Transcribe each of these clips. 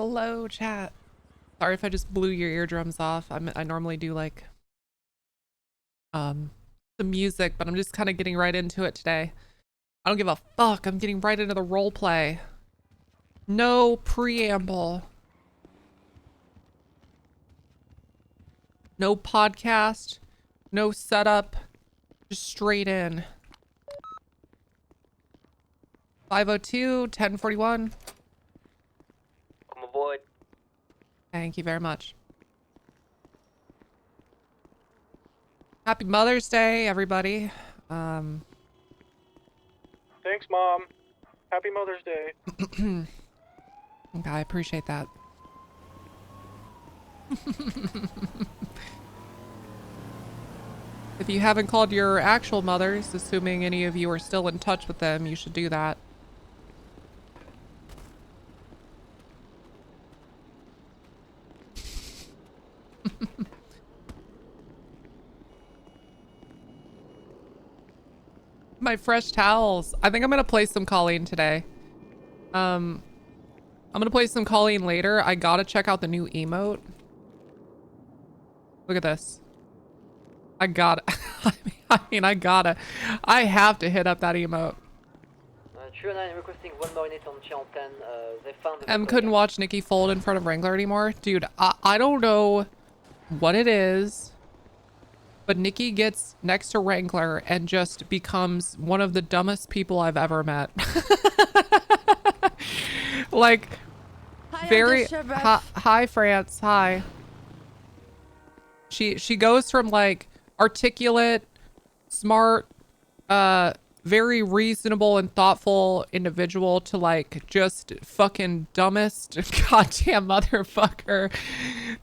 Hello, chat. Sorry if I just blew your eardrums off. I normally do like some music, but I'm just kind of getting right into it today. I don't give a fuck. I'm getting right into the role play. No preamble. No podcast. No setup. Just straight in. 502 1041. Come aboard. Thank you very much. Happy Mother's Day, everybody. Thanks, Mom. Happy Mother's Day. Okay, I appreciate that. If you haven't called your actual mothers, assuming any of you are still in touch with them, you should do that. My fresh towels. I think I'm gonna play some Colleen today. I'm gonna play some Colleen later. I gotta check out the new emote. Look at this. I gotta. I have to hit up that emote. Trio 9 requesting one more unit on Channel 10. They found the Em couldn't watch Nikki fold in front of Wrangler anymore. Dude, I don't know what it is, but Nikki gets next to Wrangler and just becomes one of the dumbest people I've ever met. Like, Hi, very Undersheriff. hi France, hi. She goes from like articulate, smart, very reasonable and thoughtful individual to like just fucking dumbest goddamn motherfucker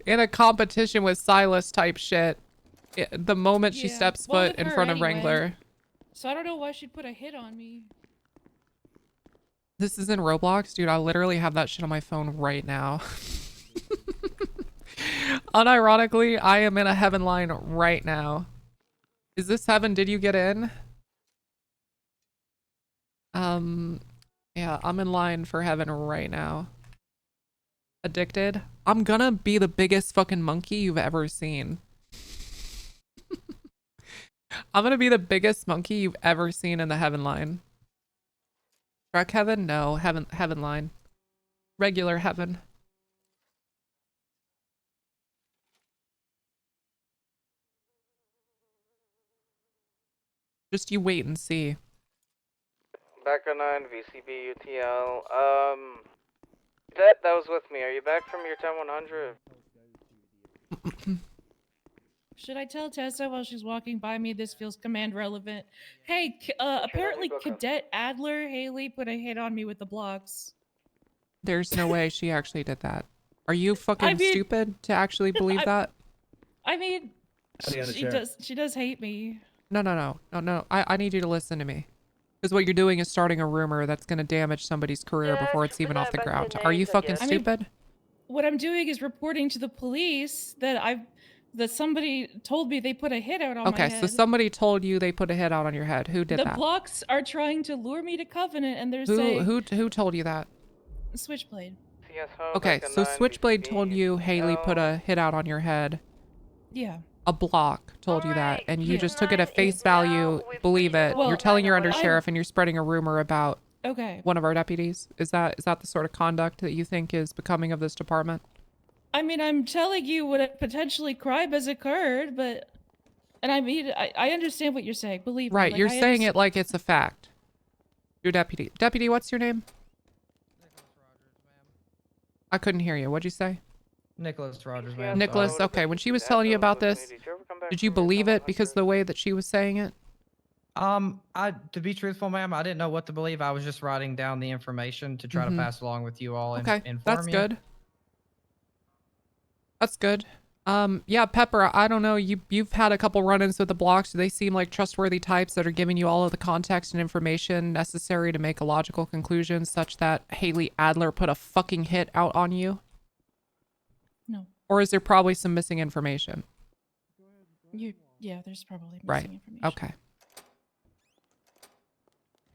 in a competition with Silas type shit. The moment she steps foot in front of Wrangler. So I don't know why she'd put a hit on me. This is in Roblox, dude. I literally have that shit on my phone right now. Unironically, I am in a heaven line right now. Is this heaven? Did you get in? Yeah, I'm in line for heaven right now. Addicted. I'm gonna be the biggest fucking monkey you've ever seen. I'm gonna be the biggest monkey you've ever seen in the heaven line. Truck heaven? No, heaven line. Regular heaven. Just you wait and see. Back on 9, VCB, UTL. That was with me. Are you back from your 10-100? Should I tell Tessa while she's walking by me this feels command relevant? Hey, apparently Cadet Adler Haley put a hit on me with the blocks. There's no way she actually did that. Are you fucking stupid to actually believe that? I mean, she does hate me. No. I need you to listen to me. Because what you're doing is starting a rumor that's going to damage somebody's career before it's even off the ground. Are you fucking stupid? What I'm doing is reporting to the police that somebody told me they put a hit out on my head. Okay, so somebody told you they put a hit out on your head. Who did that? The blocks are trying to lure me to Covenant, and they're who, saying... Who told you that? Switchblade. Okay, so Switchblade told you Haley put a hit out on your head. Yeah. A block told you that, and you just took it at face value, believe it. Well, you're telling your undersheriff and you're spreading a rumor about one of our deputies. Is that the sort of conduct that you think is becoming of this department? I mean, I'm telling you what a potentially crime has occurred, but... And I mean, I understand what you're saying, believe me. Right, like, you're saying it like it's a fact. Your deputy. Deputy, what's your name? I couldn't hear you. What'd you say? Nicholas Rogers, man. Nicholas, okay. When she was telling you about this, did you believe it because of the way that she was saying it? To be truthful, ma'am, I didn't know what to believe. I was just writing down the information to try to pass along with you all. Okay, and that's good. That's good. Yeah, Pepper, I don't know. You've had a couple run-ins with the blocks. Do they seem like trustworthy types that are giving you all of the context and information necessary to make a logical conclusion such that Haley Adler put a fucking hit out on you? No. Or is there probably some missing information? Yeah, there's probably missing information. Okay.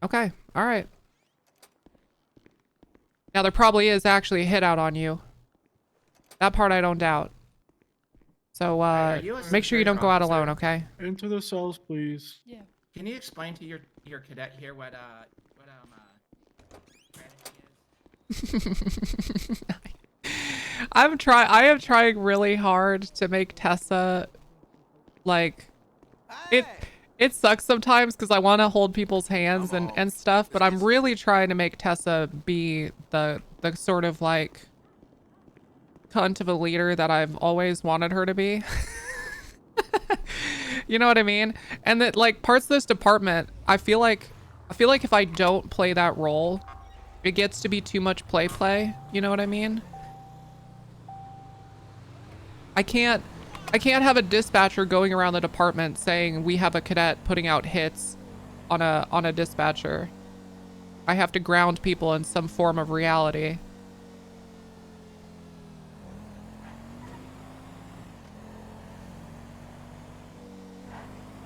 Okay, all right. Now there probably is actually a hit out on you. That part I don't doubt. So, Are you a make sure you don't superior go out officer? alone, okay? Into the cells, please. Yeah. Can you explain to your cadet here what strategy is? I am trying really hard to make Tessa, like, it sucks sometimes because I want to hold people's hands and stuff, but I'm really trying to make Tessa be the sort of, like, cunt of a leader that I've always wanted her to be. You know what I mean? And that, like, parts of this department, I feel like if I don't play that role, it gets to be too much play. You know what I mean? I can't have a dispatcher going around the department saying we have a cadet putting out hits on a dispatcher. I have to ground people in some form of reality.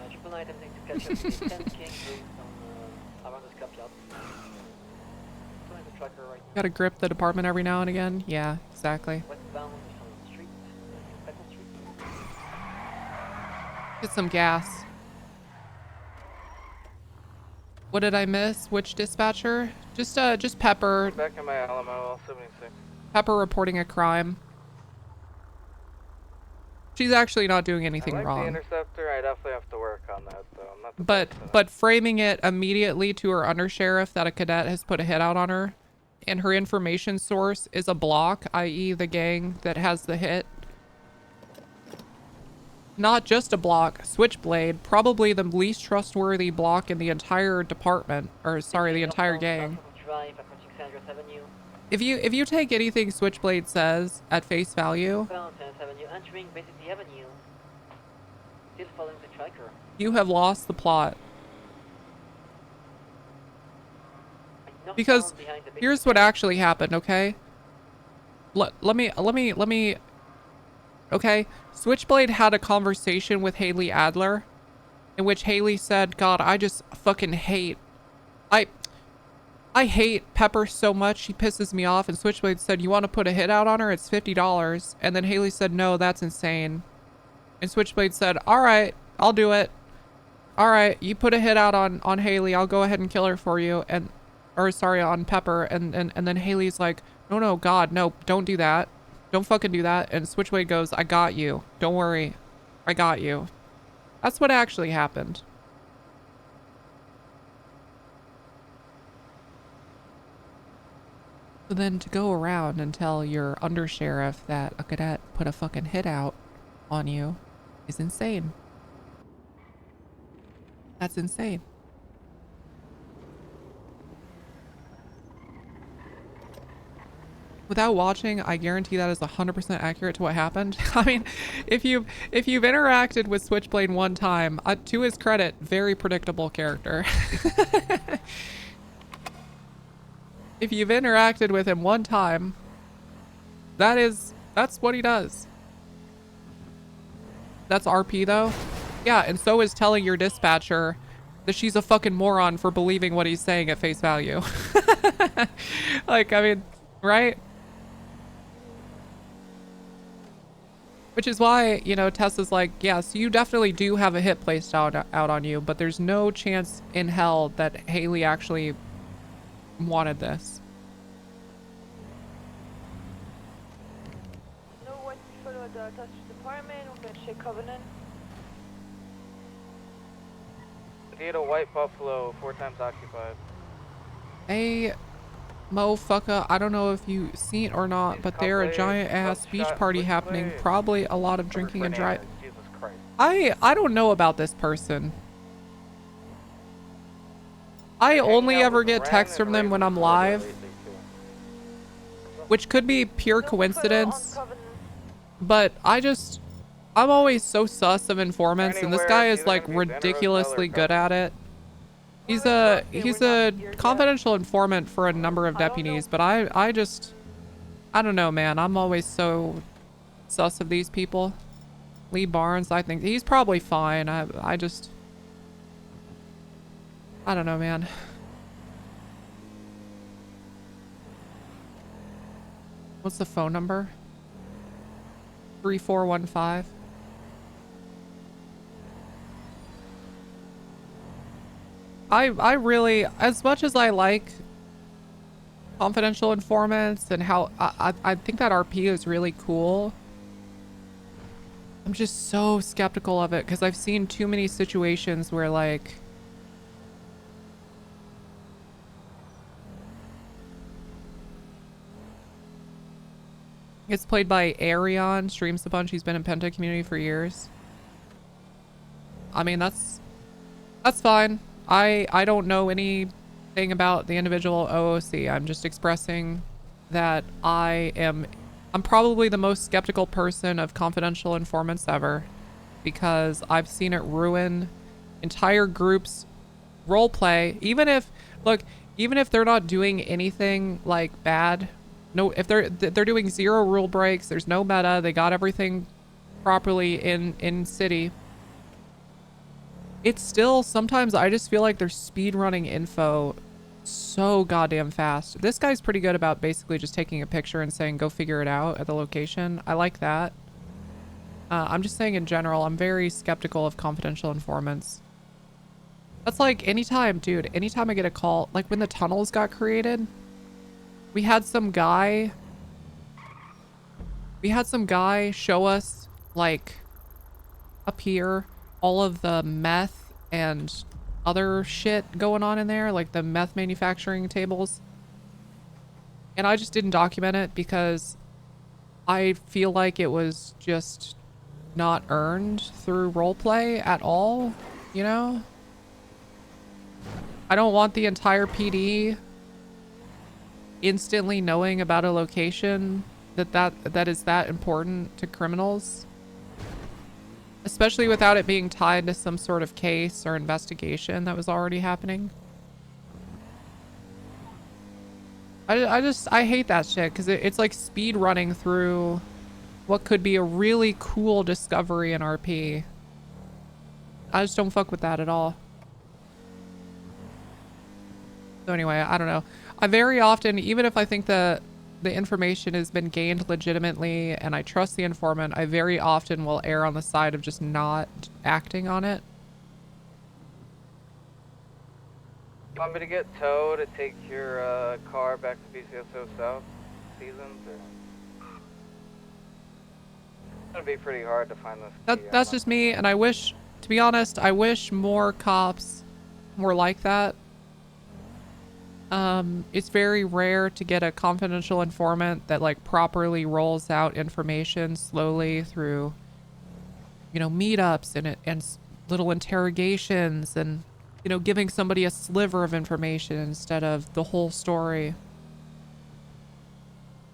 Triple night attempting to catch up to 10 king boots on around the scrapyard. Pulling the tracker right now. Gotta grip the department every now and again. Yeah, exactly. Westbound on the street. Pepper Street. Get some gas. What did I miss? Which dispatcher? Just Pepper. Back in my Alamo, 76. Pepper reporting a crime. She's actually not doing anything I like wrong. the interceptor. I definitely have to work on that, though. I'm not the best at it. But framing it immediately to her undersheriff that a cadet has put a hit out on her, and her information source is a block, i.e. the gang that has the hit. Not just a block, Switchblade, probably the least trustworthy block in the entire department, or sorry, the entire gang. Drive approaching Sanders Avenue. If you take anything Switchblade says at face value, Bound Sanders Avenue, entering Basicity Avenue. Still following the tracker. you have lost the plot. I knocked Because down behind the big here's what stairs. actually happened, okay? Let me. Okay, Switchblade had a conversation with Haley Adler, in which Haley said, "God, I just fucking hate. I hate Pepper so much. She pisses me off." And Switchblade said, "You want to put a hit out on her? It's $50." And then Haley said, "No, that's insane." And Switchblade said, "All right, I'll do it. All right, you put a hit out on Haley. I'll go ahead and kill her for you." Or sorry, on Pepper. And then Haley's like, "No, God, no, don't do that. Don't fucking do that." And Switchblade goes, "I got you. Don't worry. I got you." That's what actually happened. So then to go around and tell your undersheriff that a cadet put a fucking hit out on you is insane. That's insane. Without watching, I guarantee that is 100% accurate to what happened. I mean, if you've interacted with Switchblade one time, to his credit, very predictable character. If you've interacted with him one time, that's what he does. That's RP though. Yeah, and so is telling your dispatcher that she's a fucking moron for believing what he's saying at face value. Like, I mean, right? Which is why, you know, Tessa's like, yes, you definitely do have a hit placed out on you, but there's no chance in hell that Haley actually wanted this. No one to follow the Tassus department. We're gonna check Covenant. Need a white buffalo, 4 times occupied. Hey, motherfucker, I don't know if you seen it or not, but there a giant ass beach party happening. Probably a lot of drinking and driving. Jesus Christ. I don't know about this person. I only ever get texts from them when I'm live, which could be pure coincidence, but I'm always so sus of informants, and this guy is like ridiculously good at it. He's a confidential informant for a number of deputies, but I don't know, man. I'm always so sus of these people. Lee Barnes, I think he's probably fine. I don't know, man. What's the phone number? 3415. I really, as much as I like confidential informants and how I think that RP is really cool, I'm just so skeptical of it because I've seen too many situations where like it's played by Arion, streams a bunch. He's been in Penta community for years. I mean, that's fine. I don't know anything about the individual OOC. I'm just expressing that I'm probably the most skeptical person of confidential informants ever because I've seen it ruin entire groups' role play. Even if they're not doing anything like bad, no, if they're doing zero rule breaks, there's no meta, they got everything properly in city. It's still, sometimes I just feel like they're speed running info so goddamn fast. This guy's pretty good about basically just taking a picture and saying, go figure it out at the location. I like that. I'm just saying in general, I'm very skeptical of confidential informants. That's like anytime I get a call, like when the tunnels got created, we had some guy show us like up here all of the meth and other shit going on in there, like the meth manufacturing tables. And I just didn't document it because I feel like it was just not earned through roleplay at all, you know? I don't want the entire PD instantly knowing about a location that is that important to criminals. Especially without it being tied to some sort of case or investigation that was already happening. I hate that shit because it's like speed running through what could be a really cool discovery in RP. I just don't fuck with that at all. So anyway, I don't know. I very often, even if I think the information has been gained legitimately and I trust the informant, I very often will err on the side of just not acting on it. You want me to get towed to take your car back to BCSO South Seasons? Or? It's gonna be pretty hard to find this key. That's just me, and I wish, to be honest, I wish more cops were like that. It's very rare to get a confidential informant that like properly rolls out information slowly through, you know, meetups and little interrogations and, you know, giving somebody a sliver of information instead of the whole story.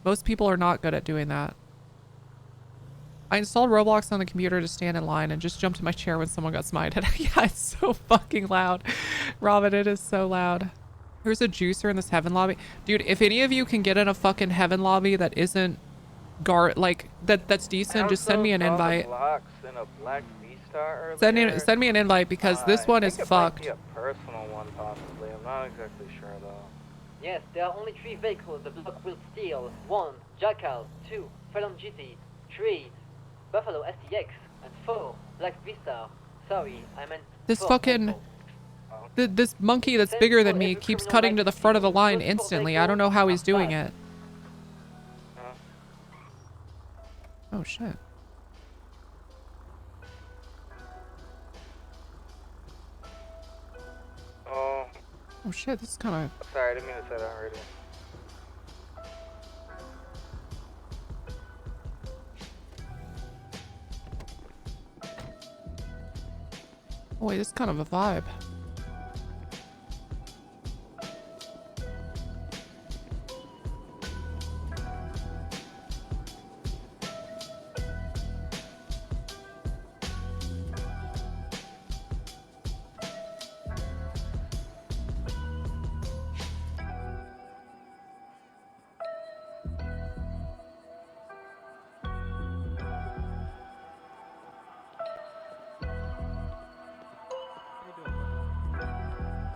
Most people are not good at doing that. I installed Roblox on the computer to stand in line and just jumped in my chair when someone got smited. Yeah, it's so fucking loud. Robin, it is so loud. There's a juicer in this heaven lobby. Dude, if any of you can get in a fucking heaven lobby that isn't that's decent, just send me an invite. Send me an invite because this one is fucked. Might be a personal one possibly. I'm not exactly sure though. Yes, there are only 3 vehicles the block will steal. 1, Jackal. 2, Felon GT. 3, Buffalo STX. And 4, Black Vista. Sorry, I meant This 4 fucking... vehicles. This monkey that's bigger than me keeps cutting to the front of the line instantly. I don't know how he's doing it. Oh, shit. Oh. Oh, shit, this is kind of... Sorry, I didn't mean to say that already. Oh, wait, this is kind of a vibe.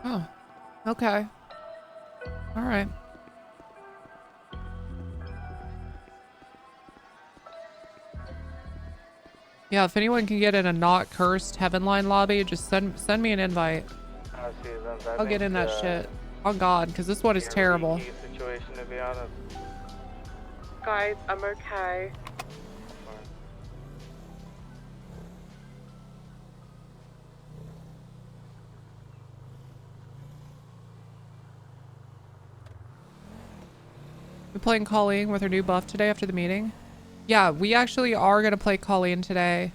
Oh, okay. All right. Yeah, if anyone can get in a not cursed Heaven Line lobby, just send me an invite. I'll get in that shit. Oh God, because this one is terrible. Situation, to be honest. Guys, I'm okay. We playing Colleen with her new buff today after the meeting? Yeah, we actually are going to play Colleen today.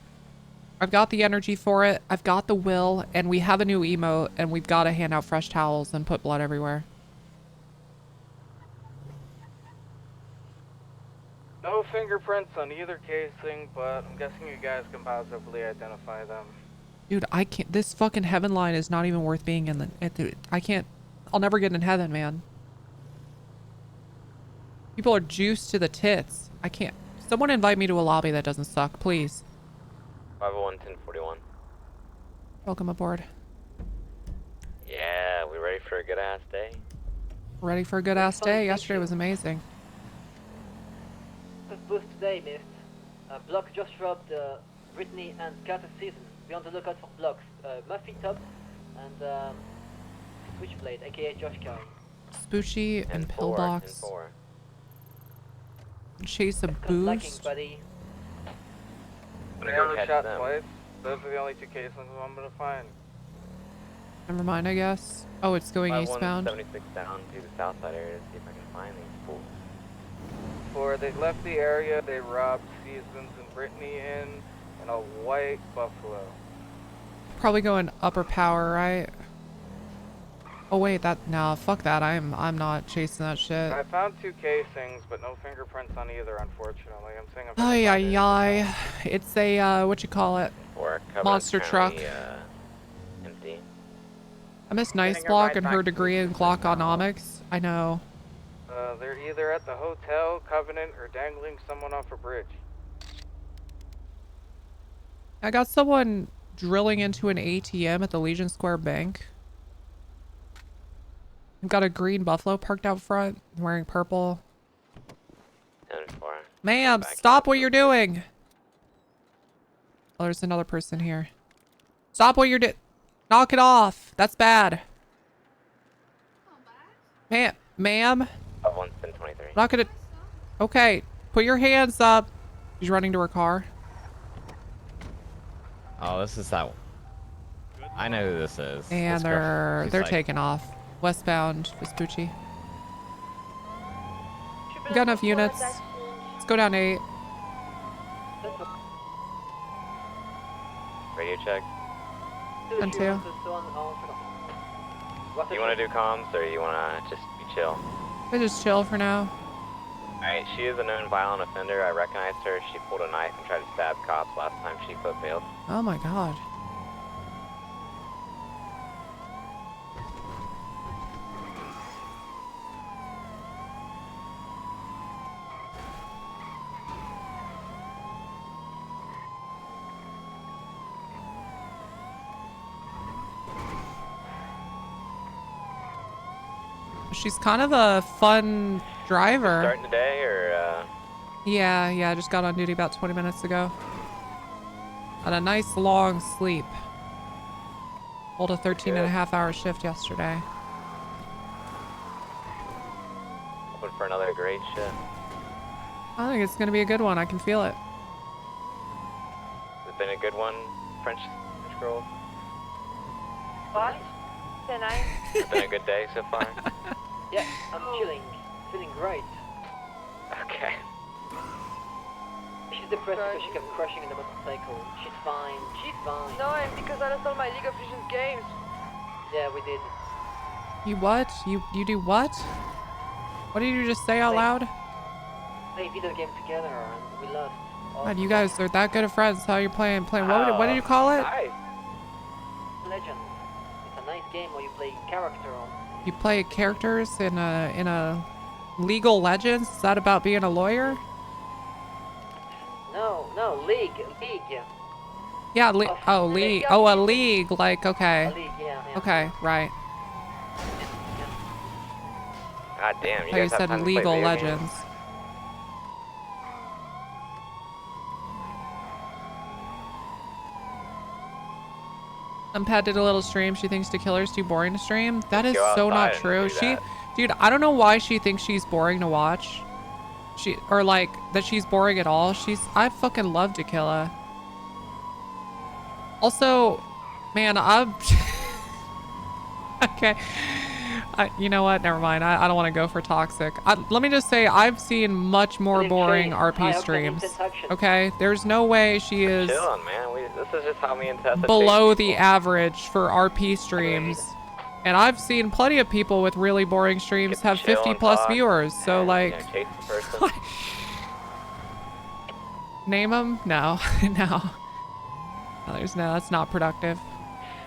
I've got the energy for it. I've got the will, and we have a new emote, and we've got to hand out fresh towels and put blood everywhere. No fingerprints on either casing, but I'm guessing you guys can positively identify them. Dude, I can't. This fucking Heaven Line is not even worth being in the. I can't. I'll never get in heaven, man. People are juiced to the tits. I can't. Someone invite me to a lobby that doesn't suck, please. 501-1041. Welcome aboard. Yeah, we ready for a good ass day? Ready for a good ass day? Yesterday was amazing. Boost today, miss. Block just dropped Brittany and Carter season. Be on the lookout for blocks. Muffy Top and Switchblade, aka Josh Kai. Spoochy and 10-4, Pillbox. 10-4. Chase a Lacking, boost. buddy. They only shot twice. Those are the only two casings I'm gonna find. Never mind, I guess. Oh, it's going eastbound. 76 down to the south side area to see if I can find these fools. Before they left the area, they robbed Seasons and Brittany in a white Buffalo. Probably going upper power, right? Oh wait, no, fuck that. I'm not chasing that shit. I found two casings, but no fingerprints on either, unfortunately. I'm saying Ay ay ay. It's a what you call it? Monster truck. Empty. I miss Nice Block and her degree in Glockonomics. I know. They're either at the hotel, Covenant, or dangling someone off a bridge. I got someone drilling into an ATM at the Legion Square Bank. I've got a green Buffalo parked out front, wearing purple. 10-4. Ma'am, stop what you're doing. Oh, there's another person here. Stop what you're doing. Knock it off. That's bad. Ma'am. 501-1023. Not gonna. Okay, put your hands up. She's running to her car. Oh, this is that one. I know who this is. And This girl, she's they're like- taking off. Westbound Vespucci. We got enough units. Let's go down 8. Radio check. 10-2. You want to do comms or you want to just be chill? I just chill for now. Alright, she is a known violent offender. I recognized her. She pulled a knife and tried to stab cops last time she failed. Oh my god. She's kind of a fun driver. Starting today or Yeah, I just got on duty about 20 minutes ago. Had a nice long sleep. Pulled a 13.5-hour shift yesterday. hoping for another great shift? I think it's gonna be a good one. I can feel it. It's been a good one, French girl. What? Can I? It's been a good day so far. Yeah, I'm chilling. Feeling great. Okay. She's depressed because she kept crashing in the motorcycle. She's fine. She's fine. No, and because I lost all my League of Legends games. Yeah, we did. You what? You do what? What did you just say out loud? Play video game together and we lost. God, you guys are that good of friends. How you're playing? What did you call it? Nice. Legends. It's a nice game where you play character on. You play characters in a Legal Legends? Is that about being a lawyer? No, League. Yeah, league. Oh, a league. Like, okay. A League, yeah. Okay, right. God damn, you How you guys have said time to play Legal video games? Legends. Pat did a little stream. She thinks the killer's too boring to stream. That is Go so not outside and true. do She, that. dude, I don't know why she thinks she's boring to watch. Or like that she's boring at all. I fucking love Tequila. Also, man, I'm okay. You know what? Never mind. I don't want to go for toxic. Let me just say, I've seen much more boring RP streams. Okay, there's no way she is Chillin', man. This is just how me and Tessa below chase the people. average for RP streams. And I've seen plenty of people with really boring streams Get to have chill 50 and plus talk viewers. So and, like, chase the person. name them? No, no. That's not productive.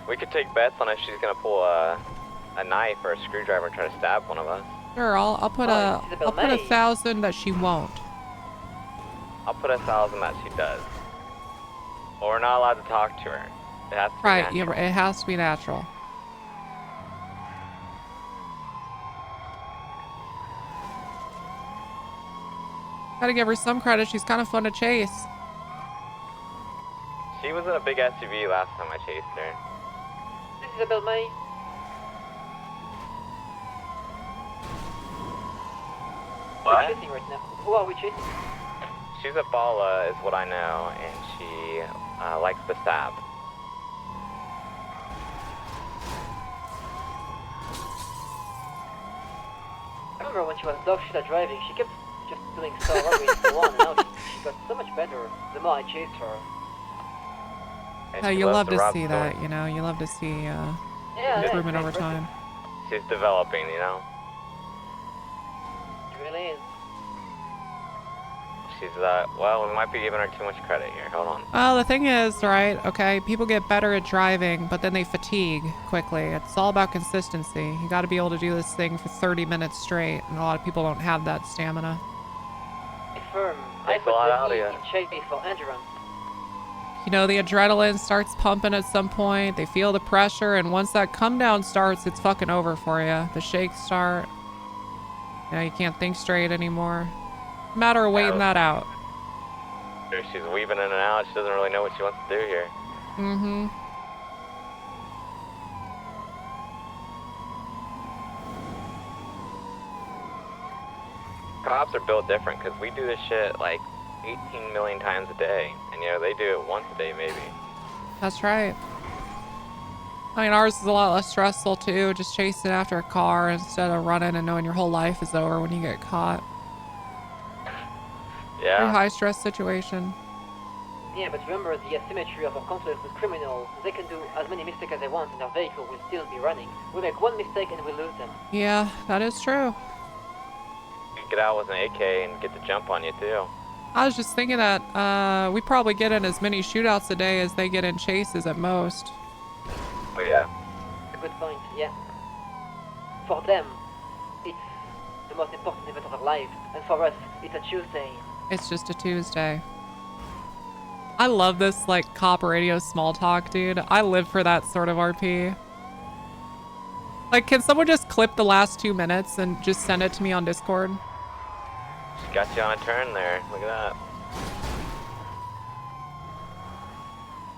We could take bets on if she's gonna pull a knife or a screwdriver and try to stab one of us. Sure, I'll put Oh, Isabel I'll put May. 1,000 that she won't. I'll put 1,000 that she does. But we're not allowed to talk to her. It has to be Right, natural. yeah, it has to be natural. Gotta give her some credit. She's kind of fun to chase. She was in a big SUV last time I chased her. This is Isabel May. Who are we chasing right now? Who are we chasing? She's a balla, is what I know, and she likes to stab. I remember when she was dog shit at driving, she kept just doing so always one, and now she got so much better the more I chased her. And Oh, she you loves love to rob see stores. that, you know? You love to see Yeah, improvement it's over impressive. time. She's developing, you know? It really is. She's, well, we might be giving her too much credit here. Hold on. Well, the thing is, right, okay, people get better at driving, but then they fatigue quickly. It's all about consistency. You gotta be able to do this thing for 30 minutes straight, and a lot of people don't have that stamina. Firm. I Takes a lot out put of the ya. E in chase for endurance. You know, the adrenaline starts pumping at some point, they feel the pressure, and once that come down starts, it's fucking over for you. The shakes start. You know, you can't think straight anymore. Matter of waiting that out. She's weaving in and out. She doesn't really know what she wants to do here. Mm-hmm. Cops are built different because we do this shit like 18 million times a day. And, you know, they do it once a day maybe. That's right. I mean, ours is a lot less stressful too, just chasing after a car instead of running and knowing your whole life is over when you get caught. Pretty Yeah. high stress situation. Yeah, but remember the asymmetry of our conflict with criminals. They can do as many mistakes as they want and our vehicle will still be running. We make one mistake and we lose them. Yeah, that is true. You get out with an AK and get the jump on you too. I was just thinking that we probably get in as many shootouts a day as they get in chases at most. Oh yeah. Good point, yeah. For them, it's the most important event of their life, and for us, it's a Tuesday. It's just a Tuesday. I love this, like, cop radio small talk, dude. I live for that sort of RP. Like, can someone just clip the last 2 minutes and just send it to me on Discord? She got you on a turn there. Look at that.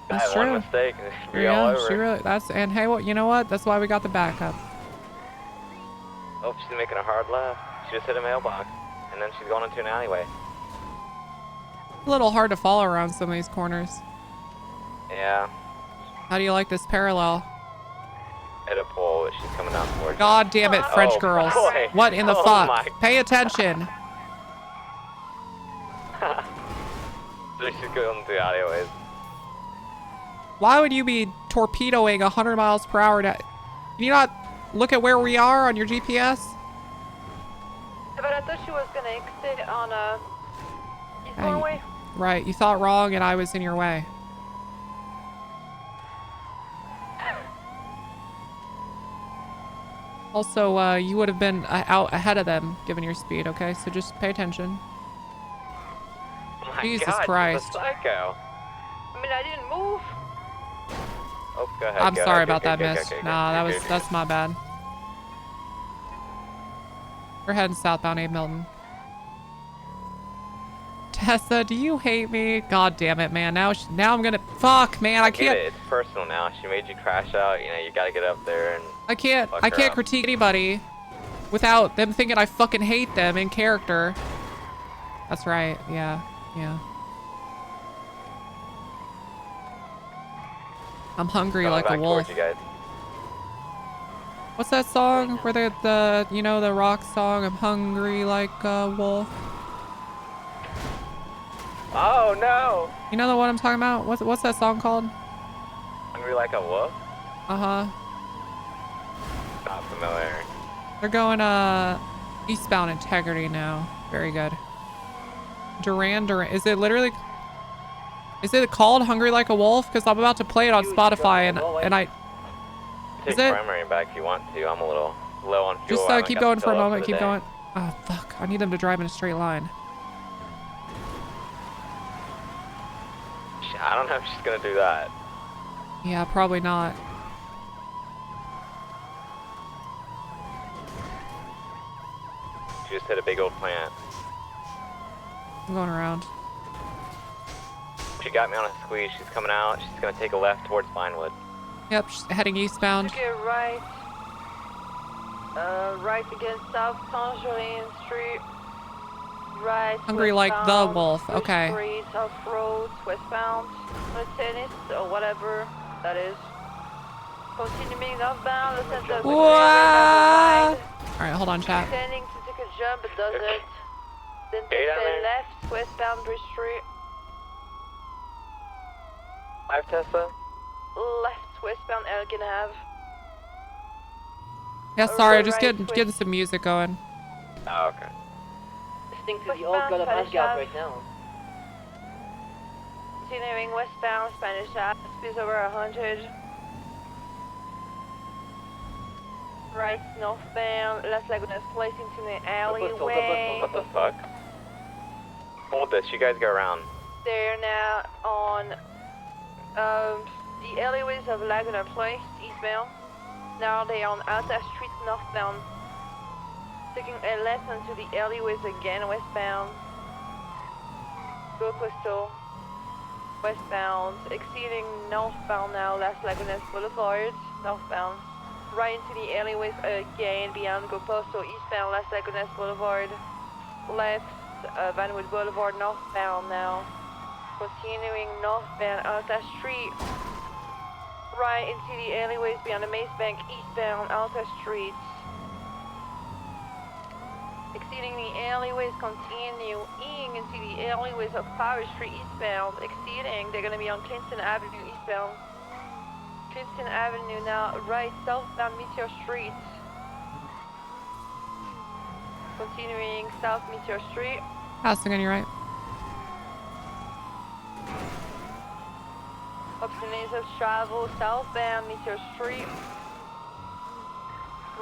That's That one true. mistake and it's be all Yeah, over. she really, and hey, you know what? That's why we got the backup. Oh, she's making a hard left. She just hit a mailbox. And then she's going into an alleyway. A little hard to follow around some of these corners. Yeah. How do you like this parallel? Hit a pole, but she's coming down towards you. God damn it, French Oh, girls. boy. What in the Oh fuck? my Pay attention. So she's going through alleyways. Why would you be torpedoing 100 miles per hour? Can you not look at where we are on your GPS? But I thought she was gonna exit on East Hey. Norway. Right, you thought wrong and I was in your way. Also, you would have been out ahead of them given your speed, okay? So just pay attention. Oh my Jesus God, Christ. she's a psycho. I mean, I didn't move. Oh, go ahead. I'm go sorry ahead, about go, that, go, miss. go, go, Nah, go, go, go. that's my bad. We're heading southbound 8 Milton. Tessa, do you hate me? God damn it, man. Now I'm gonna... Fuck, man. I Get can't... it. It's personal now. She made you crash out. You know, you gotta get up there and... I can't fuck her up. critique anybody without them thinking I fucking hate them in character. That's right. Yeah. I'm hungry Coming like a back wolf. towards you guys. What's that song where the you know, the rock song, I'm hungry like a wolf? Oh no! You know the one I'm talking about? What's that song called? Hungry like a wolf? Uh-huh. Not familiar. They're going eastbound Integrity now. Very good. Duran. Is it called Hungry Like a Wolf? Because I'm about to play it on Spotify and I... Take Is it? primary back if you want to. I'm a little low on fuel. Just I haven't keep got going to for a fill up moment. the Keep day. going. Oh, fuck. I need them to drive in a straight line. I don't know if she's gonna do that. Yeah, probably not. She just hit a big old plant. I'm going around. She got me on a squeeze. She's coming out. She's gonna take a left towards Vinewood. Yep, she's heading eastbound. Okay, right. Right against South Tangerine Street. Right. Hungry like the westbound, wolf. Bush Okay. Street, off road, westbound. Tennis or whatever that is. Continuing northbound, the center of the What? Alright, hold on, chat. Intending to take a jump, but doesn't. Then Hey, down take there. left, westbound Bridge Street. Live Tessa? Left, westbound Elgin Ave. Yeah, sorry, just Right, getting some music going. Oh, okay. Listening to the old god of Asgard right now. Continuing westbound Spanish Ave, speeds over 100. Right, northbound Las Lagunas Place into the alleyway. What the fuck? Hold this. You guys go around. They're now on the alleyways of Laguna Place, eastbound. Now they are on Alta Street, northbound. Taking a left into the alleyways again, westbound. Go Coastal, westbound. Exceeding northbound now, Las Lagunas Boulevard, northbound. Right into the alleyways again, beyond Go Postal, eastbound, Las Lagunas Boulevard. Left, Vanwood Boulevard, northbound now. Continuing northbound, Alta Street. Right into the alleyways beyond the Maze Bank, eastbound, Alta Street. Exceeding the alleyways, continuing into the alleyways of Power Street, eastbound. Exceeding, they're gonna be on Clinton Avenue, eastbound. Clinton Avenue now, right, southbound Meteor Street. Continuing south Meteor Street. Passing on your right. Options of travel, southbound Meteor Street.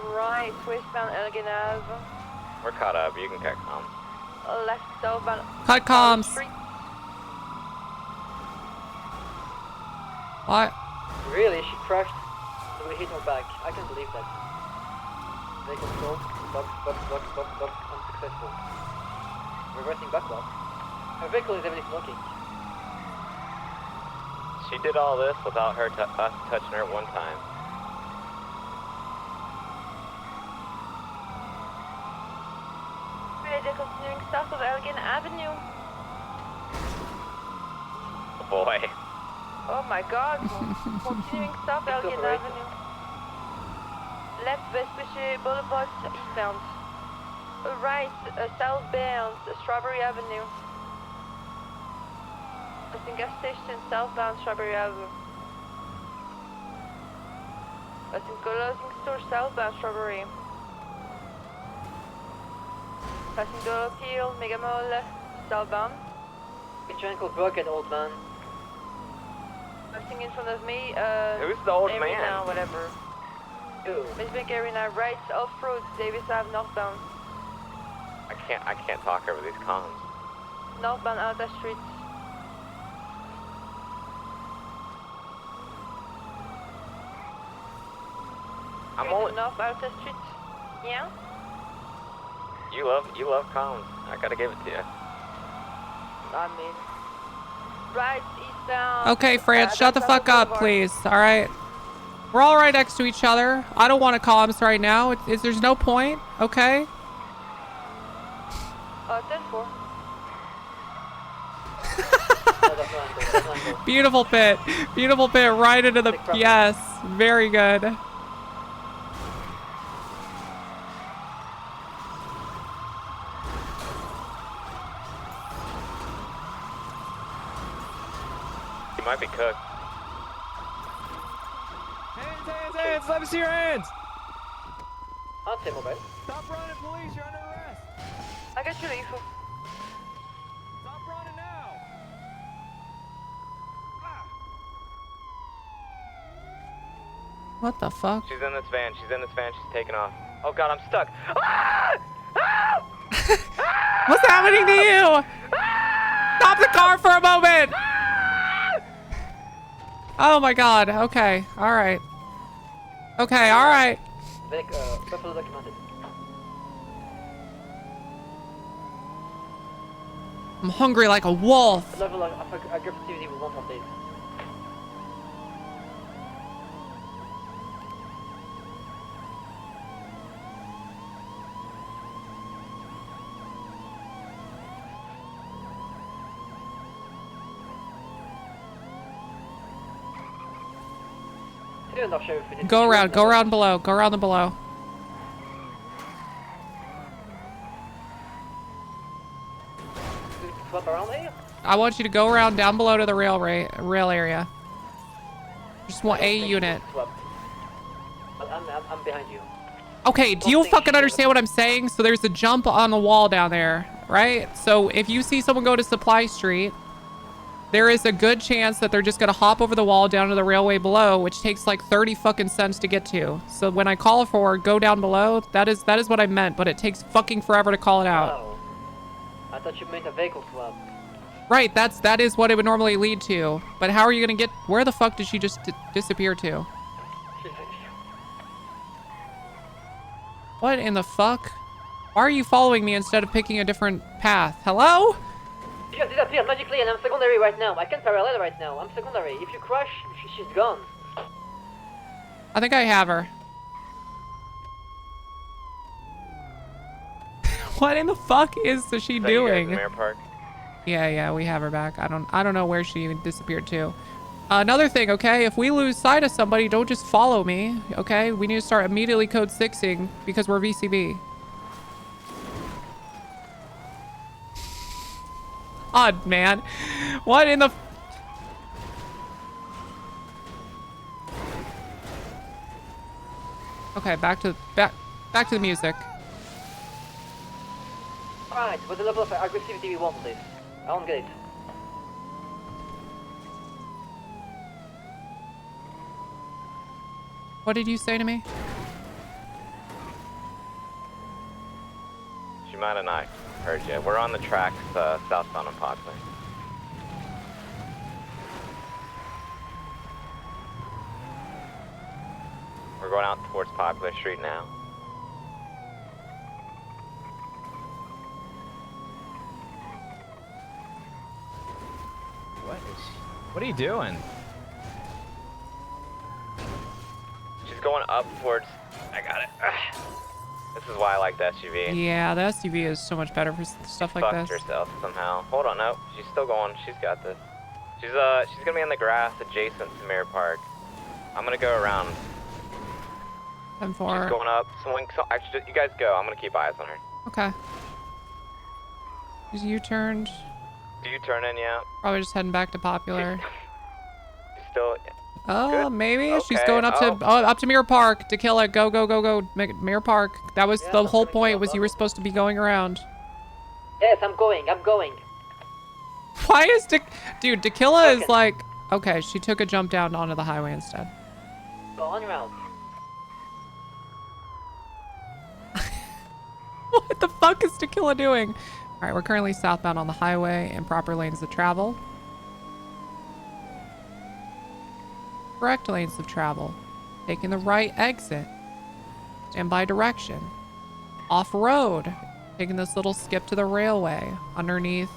Right, westbound Elgin Ave. We're caught up. You can cut comms. Left, southbound Cut Power comms. Street. What? Really? She crashed and we hit her back. I can't believe that. They control. Box. Unsuccessful. Reversing backwards. Her vehicle is heavily smoking. She did all this without us touching her one time. They're continuing south of Elgin Avenue. Oh boy. Oh my god. Continuing south Elgin Avenue. Left Vespucci Boulevard eastbound. Right, southbound Strawberry Avenue. Passing gas station southbound Strawberry Avenue. Passing clothing store southbound Strawberry. Passing Dollar Hill, Mega Mall southbound. Get your ankle broken, old man. Passing in front of me, Who's the old Arena, man? whatever. Miss Bank Arena, right, off-road, Davis Ave, northbound. I can't talk over these comms. Northbound Alta Street. I'm only. North Alta Street. Yeah? You love comms. I gotta give it to you. I mean, right eastbound. Okay, France, shut the fuck up, please. All right. We're all right next to each other. I don't want to comms right now. There's no point. Okay. 10-4. Beautiful pit. Beautiful pit right into the... Yes. Very good. You might be cooked. Hands! Let me see your hands! I'll say mobile. Stop running, police! You're under arrest! I got your info. Stop running now! What the fuck? She's in this van. She's taking off. Oh god, I'm stuck. Ah! Ah! What's happening to you? Stop the car for a moment! Oh my god. Okay. All right. Okay. All right. Buffalo documented. I'm hungry like a wolf. Level of aggressivity we want update. Undersheriff, Go around below. Go around the below. Swap around here? I want you to go around down below to the rail area. Just want a unit. Swap. I'm behind you. Okay, do you fucking understand what I'm saying? So there's a jump on the wall down there, right? So if you see someone go to Supply Street, there is a good chance that they're just gonna hop over the wall down to the railway below, which takes like 30 fucking cents to get to. So when I call for go down below, that is what I meant, but it takes fucking forever to call it out. Oh. I thought you meant a vehicle swap. Right, that is what it would normally lead to. But how are you gonna get, where the fuck did she just disappear to? What in the fuck? Why are you following me instead of picking a different path? Hello? She just disappeared magically and I'm secondary right now. I can't parallel right now. I'm secondary. If you crash, she's gone. I think I have her. What in the fuck is she doing? Mayor Park. Yeah, we have her back. I don't know where she even disappeared to. Another thing, okay? If we lose sight of somebody, don't just follow me, okay? We need to start immediately code 6ing because we're VCB. Odd man. What in the... Okay, back to the music. Alright, what the level of aggressivity we want, please? I don't get it. What did you say to me? She might have not heard you. We're on the tracks southbound on Poplar. We're going out towards Poplar Street now. What are you doing? She's going up towards... I got it. Ugh. This is why I like the SUV. Yeah, the SUV is so much better for stuff like Fucked this. herself somehow. Hold on, no. She's still going. She's got this. She's gonna be in the grass adjacent to Mirror Park. I'm gonna go around. I'm She's for... going up. Actually, you guys go. I'm gonna keep eyes on her. Okay. She's U-turned. Do you turn in yet? Probably just heading back to Popular. She's still... Oh, Good. maybe she's Okay. going up to up to Mirror Park to kill it. Go, Mirror Park. That was Yeah, the I'm whole gonna point. go Was you were supposed to be going around. Yes, I'm going. Why is dude? Tequila is Okay. like okay. She took a jump down onto the highway instead. Go on route. What the fuck is Tequila doing? All right, we're currently southbound on the highway in proper lanes of travel. Correct lanes of travel. Taking the right exit. Standby direction. Off-road. Taking this little skip to the railway underneath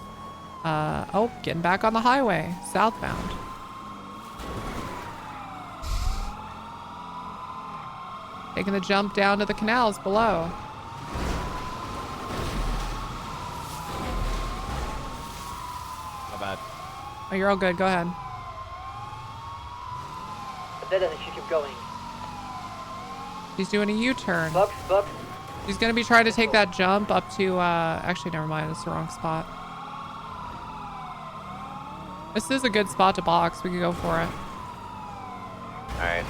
Oh, getting back on the highway, southbound. Taking the jump down to the canals below. My bad. Oh, you're all good. Go ahead. Dead end if you keep going. He's doing a U-turn. Box. He's gonna be trying to take that jump up to, actually, never mind. That's the wrong spot. This is a good spot to box. We could go for it. Alright.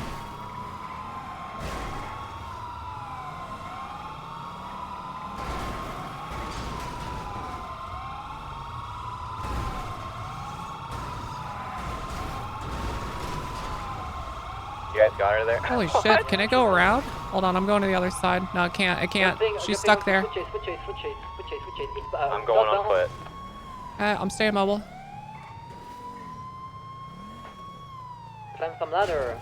You guys got her there? Holy shit. Can it go around? Hold on. I'm going to the other side. No, it can't. It can't. She's stuck there. Foot chase. I'm going on foot. I'm staying mobile. Climb some ladder.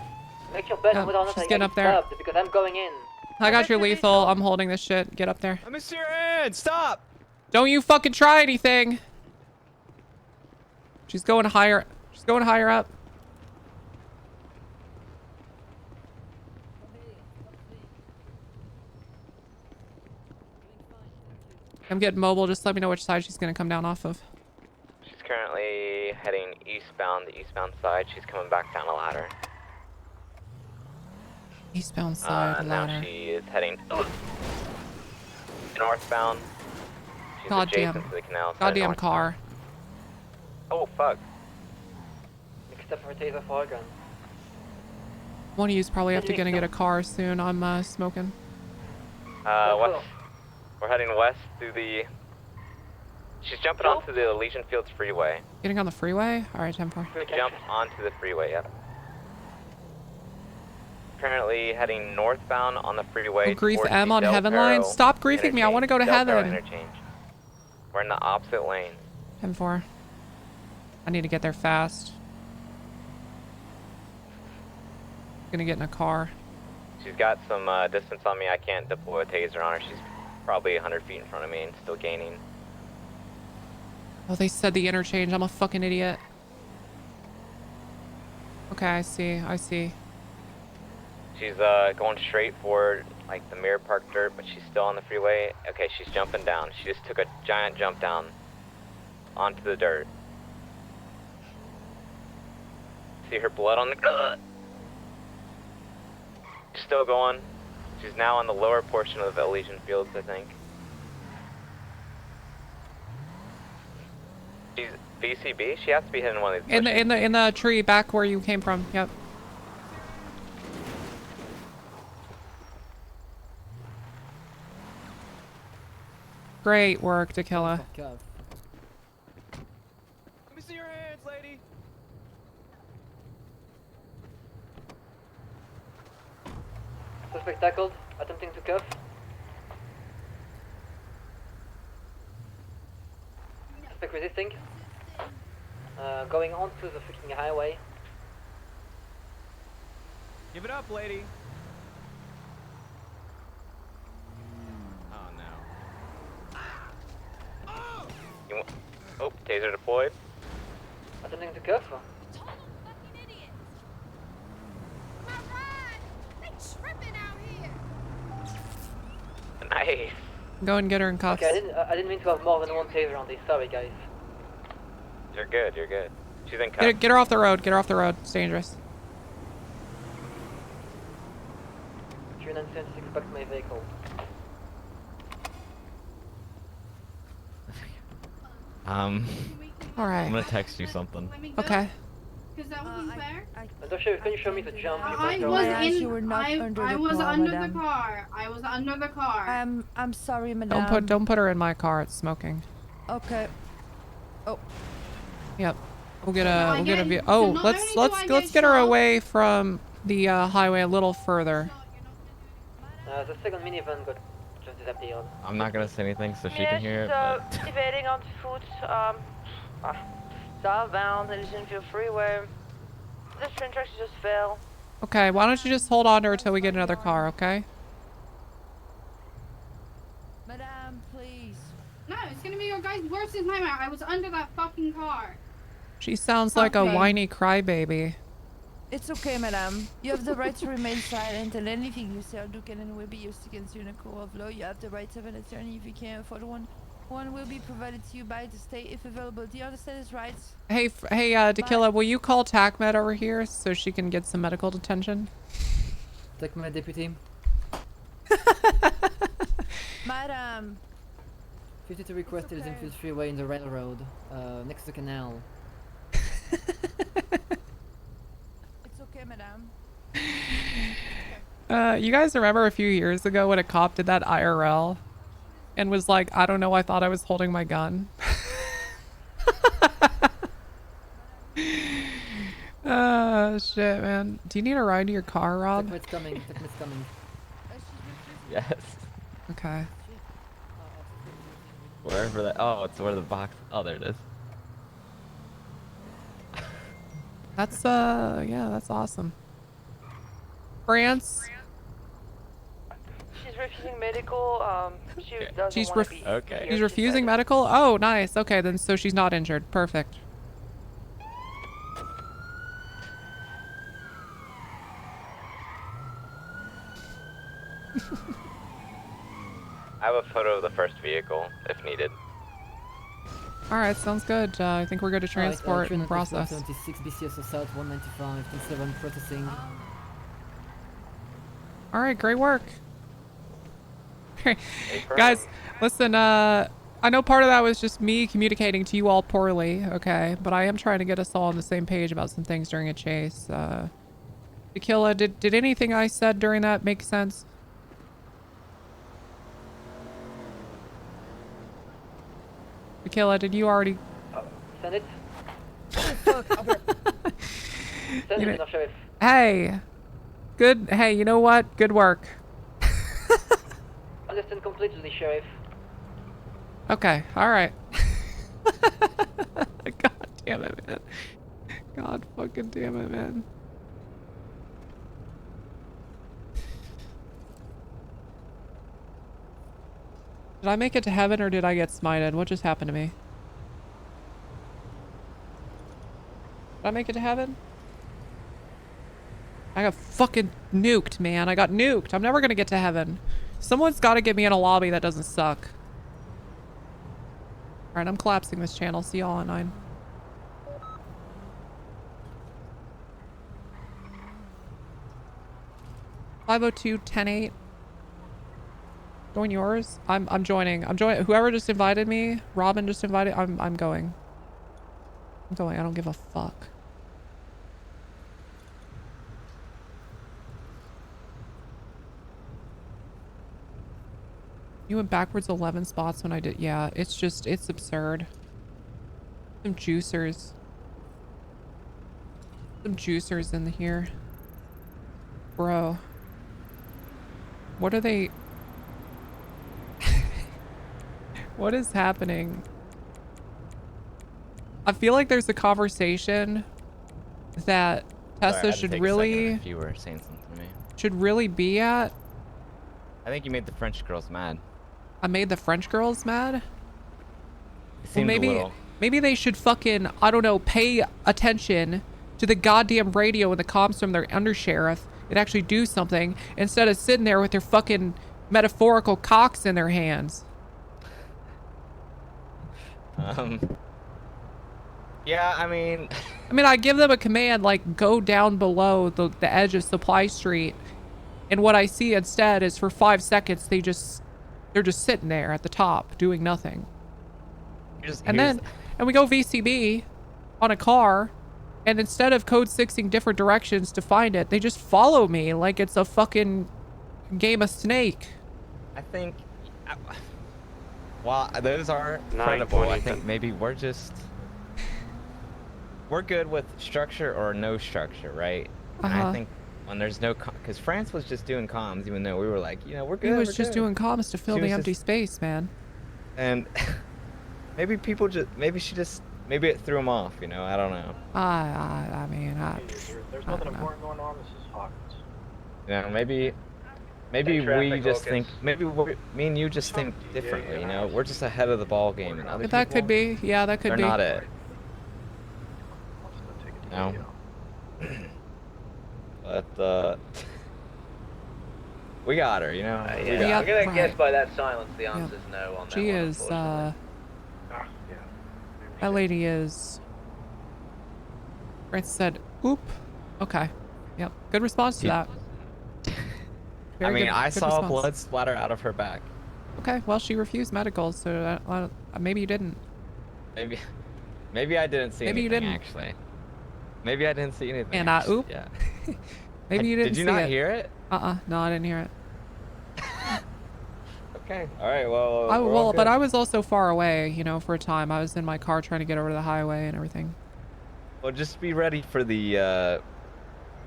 Make your bed Yeah, on whether or not she's I getting get up there. stabbed, because I'm going in. I got your lethal. I'm holding this shit. Get up there. Let me see your hand. Stop. Don't you fucking try anything. She's going higher. She's going higher up. I'm getting mobile. Just let me know which side she's going to come down off of. She's currently heading eastbound, the eastbound side. She's coming back down a ladder. Eastbound side Now ladder. she is heading northbound. She's Goddamn. adjacent to the canal. so Goddamn north. car. Oh, fuck. Except for taser for a gun. One of you's probably have to get a car soon. I'm smoking. West. We're heading west through the... She's jumping onto the Legion Fields freeway. Getting on the freeway? Alright, 10-4. Jump onto the freeway, yep. Currently heading northbound on the freeway. Oh, grief towards M the on Del Heaven Perro Line. Stop griefing me. I want to go to Del Perro heaven. Interchange. We're in the opposite lane. 10-4. I need to get there fast. Gonna get in a car. She's got some distance on me. I can't deploy a taser on her. She's probably 100 feet in front of me and still gaining. Oh, they said the interchange. I'm a fucking idiot. Okay, I see. She's going straight for like the Mirror Park dirt, but she's still on the freeway. Okay, she's jumping down. She just took a giant jump down onto the dirt. See her blood on the... Still going. She's now on the lower portion of the Elysian Fields, I think. She's VCB. She has to be hitting one of these bushes. In the tree back where you came from. Yep. Great work, Tequila. Let me see your hands, lady. Suspect tackled, attempting to cuff. Suspect resisting. Going onto the fucking highway. Give it up, lady. Oh no. Oh, taser deployed. Attempting to cuff. Nice. Go and get her in cuffs. Okay, I didn't mean to have more than one taser on this. Sorry, guys. You're good. You're good. She's in cuffs. Get her off the road. Get her off the road. It's dangerous. 3976 back to my vehicle. All right. I'm gonna text you something. Okay. Because that wasn't fair. Undersheriff, can you show me the jump? I was under the car. I was under the car. I'm sorry, madam. Don't put her in my car. It's smoking. Okay. Oh. Yep. We'll get a view. so Oh, not only do I let's get get her shot- away from the highway a little further. The second minivan got just disappeared. I'm not gonna say anything so she can hear it. But... Evading on foot, southbound, Elysian Field Freeway. This train tracks just fell. Okay, why don't you just hold on to her till we get another car, okay? Madam, please. No, it's gonna be your guys' worst nightmare. I was under that fucking car. She sounds like a Okay. whiny crybaby. It's okay, madam. You have the right to remain silent, and anything you say or do can and will be used against you in a court of law. You have the right to have an attorney if you can't afford one. One will be provided to you by the state if available. Do you understand his rights? Hey, Tequila, will you call TACMED over here so she can get some medical detention? Take my deputy. Madam. 52 requested is in Field Freeway in the railroad, next to the canal. It's okay, madam. You guys remember a few years ago when a cop did that IRL and was like, I don't know, I thought I was holding my gun. Oh, shit, man. Do you need a ride to your car, Rob? TACMED's coming, TACMED's coming. Yes. Okay. Wherever that. Oh, it's where the box. Oh, there it is. That's, yeah, that's awesome. France? She's refusing medical. She doesn't She's want to be Okay. here, She's she refusing said. medical? Oh, nice. Okay, then so she's not injured. Perfect. I have a photo of the first vehicle, if needed. Alright, sounds good. I think we're good to transport and process. 76 BCSO South 195, 27 processing. Alright, great work. Guys, listen, I know part of that was just me communicating to you all poorly, okay? But I am trying to get us all on the same page about some things during a chase. Tequila, did anything I said during that make sense? Tequila, did you already... Send it. Send You know- it, Undersheriff. Hey! Good, hey, you know what? Good work. Understand completely, Sheriff. Okay, alright. God damn it, man. God fucking damn it, man. Did I make it to heaven or did I get smited? What just happened to me? Did I make it to heaven? I got fucking nuked, man. I got nuked. I'm never gonna get to heaven. Someone's gotta get me in a lobby that doesn't suck. Alright, I'm collapsing this channel. See y'all at 9. (502-10-8). Join yours? I'm joining. I'm joining. Whoever just invited me, Robin just invited. I'm going. I'm going. I don't give a fuck. You went backwards 11 spots when I did. Yeah, it's just, it's absurd. Some juicers. Some juicers in here. Bro. What are they? What is happening? I feel like there's a conversation that Tessa should really, If you were saying something to me. should really be at. I think you made the French girls mad. I made the French girls mad? It Well, seemed a maybe, little. maybe they should fucking, I don't know, pay attention to the goddamn radio and the comms from their undersheriff and actually do something instead of sitting there with their fucking metaphorical cocks in their hands. Yeah, I mean, I give them a command like go down below the edge of Supply Street, and what I see instead is for 5 seconds they're just sitting there at the top doing nothing. And we go VCB on a car, and instead of code 6ing different directions to find it, they just follow me like it's a fucking game of Snake. I think, while those are credible, I think maybe we're good with structure or no structure, right? And I think when there's no, because France was just doing comms, even though we were like, you know, we're good. He was just doing comms to fill She the was empty just- space, man. And maybe people just, maybe it threw him off, you know, I don't know. I mean, There's I nothing don't know. important going on. This is Hawkins. You know, maybe Maybe we just think, maybe me and you just think differently, you know? We're just ahead of the ball game, and other people, That could be. Yeah, that could they're be. not it. No. But, we got her, you know? Yeah, I'm gonna right. guess by that silence the answer's no on that She one, is, unfortunately. that lady is... Francis said, oop. Okay. Yep. Good response to that. I mean, Good, I good saw response. blood splatter out of her back. Okay, well, she refused medical, so maybe you didn't. Maybe I didn't see Maybe you anything, didn't. actually. Maybe I didn't see anything. And actually. oop. Yeah. Maybe you didn't Did you see not it. hear it? No, I didn't hear it. Okay. All right. Well. We're all Well, but good. I was also far away, you know, for a time. I was in my car trying to get over to the highway and everything. Well, just be ready for the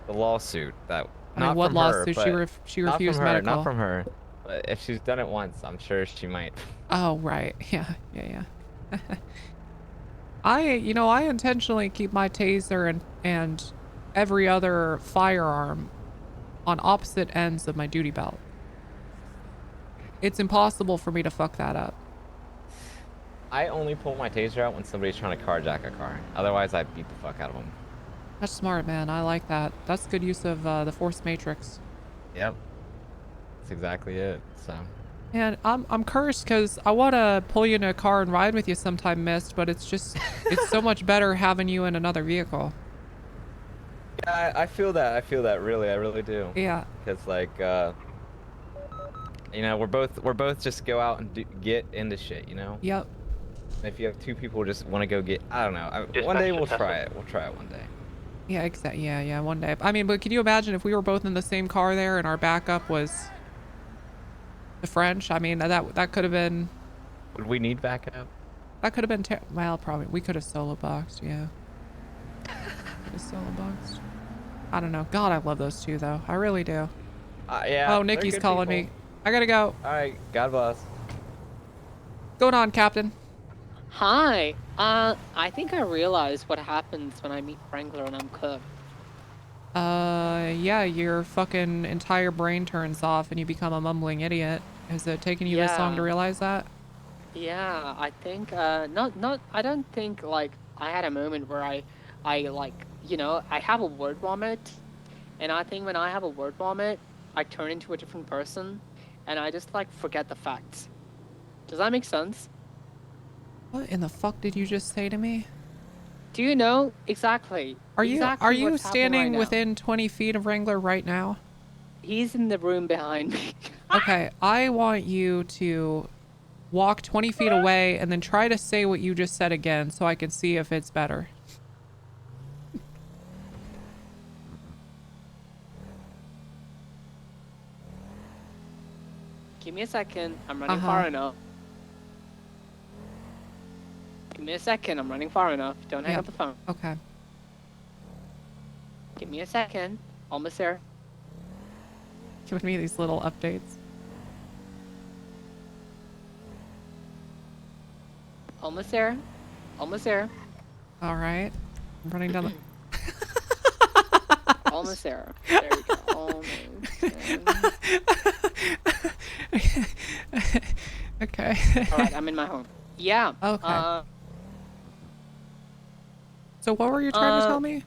lawsuit. That I mean, not what from lawsuit? her, She but refused not from her, medical. Not from her. But if she's done it once, I'm sure she might. Oh, right. Yeah. I intentionally keep my taser and every other firearm on opposite ends of my duty belt. It's impossible for me to fuck that up. I only pull my taser out when somebody's trying to carjack a car. Otherwise, I beat the fuck out of them. That's smart, man. I like that. That's good use of the Force Matrix. Yep. That's exactly it. So. And I'm cursed because I want to pull you in a car and ride with you sometime, Mist, but it's so much better having you in another vehicle. Yeah, I feel that. Really, I really do. Yeah. Because like, you know, we're both just go out and get into shit, you know. Yep. If you have two people who just want to go get, I don't know. One day we'll try it. We'll try it one day. Yeah, exactly. Yeah, one day. I mean, but can you imagine if we were both in the same car there and our backup was the French? I mean, that could have been. Would we need backup? That could have been. Well, probably we could have solo boxed. Yeah. Could have solo boxed. I don't know. God, I love those two though. I really do. Yeah. Oh, Nikki's calling me. I gotta go. All right. God bless. What's going on, Captain? Hi. I think I realized what happens when I meet Wrangler and I'm cooked. Yeah, your fucking entire brain turns off and you become a mumbling idiot. Has it taken you this long to realize that? Yeah, I think, I don't think, like, I had a moment where I like, you know, I have a word vomit, and I think when I have a word vomit, I turn into a different person, and I just, like, forget the facts. Does that make sense? What in the fuck did you just say to me? Do you know exactly? Are you what's happening standing right within 20 feet of Wrangler right now? He's in the room behind me. Okay, I want you to walk 20 feet away and then try to say what you just said again so I can see if it's better. Give me a second. I'm running far enough. Give me a second. I'm running far enough. Don't hang up the phone. Okay. Give me a second. Almost there. Giving me these little updates. Almost there. Almost there. All right. I'm running down the... Almost there. There we go. Almost there. Okay. All right, I'm in my home. Yeah. Okay. So what were you trying to tell me?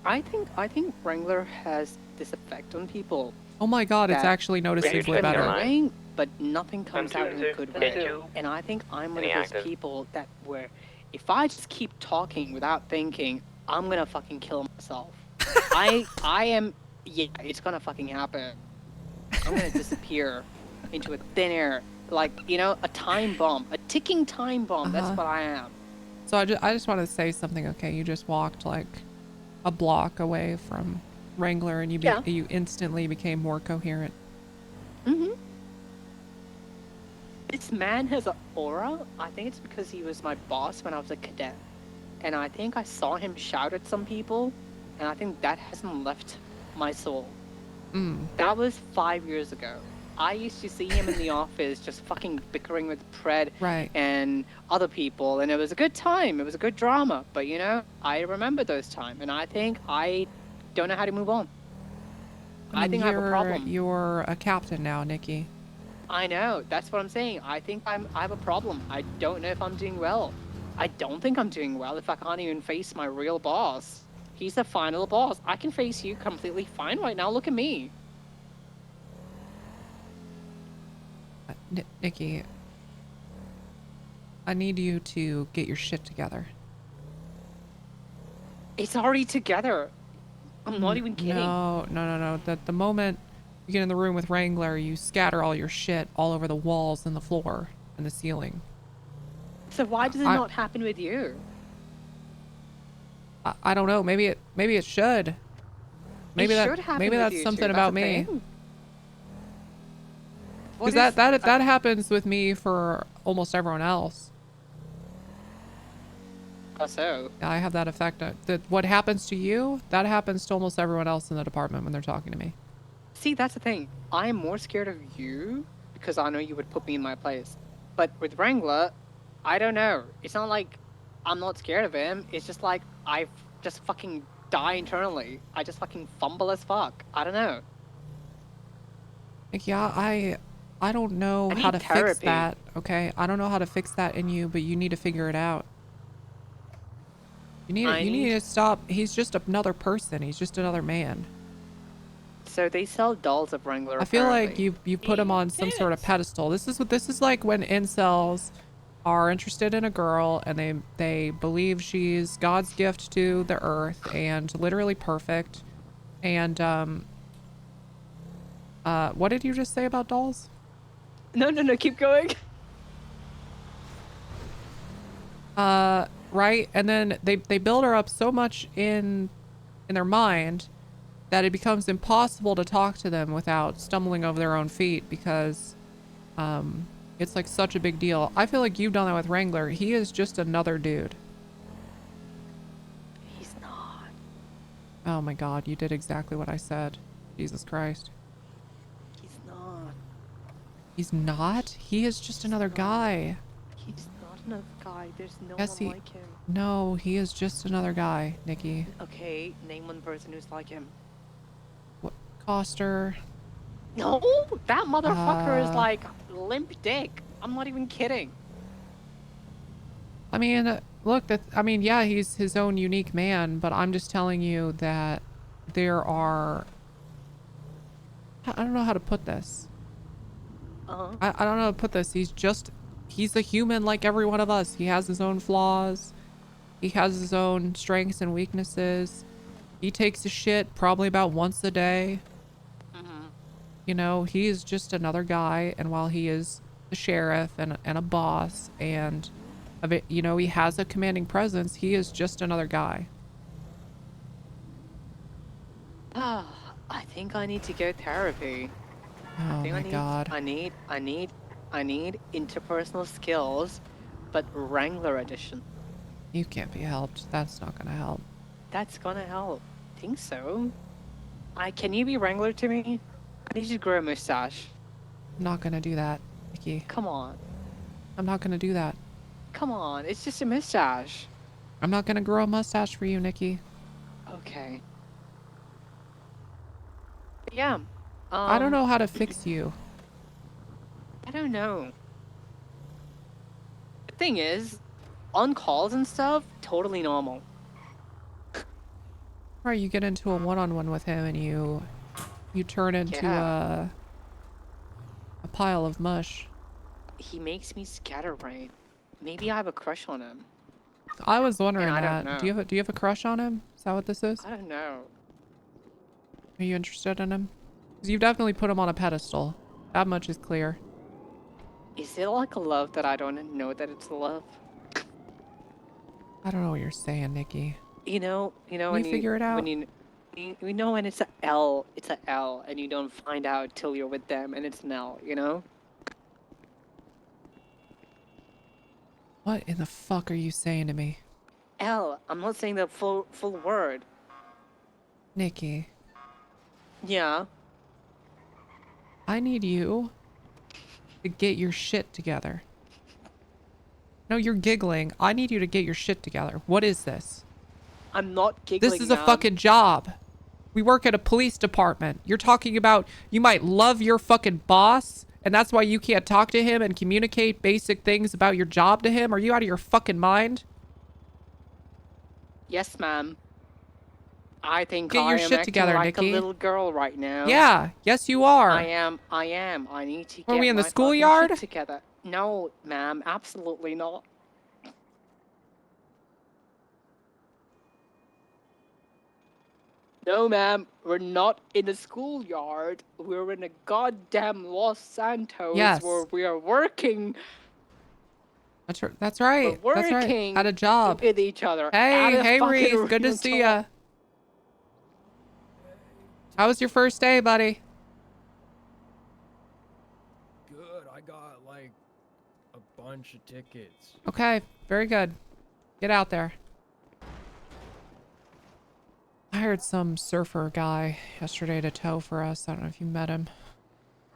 I think Wrangler has this effect on people. Oh my God, it's actually noticeably better. But nothing comes out in a good way. And I think I'm one of those people that where if I just keep talking without thinking, I'm gonna fucking kill myself. I am, yeah, it's gonna fucking happen. I'm gonna disappear into a thin air. Like, you know, a time bomb, a ticking time bomb. That's what I am. So I just want to say something, okay? You just walked like a block away from Wrangler and you instantly became more coherent. Mm-hmm. This man has an aura. I think it's because he was my boss when I was a cadet. And I think I saw him shout at some people, and I think that hasn't left my soul. That was 5 years ago. I used to see him in the office just fucking bickering with Pred and other people, and it was a good time. It was a good drama. But, you know, I remember those times, and I think I don't know how to move on. I think I have a problem. You're a captain now, Nikki. I know. That's what I'm saying. I think I have a problem. I don't know if I'm doing well. I don't think I'm doing well if I can't even face my real boss. He's the final boss. I can face you completely fine right now. Look at me. Nikki, I need you to get your shit together. It's already together. I'm not even kidding. No. The moment you get in the room with Wrangler, you scatter all your shit all over the walls and the floor and the ceiling. So why does it not happen with you? I don't know. Maybe it should. Maybe that's something about me. Because that happens with me for almost everyone else. How so? I have that effect. What happens to you, that happens to almost everyone else in the department when they're talking to me. See, that's the thing. I'm more scared of you because I know you would put me in my place. But with Wrangler, I don't know. It's not like I'm not scared of him. It's just like I just fucking die internally. I just fucking fumble as fuck. I don't know. Yeah, I don't know how to fix that, okay? I don't know how to fix that in you, but you need to figure it out. You need to stop. He's just another person. He's just another man. So they sell dolls of Wrangler. I feel like you put him on some sort of pedestal. This is like when incels are interested in a girl and they believe she's God's gift to the earth and literally perfect. And what did you just say about dolls? No, keep going. Right? And then they build her up so much in their mind that it becomes impossible to talk to them without stumbling over their own feet because it's like such a big deal. I feel like you've done that with Wrangler. He is just another dude. He's not. Oh my God, you did exactly what I said. Jesus Christ. He's not. He's not? He is just another guy. He's not another guy. There's no Yes, one like him. No, he is just another guy, Nikki. Okay, name one person who's like him. What? Coster. No, that motherfucker is like limp dick. I'm not even kidding. I mean, look, yeah, he's his own unique man, but I'm just telling you that there are... I don't know how to put this. Uh-huh. I don't know how to put this. He's a human like every one of us. He has his own flaws. He has his own strengths and weaknesses. He takes a shit probably about once a day. Mm-hmm. You know, he is just another guy, and while he is the sheriff and a boss and you know, he has a commanding presence, he is just another guy. I think I need to go therapy. Oh my God. I need interpersonal skills, but Wrangler edition. You can't be helped. That's not gonna help. That's gonna help. Think so? Can you be Wrangler to me? I need you to grow a mustache. I'm not gonna do that, Nikki. Come on. I'm not gonna do that. Come on, it's just a mustache. I'm not gonna grow a mustache for you, Nikki. Okay. Yeah. I don't know how to fix you. I don't know. The thing is, on calls and stuff, totally normal. Right, you get into a one-on-one with him and you turn into a pile of mush. He makes me scatterbrain. Maybe I have a crush on him. I was wondering I that. don't know. Do you have a crush on him? Is that what this is? I don't know. Are you interested in him? Because you've definitely put him on a pedestal. That much is clear. Is it like a love that I don't know that it's a love? I don't know what you're saying, Nikki. You know, Can you figure it out? When you know when it's a L, and you don't find out till you're with them, and it's an L, you know? What in the fuck are you saying to me? L. I'm not saying the full word. Nikki. Yeah. I need you to get your shit together. No, you're giggling. I need you to get your shit together. What is this? I'm not giggling. This is a now. fucking job. We work at a police department. You're talking about you might love your fucking boss, and that's why you can't talk to him and communicate basic things about your job to him? Are you out of your fucking mind? Yes, ma'am. I think Get I your am shit acting together, like Nikki. a little girl right now. Yeah, yes you are. I am. I need to Were get we in the my fucking schoolyard? shit together. No, ma'am, absolutely not. No, ma'am, we're not in a schoolyard. We're in a goddamn Los Santos Yes. where we are working. That's right. We're That's right. working At a job. with each other. Hey, at a hey, fucking Reese. Good to real see job. ya. How was your first day, buddy? Good. I got like a bunch of tickets. Okay, very good. Get out there. I hired some surfer guy yesterday to tow for us. I don't know if you met him.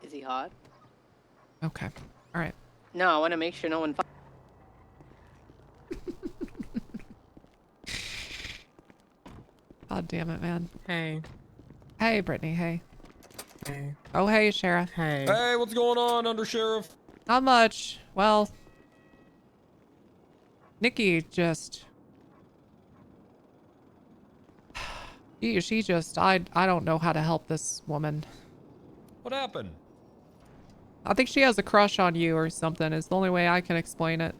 Is he hot? Okay. All right. No, I want to make sure no one. God damn it, man. Hey. Hey, Brittany. Hey. Hey. Oh, hey, Sheriff. Hey. Hey, what's going on, Undersheriff? Not much. Well, Nikki just... She just... I don't know how to help this woman. What happened? I think she has a crush on you or something. Is the only way I can explain it.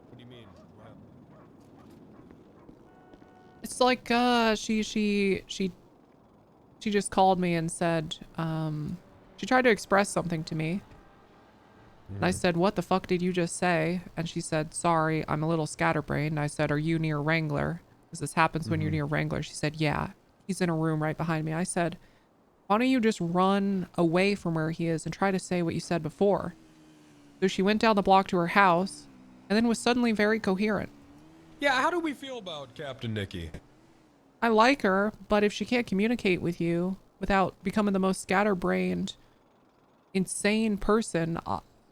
What do you mean? What happened? It's like, she just called me and said, she tried to express something to me. And I said, what the fuck did you just say? And she said, sorry, I'm a little scatterbrained. And I said, are you near Wrangler? Because this happens when you're near Wrangler. She said, yeah, he's in a room right behind me. I said, why don't you just run away from where he is and try to say what you said before? So she went down the block to her house and then was suddenly very coherent. Yeah, how do we feel about Captain Nikki? I like her, but if she can't communicate with you without becoming the most scatterbrained, insane person,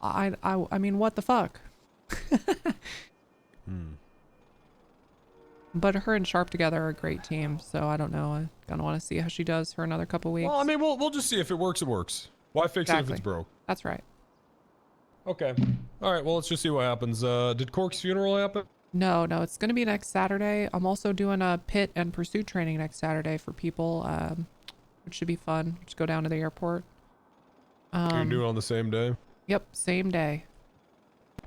I mean, what the fuck? But her and Sharp together are a great team, so I don't know. I kind of want to see how she does for another couple weeks. Well, I mean, we'll just see if it works. It works. Why fix it if it's broke? That's right. Okay. All right. Well, let's just see what happens. Did Cork's funeral happen? No, it's going to be next Saturday. I'm also doing a pit and pursuit training next Saturday for people, which should be fun. Just go down to the airport. You're doing it on the same day? Yep, same day.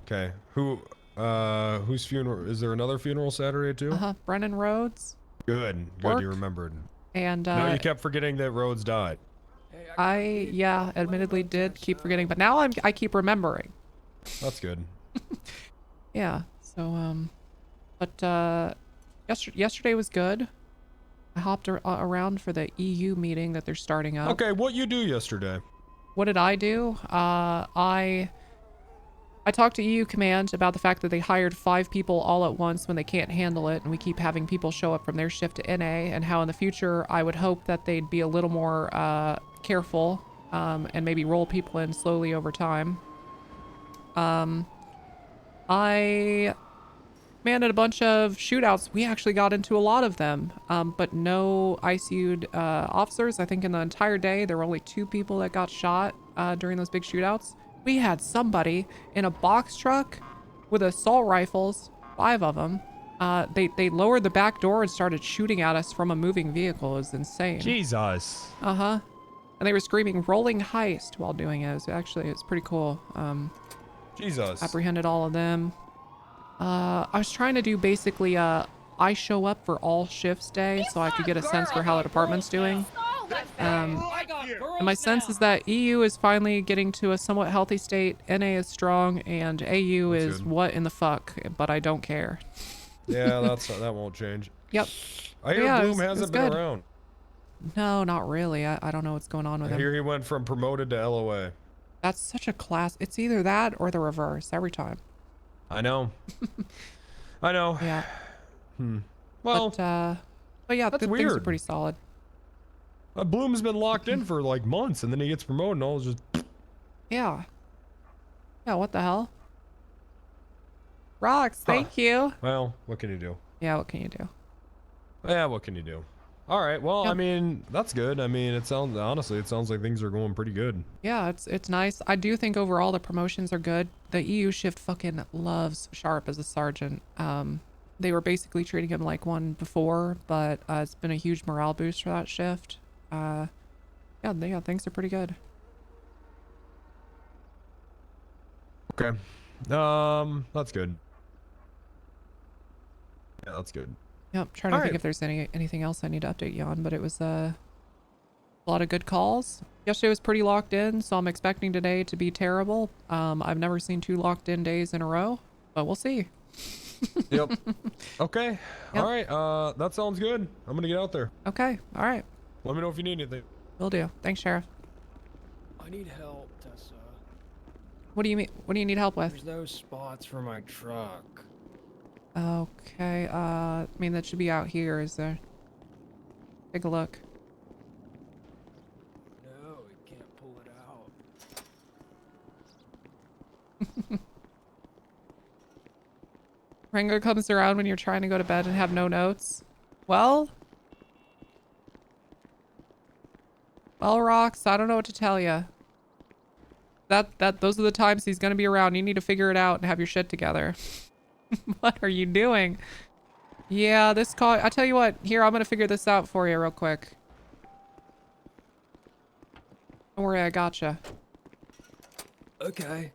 Okay. Whose funeral? Is there another funeral Saturday too? Brennan Rhodes. Good. Work. You remembered. And no, you kept forgetting that Rhodes died. I admittedly did keep forgetting, but now I keep remembering. That's good. Yeah. So but yesterday was good. I hopped around for the EU meeting that they're starting up. Okay, what you do yesterday? What did I do? I talked to EU Command about the fact that they hired 5 people all at once when they can't handle it, and we keep having people show up from their shift to NA, and how in the future I would hope that they'd be a little more careful and maybe roll people in slowly over time. I commanded a bunch of shootouts. We actually got into a lot of them, but no ICU'd officers. I think in the entire day there were only 2 people that got shot during those big shootouts. We had somebody in a box truck with assault rifles, 5 of them. They lowered the back door and started shooting at us from a moving vehicle. It was insane. Jesus. And they were screaming rolling heist while doing it. It's pretty cool. Jesus. Apprehended all of them. I was trying to do basically I show up for all shifts day so I could get a sense for how the department's doing. And my sense is that EU is finally getting to a somewhat healthy state, NA is strong, and AU That's is good. what in the fuck, but I don't care. Yeah, that won't change. Yep. I hear Yeah, Bloom it was hasn't been good. around. No, not really. I don't know what's going on with I him. hear he went from promoted to LOA. That's such a class. It's either that or the reverse every time. I know. I know. Yeah. Well, but yeah, that's things are weird. pretty solid. Bloom's been locked in for like months, and then he gets promoted, and all is just. Yeah. Yeah, what the hell? Rocks, thank you. Well, what can you do? Yeah, what can you do? Yeah, what can you do? All right. Well, Yep. I mean, that's good. I mean, it sounds like things are going pretty good. Yeah, it's nice. I do think overall the promotions are good. The EU shift fucking loves Sharp as a sergeant. They were basically treating him like one before, but it's been a huge morale boost for that shift. Yeah, things are pretty good. Okay. That's good. Yeah, that's good. Yep, trying to think if there's anything else I need to update you on, but it was a lot of good calls. Yesterday was pretty locked in, so I'm expecting today to be terrible. I've never seen 2 locked in days in a row, but we'll see. Yep. Okay. Yep. All right. That sounds good. I'm gonna get out there. Okay. All right. Let me know if you need anything. Will do. Thanks, Sheriff. I need help, Tessa. What do you mean? What do you need help with? There's no spots for my truck. Okay. I mean, that should be out here. Is there? Take a look. No, we can't pull it out. Rango comes around when you're trying to go to bed and have no notes. Well, Rox, I don't know what to tell you. Those are the times he's gonna be around. You need to figure it out and have your shit together. What are you doing? Yeah, this call. I tell you what. Here, I'm gonna figure this out for you real quick. Don't worry, I gotcha. Okay.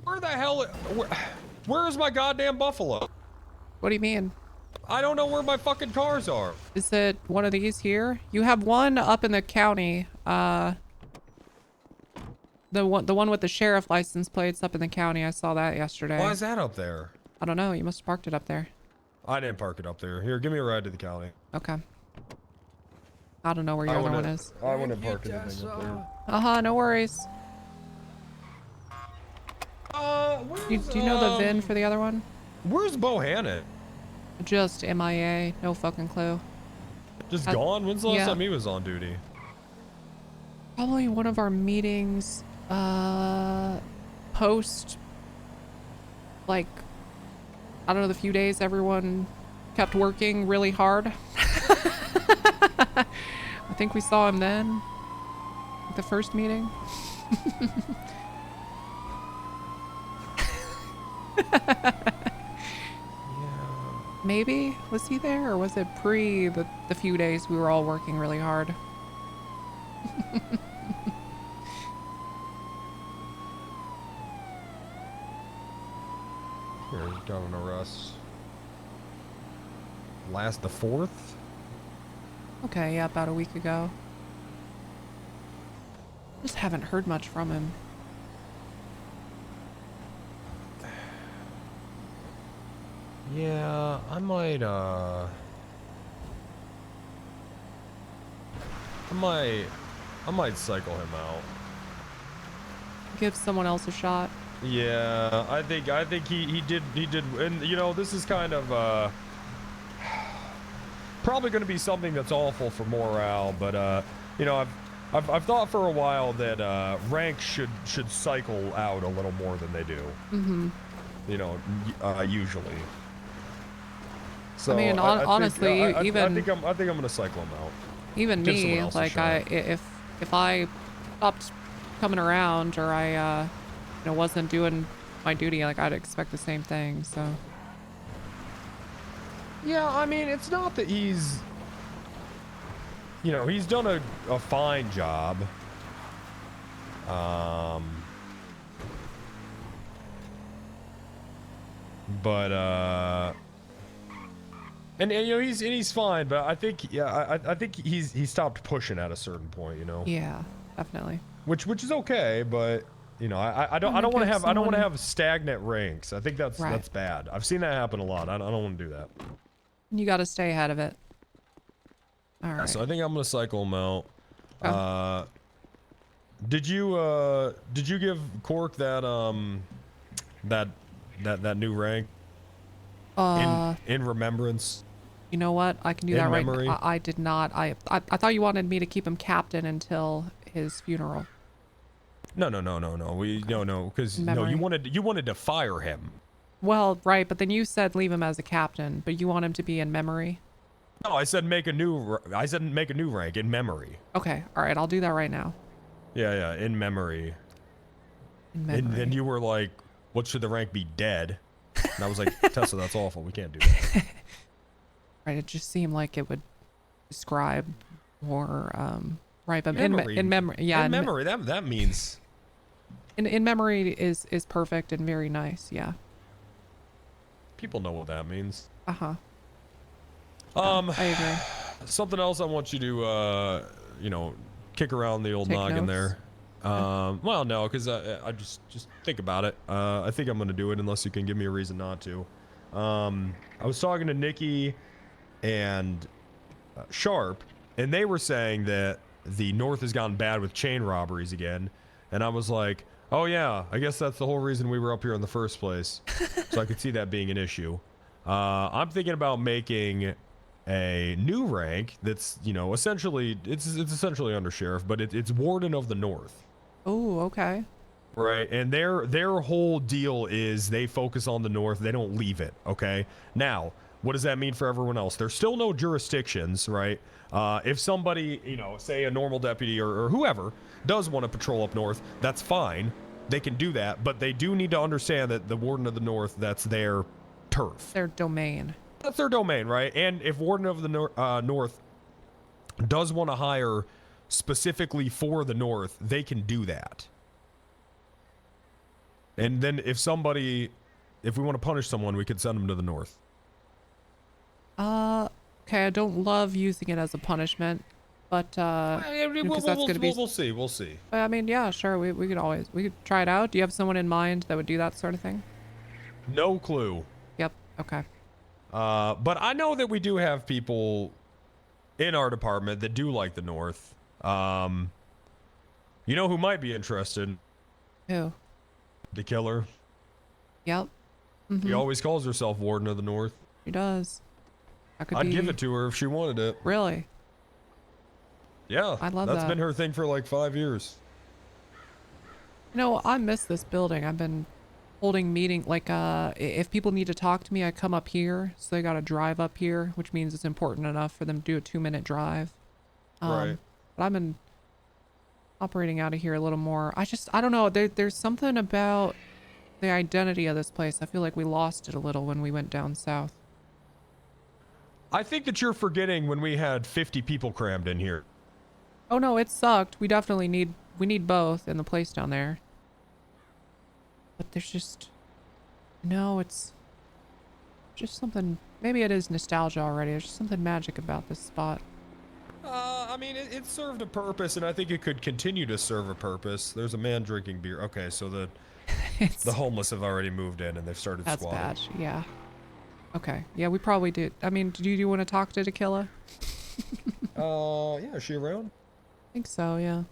Where the hell? Where is my goddamn buffalo? What do you mean? I don't know where my fucking cars are. Is it one of these here? You have one up in the county. The one with the sheriff license plates up in the county. I saw that yesterday. Why is that up there? I don't know. You must have parked it up there. I didn't park it up there. Here, give me a ride to the county. Okay. I don't know where your other one is. I wouldn't park anything up there. No worries. Do you know the VIN for the other one? Where's Bohannon? Just MIA. No fucking clue. Just gone? When's the last time he was on duty? Probably one of our meetings, post, like, I don't know, the few days everyone kept working really hard. I think we saw him then. The first meeting. Maybe? Was he there, or was it pre the few days we were all working really hard? Here, got an arrest. The 4th? Okay, yeah, about a week ago. Just haven't heard much from him. Yeah, I might cycle him out. Give someone else a shot. Yeah, I think he did, and you know, this is kind of probably going to be something that's awful for morale, but you know, I've thought for a while that ranks should cycle out a little more than they do. Mm-hmm. You know, usually. So I mean, honestly, I even think I'm gonna cycle him out. Even Give me, someone else a like shot. if I stopped coming around, or I wasn't doing my duty, like I'd expect the same thing. So Yeah, I mean, it's not that he's, you know, he's done a fine job. But and you know, he's fine, but I think, yeah, I think he stopped pushing at a certain point, you know. yeah, definitely. Which is okay, but you know, I don't want to have stagnant ranks. I think that's bad. I've seen that happen a lot. I don't want to do that. You got to stay ahead of it. All right. So I think I'm gonna cycle him out. Did you give Cork that that new rank? In remembrance. You know what? I can do that right now. I did not. I thought you wanted me to keep him captain until his funeral. No. Because no, you wanted to fire him. Well, right, but then you said leave him as a captain, but you want him to be in memory. No, I said make a new rank in memory. Okay, all right, I'll do that right now. Yeah, in memory. And then you were like, "What should the rank be? Dead?" And I was like, "Tessa, that's awful. We can't do that." Right, it just seemed like it would describe more, right? But memory. in memory, yeah. In memory, that means. In memory is perfect and very nice. Yeah. People know what that means. I agree. Something else I want you to, kick around the old noggin there. Well, no, because I just think about it. I think I'm gonna do it unless you can give me a reason not to. I was talking to Nikki and Sharp, and they were saying that the North has gotten bad with chain robberies again, and I was like, oh yeah, I guess that's the whole reason we were up here in the first place. So I could see that being an issue. I'm thinking about making a new rank that's, essentially, it's essentially Undersheriff, but it's Warden of the North. Oh, okay. Right, and their whole deal is they focus on the North, they don't leave it, okay? Now, what does that mean for everyone else? There's still no jurisdictions, right? If somebody, say a normal deputy or whoever does want to patrol up north, that's fine. They can do that, but they do need to understand that the Warden of the North, that's their turf. Their domain. That's their domain, right? And if Warden of the North does want to hire specifically for the North, they can do that. And then if we want to punish someone, we could send them to the North. Okay, I don't love using it as a punishment, but We'll see. I mean, yeah, sure, we could try it out. Do you have someone in mind that would do that sort of thing? No clue. Yep. Okay. But I know that we do have people in our department that do like the North. You know who might be interested? Who? The killer. Yep. She always calls herself Warden of the North. She does. I'd give it to her if she wanted it. Really? Yeah. I love that. That's been her thing for like 5 years. I miss this building. I've been holding meeting, like, if people need to talk to me, I come up here, so they gotta drive up here, which means it's important enough for them to do a 2-minute drive. Right. But I've been operating out of here a little more. I don't know, there's something about the identity of this place. I feel like we lost it a little when we went down south. I think that you're forgetting when we had 50 people crammed in here. Oh no, it sucked. We definitely need both in the place down there. But there's just, it's just something, maybe it is nostalgia already. There's just something magic about this spot. I mean, it served a purpose, and I think it could continue to serve a purpose. There's a man drinking beer. Okay, so the homeless have already moved in, and they've started squatting. That's bad, yeah. Okay, yeah, we probably did. I mean, do you want to talk to Tequila? Yeah, is she around? I think so, yeah.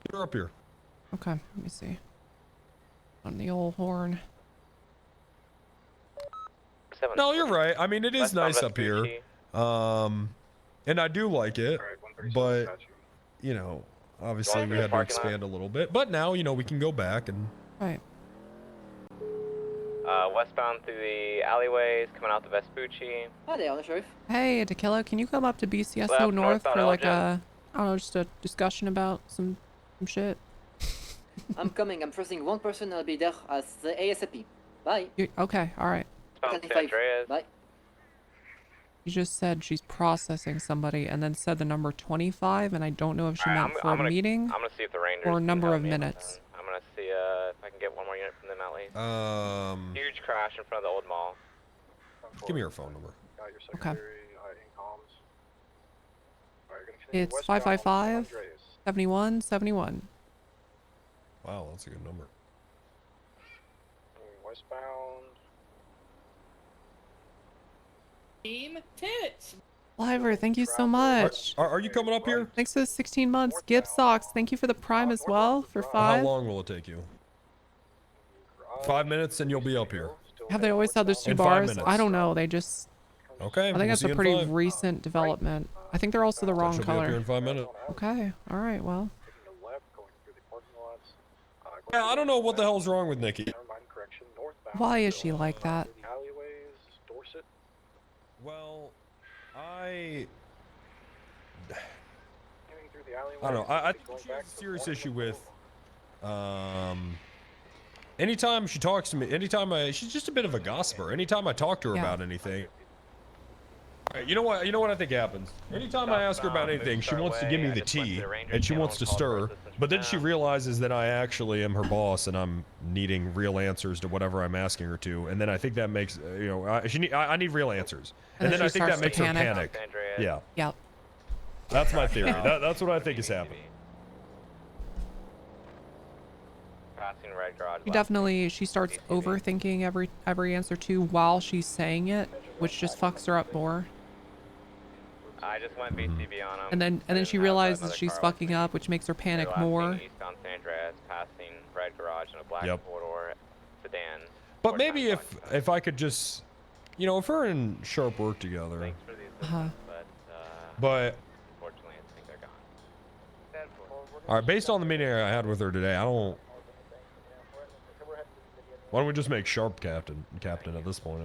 Get her up here. Okay, let me see. On the old horn. No, you're right. I mean, it is nice up here. And I do like it, but, obviously we had to expand a little bit. But now, we can go back and... Right. Westbound through the alleyways, coming out the Vespucci. Hi there, Undersheriff. Hey, Tequila, can you come up to BCSO North for like I don't know, just a discussion about some shit? I'm coming. I'm trusting one person. I'll be there as the ASAP. Bye. Okay, all right. Bye. You just said she's processing somebody and then said the number 25, and I don't know if she meant for a meeting I'm gonna see if the Rangers or a number of me minutes. I'm gonna see if I can get one more unit from them at least. Huge crash in front of the old mall. Give me your phone number. Okay. It's 555 7171. Wow, that's a good number. Westbound. Team tits. Liver, thank you so much. Are you coming up here? Thanks for the 16 months. Gibbs Socks, thank you for the Prime as well for 5. How long will it take you? 5 minutes and you'll be up here. Have they always had those 2 In 5 bars? minutes. I don't know. They just. Okay. I think we'll that's see a you in pretty 5. recent development. I think they're also the wrong She'll be up here color. in 5 minutes. Okay. All right. Well. Yeah, I don't know what the hell's wrong with Nikki. Why is she like that? Well, I don't know. I think she has a serious issue with, anytime she talks to me, she's just a bit of a gossiper. Anytime I talk to her about anything. All right, you know what I think happens? Anytime I ask her about anything, she wants to give me the tea, and she wants to stir, but then she realizes that I actually am her boss, and I'm needing real answers to whatever I'm asking her to, and then I think that makes, I need real answers. And then I think that makes her panic. Yeah. Yep. That's my theory. That's what I think is happening. Passing red garage. She starts overthinking every answer too while she's saying it, which just fucks her up more. I just went BCB on him. And then she realizes she's fucking up, which makes her panic more. Eastbound San Andreas, passing red garage in a black four-door sedan. But maybe if I could just, if her and Sharp work together. But unfortunately, I think they're gone. all right, based on the meeting I had with her today, why don't we just make Sharp captain at this point?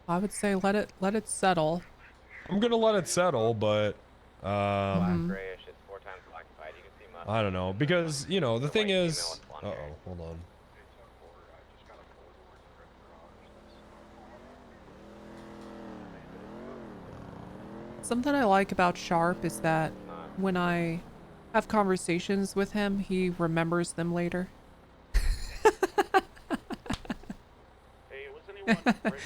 I would say let it settle. I'm gonna let it settle, but Grayish, it's 4 times occupied. You can see I don't know, because the thing is, hold on. Something I like about Sharp is that when I have conversations with him, he remembers them later. Hey, was anyone break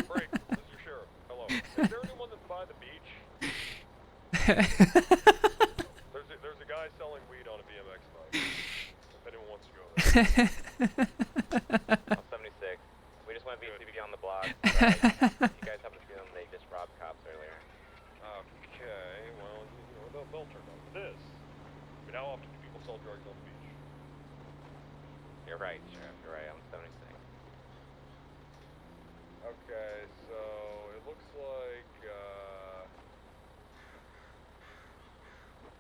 Break. This is your sheriff. Hello. Is there anyone that's by the beach? There's a guy selling weed on a BMX bike. If anyone wants to go there. 76. We just went BCB on the block. You guys haven't seen them. They just robbed cops earlier. Okay, well, they'll turn on this. I mean, how often do people sell drugs on the beach? You're right, Sheriff. You're right. I'm 76. Okay, so it looks like, what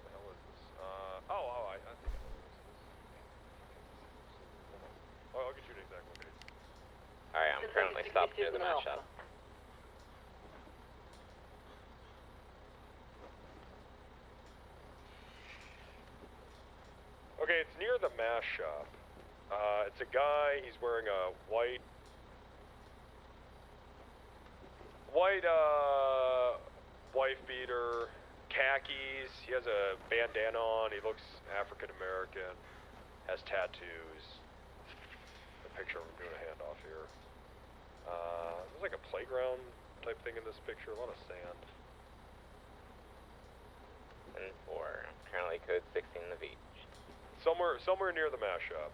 the hell is this? I think I know what this is. I'll get you an exact location. Alright, I'm currently stopped near the match shop. Okay, it's near the mash shop. It's a guy, he's wearing a white wife beater, khakis, he has a bandana on, he looks African American, has tattoos. The picture, I'm doing a handoff here. There's like a playground type thing in this picture, a lot of sand. And 4. Currently code 16 the beach. Somewhere near the mash shop.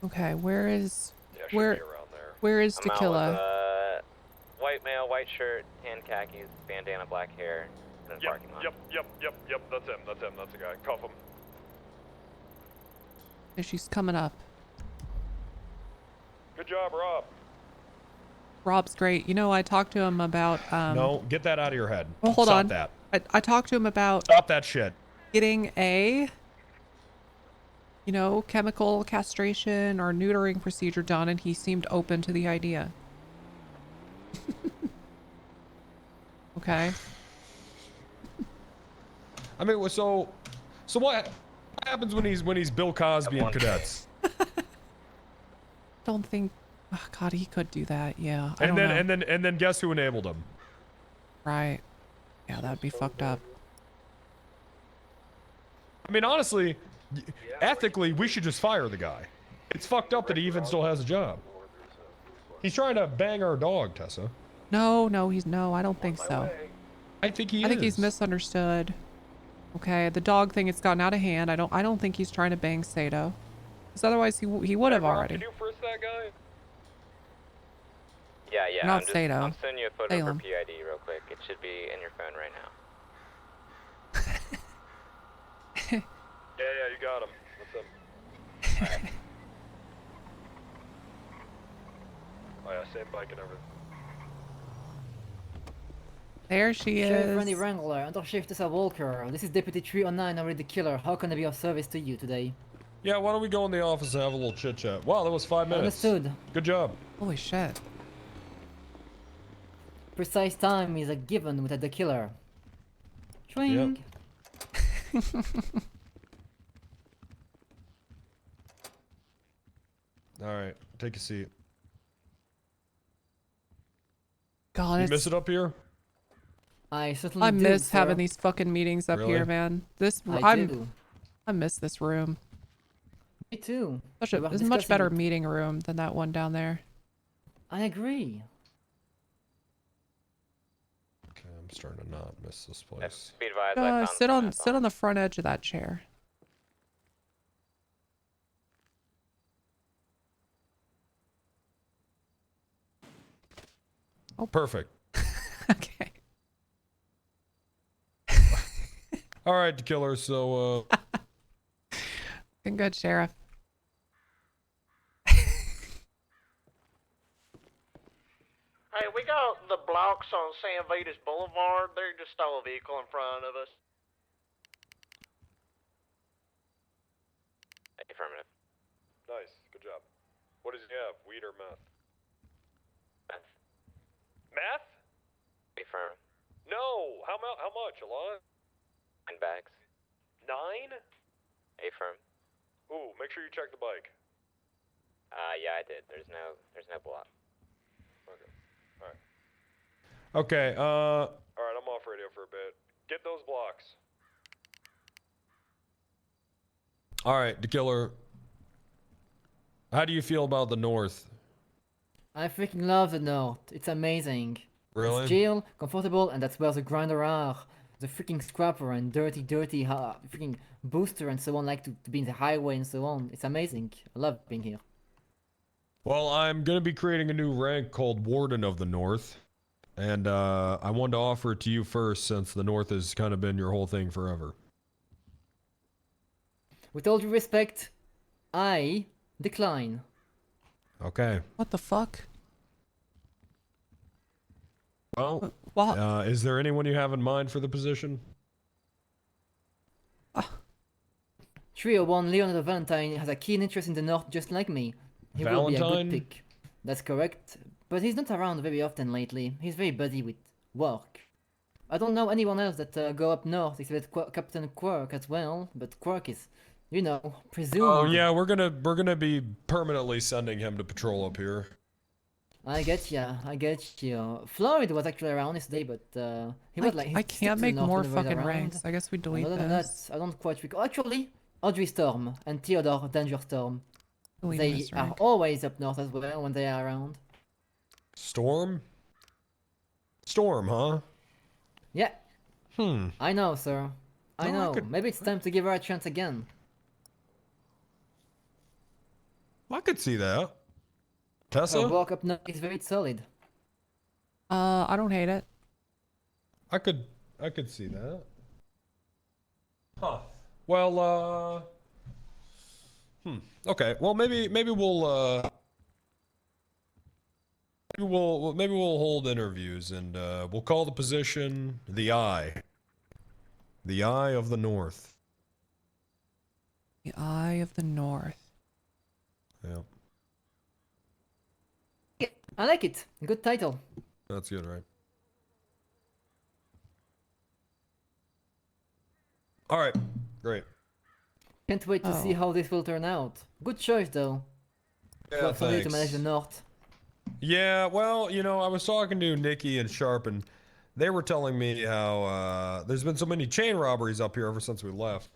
Okay, where is Should be around there. where is I'm out Tequila? with, white male, white shirt, tan khakis, bandana, black hair, in a parking lot. Yep, that's him, that's the guy. Cuff him. Yeah, she's coming up. Good job, Rob. Rob's great. I talked to him about No, get that out of your head. Well, hold Stop on. that. I talked to him about Stop that shit. getting a chemical castration or neutering procedure done, and he seemed open to the idea. Okay. I mean, so what happens when he's Bill Cosby in cadets? Don't think. Oh, God, he could do that. Yeah. I And don't then know. and then guess who enabled him? Right. Yeah, that'd be fucked up. I mean, honestly, ethically, we should just fire the guy. It's fucked up that he even still has a job. He's trying to bang our dog, Tessa. No, I don't think so. I think he is. I think he's misunderstood. Okay, the dog thing, it's gotten out of hand. I don't think he's trying to bang Sato. Because otherwise he would have already. Can you frisk that guy? Yeah. Not I'm Sato. I'm sending you a photo Salem. for PID real quick. It should be in your phone right now. Yeah, you got him. What's up? Oh yeah, same bike and everything. There she Sheriff is. Randy Wrangler, Undersheriff Tessa Walker. This is Deputy 309, already the killer. How can I be of service to you today? Yeah, why don't we go in the office and have a little chit chat? Wow, that was 5 minutes. Understood. Good job. Holy shit. Precise time is a given with the killer. Swing. Yep. All right, take a seat. God, You it's, miss it up here? I certainly I do, miss sir. having these fucking meetings up Really? here, man. do. I miss this room. Me too. It's We were a much discussing better it. meeting room than that one down there. I agree. Okay, I'm starting to not miss this place. Be advised, I found Sit on the front edge of that chair. Oh, perfect. Okay. All right, the killer. So, Been good, Sheriff. Hey, we got the blocks on San Vitas Boulevard. They just stole a vehicle in front of us. Affirmative. nice, good job. What does he have? Weed or meth? Meth. Meth? Affirm. No. How much? A lot? 9 bags. 9? Affirm. Ooh, make sure you check the bike. Yeah, I did. There's no block. Okay. All right. Okay. All right. I'm off radio for a bit. Get those blocks. All right, the killer. How do you feel about the North? I freaking love the North. It's amazing. Really? It's chill, comfortable, and that's where the grinder are. The freaking scrapper and dirty freaking booster and so on like to be in the highway and so on. It's amazing. I love being here. Well, I'm gonna be creating a new rank called Warden of the North, and I wanted to offer it to you first since the North has kind of been your whole thing forever. With all due respect, I decline. Okay. What the fuck? Well, What? is there anyone you have in mind for the position? 301 Leonard Valentine has a keen interest in the North just like me. He will be a Valentine? good pick. That's correct. But he's not around very often lately. He's very busy with work. I don't know anyone else that go up north except Captain Quirk as well, but Quirk is, you know, presumed. Oh yeah, we're gonna be permanently sending him to patrol up here. I get ya. Floyd was actually around yesterday, but he was like. I can't make more fucking ranks. I guess we delete Other than this. that, I don't quite recall. Actually, Audrey Storm and Theodore Danger Storm. Delete They this are rank. always up north as well when they are around. Storm? Storm, huh? Yeah. Hmm. I know, sir. I No, I know. could- Maybe it's time to give her a chance again. I could see that. Tessa? Her work up north is very solid. I don't hate it. I could see that. Huh. Well, okay. Well, maybe we'll maybe we'll hold interviews and we'll call the position the Eye. The Eye of the North. The Eye of the North. Yeah. I like it. Good title. That's good, right? All right. Great. Can't wait to see how this will turn out. Good choice, though. Yeah, For you to thanks. manage the North. Yeah, well, you know, I was talking to Nikki and Sharp, and they were telling me how there's been so many chain robberies up here ever since we left.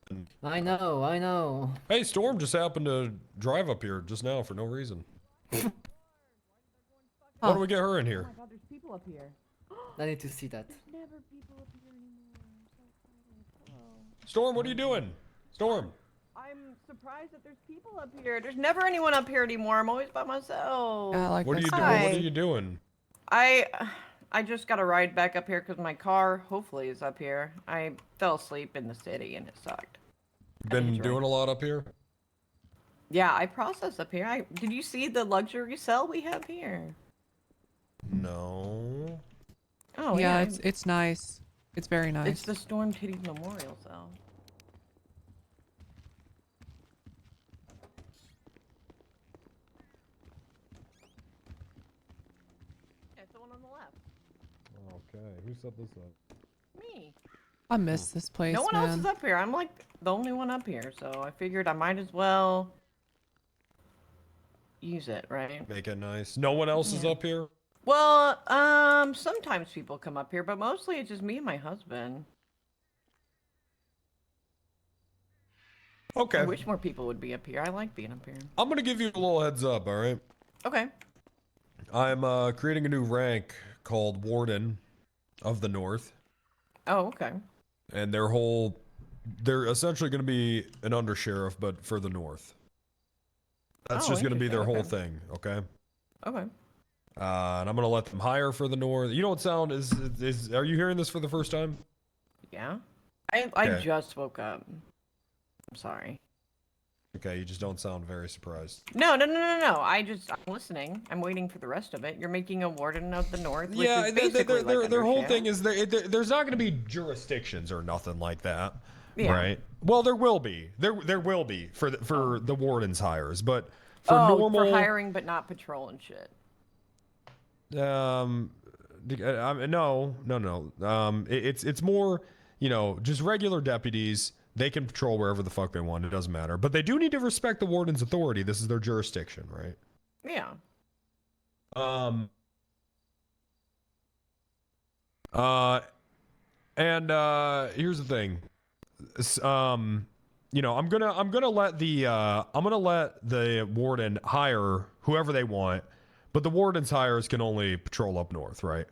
And, I know. hey, Storm just happened to drive up here just now for no reason. Why don't we get her in here? Oh my god, there's people up here. I need to see that. There's never people up here anymore. I'm so excited. Hello. Storm, what are you doing? Storm. I'm surprised that there's people up here. There's never anyone up here anymore. I'm always by myself. What are you doing? What are you doing? I just got a ride back up here because my car hopefully is up here. I fell asleep in the city and it sucked. Been doing a lot up here? Yeah, I process up here. Did you see the luxury cell we have here? No. Oh yeah, yeah. it's nice. It's very nice. It's the Storm Titties Memorial Cell. Yeah, it's the one on the left. Okay, who set this up? Me. I miss this place, No one man. else is up here. I'm like the only one up here, so I figured I might as well use it, right? Make it nice. No one else is up here? Well, sometimes people come up here, but mostly it's just me and my husband. Okay. I wish more people would be up here. I like being up here. I'm gonna give you a little heads up, alright? Okay. I'm creating a new rank called Warden of the North. Oh, okay. And they're essentially gonna be an Undersheriff, but for the North. That's just gonna be their whole thing, okay? Okay. And I'm gonna let them hire for the North. You don't sound are you hearing this for the first time? Yeah. I Okay. just woke up. I'm sorry. Okay, you just don't sound very surprised. No. I'm listening. I'm waiting for the rest of it. You're making a Warden of the North. Which Yeah, is basically like their whole Undersheriff. thing is there's not gonna be jurisdictions or nothing like that, Yeah. right? Well, there will be. There will be for the Warden's hires, but for normal for hiring but not patrol and shit. no. It's more, just regular deputies. They can patrol wherever the fuck they want. It doesn't matter. But they do need to respect the Warden's authority. This is their jurisdiction, right? Yeah. Here's the thing. I'm gonna let the Warden hire whoever they want, but the Warden's hires can only patrol up north, right?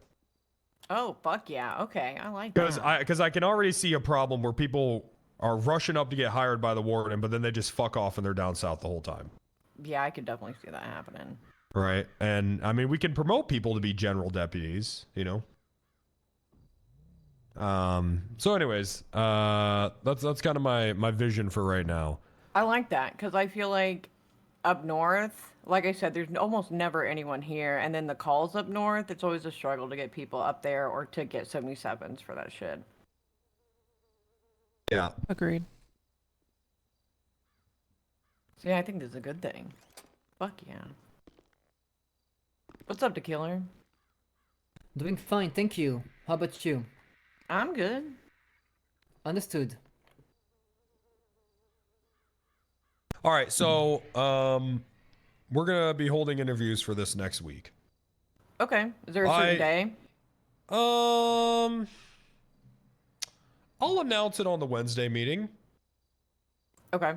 Oh, fuck yeah. Okay, I like that. Because I can already see a problem where people are rushing up to get hired by the Warden, but then they just fuck off and they're down south the whole time. Yeah, I could definitely see that happening. Right. And I mean, we can promote people to be general deputies, So anyways, that's kind of my vision for right now. I like that because I feel like up north, like I said, there's almost never anyone here. And then the calls up north, it's always a struggle to get people up there or to get 77s for that shit. Yeah. Agreed. So yeah, I think this is a good thing. Fuck yeah. What's up, Tequila? Doing fine, thank you. How about you? I'm good. Understood. All right, so we're gonna be holding interviews for this next week. Okay. Is there a certain day? I'll announce it on the Wednesday meeting. Okay.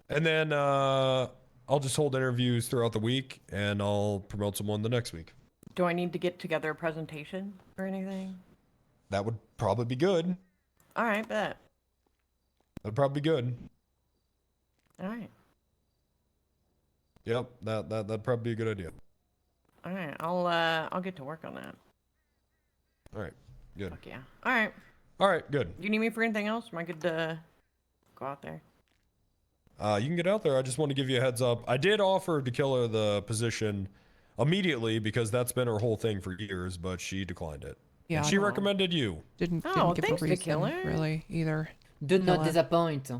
And then I'll just hold interviews throughout the week, and I'll promote someone the next week. Do I need to get together a presentation or anything? That would probably be good. All right, bet. That'd probably be good. All right. Yep, that'd probably be a good idea. All right, I'll get to work on that. All right, good. Fuck yeah. All right. All right, good. Do you need me for anything else? Am I good to go out there? You can get out there. I just want to give you a heads up. I did offer Tequila the position immediately because that's been her whole thing for years, but she declined it. Yeah, And she recommended you. Didn't give thanks, a reason Tequila. really either. Do not Tequila. disappoint.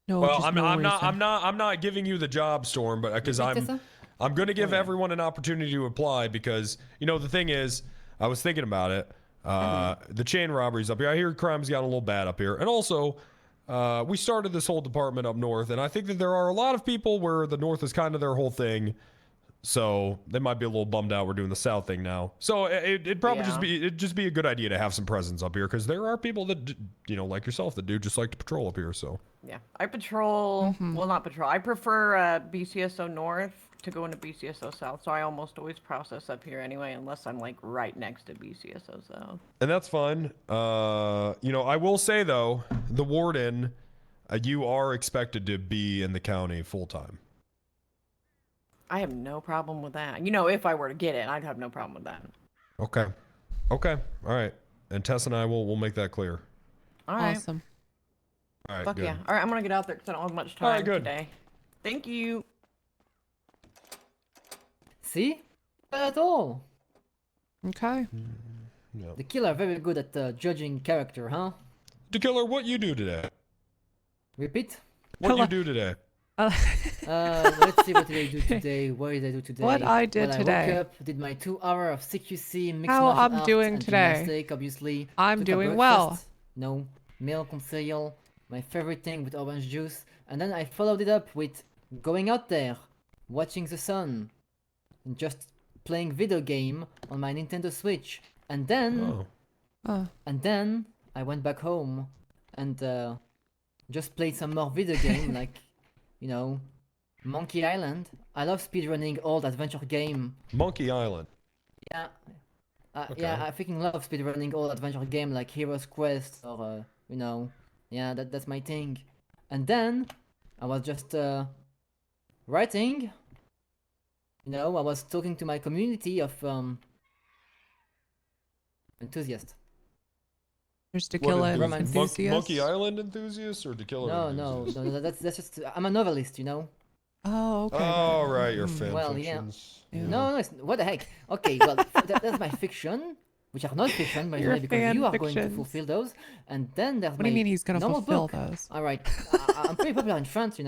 No, Well, just I'm no not reason. I'm not giving you the job, Storm, but because Tessa? I'm going to give everyone an opportunity to apply because the thing is, I was thinking about it. The chain robberies up here. I hear crime's gotten a little bad up here, and also we started this whole department up north, and I think that there are a lot of people where the north is kind of their whole thing. So they might be a little bummed out we're doing the south thing now. So it'd probably just be a good idea to have some presence up here because there are people that like yourself that do just like to patrol up here. So Yeah, I patrol. Well, not patrol. I prefer BCSO North to go into BCSO South. So I almost always process up here anyway, unless I'm like right next to BCSO South. and that's fine. I will say though, the warden, you are expected to be in the county full time. I have no problem with that. If I were to get it, I'd have no problem with that. Okay. All right. And Tess and I we'll make that clear. All right. Awesome. All right. Fuck good. yeah. All right, I'm gonna get out there because I don't have much time All right, good. today. Thank you. See? Not at all. Okay. Yeah. The killer very good at judging character, huh? The killer, what you do today? Repeat. What you do today? Let's see what did I do today. What did I do today? What I did today. I woke up, did my 2 hour of CQC, mixed How martial I'm arts doing and today. gymnastic, obviously. I'm Took a doing well. breakfast, milk and cereal, my favorite thing with orange juice, and then I followed it up with going out there, watching the sun, and just playing video game on my Nintendo Switch, and then, I went back home and just played some more video game like. Monkey Island. I love speedrunning old adventure game. Monkey Island. Yeah. Okay. Yeah, I freaking love speedrunning old adventure game like Hero's Quest or, yeah, that's my thing. And then, I was just, writing. I was talking to my community of, enthusiasts. There's tequila enthusiasts. Monkey Island enthusiasts or tequila enthusiasts? No, that's just, I'm a novelist, Oh, okay. Oh, right, your fan Well, fictions. yeah. No, what the heck? Okay, well, that's my fiction, which are not fiction, by the way, because you are going to fulfill those. And then there's What do you mean he's going to fulfill those? All right, I'm pretty popular in France,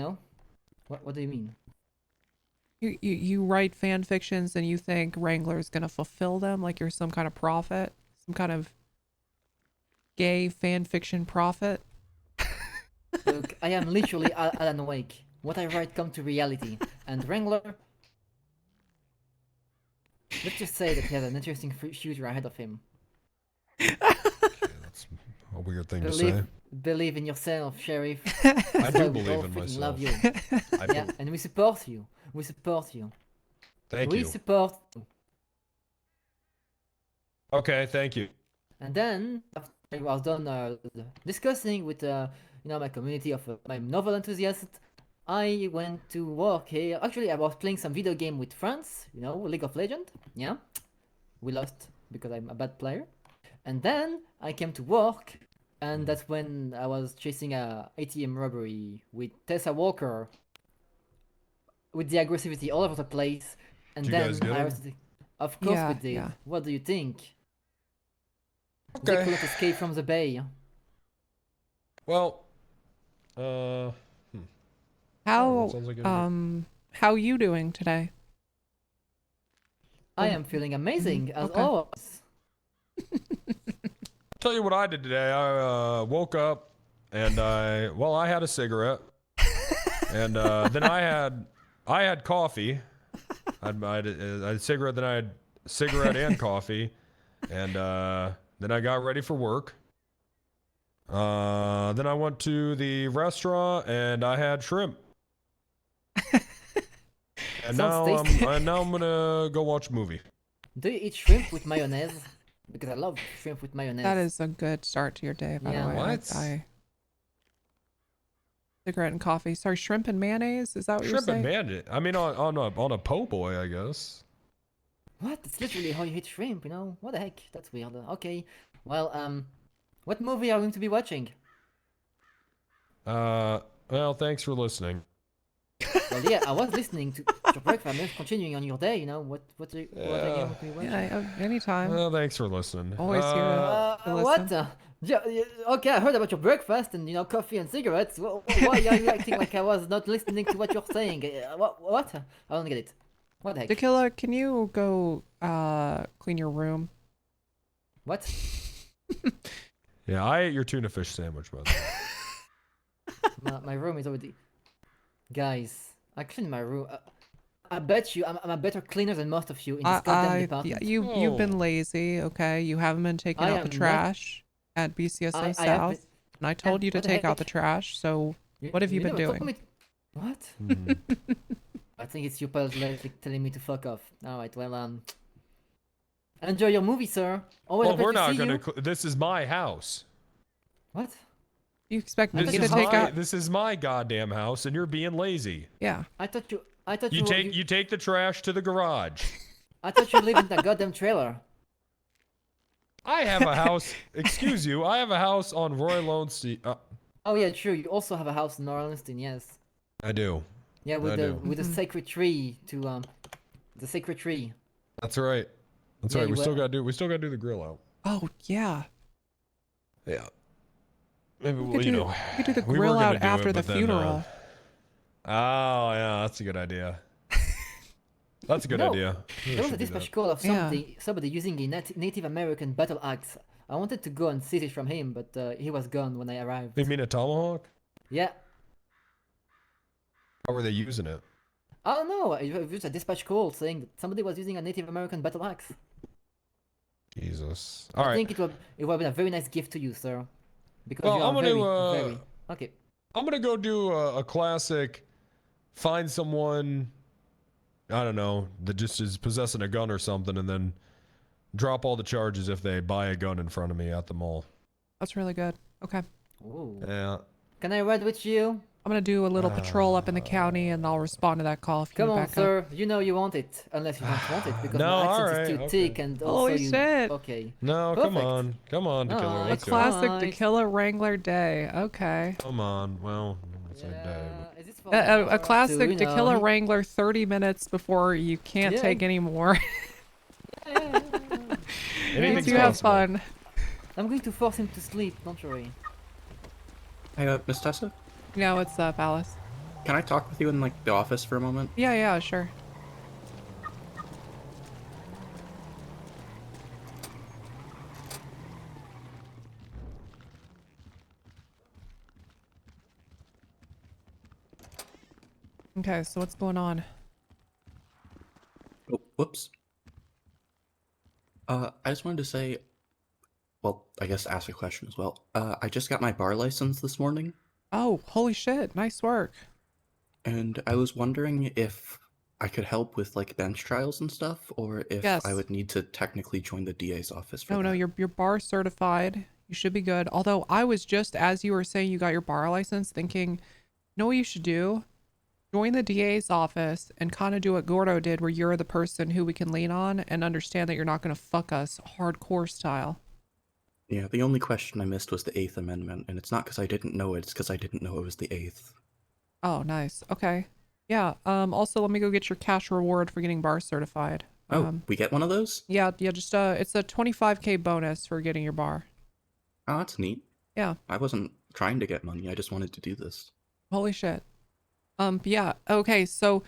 What do you mean? You write fan fictions and you think Wrangler's going to fulfill them like you're some kind of prophet? Some kind of gay fan fiction prophet? Look, I am literally Alan Wake. What I write come to reality. And Wrangler, let's just say that he has an interesting future ahead of him. That's a weird thing to say. Believe in yourself, Sheriff. I do believe in myself. Love you. Yeah, and we support you. Thank you. We support you. Okay, thank you. And then, after I was done discussing with my community of my novel enthusiasts, I went to work here. Actually, I was playing some video game with friends, League of Legends. Yeah, we lost because I'm a bad player. And then I came to work, and that's when I was chasing a ATM robbery with Tessa Walker, with the aggressivity all over the place. And Did you then guys get I him? was, of course we did. Yeah. What do you think? Okay. They couldn't escape from the bay. Well, How sounds like how you doing today? I am feeling amazing as Okay. always. Tell you what I did today. I woke up and I had a cigarette, and then I had coffee. I had a cigarette, then I had cigarette and coffee, and then I got ready for work. Then I went to the restaurant and I had shrimp. And now I'm gonna go watch a movie. Do you eat shrimp with mayonnaise? Because I love shrimp with mayonnaise. That is a good start to your day, by the way. What? Cigarette and coffee. Sorry, shrimp and mayonnaise? Is that what you're Shrimp and saying? mayonnaise. I mean, on a po' boy, I guess. What? It's literally how you eat shrimp, What the heck? That's weird. Okay. Well, what movie are we going to be watching? Well, thanks for listening. Well, yeah, I was listening to your breakfast. I'm just continuing on your day, What are you going to be watching? Yeah, anytime. Well, thanks for listening. Always here to What? listen. Okay, I heard about your breakfast and coffee and cigarettes. Why are you acting like I was not listening to what you're saying? What? I don't get it. What the heck? Tequila, can you go clean your room? What? Yeah, I ate your tuna fish sandwich, by the way. My room is already. Guys, I cleaned my room. I bet you I'm a better cleaner than most of you in this goddamn department. You've been lazy, okay? You haven't been taking I out the am not- trash at BCSO I have South, been- and I told you to what the take out the heck? trash. So what have you been never told doing? me What? I think it's you politely telling me to fuck off. All right, well, enjoy your movie, sir. Always Well, a pleasure we're to not see gonna. you. This is my house. What? You expect me This to is take my. out? This is my goddamn house, and you're being lazy. Yeah. I thought you You take the trash to the garage. I thought you lived in that goddamn trailer. I have a house. Excuse you. I have a house on Roy Lone Street. Oh yeah, true. You also have a house in Orleanston, yes. I do. Yeah, with I the do. with the sacred tree to the sacred tree. That's right. That's Yeah, right. you We still will. gotta do the grill out. Oh yeah. Yeah. Maybe We we'll, could you do, know. we could do the we were grill gonna out do after it, the but then, funeral. Oh yeah, that's a good idea. That's a good No, idea. We there was a should do dispatch that. call of somebody using a Native American battle axe. I wanted to go and seize it from him, but he was gone when I arrived. You mean a tomahawk? Yeah. How were they using it? I don't know. It was a dispatch call saying that somebody was using a Native American battle axe. Jesus. I think it would have been a very nice gift to you, sir. Because Well, you are I'm gonna very okay. I'm gonna go do a classic. Find someone, I don't know, that just is possessing a gun or something, and then drop all the charges if they buy a gun in front of me at the mall. That's really good. Okay. Ooh. Yeah. Can I ride with you? I'm gonna do a little patrol up in the county, and I'll respond to that call if you Come on, back up. sir. You know you want it, unless you don't want it, because No, my accent alright, is too okay. thick and also Holy you. shit. Okay. No, Perfect. come on, Tequila, Alright, let's A go. classic Alright. Tequila Wrangler day. Okay. Come on, well, it's a day. Is this for A classic to, you know, Tequila he- Wrangler 30 minutes before you can't Yeah. take any more. Anything's you have possible. fun. I'm going to force him to sleep, don't worry. Hey, Miss Tessa? Yeah, what's up, Alice? Can I talk with you in, like, the office for a moment? Yeah, sure. Okay, so what's going on? Oh, whoops. I just wanted to say, well, I guess ask a question as well. I just got my bar license this morning, Oh, holy shit. Nice work. and I was wondering if I could help with, like, bench trials and stuff, or if Yes. I would need to technically join the DA's office for No, that. you're bar certified. You should be good. Although I was just, as you were saying you got your bar license, thinking, you know what you should do? Join the DA's office and kind of do what Gordo did, where you're the person who we can lean on and understand that you're not going to fuck us hardcore style. Yeah, the only question I missed was the 8th Amendment, and it's not because I didn't know it, it's because I didn't know it was the 8th. Oh, nice. Okay. Yeah. Also, let me go get your cash reward for getting bar certified. Oh, we get one of those? Yeah. Just it's a 25K bonus for getting your bar. Oh, that's neat. Yeah. I wasn't trying to get money, I just wanted to do this. Holy shit. Yeah. Okay. So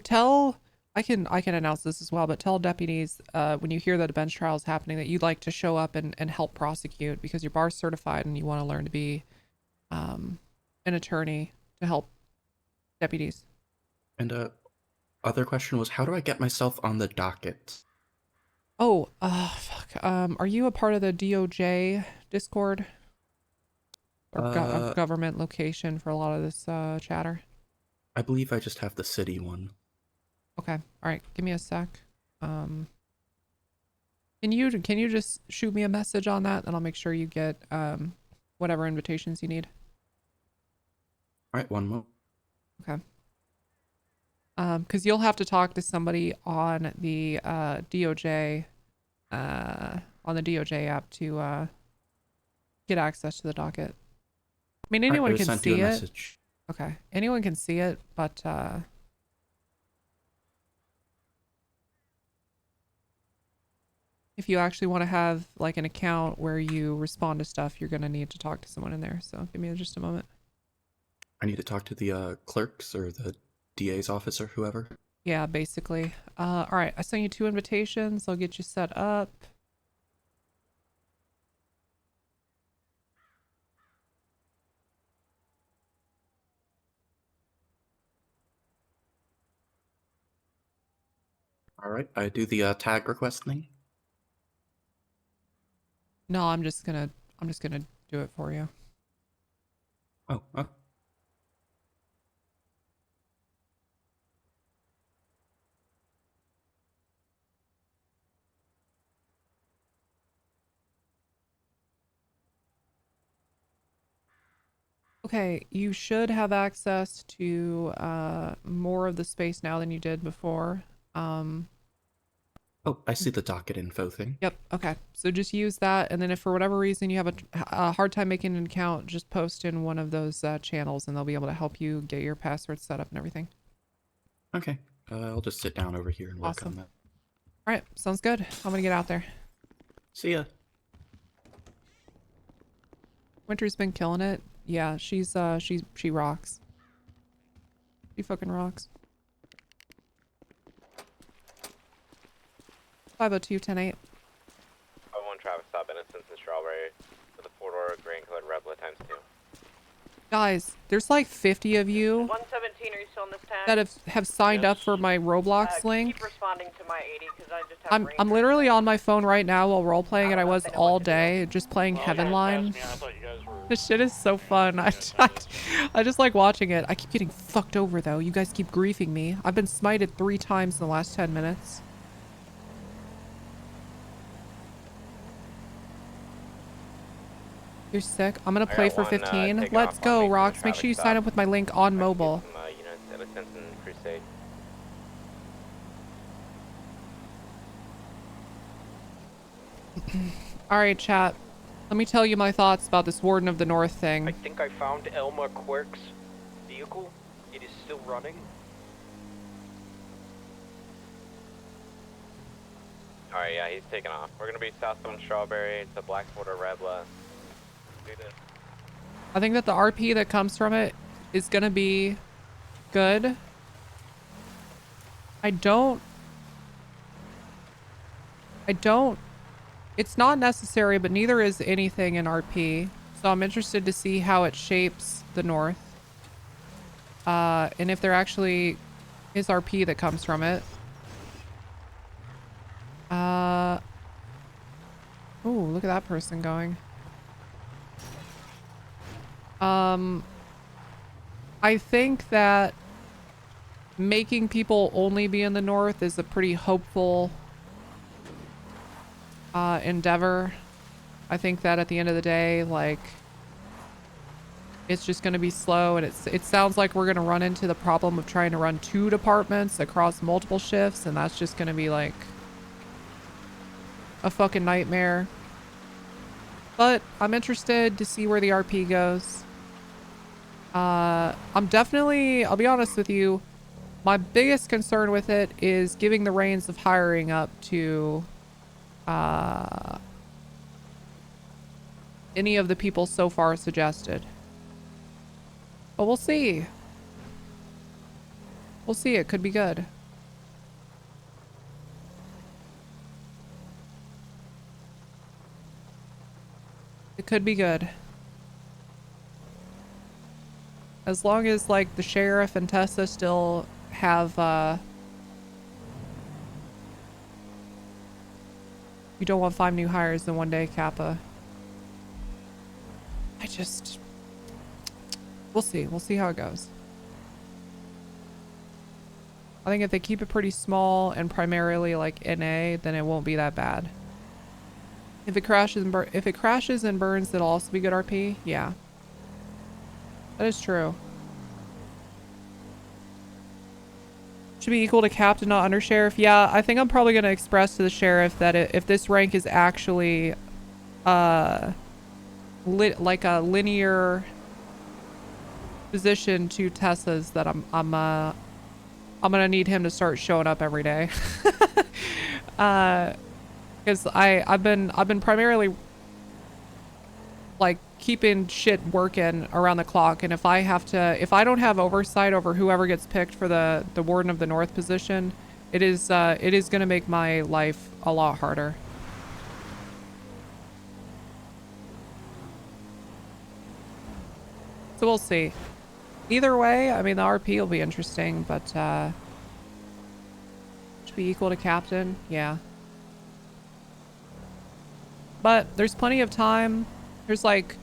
tell, I can announce this as well, but tell deputies, when you hear that a bench trial is happening, that you'd like to show up and help prosecute because you're bar certified and you want to learn to be, an attorney to help deputies. And, other question was, how do I get myself on the docket? Oh, fuck. Are you a part of the DOJ Discord? Or government location for a lot of this, chatter? I believe I just have the city one. Okay. All right. Give me a sec. Can you just shoot me a message on that, and I'll make sure you get whatever invitations you need. All right, one more. Okay. Because you'll have to talk to somebody on the DOJ app to get access to the docket. I mean, anyone I can sent you see a it. message. Okay. Anyone can see it, but if you actually want to have like an account where you respond to stuff, you're gonna need to talk to someone in there. So give me just a moment. I need to talk to the clerks or the DA's office or whoever. Yeah, basically. All right. I sent you 2 invitations. I'll get you set up. All right, I do the tag request thing. No, I'm just gonna do it for you. Oh, okay. Okay, you should have access to more of the space now than you did before. Oh, I see the docket info thing. Yep, okay. So just use that, and then if for whatever reason you have a hard time making an account, just post in one of those channels and they'll be able to help you get your password set up and everything. Okay, I'll just sit down over here and work on that. Alright, sounds good. I'm gonna get out there. See ya. Winter's been killing it. Yeah, she rocks. She fucking rocks. 502-10-8. I want Travis stop Innocence and Strawberry with a 4-door green colored Rebla ×2. Guys, there's like 50 of you 117, are you still on this tag? that have signed up for my Roblox link. Keep responding to my 80 because I just have I'm literally on my phone right now while role playing, and I was all day just playing Heaven Line. This shit is so fun. I just like watching it. I keep getting fucked over though. You guys keep griefing me. I've been smited 3 times in the last 10 minutes. You're sick. I'm gonna play for 15. Let's go, Rox. Make sure you sign up with my link on mobile. Alright, chat. Let me tell you my thoughts about this Warden of the North thing. I think I found Elma Quirk's vehicle. It is still running. Alright, yeah, he's taking off. We're gonna be southbound Strawberry to Blackwater Rebla. Do this. I think that the RP that comes from it is gonna be good. It's not necessary, but neither is anything in RP. So I'm interested to see how it shapes the North. And if there actually is RP that comes from it. Ooh, look at that person going. I think that making people only be in the North is a pretty hopeful endeavor. I think that at the end of the day, like, it's just going to be slow, and it sounds like we're going to run into the problem of trying to run 2 departments across multiple shifts, and that's just going to be like a fucking nightmare. But I'm interested to see where the RP goes. I'm definitely, I'll be honest with you, my biggest concern with it is giving the reins of hiring up to any of the people so far suggested. But we'll see. We'll see. It could be good. It could be good. As long as, like, the sheriff and Tessa still have, you don't want 5 new hires in one day, Kappa. We'll see. We'll see how it goes. I think if they keep it pretty small and primarily, like, NA, then it won't be that bad. If it crashes and burns, it'll also be good RP. Yeah. That is true. Should be equal to captain, not undersheriff. Yeah, I think I'm probably going to express to the sheriff that if this rank is actually like a linear position to Tessa's, that I'm gonna need him to start showing up every day. Because I've been primarily like keeping shit working around the clock, and if I don't have oversight over whoever gets picked for the Warden of the North position, it is gonna make my life a lot harder. So we'll see. Either way, I mean, the RP will be interesting, but to be equal to captain. Yeah. But there's plenty of time. There's like,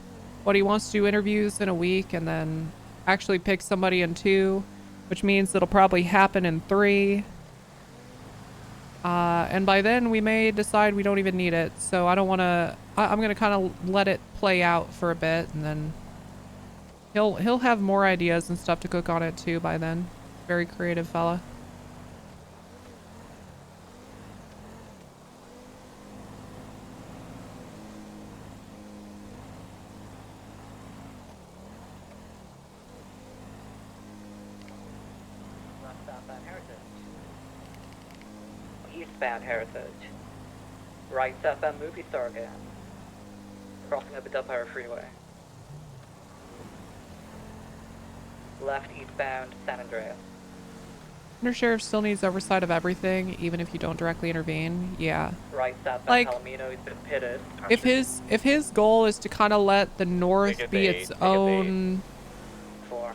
what, he wants to do interviews in a week and then actually pick somebody in 2, which means it'll probably happen in 3. And by then we may decide we don't even need it. So I don't want to, I'm going to kind of let it play out for a bit, and then he'll have more ideas and stuff to cook on it too by then. Very creative fella. Eastbound Heritage. Right southbound Movie Star again. Crossing up the Delpire Freeway. Left eastbound San Andreas. Undersheriff still needs oversight of everything, even if you don't directly intervene. Yeah. Right southbound Like, Palomino has been pitted. if his goal is to kind of let the North Take a be bait, its take a own 4.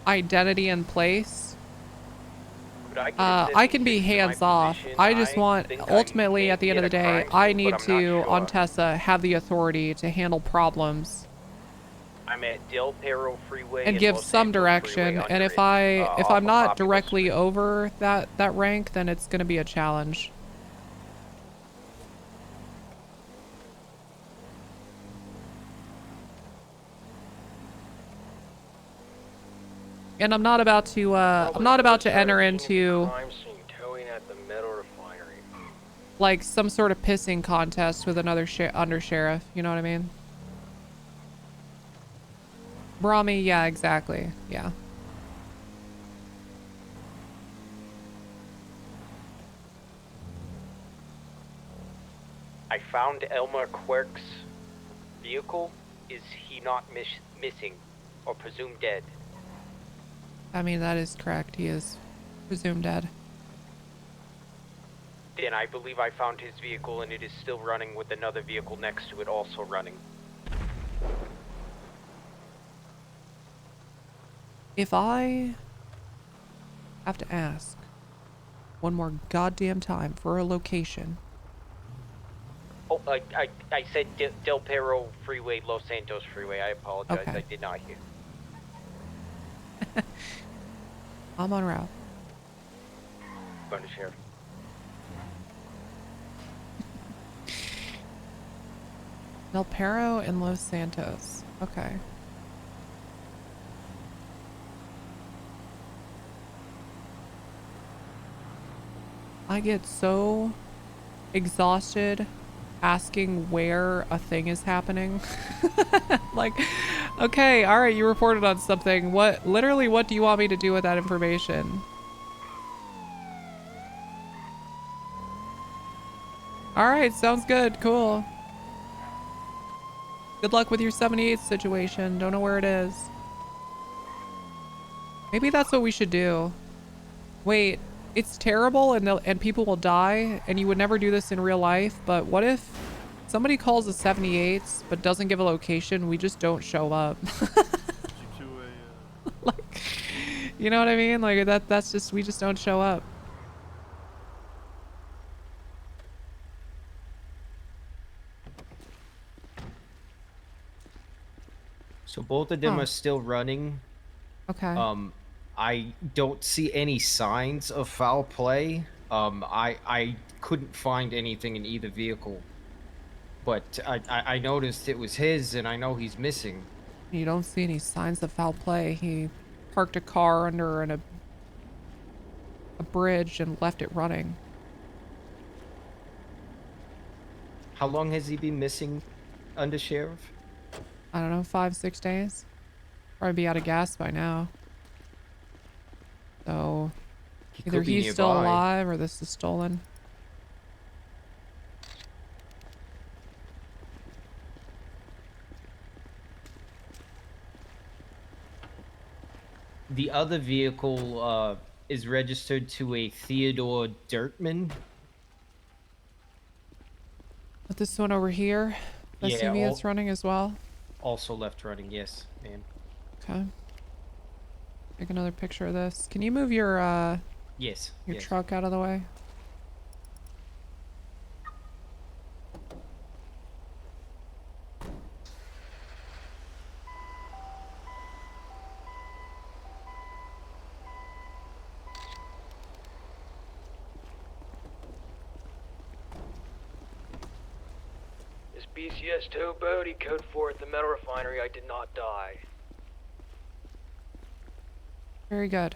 identity and place, But I can be hands off. I just want, ultimately, at the end of the day, I need to, on Tessa, have the authority to handle problems I'm at Del Perro Freeway and give Los some Santos direction. Freeway And under if it, if off I'm of not Populous directly over that rank, then it's going to be a challenge. And I'm not about to enter into crime scene towing at the metal refinery. like some sort of pissing contest with another undersheriff. You know what I mean? Brahmi, yeah, exactly. Yeah. I found Elmer Quirk's vehicle. Is he not missing or presumed dead? I mean, that is correct. He is presumed dead. Then I believe I found his vehicle and it is still running with another vehicle next to it also running. If I have to ask one more goddamn time for a location. Oh, I said Del Perro Freeway, Los Santos Freeway. I apologize. Okay. I did not hear. I'm en route. Undersheriff. Del Perro and Los Santos. Okay. I get so exhausted asking where a thing is happening. Like, okay, all right, you reported on something. What do you want me to do with that information? All right, sounds good. Cool. Good luck with your 78 situation. Don't know where it is. Maybe that's what we should do. Wait, it's terrible and people will die and you would never do this in real life, but what if somebody calls the 78s but doesn't give a location? We just don't show up. Like, you know what I mean? Like that's just, we just don't show up. So both of them are still running. Okay. I don't see any signs of foul play. I couldn't find anything in either vehicle. But I noticed it was his, and I know he's missing. You don't see any signs of foul play. He parked a car under a bridge and left it running. How long has he been missing, Undersheriff? I don't know, 5-6 days. Probably be out of gas by now. So either he's still alive or this is stolen. The other vehicle is registered to a Theodore Dirtman. But this one over here, the SUV that's running as well. Also left running, yes, ma'am. Okay. Take another picture of this. Can you move your yes truck out of the way? BCSO Bodie, code 4 at the metal refinery. I did not die. Very good.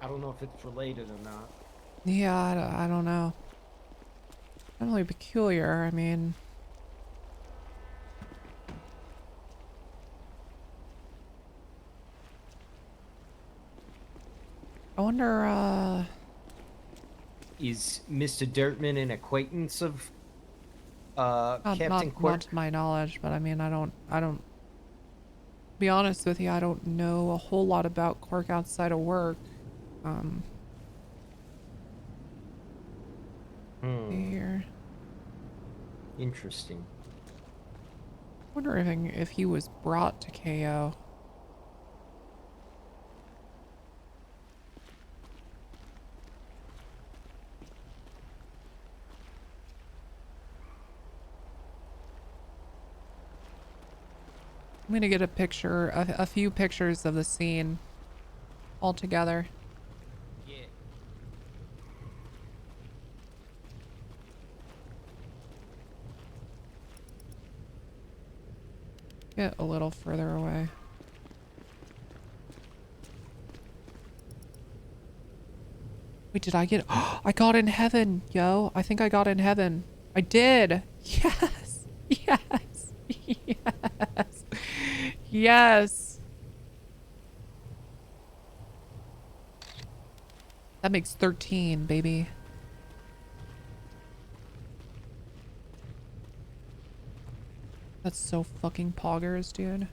I don't know if it's related or not. Yeah, I don't know. Definitely peculiar. I mean, I wonder, Is Mr. Dirtman an acquaintance of Captain Quirk? not to my knowledge, but I mean, I don't, be honest with you, I don't know a whole lot about Quirk outside of work. Here. Interesting. Wonder if he was brought to KO. I'm gonna get a picture, a few pictures of the scene all together. Yeah. Get a little further away. Wait, did I get... I got in heaven, yo. I think I got in heaven. I did. Yes. Yes. Yes. Yes. That makes 13, baby. That's so fucking poggers, dude.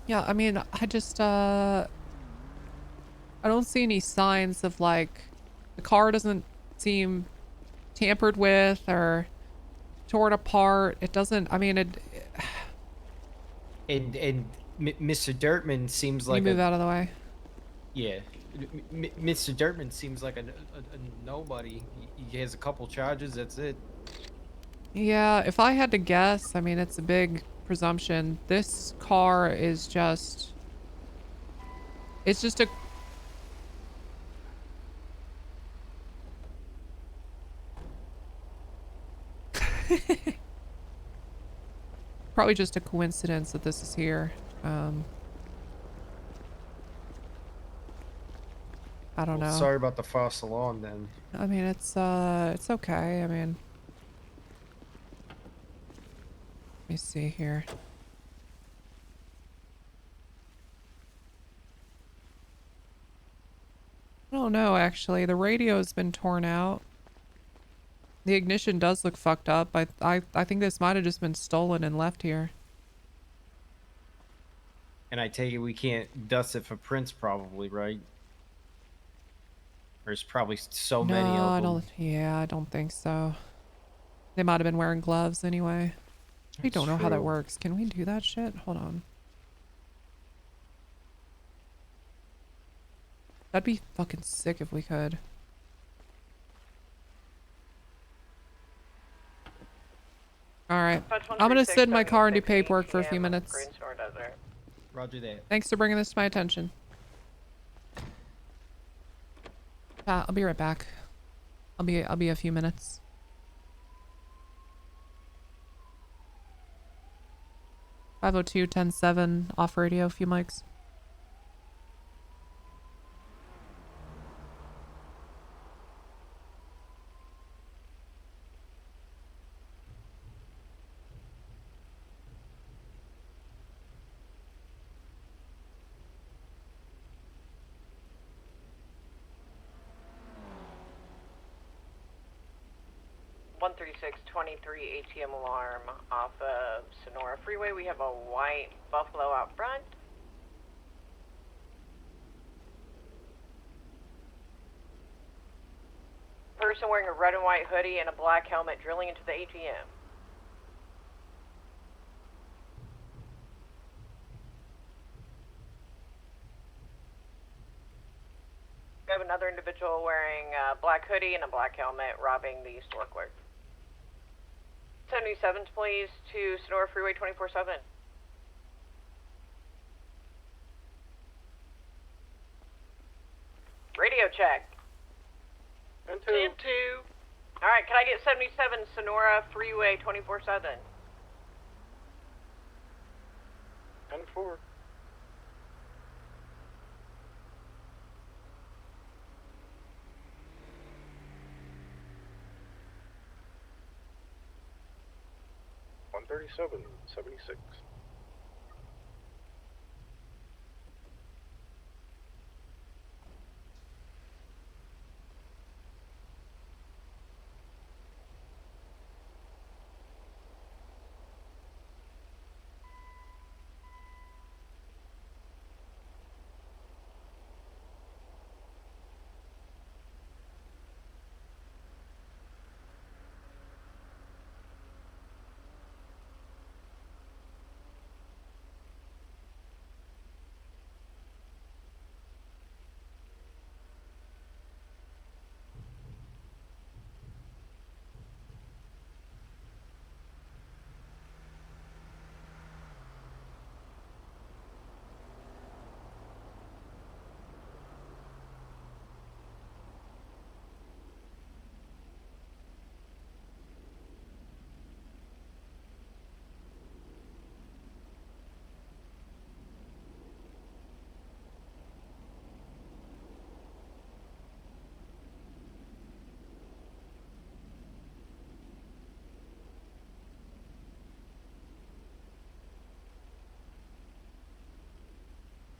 Yeah, I mean, I just, I don't see any signs of, like, the car doesn't seem tampered with or torn apart. It doesn't, I mean, And Mr. Dirtman seems Can you like move out of the way? Yeah. Mr. Dirtman seems like a nobody. He has a couple charges, that's it. Yeah, if I had to guess, I mean, it's a big presumption. This car is just... It's just a... Probably just a coincidence that this is here. I don't know. Sorry about the false alarm then. I mean, it's okay. I mean... Let me see here. I don't know, actually. The radio's been torn out. The ignition does look fucked up. I think this might have just been stolen and left here. And I take it we can't dust it for prints probably, right? There's probably so many of them. No, I don't. Yeah, I don't think so. They might have been wearing gloves anyway. We don't know how that true. works. Can we do that shit? Hold on. That'd be fucking sick if we could. Alright. I'm gonna sit in my car and do paperwork for a few minutes. Roger that. Thanks for bringing this to my attention. I'll be right back. I'll be a few minutes. (502-10-7) off radio, a few mics. ATM alarm off of Sonora Freeway. We have a white Buffalo out front. Person wearing a red and white hoodie and a black helmet drilling into the ATM. have another individual wearing a black hoodie and a black helmet robbing the store clerk. 77s, please, to Sonora Freeway 24/7. Radio check. 10-2. Alright, can I get 77 Sonora Freeway 24/7? 10-4. $137, 76.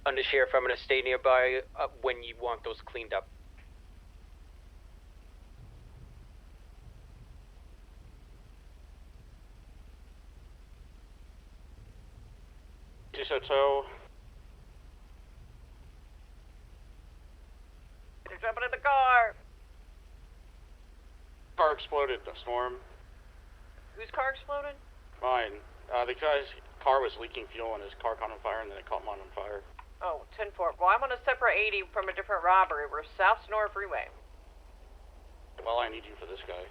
Undersheriff, I'm gonna stay nearby when you want those cleaned up. BCSO. They're jumping in the car. Car exploded, a storm. Whose car exploded? Mine. The guy's car was leaking fuel and his car caught on fire and then it caught mine on fire. Oh, 10-4. Well, I'm on a separate 80 from a different robbery. We're South Sonora Freeway. Well, I need you for this guy.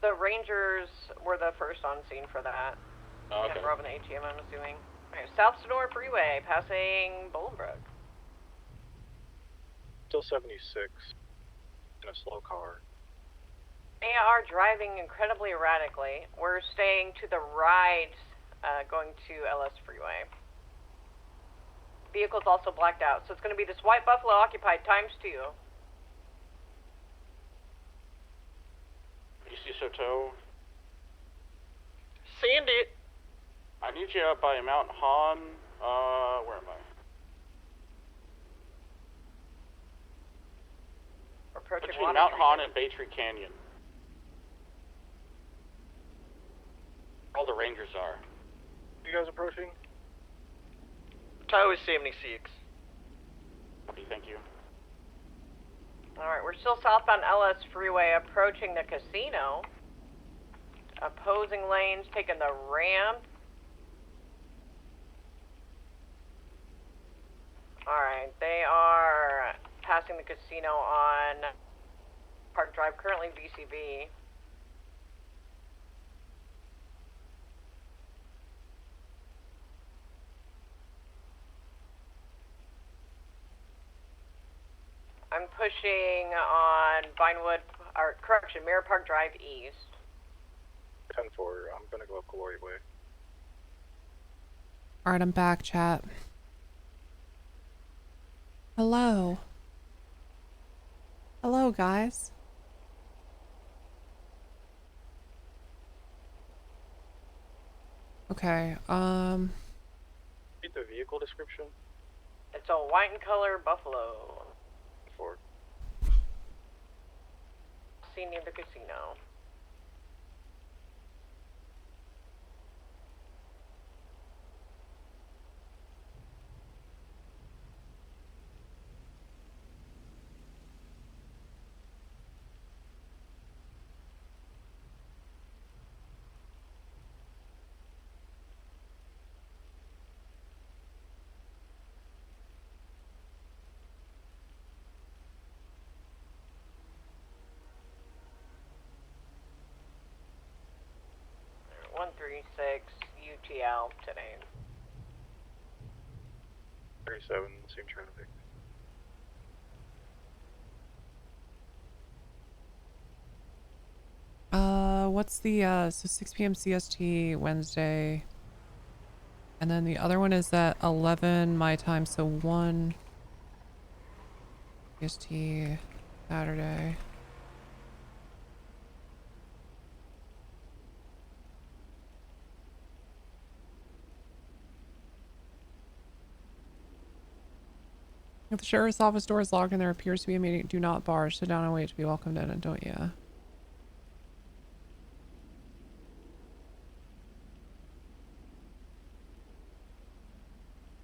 The Rangers were the first on scene for that. Oh, okay. And robbing the ATM, I'm assuming. Okay, South Sonora Freeway, passing Bolingbrook. Still 76. In a slow car. They are driving incredibly erratically. We're staying to the right, going to LS Freeway. Vehicle's also blacked out, so it's going to be this white Buffalo occupied ×2. BCSO. Send it. I need you up by Mount Han. Where am I? Approaching Between Mount Han and Bay Tree Canyon. All the Rangers are. You guys approaching? Tow is 76. Okay, thank you. Alright, we're still southbound LS Freeway, approaching the casino. Opposing lanes, taking the ramp. Alright, they are passing the casino on Park Drive, currently VCB. I'm pushing on Vinewood, or correction, Mirror Park Drive East. 10-4, I'm gonna go up Glory Way. Alright, I'm back, chat. Hello. Hello, guys. Okay, Read the vehicle description. It's a white and color Buffalo. 4. Seen near the casino. 136 UTL today. 37, same traffic. What's the, so 6 p.m. CST Wednesday. And then the other one is at 11 my time, so 1 CST Saturday. If the sheriff's office door is locked and there appears to be a meeting, do not barge. Sit down and wait to be welcomed in, and don't, yeah.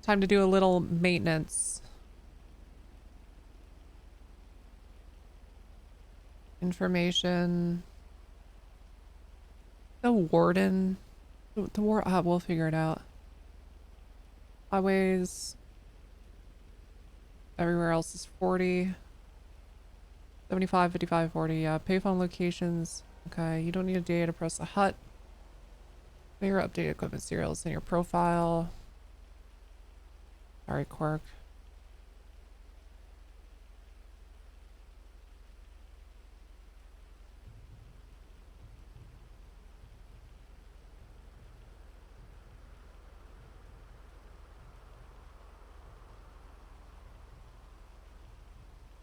Time to do a little maintenance. Information. The warden. We'll figure it out. Highways. Everywhere else is 40. 75, 55, 40. Yeah. Payphone locations. Okay. You don't need a data to press a hut. Your updated equipment serials in your profile. Sorry, Quirk.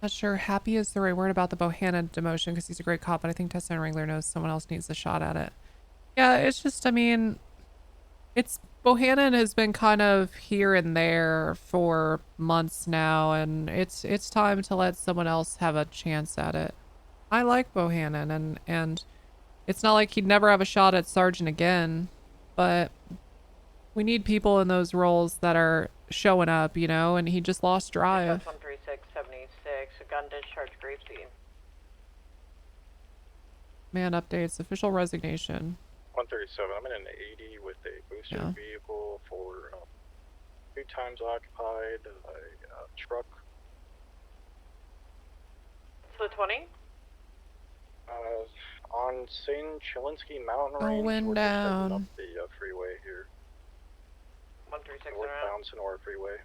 Not sure happy is the right word about the Bohannon demotion because he's a great cop, but I think Tessa and Wrangler knows someone else needs a shot at it. Yeah, it's just, I mean, it's Bohannon has been kind of here and there for months now, and it's time to let someone else have a chance at it. I like Bohannon, and it's not like he'd never have a shot at Sergeant again, but we need people in those roles that are showing up, you know, and he just lost drive. 13676, a gun discharge Gracie. Man updates, official resignation. 137, I'm in an 80 with a booster vehicle for 2 times occupied, a truck. So 20? On St. Chilinsky Mountain Oh, Range, wind we're just heading down. up the freeway here. 136 Northbound Sonora Freeway.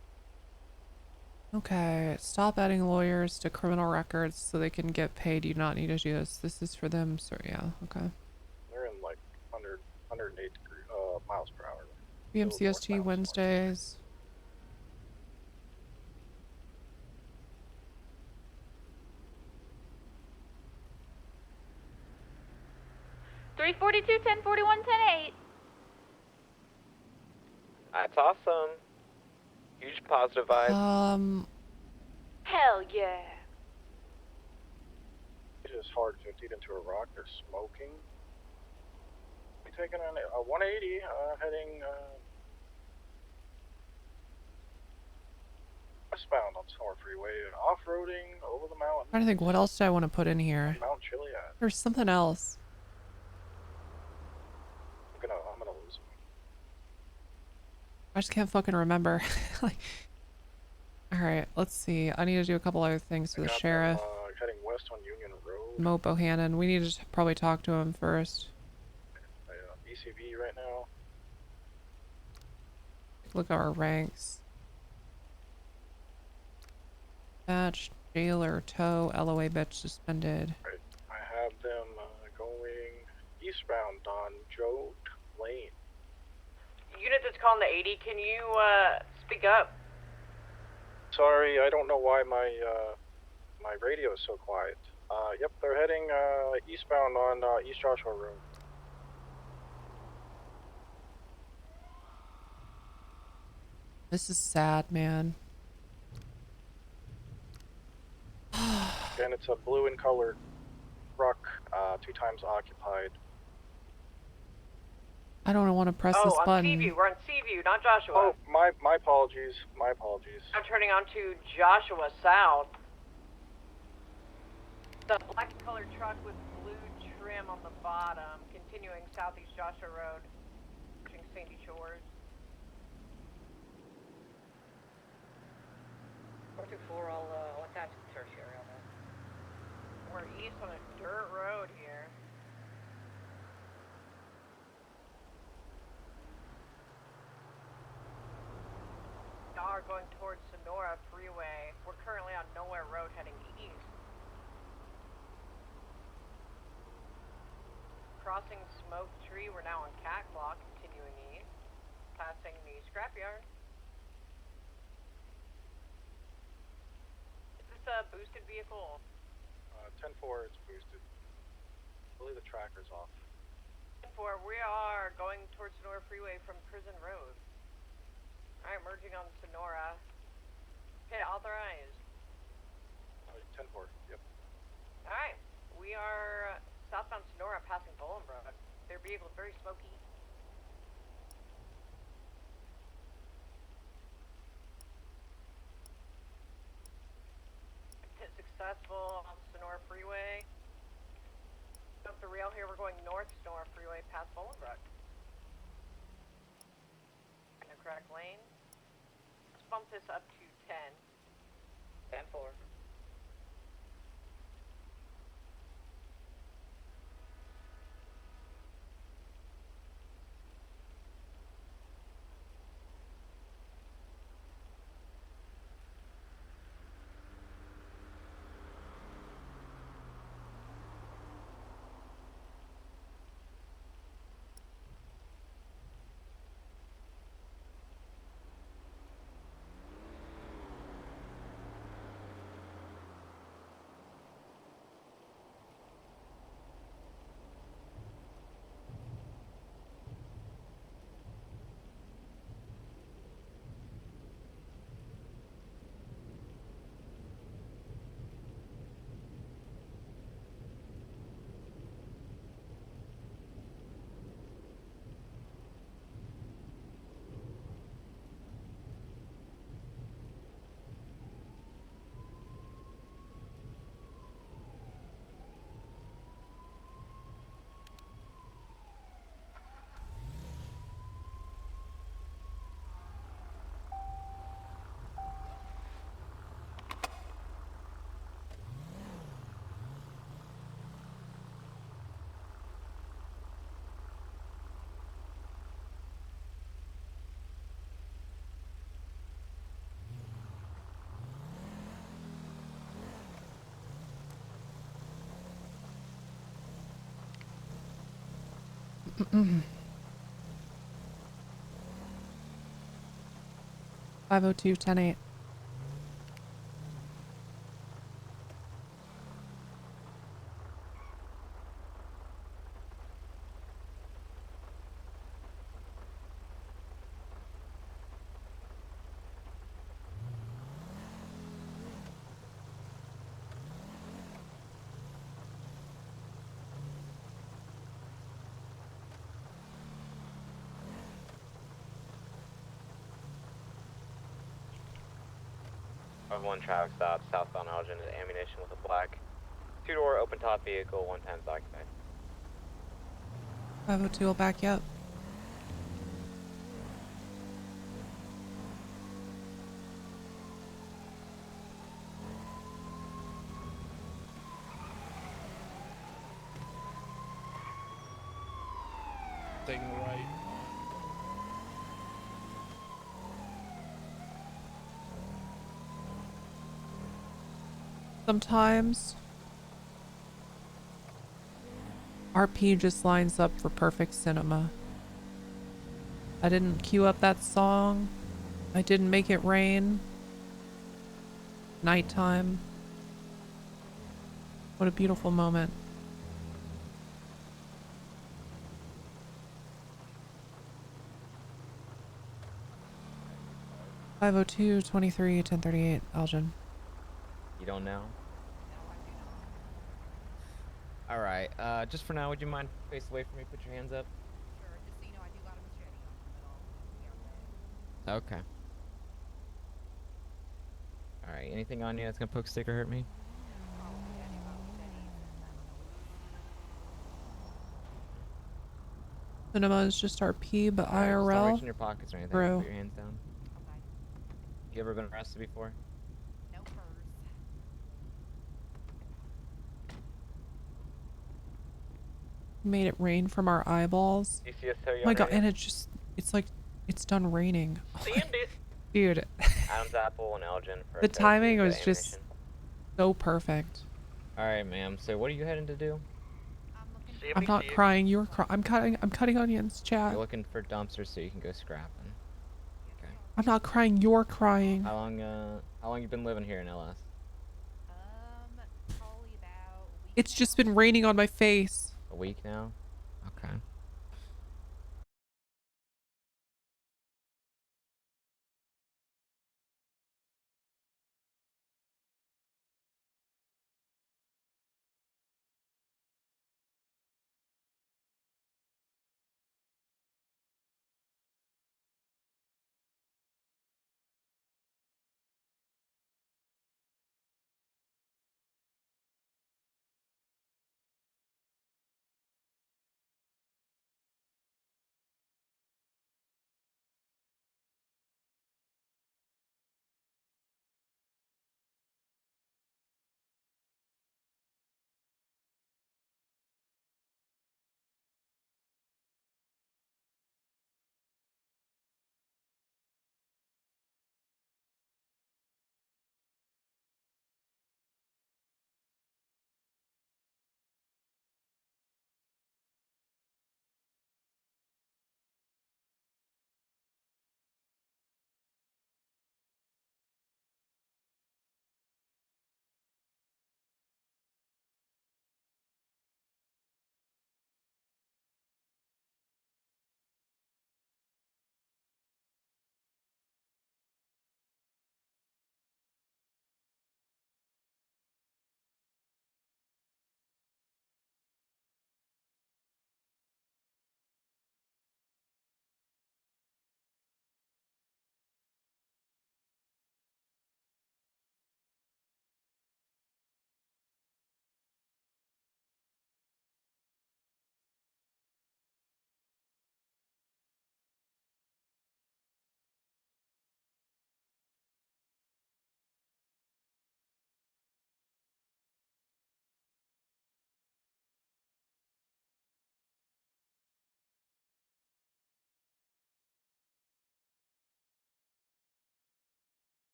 Okay, stop adding lawyers to criminal records so they can get paid. You do not need to do this. This is for them, so yeah, okay. They're in like 108 miles per hour. BMCST Wednesdays. Three 42, 10 41, 10 8. That's awesome. Huge positive vibes. Hell yeah. It is hard 50 into a rock. They're smoking. We taking a 180, heading westbound on Sonora Freeway, off-roading over the mountain. I'm trying to think, what else do I want to put in here? Mount Chiliad. There's something else. I'm gonna lose him. I just can't fucking remember. Like, all right, let's see. I need to do a couple other things for the sheriff. Heading west on Union Road. Mo Bohannon. We need to probably talk to him first. ECV right now. Look at our ranks. Batch, jailer, tow, LOA bitch suspended. Right. I have them going eastbound on Joe Lane. Unit that's calling the 80, can you speak up? Sorry, I don't know why my my radio is so quiet. Yep, they're heading eastbound on East Joshua Road. This is sad, man. And it's a blue in color truck, 2 times occupied. I don't want to press this on button. Seaview. We're on Seaview, not Joshua. Oh, my apologies. My apologies. I'm turning on to Joshua South. The black colored truck with blue trim on the bottom, continuing southeast Joshua Road, reaching Sandy Shores. 424, I'll attach the tertiary on that. We're east on a dirt road here. 1 going towards Sonora Freeway. We're currently on Nowhere Road heading east. Crossing Smoke Tree, we're now on Cat Block, continuing east. Passing the scrapyard. Is this a boosted vehicle? 10-4, it's boosted. I believe the tracker's off. 10-4, we are going towards Sonora Freeway from Prison Road. Alright, merging on Sonora. Okay, authorized. 10-4, yep. Alright, we are southbound Sonora passing Bolingbrook. Their vehicle is very smoky. Hit successful on Sonora Freeway. Up the rail here, we're going north Sonora Freeway past Bolingbrook. In the correct lane. Let's bump this up to 10. 10-4. Mm. 502 10-8. One traffic stop, southbound Elgin is ammunition with a black two-door open top vehicle, 1 times occupied. 502 will back you up. Taking the right. Sometimes RP just lines up for perfect cinema. I didn't queue up that song. I didn't make it rain. Nighttime. What a beautiful moment. (502) 23 1038 Elgin. You don't know? All right. Just for now, would you mind face away from me? Put your hands up. Sure, just so you know, I do got a machete on the middle. Okay. All right. Anything on you that's gonna poke, stick, or hurt me? Cinema is just RP, but All right, just don't IRL. reach in your pockets or anything. Bro. Put your hands down. You ever been arrested before? No furs. Made it rain from our eyeballs. BCSO, Oh my god, and it's like it's done raining. Oh Send it. Dude, Adam's Apple and Elgin for the timing Tessa's was just animation. so perfect. All right, ma'am. So what are you heading to do? I'm not crying. You're crying. I'm cutting onions, chat. You're looking for dumpsters so you can go scrapping. Okay. I'm not crying. You're crying. How long you been living here in LS? It's just been raining on my face. A week now? Okay.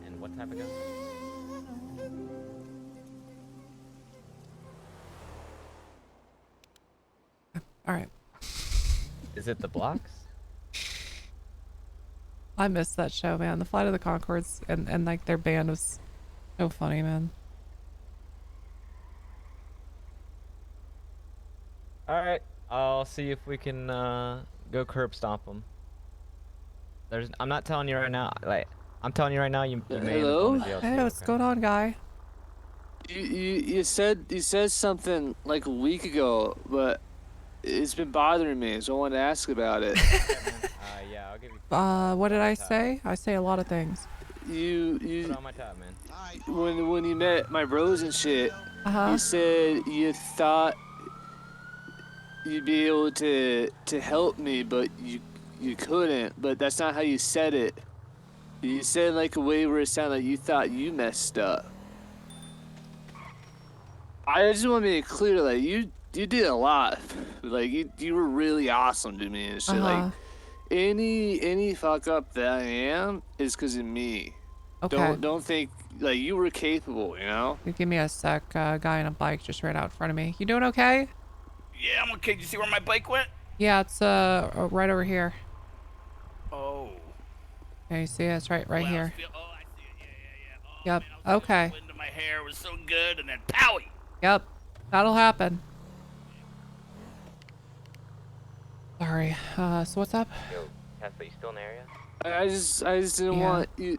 And what type of gun? All right. Is it the blocks? I missed that show, man. The Flight of the Conchords and like their band was so funny, man. All right. I'll see if we can go curb stomp them. I'm not telling you right now. Like, I'm telling you right now. You may end up Hello? going to jail Hey, too, what's okay? going on, guy? You said something like a week ago, but it's been bothering me, so I wanted to ask about it. Yeah, I'll give you. What did I say? I say a lot of things. You Put on my top, man. when you met my bros and shit, you said you thought you'd be able to help me, but you couldn't. But that's not how you said it. You said it like a way where it sounded like you thought you messed up. I just want to make it clear, like you did a lot. Like you were really awesome to me and shit. Like any fuck up that I am is because of me. Okay. Don't think like you were capable, you know? Give me a sec. Guy on a bike just ran out in front of me. You doing okay? Yeah, I'm okay. Did you see where my bike went? Yeah, it's right over here. Oh. Okay, you see it? It's right here. Oh, I see it. Yeah. Yep. Okay. Wind in my hair was so good, and then powie. Yep. That'll happen. Sorry. So what's up? Yo, Tessa, you still in the area? I just didn't want you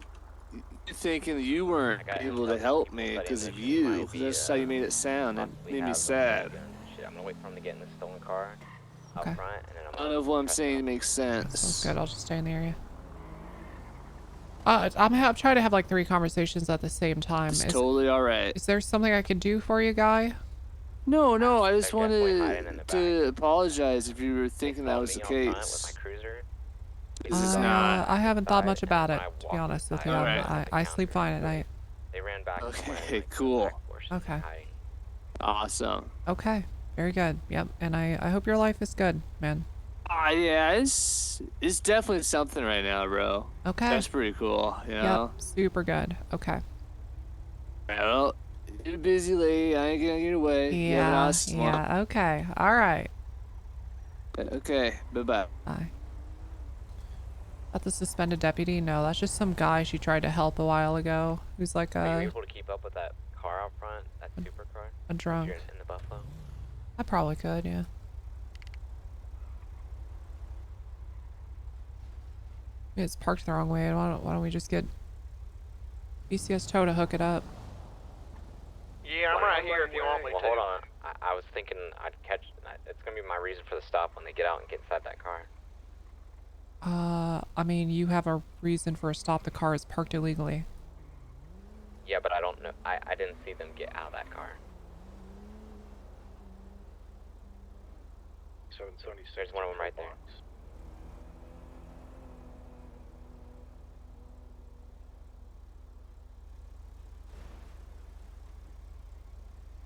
thinking you weren't able to help me because of you. Because that's how you made it sound. It made me sad. Shit, I'm gonna wait for him to get in the stolen car out front, and then I'm I don't know if what I'm saying makes sense. Sounds good. I'll just stay in the area. I'm trying to have like 3 conversations at the same time. It's totally all right. Is there something I can do for you, guy? No. I just wanted to apologize if you were thinking that was the case. It's not. I haven't thought much about it, to be honest with you. I sleep fine at night. They ran back. Okay, cool. Okay. Awesome. Okay. Very good. Yep. And I hope your life is good, man. Yeah, it's definitely something right now, bro. Okay. That's pretty cool, you know? Yep. Super good. Okay. Well, you're a busy lady. I ain't gonna get away. Yeah. Yeah. Okay. All right. Okay. Bye-bye. Bye. That's the suspended deputy? No, that's just some guy she tried to help a while ago. Who's like Are you able to keep up with that car out front? That supercar? a drunk. You're in the Buffalo? I probably could, yeah. It's parked the wrong way. Why don't we just get BCSO to hook it up? Yeah, I'm right here if you want me Well, to. hold on. I was thinking I'd catch. It's gonna be my reason for the stop when they get out and get inside that car. I mean, you have a reason for a stop. The car is parked illegally. Yeah, but I don't know. I didn't see them get out of that car. 776. There's one of them right there.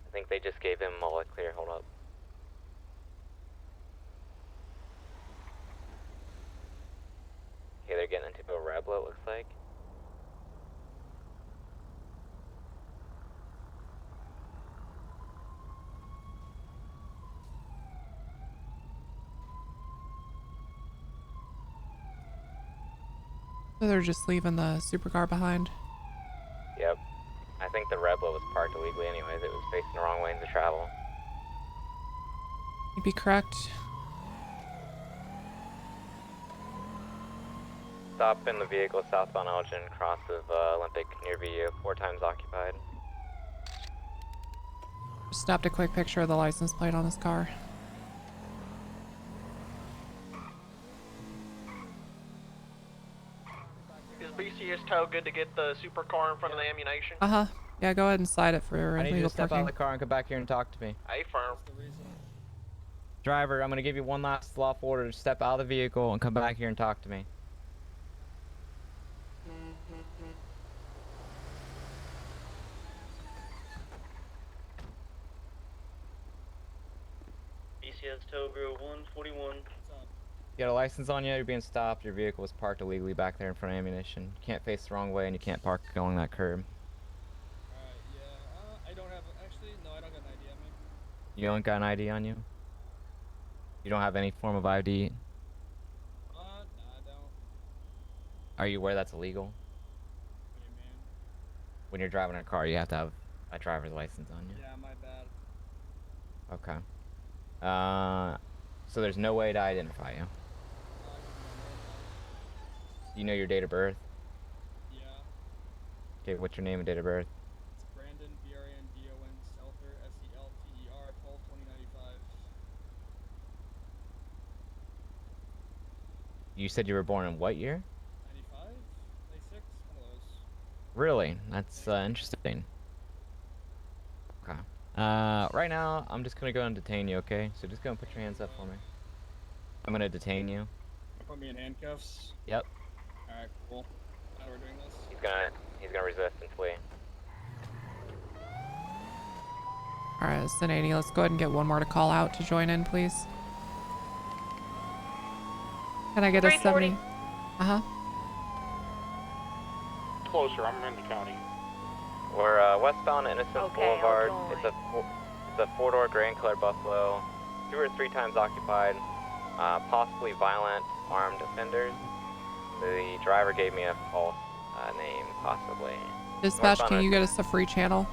I think they just gave him all the clear. Hold up. Okay, they're getting into a Rebel, it looks like. So they're just leaving the supercar behind. Yep. I think the Rebel was parked illegally anyways. It was facing the wrong way to travel. You'd be correct. Stop in the vehicle southbound Elgin, cross of Olympic near VU, 4 times occupied. Snapped a quick picture of the license plate on this car. Is BCSO good to get the supercar in front of the ammunition? Uh-huh. Yeah, go ahead and slide it for I need you illegal to step parking. out of the car and come back here and talk to me. Hey, firm. Driver, I'm gonna give you one last lawful order to step out of the vehicle and come back here and talk to me. BCSO Bureau 141. You got a license on you, you're being stopped, your vehicle was parked illegally back there in front of ammunition. You can't face the wrong way and you can't park along that curb. I don't have, actually, no, I don't got an ID on me. You don't got an ID on you? You don't have any form of ID? Nah, I don't. Are you aware that's illegal? What do you mean? When you're driving a car, you have to have a driver's license on you. Yeah, my bad. Okay. So there's no way to identify you? You know your date of birth? Yeah. Okay, what's your name and date of birth? It's Brandon, B-R-A-N-D-O-N, Selter, S-E-L-T-E-R, 12/20/95. You said you were born in what year? 95? 96? One of those. Really? That's interesting. Okay. Right now, I'm just gonna go and detain you, okay? So just go and put your hands up for me. I'm gonna detain you. Put me in handcuffs? Yep. Alright, cool. Now we're doing this. He's gonna resist and flee. Alright, it's 1080. Let's go ahead and get one more to call out to join in, please. Can I get a 340. 70? Uh-huh. Closer, I'm in the county. We're westbound Innocence Okay, Boulevard. I'll It's a four-door gray and colored Buffalo. 2 or 3 times occupied. Possibly violent armed offenders. The driver gave me a false name, possibly. Dispatch, Northbound can you get us a free channel?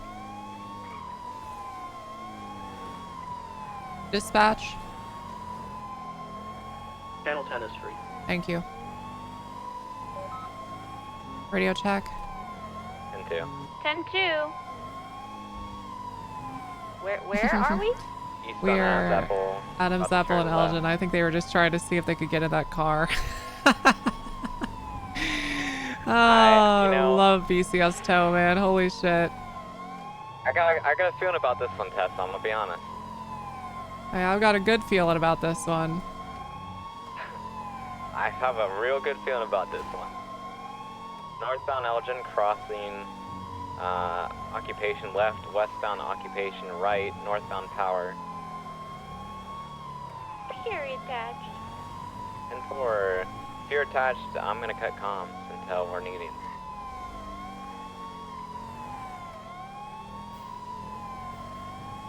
Dispatch. Channel 10 is free. Thank you. Radio check. 10-2. 10-2. Where are we? We Eastbound are Adams Apple. Adams About to Apple turn and left. Elgin. I think they were just trying to see if they could get in that car. Oh, I love BCSO, man. Holy shit. I got a feeling about this one, Tessa. I'm gonna be honest. Hey, I've got a good feeling about this one. I have a real good feeling about this one. Northbound Elgin crossing occupation left, westbound occupation right, northbound Power. Period attached. 10-4. If you're attached, I'm gonna cut comms until we're needed.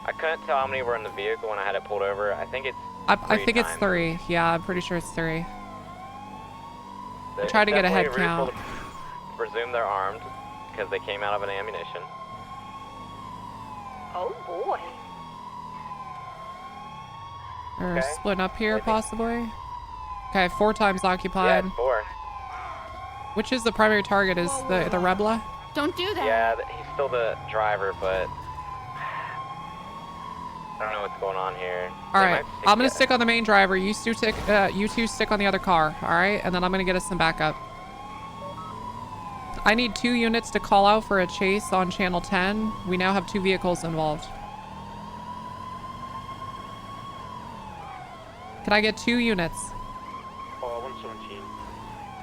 I couldn't tell how many were in the vehicle when I had it pulled over. I think it's I think it's times. 3. Yeah, I'm pretty sure it's 3. They Try to get a head definitely count. Presume they're armed because they came out of an ammunition. Oh boy. Or Okay. splitting up here, possibly. Okay, 4 times occupied. Yeah, 4. Which is the primary target? Is the Rebla? Don't do that. Yeah, he's still the driver, but I don't know what's going on here. All right, I'm gonna stick on the main driver. You two stick on the other car. All right, and then I'm gonna get us some backup. I need 2 units to call out for a chase on channel 10. We now have 2 vehicles involved. Can I get 2 units? 117.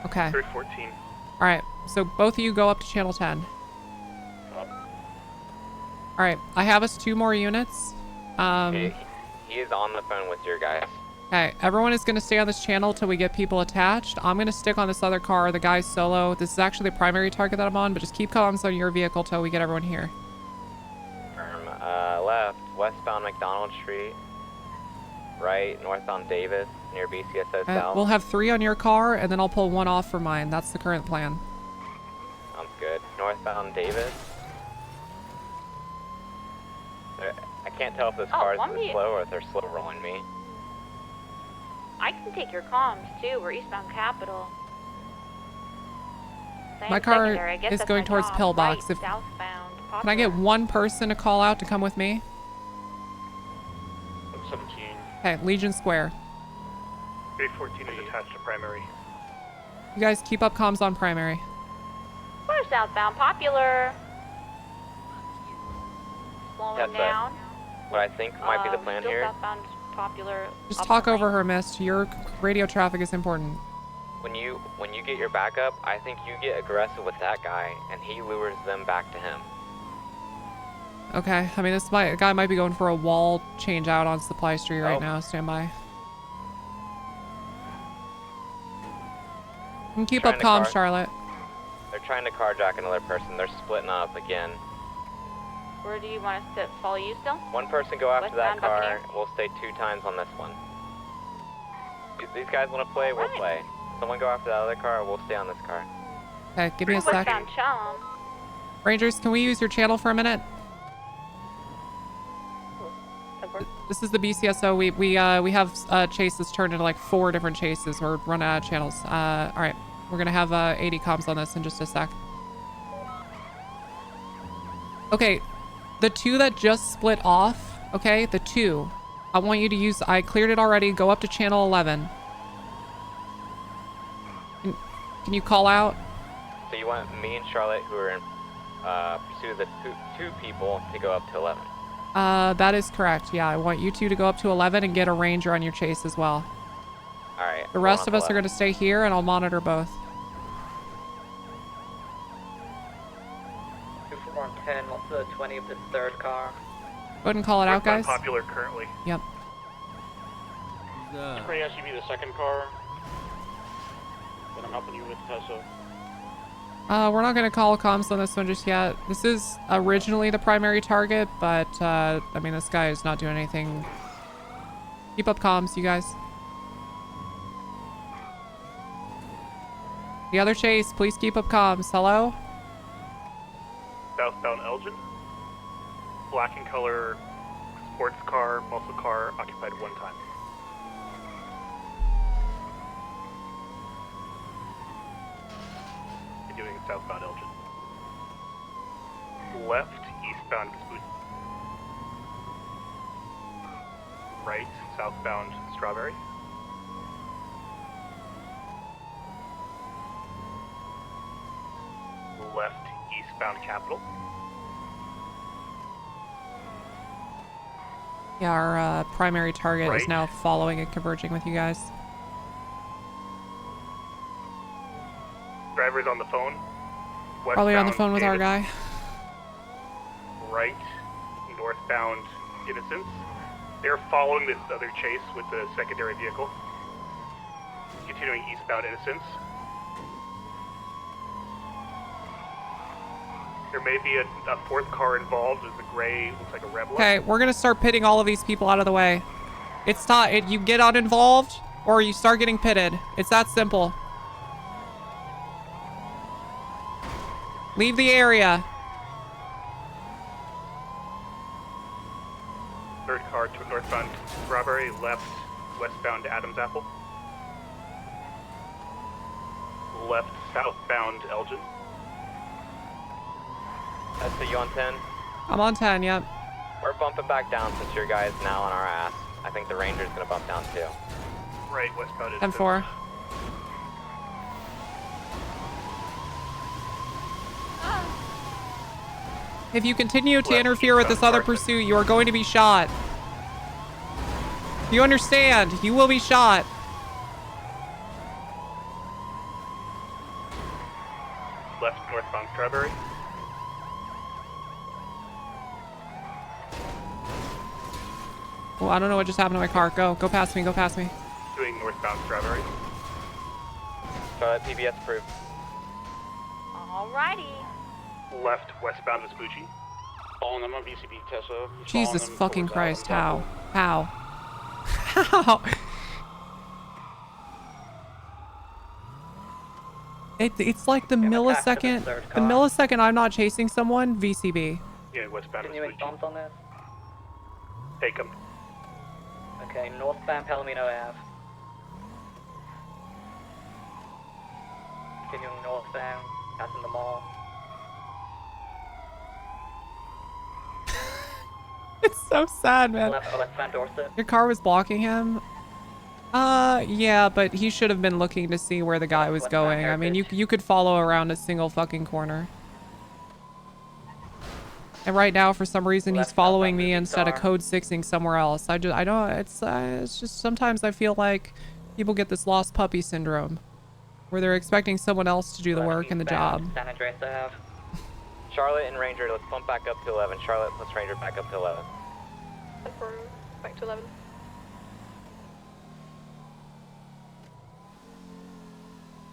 Okay. 314. All right, so both of you go up to channel 10. All right, I have us 2 more units. He is on the phone with your guys. Okay, everyone is going to stay on this channel till we get people attached. I'm going to stick on this other car. The guy's solo. This is actually the primary target that I'm on, but just keep comms on your vehicle till we get everyone here. Left, westbound McDonald Street. Right, northbound Davis, near BCSO South. We'll have 3 on your car, and then I'll pull 1 off for mine. That's the current plan. Sounds good. Northbound Davis. I can't tell if this car is slow or if they're slow rolling me. I can take your comms too. We're eastbound Capitol. My car is going towards Pillbox. Right, southbound. Can I get 1 person to call out to come with me? 17. Okay, Legion Square. 314 is attached to primary. You guys keep up comms on primary. We're southbound Popular. Slowing Tessa, down. what I think might be the plan still here. Southbound Popular. Just talk over her, miss. Your radio traffic is important. When you get your backup, I think you get aggressive with that guy, and he lures them back to him. Okay, I mean, this guy might be going for a wall change out on Supply Street right now. Stand by. And keep up comms, Charlotte. They're trying to carjack another person. They're splitting up again. Where do you want us to follow you still? 1 person go after that Westbound car. Buccaneer? We'll stay 2 times on this one. If these guys want to play, we'll play. Someone go after that other car, we'll stay on this car. Okay, give me a sec. Westbound Chum. Rangers, can we use your channel for a minute? This is the BCSO. We have chases turned into like 4 different chases. We're running out of channels. All right, we're gonna have 80 comms on this in just a sec. Okay, the 2 that just split off. Okay, the 2. I want you to use. I cleared it already. Go up to channel 11. Can you call out? So you want me and Charlotte, who are in pursuit of the 2 people, to go up to 11. That is correct. Yeah, I want you 2 to go up to 11 and get a ranger on your chase as well. All right. The rest of us are going to stay here, and I'll monitor both. 24110, what's the 20 of the 3rd car? Go ahead and call it out, guys. Popular currently. Yep. Spray SUV, the 2nd car. Then I'm helping you with Tessa. We're not gonna call comms on this one just yet. This is originally the primary target, but I mean, this guy is not doing anything. Keep up comms, you guys. The other chase, please keep up comms. Hello? Southbound Elgin. Black in color, sports car, muscle car, occupied one time. Doing southbound Elgin. Left, eastbound Vespucci. Right, southbound Strawberry. Left, eastbound Capitol. Yeah, our primary target is Right. now following and converging with you guys. Driver's on the phone. Probably on the Westbound phone with our Davis. guy. Right, northbound Innocence. They're following this other chase with the secondary vehicle. Continuing eastbound Innocence. There may be a fourth car involved. There's a gray, looks like a Rebel. Okay, we're gonna start pitting all of these people out of the way. It's not, you get uninvolved or you start getting pitted. It's that simple. Leave the area. Third car to northbound Strawberry, left, westbound Adams Apple. Left, southbound Elgin. So you on 10? I'm on 10, yep. We're bumping back down since your guy's now on our ass. I think the Ranger's gonna bump down too. Right, westbound is M4. If you continue to interfere with this other pursuit, you are going to be shot. You understand? You will be shot. left, northbound Strawberry. Well, I don't know what just happened to my car. Go past me, go past me. Doing northbound Strawberry. Charlotte, PBS approved. Alrighty. Left, westbound Vespucci. Following them on BCB Tessa. Jesus fucking Christ, how? How? How? It's like the millisecond I'm not chasing someone, VCB. Yeah, westbound Can you make bumps on this? Take them. Okay, northbound Palomino Ave. Continuing northbound, passing the mall. It's so sad, man. Westbound Dorset. Your car was blocking him? Yeah, but he should have been looking to see where the guy was going. I mean, you could follow around a single fucking corner. And right now, for some reason, he's following me instead of code 6ing somewhere else. I don't, it's just sometimes I feel like people get this lost puppy syndrome where they're expecting someone else to do the work and the job. San Andreas Ave. Charlotte and Ranger, let's bump back up to 11. Charlotte, let's Ranger back up to 11. Back to 11.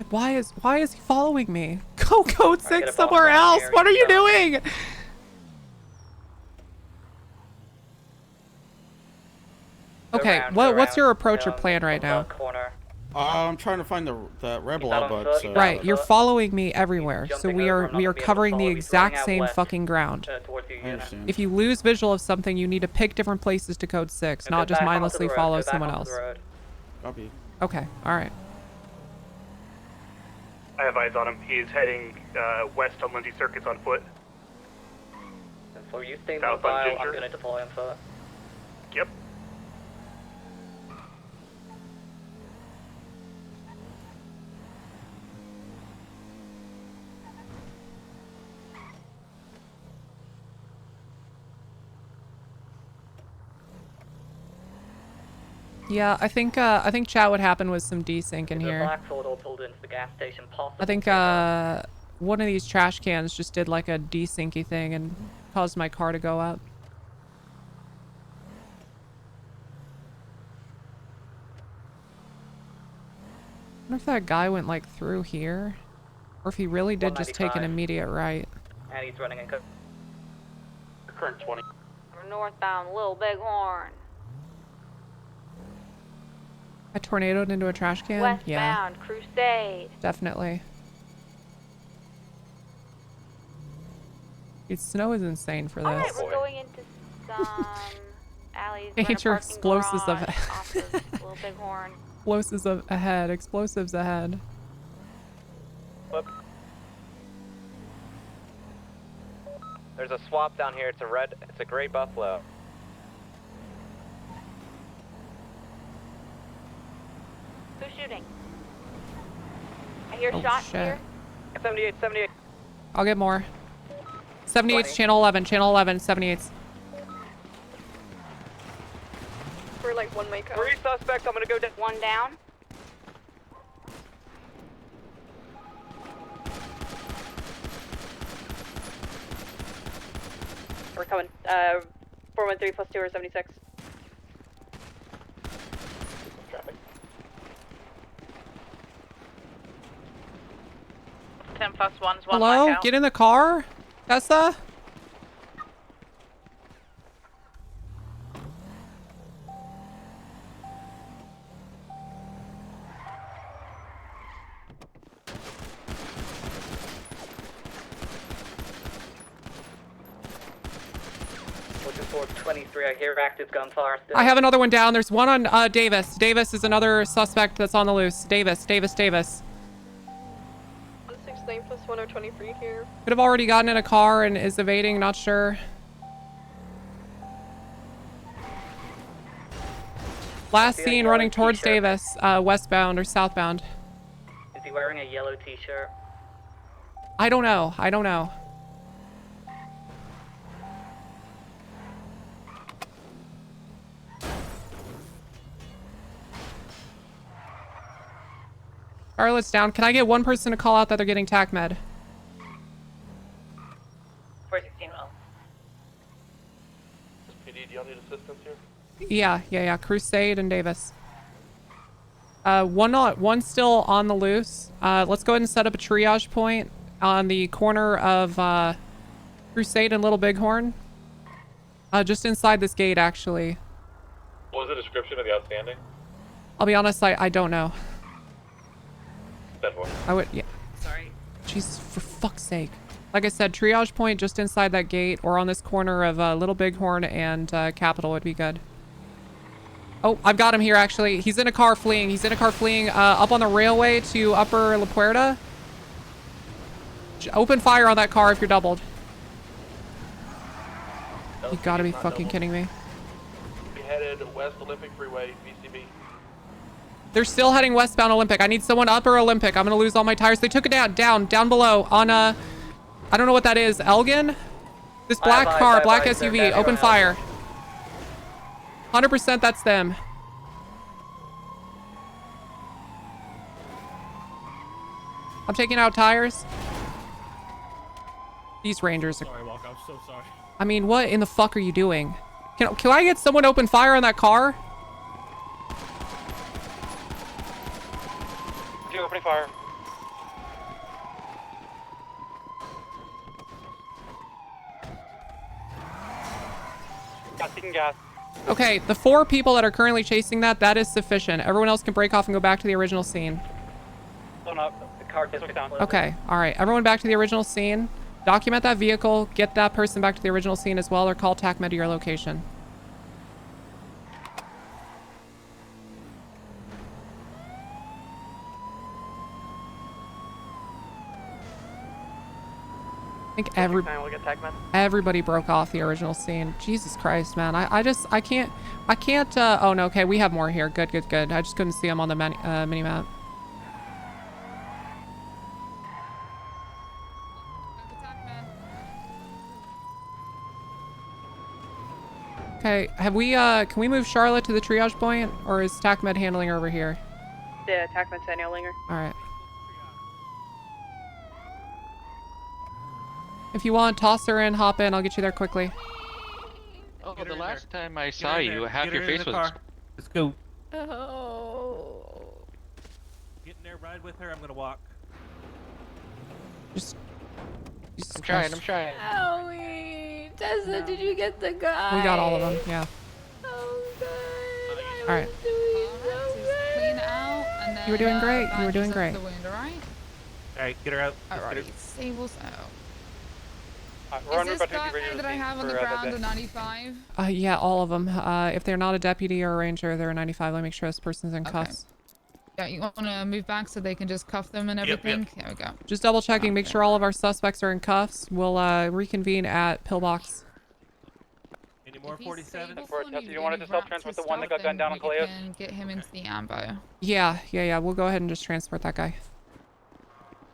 Why is he following me? Go code 6 somewhere else. What are you doing? Okay, what's your approach or plan right now? I'm trying to find the rebel, but Right, you're following me everywhere, so we are covering the exact same fucking ground. I understand. If you lose visual of something, you need to pick different places to code 6, not just mindlessly follow someone else. Copy. Okay, all right. I have eyes on him. He is heading west on Lindsay Circuits on foot. And so you stay South mobile, on I'm Ginger. gonna deploy him for. Yep. Yeah, I think chat what happened was some desync in here. Black Ford all pulled into the gas station, possibly. I think one of these trash cans just did like a desyncy thing and caused my car to go up. I wonder if that guy went like through here. Or if he really did just take an 195. immediate right. And he's running in current 20. We're northbound, Little Bighorn. I tornadoed into a trash can? Yeah, Westbound, Crusade. definitely. Dude, snow is insane for this. Alright, we're going into some alleys. Danger, explosives of off of Little Bighorn. explosives ahead. Explosives ahead. There's a swap down here. It's a gray Buffalo. Who's shooting? I hear Oh, shots shit. here. 78, 78. I'll get more. 78's channel 11, channel 11, 78's. We're like one make up. 3 suspects, I'm gonna go down. One down. We're coming. 413 plus 2 or 76. Traffic. 10 plus 1's one Hello? lockout. Get in the car? Tessa? Looking for 23, I hear active gunfire still. I have another one down. There's one on Davis. Davis is another suspect that's on the loose. Davis. 169 plus 1 or 23 here. Could have already gotten in a car and is evading, not sure. Last seen running towards Davis, westbound or southbound. Is he wearing a yellow t-shirt? I don't know. Charlotte's down. Can I get one person to call out that they're getting TAC med? 416 well. PD, do y'all need assistance here? Yeah. Crusade and Davis. One still on the loose. Let's go ahead and set up a triage point on the corner of Crusade and Little Bighorn. Just inside this gate, actually. What was the description of the outstanding? I'll be honest, I don't know. I would, yeah. Sorry. Jesus, for fuck's sake. Like I said, triage point just inside that gate or on this corner of Little Bighorn and Capitol would be good. Oh, I've got him here, actually. He's in a car fleeing. Up on the railway to Upper La Puerta. Open fire on that car if you're doubled. You gotta be fucking kidding me. We headed West Olympic Freeway, VCB. They're still heading westbound Olympic. I need someone Upper Olympic. I'm gonna lose all my tires. They took it down below on I don't know what that is. Elgin? This black car, black SUV. Open fire. 100% that's them. I'm taking out tires. These Rangers are... Sorry, Walk. I'm so sorry. I mean, what in the fuck are you doing? Can I get someone to open fire on that car? Opening fire. Gas. Okay, the 4 people that are currently chasing that is sufficient. Everyone else can break off and go back to the original scene. The car just down. Okay, all right. Everyone back to the original scene. Document that vehicle. Get that person back to the original scene as well, or call TACMED to your location. I think everybody broke off the original scene. Jesus Christ, man. I can't, oh no, okay, we have more here. Good. I just couldn't see them on the mini-map. Okay, have we, can we move Charlotte to the triage point, or is TACMED handling her over here? Yeah, TACMED's handling her. Alright. If you want, toss her in, hop in, I'll get you there quickly. Oh, the last time I saw you, half your face was... Let's go. Oh. Get in there, ride with her, I'm gonna walk. Just. Jesus I'm trying. Christ. I'm trying. Owie! Tessa, did you get the guy? We got all of them. Yeah. Oh, good. All right. Clean out and then. You were doing great. You were doing bandage up great. the wound, alright? Alright, get her out. Alrighty, Sable's out. We're Is this guy that I have on the ground a 95? Yeah, all of them. If they're not a deputy or a ranger, they're a 95. Let me make sure this person's in cuffs. Yeah, you want to move back so they can just cuff them and everything? There we go. Just double checking, make sure all of our suspects are in cuffs. We'll reconvene at Pillbox. Any more 47? You wanted to self-transport the one that got gunned down on Caleos? And get him into the ambo. Yeah. We'll go ahead and just transport that guy.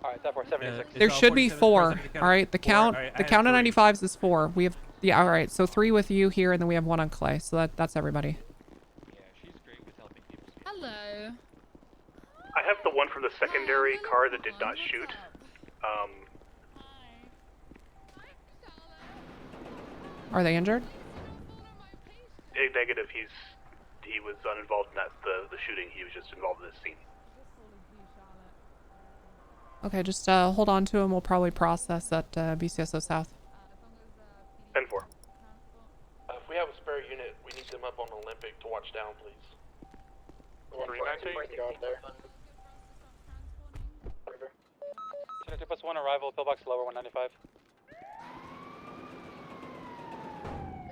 Alright, that for 76. There should be 4. All right, the count of 95s is 4. We have all right. So 3 with you here, and then we have 1 on Clay. So that's everybody. Hello. I have the one from the secondary car that did not shoot. Are they injured? Negative. He was uninvolved in the shooting. He was just involved in this scene. Okay, just hold on to him. We'll probably process at BCSO South. 10-4. If we have a spare unit, we need them up on Olympic to watch down, please. +1 arrival, pillbox lower 195.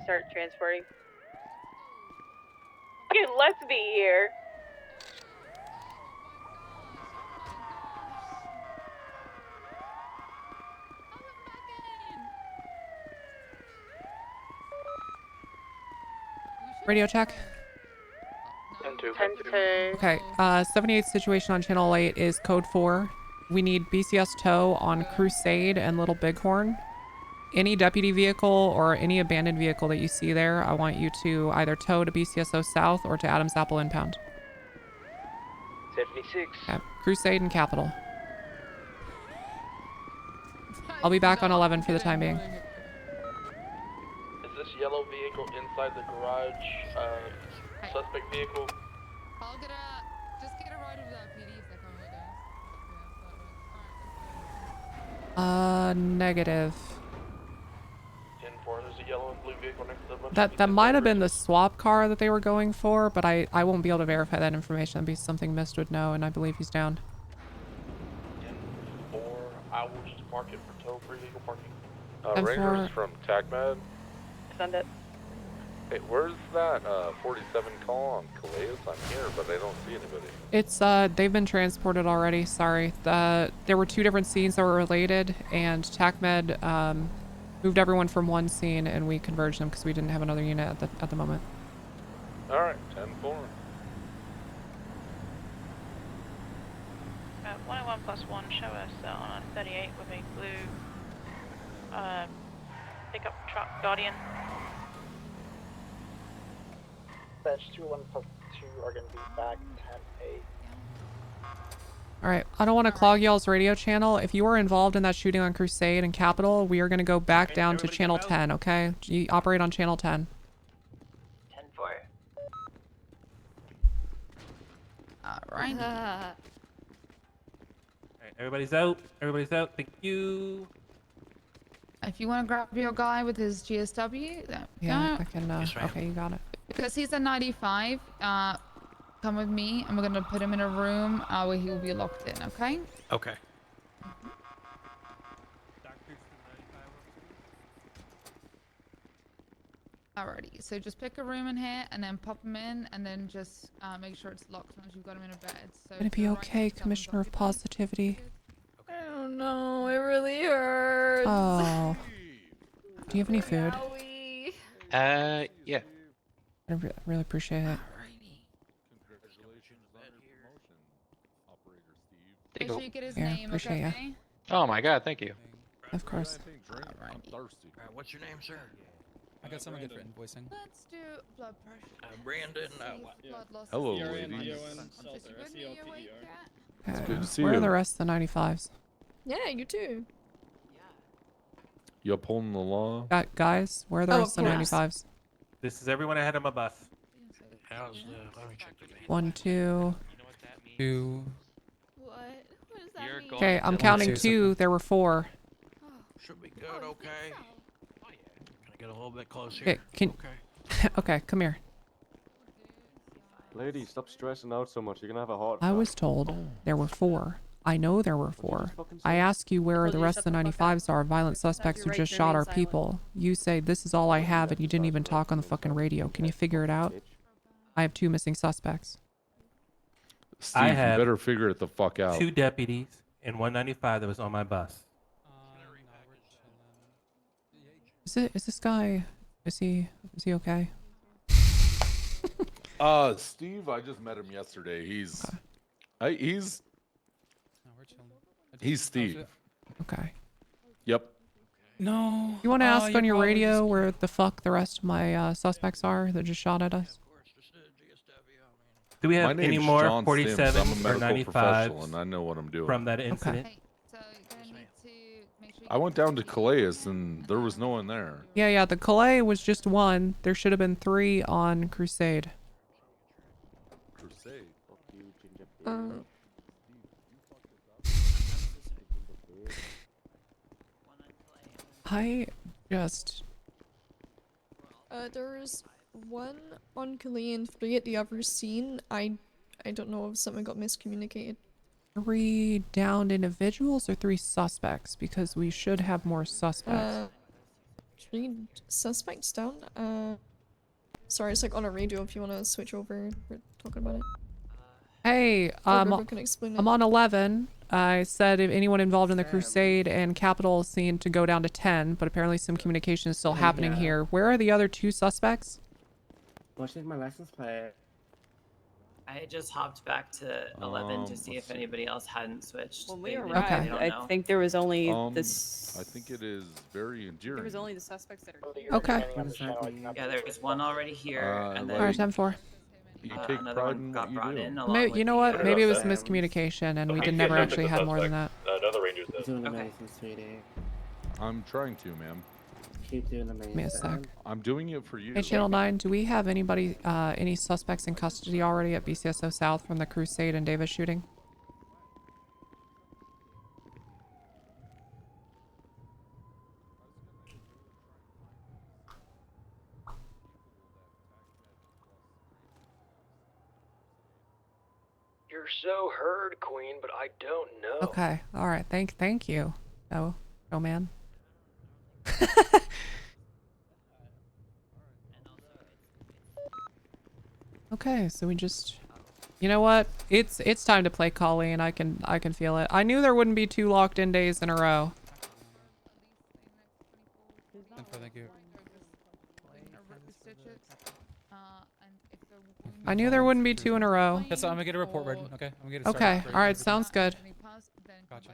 Start transporting. Okay, let's be here. Radio check. 10-2. Okay, 78 situation on channel 8 is code 4. We need BCS tow on Crusade and Little Bighorn. Any deputy vehicle or any abandoned vehicle that you see there, I want you to either tow to BCSO South or to Adams Apple Impound. 76. Okay, Crusade and Capital. I'll be back on 11 for the time being. Is this yellow vehicle inside the garage, suspect vehicle? I'll just get a ride with that PD if they're coming with us. Negative. 10-4, there's a yellow and blue vehicle next to the That might have been the swap car that they were going for, but I won't be able to verify that information. That'd be something Mist would know, and I believe he's down. 10-4, I will just mark it for tow for illegal parking. Rangers from TACMED. Send it. Hey, where's that 47 call on Caleus? I'm here, but I don't see anybody. It's they've been transported already. Sorry. There were 2 different scenes that were related, and TACMED moved everyone from one scene, and we converged them because we didn't have another unit at the moment. All right, 10-4. 101 +1, show us on a 38 with a blue pickup truck Guardian. Batch 21 +2 are going to be back 10-8. All right. I don't want to clog y'all's radio channel. If you were involved in that shooting on Crusade and Capital, we are going to go back down to channel 10, okay? You operate on channel 10. 10-4. Alright. Alright, everybody's out. Everybody's out. Thank you. If you want to grab your guy with his GSW, Yeah, I can. Okay, you got it. Because he's a 95, come with me, and we're gonna put him in a room where he will be locked in, okay? Okay. Alrighty, so just pick a room in here, and then pop him in, and then just make sure it's locked once you've got him in a bed. So Gonna be okay, Commissioner of Positivity. I don't know, it really hurts. Oh. Do you have any food? Yeah. I really appreciate it. Make sure you get his Here, name, appreciate ya. okay? Oh my god, thank you. Of course. Alright, what's your name, sir? I got someone good for invoicing. Let's do blood pressure. Brandon. Blood loss. Hello, Is lady. good near you awake yet? It's good to see Where are you. the rest of the 95s? Yeah, you too. You upholding the law? Guys, where are the rest of the 95s? This is everyone ahead of my bus. How's let me check the name. 1, 2. 2. What? What does You're going Okay, I'm to counting lose. 2. There were 4. Should be good, okay? Oh, yeah. Can I get a little bit closer Okay, here? can... Okay. Okay, come here. Lady, stop stressing out so much. You're gonna have a heart I attack. was told there were 4. I know there were 4. I ask you where the rest of the 95s are, violent suspects who just shot our people. You say this is all I have and you didn't even talk on the fucking radio. Can you figure it out? I have 2 missing suspects. Steve, I you have better figure it the fuck out. 2 deputies and 195 that was on my bus. Is this guy, is he okay? Steve, I just met him yesterday. He's Steve. Okay. Yep. No. You want to ask you're on your probably radio just- where the fuck the rest of my suspects are that just shot at us? Do we My have any name's more John Sims. 47s I'm a or medical professional 95s and I know what I'm doing. from that incident? I went down to Calais and there was no one there. Yeah, the Calais was just 1. There should have been 3 on Crusade. Crusade. I just... There's 1 on Calais and 3 at the other scene. I don't know if something got miscommunicated. 3 downed individuals or 3 suspects? Because we should have more suspects. 3 suspects down. Sorry, it's like on a radio if you want to switch over. We're talking about it. Hey, River can explain it. I'm on 11. I said if anyone involved in the Crusade and Capitol scene to go down to 10, but apparently some communication is still happening here. Where are the other 2 suspects? What's my license plate? I just hopped back to 11 to see if anybody else hadn't switched. When we They arrived, don't I know. think there was only I think it is very endearing. There was only the suspects that are here. Okay. Yeah, there's 1 already here, and then Alright, 10-4. You take another pride one in got what you brought do. in along Maybe, with you know the, what? Maybe it was uh, miscommunication and we did never actually had more than that. Another ranger's dead. Doing Okay. amazing, sweetie. I'm trying to, ma'am. Keep doing amazing. Give me a sec. I'm doing it for you. Hey, Channel 9, do we have anybody, any suspects in custody already at BCSO South from the Crusade and Davis shooting? You're so heard, Queen, but I don't know. Okay, alright, thank you. Oh man. Okay, so we just, you know what? It's time to play Colleen. I can feel it. I knew there wouldn't be 2 locked in days in a row. Thank you. I knew there wouldn't be 2 in a row. That's I'm gonna get a report ready. Okay, I'm gonna get it Okay, started. all right, sounds good. Gotcha.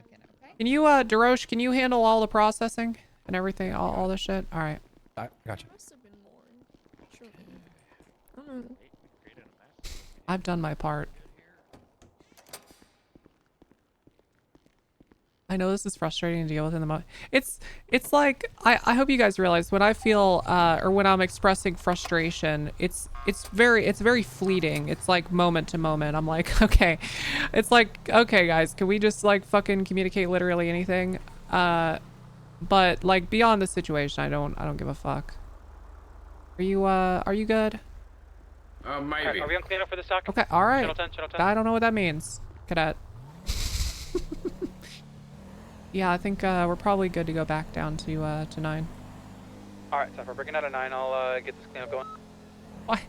Can you, Darosh, can you handle all the processing and everything, all the shit? All right. Gotcha. I've done my part. I know this is frustrating to deal with in the moment. It's like I hope you guys realize when I feel or when I'm expressing frustration, it's very fleeting. It's like moment to moment. I'm like, okay. It's like, okay guys, can we just like fucking communicate literally anything? But like beyond the situation, I don't give a fuck. Are you good? Maybe. Are we on cleanup for the stock? Okay, all right. Channel 10, Channel 10. I don't know what that means, cadet. Yeah, I think we're probably good to go back down to 9. Alright, so if we're breaking out of 9, I'll get this cleanup going. Why?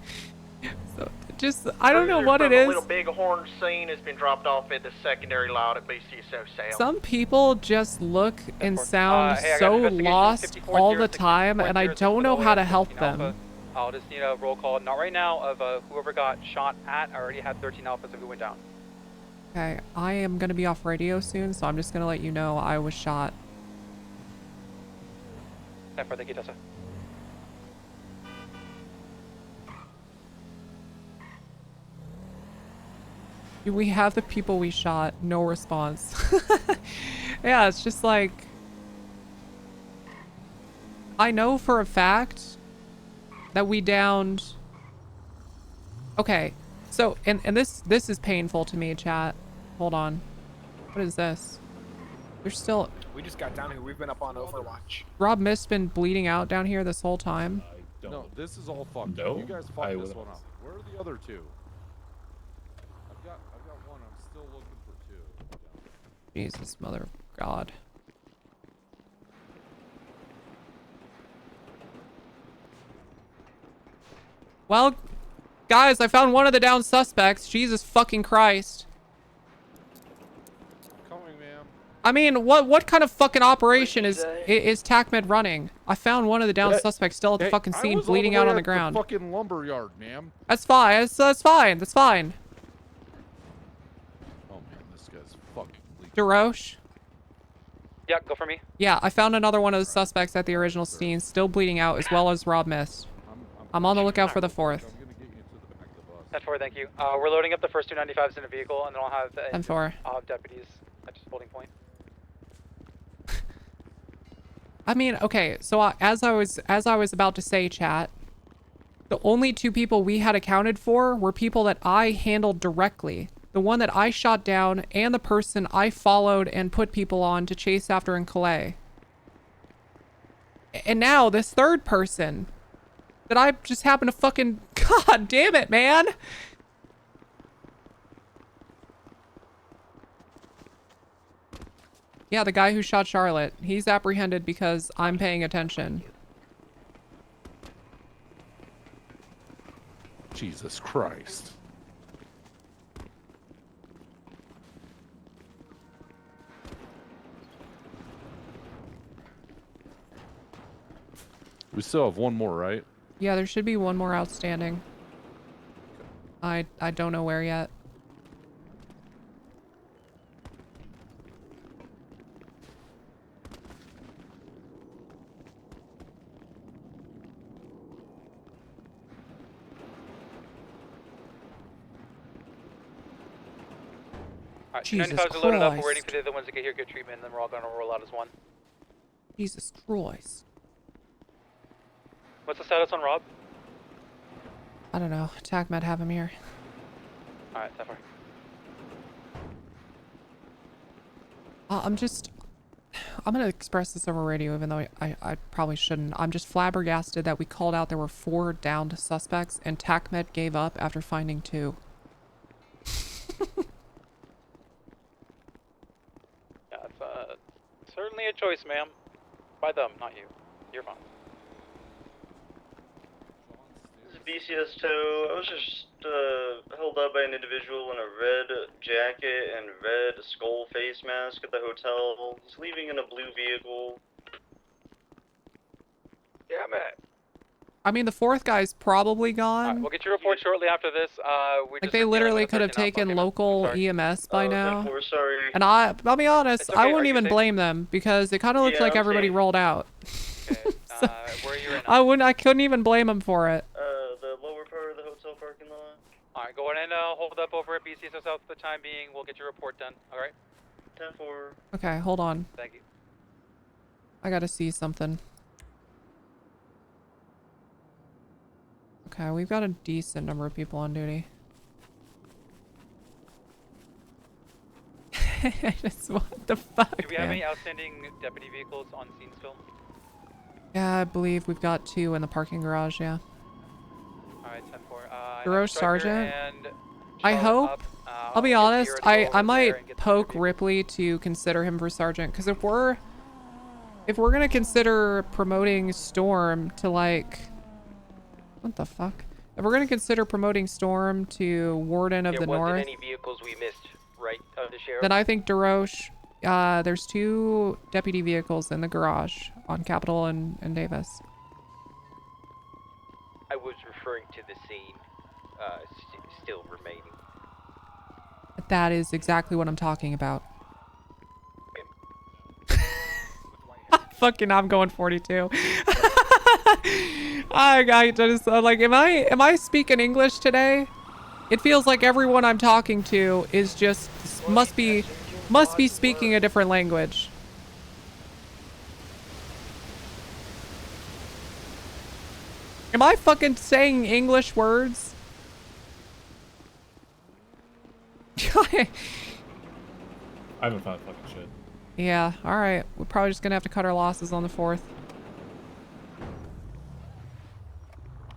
So, just, I don't know Cruisers what it from the is. Little Bighorn scene has been dropped off at the secondary lot at BCSO South. Some people just look and sound hey, I got so investigation lost all the 5406.06 time, and I don't know how to help 13 Alpha. them. I'll just need a roll call, not right now, of whoever got shot at. I already had 13 alphas of who went down. Okay, I am gonna be off radio soon, so I'm just gonna let you know I was shot. Thank you, Tessa. We have the people we shot, no response. Yeah, it's just like, I know for a fact that we downed. Okay, so and this is painful to me, chat. Hold on. What is this? There's still... We just got down here. We've been up on Overwatch. Rob Mist's been bleeding out down here this whole time. No, this is all fucked. No, You guys I fucked this would- one up. Where are the other two? I've got one. I'm still looking for two. Jesus, mother of God. Well, guys, I found one of the down suspects. Jesus fucking Christ. Coming, ma'am. I mean, what kind of fucking operation is TACMED running? I found one of the down suspects still at the Hey, fucking I scene, was all bleeding way out on the at ground. Fucking lumberyard, ma'am. That's fine. That's fine. That's fine. Oh man, this guy's fucking leaking. DeRoche? Yeah, go for me. Yeah, I found another one of the suspects at the original scene, still bleeding out, as well as Rob Mist. I'm on the lookout for the fourth. 10-4, thank you. We're loading up the first 295s in a vehicle, and then I'll have 10-4. deputies at just holding point. I mean, okay, so as I was about to say, chat, the only two people we had accounted for were people that I handled directly. The one that I shot down and the person I followed and put people on to chase after in Calais. And now this third person that I just happen to fucking... God damn it, man! Yeah, the guy who shot Charlotte. He's apprehended because I'm paying attention. Jesus Christ. We still have one more, right? Yeah, there should be one more outstanding. I don't know where yet. Alright, Jesus 295s are loaded up. We're Christ. waiting for the other ones to get here, good treatment, and then we're all gonna roll out as one. Jesus Christ. What's the status on Rob? I don't know. TACMED have him here. Alright, 10-4. I'm gonna express this over radio, even though I probably shouldn't. I'm just flabbergasted that we called out there were 4 downed suspects and TACMED gave up after finding 2. Yeah, it's certainly a choice, ma'am. By them, not you. You're fine. BCSO, I was just held up by an individual in a red jacket and red skull face mask at the hotel. He's leaving in a blue vehicle. Yeah, man. I mean, the 4th guy's probably Alright, gone. we'll get your report shortly after this. Like, they literally could have taken local EMS by now. We're sorry. And I'll be honest, It's okay, I are wouldn't you even safe? blame them because it kind of looks Yeah, like I'm everybody safe. rolled out. Okay, where are you right now? I couldn't even blame them for it. The lower part of the hotel parking lot. Alright, go ahead and hold up over at BCSO South for the time being. We'll get your report done, alright? 10-4. Okay, hold on. Thank you. I gotta see something. Okay, we've got a decent number of people on duty. What the fuck, Do we have man? any outstanding deputy vehicles on scene still? Yeah, I believe we've got 2 in the parking garage, yeah. Alright, 10-4. DeRoche Sergeant? And I Charlotte hope. up. I'll be get honest, Sierra to go I over there might and get poke Ripley to consider him for sergeant, because if we're gonna consider promoting Storm to, like, what the fuck? If we're gonna consider promoting Storm to Warden of the North, any vehicles we missed, right, Undersheriff? then I think DeRoche, there's 2 deputy vehicles in the garage on Capitol and Davis. I was referring to the scene, still remaining. That is exactly what I'm talking about. Fucking, I'm going 42. I just like, am I speaking English today? It feels like everyone I'm talking to is just must be speaking a different language. Am I fucking saying English words? haven't found fucking shit. Yeah, alright. We're probably just gonna have to cut our losses on the 4th.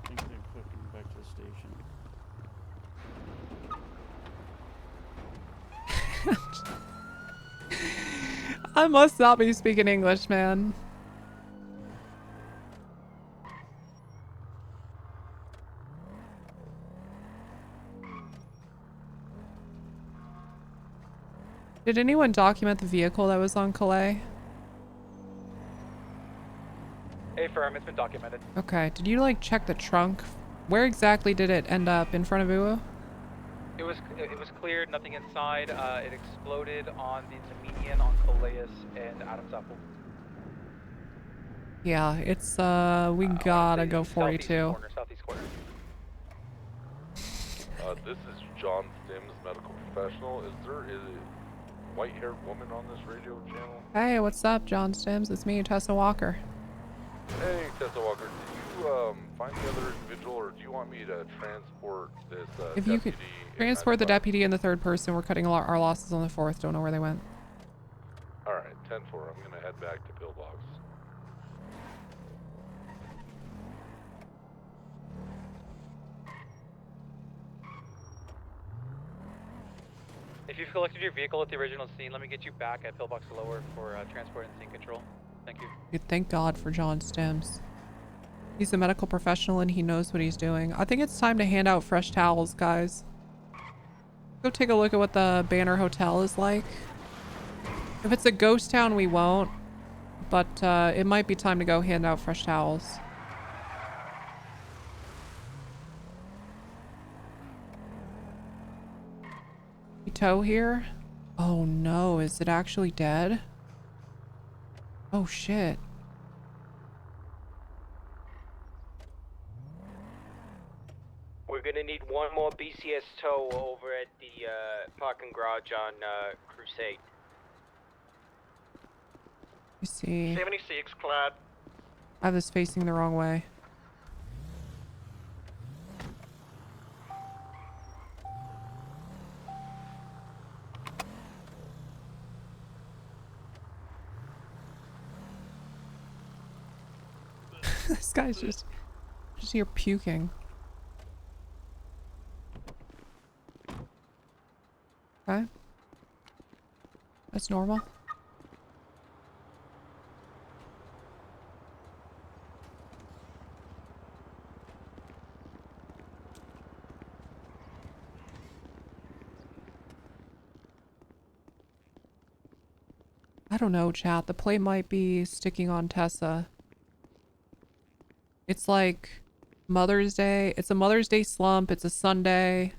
I think they're fucking back to the station. I must not be speaking English, man. Did anyone document the vehicle that was on Calais? A firm, it's been documented. Okay, did you like check the trunk? Where exactly did it end up? In front of Uwu? It was cleared, nothing inside. It exploded on the median on Calais and Adam's Apple. Yeah, it's we gotta go 42. Southeast corner. This is John Stims, medical professional. Is there a white-haired woman on this radio channel? Hey, what's up, John Stims? It's me, Tessa Walker. Hey, Tessa Walker, did you find the other individual, or do you want me to transport this If you could transport the deputy in the 3rd person, we're cutting our losses on the 4th. Don't know where they went. Alright, 10-4. I'm gonna head back to Pillbox. If you've collected your vehicle at the original scene, let me get you back at Pillbox Lower for transport and scene control. Thank you. Thank God for John Stims. He's a medical professional and he knows what he's doing. I think it's time to hand out fresh towels, guys. Go take a look at what the Banner Hotel is like. If it's a ghost town, we won't. But it might be time to go hand out fresh towels. Toe here? Oh no, is it actually dead? Oh shit. We're gonna need one more BCS tow over at the parking garage on Crusade. You see. 76 clad. I have this facing the wrong way. This guy's just here puking. Okay. That's normal. I don't know, chat. The play might be sticking on Tessa. It's like Mother's Day. It's a Mother's Day slump. It's a Sunday.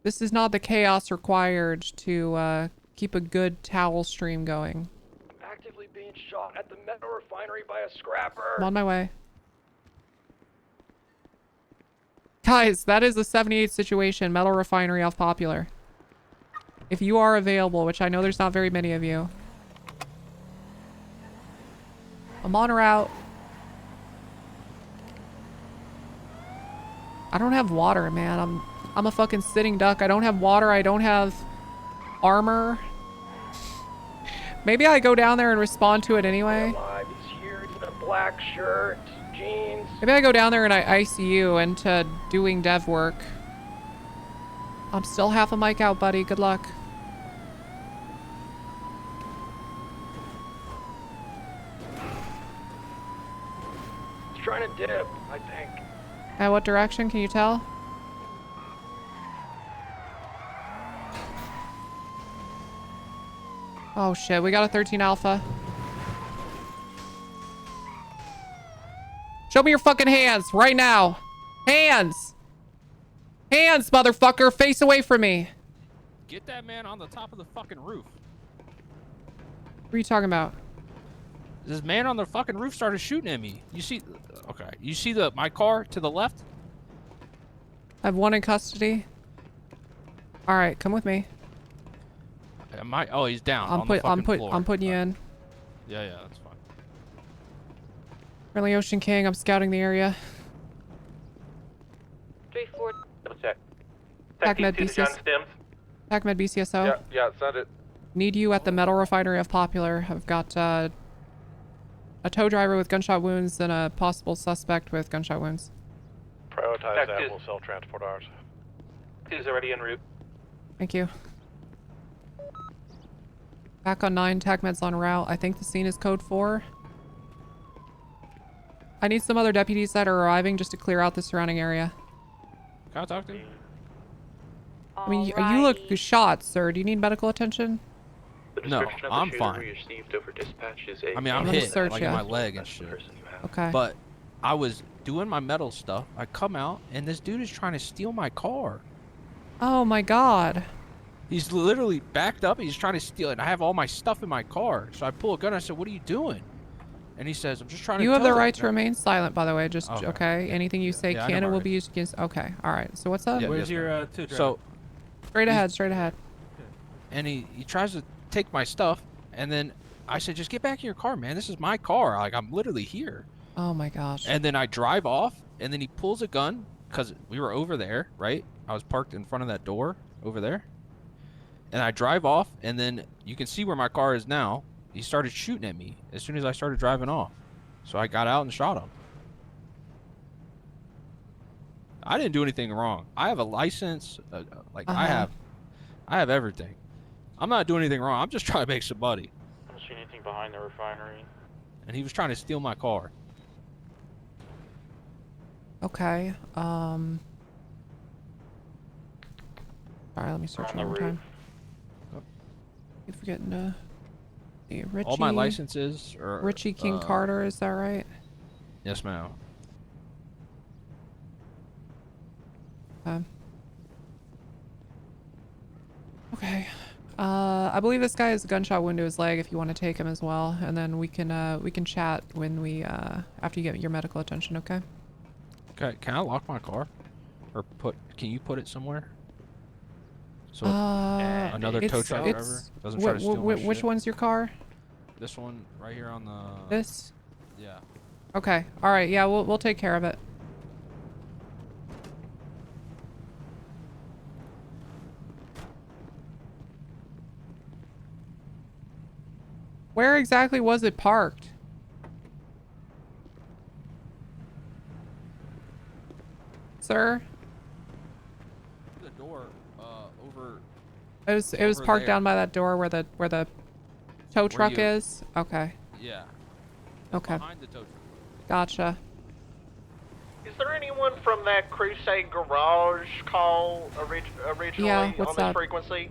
This is not the chaos required to keep a good towel stream going. Actively being shot at the metal refinery by a scrapper. I'm on my way. Guys, that is a 78 situation. Metal refinery off Popular. If you are available, which I know there's not very many of you. I'm on route. I don't have water, man. I'm a fucking sitting duck. I don't have water. I don't have armor. Maybe I go down there and respond to it anyway. He's here in a black shirt, jeans. Maybe I go down there and I ICU into doing dev work. I'm still half a mic out, buddy. Good luck. He's trying to dip, I think. What direction can you tell? Oh shit, we got a 13 Alpha. Show me your fucking hands right now. Hands! Hands, motherfucker! Face away from me! Get that man on the top of the fucking roof. What are you talking about? This man on the fucking roof started shooting at me. You see... Okay, you see my car to the left? I have one in custody. Alright, come with me. Oh, he's down. I'm putting you in. Yeah, that's fine. Friendly Ocean King, I'm scouting the area. 3-4. Double check. Pac Med to BCS. John Stims. TACMED BCSO. Yeah, send it. Need you at the metal refinery of Popular. I've got a tow driver with gunshot wounds and a possible suspect with gunshot wounds. Prioritize that. We'll self-transport ours. Is already en route. Thank you. Back on 9, TACMED's en route. I think the scene is code 4. I need some other deputies that are arriving just to clear out the surrounding area. Can I talk to you? I mean, you look shot, sir. Do you need medical attention? No, I'm fine. I mean, I'm hit, like in my leg and shit. Okay. But I was doing my metal stuff. I come out, and this dude is trying to steal my car. Oh my god. He's literally backed up. He's trying to steal it. And I have all my stuff in my car. So I pull a gun. I said, "What are you doing?" And he says, "I'm just trying to." You have the tow it." right to remain silent, by the way. Just okay. Anything you say Yeah, I can know and my will be used against. Okay. All right. So what's up? Yeah, Where's yes, your ma'am. tow driver? So Straight ahead. Straight ahead. and he tries to take my stuff, and then I said, "Just get back in your car, man. This is my car. Like, I'm literally here." Oh my gosh. And then I drive off, and then he pulls a gun because we were over there, right? I was parked in front of that door over there. And I drive off, and then you can see where my car is now. He started shooting at me as soon as I started driving off. So I got out and shot him. I didn't do anything wrong. I have a license. I have everything. I'm not doing anything wrong. I'm just trying to make some money. I don't see anything behind the refinery. And he was trying to steal my car. Okay. Alright, let me search one more time. Keep forgetting the Richie. All my licenses are Richie King Carter, is that right? Yes, ma'am. Okay. I believe this guy has a gunshot wound to his leg if you want to take him as well, and then we can chat when we after you get your medical attention, okay? Okay, can I lock my car? Or can you put it somewhere? So another tow truck driver doesn't try to steal my which shit? one's your car? This one right here on the... This? Yeah. Okay. All right. Yeah, we'll take care of it. Where exactly was it parked? Sir? The door over... It was over parked there. down by that door where the tow truck you- is. Okay. Yeah. Okay. Behind the tow truck. Gotcha. Is there anyone from that Crusade Garage call originally Yeah, what's on this up? frequency?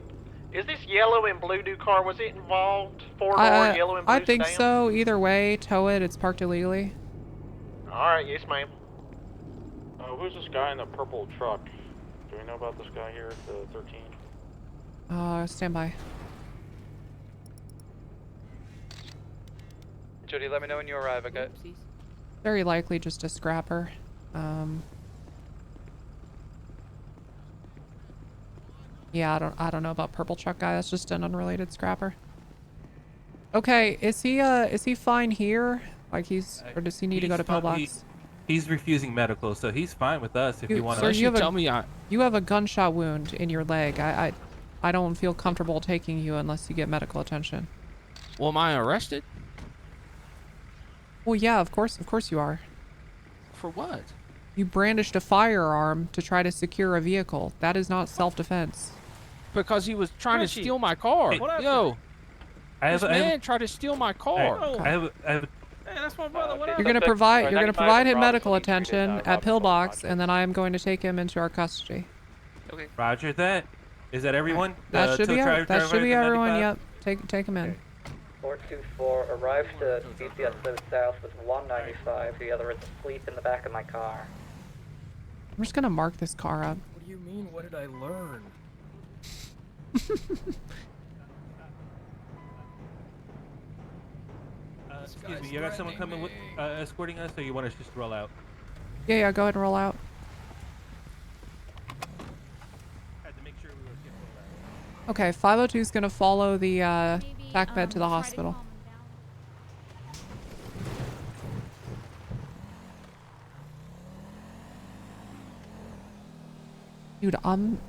Is this yellow and blue new car, was it involved? Four-door yellow and blue I think sedan? so. Either way, tow it. It's parked illegally. Alright, yes ma'am. Who's this guy in the purple truck? Do we know about this guy here at the 13? Stand by. Jody, let me know when you arrive, okay? Very likely just a scrapper. Yeah, I don't know about purple truck guy. That's just an unrelated scrapper. Okay, is he fine here? Like or does he need to go to pillbox? He's refusing medical, so he's fine with us if you want Sir, to. you have a gunshot wound in your leg. I don't feel comfortable taking you unless you get medical attention. Well, am I arrested? Well, yeah, of course you are. For what? You brandished a firearm to try to secure a vehicle. That is not self-defense. Because he was trying to steal my car. Hey, Yo, this man tried to steal my car. I have Hey, that's my brother. What You're gonna provide him medical attention at pillbox, and then I am going to take him into our custody. Okay. Roger that. Is that everyone? That should be everyone. 95? Yep. Take him in. 424 arrived to BCSO South with 195. The other is asleep in the back of my car. I'm just gonna mark this car up. What do you mean? What did I learn? Excuse me, you got someone coming with escorting us, or you want us just to roll out? Yeah, go ahead and roll out. Had to make sure we were getting rolled out. Okay, 502 is gonna follow the back bed to the hospital. Dude, I'm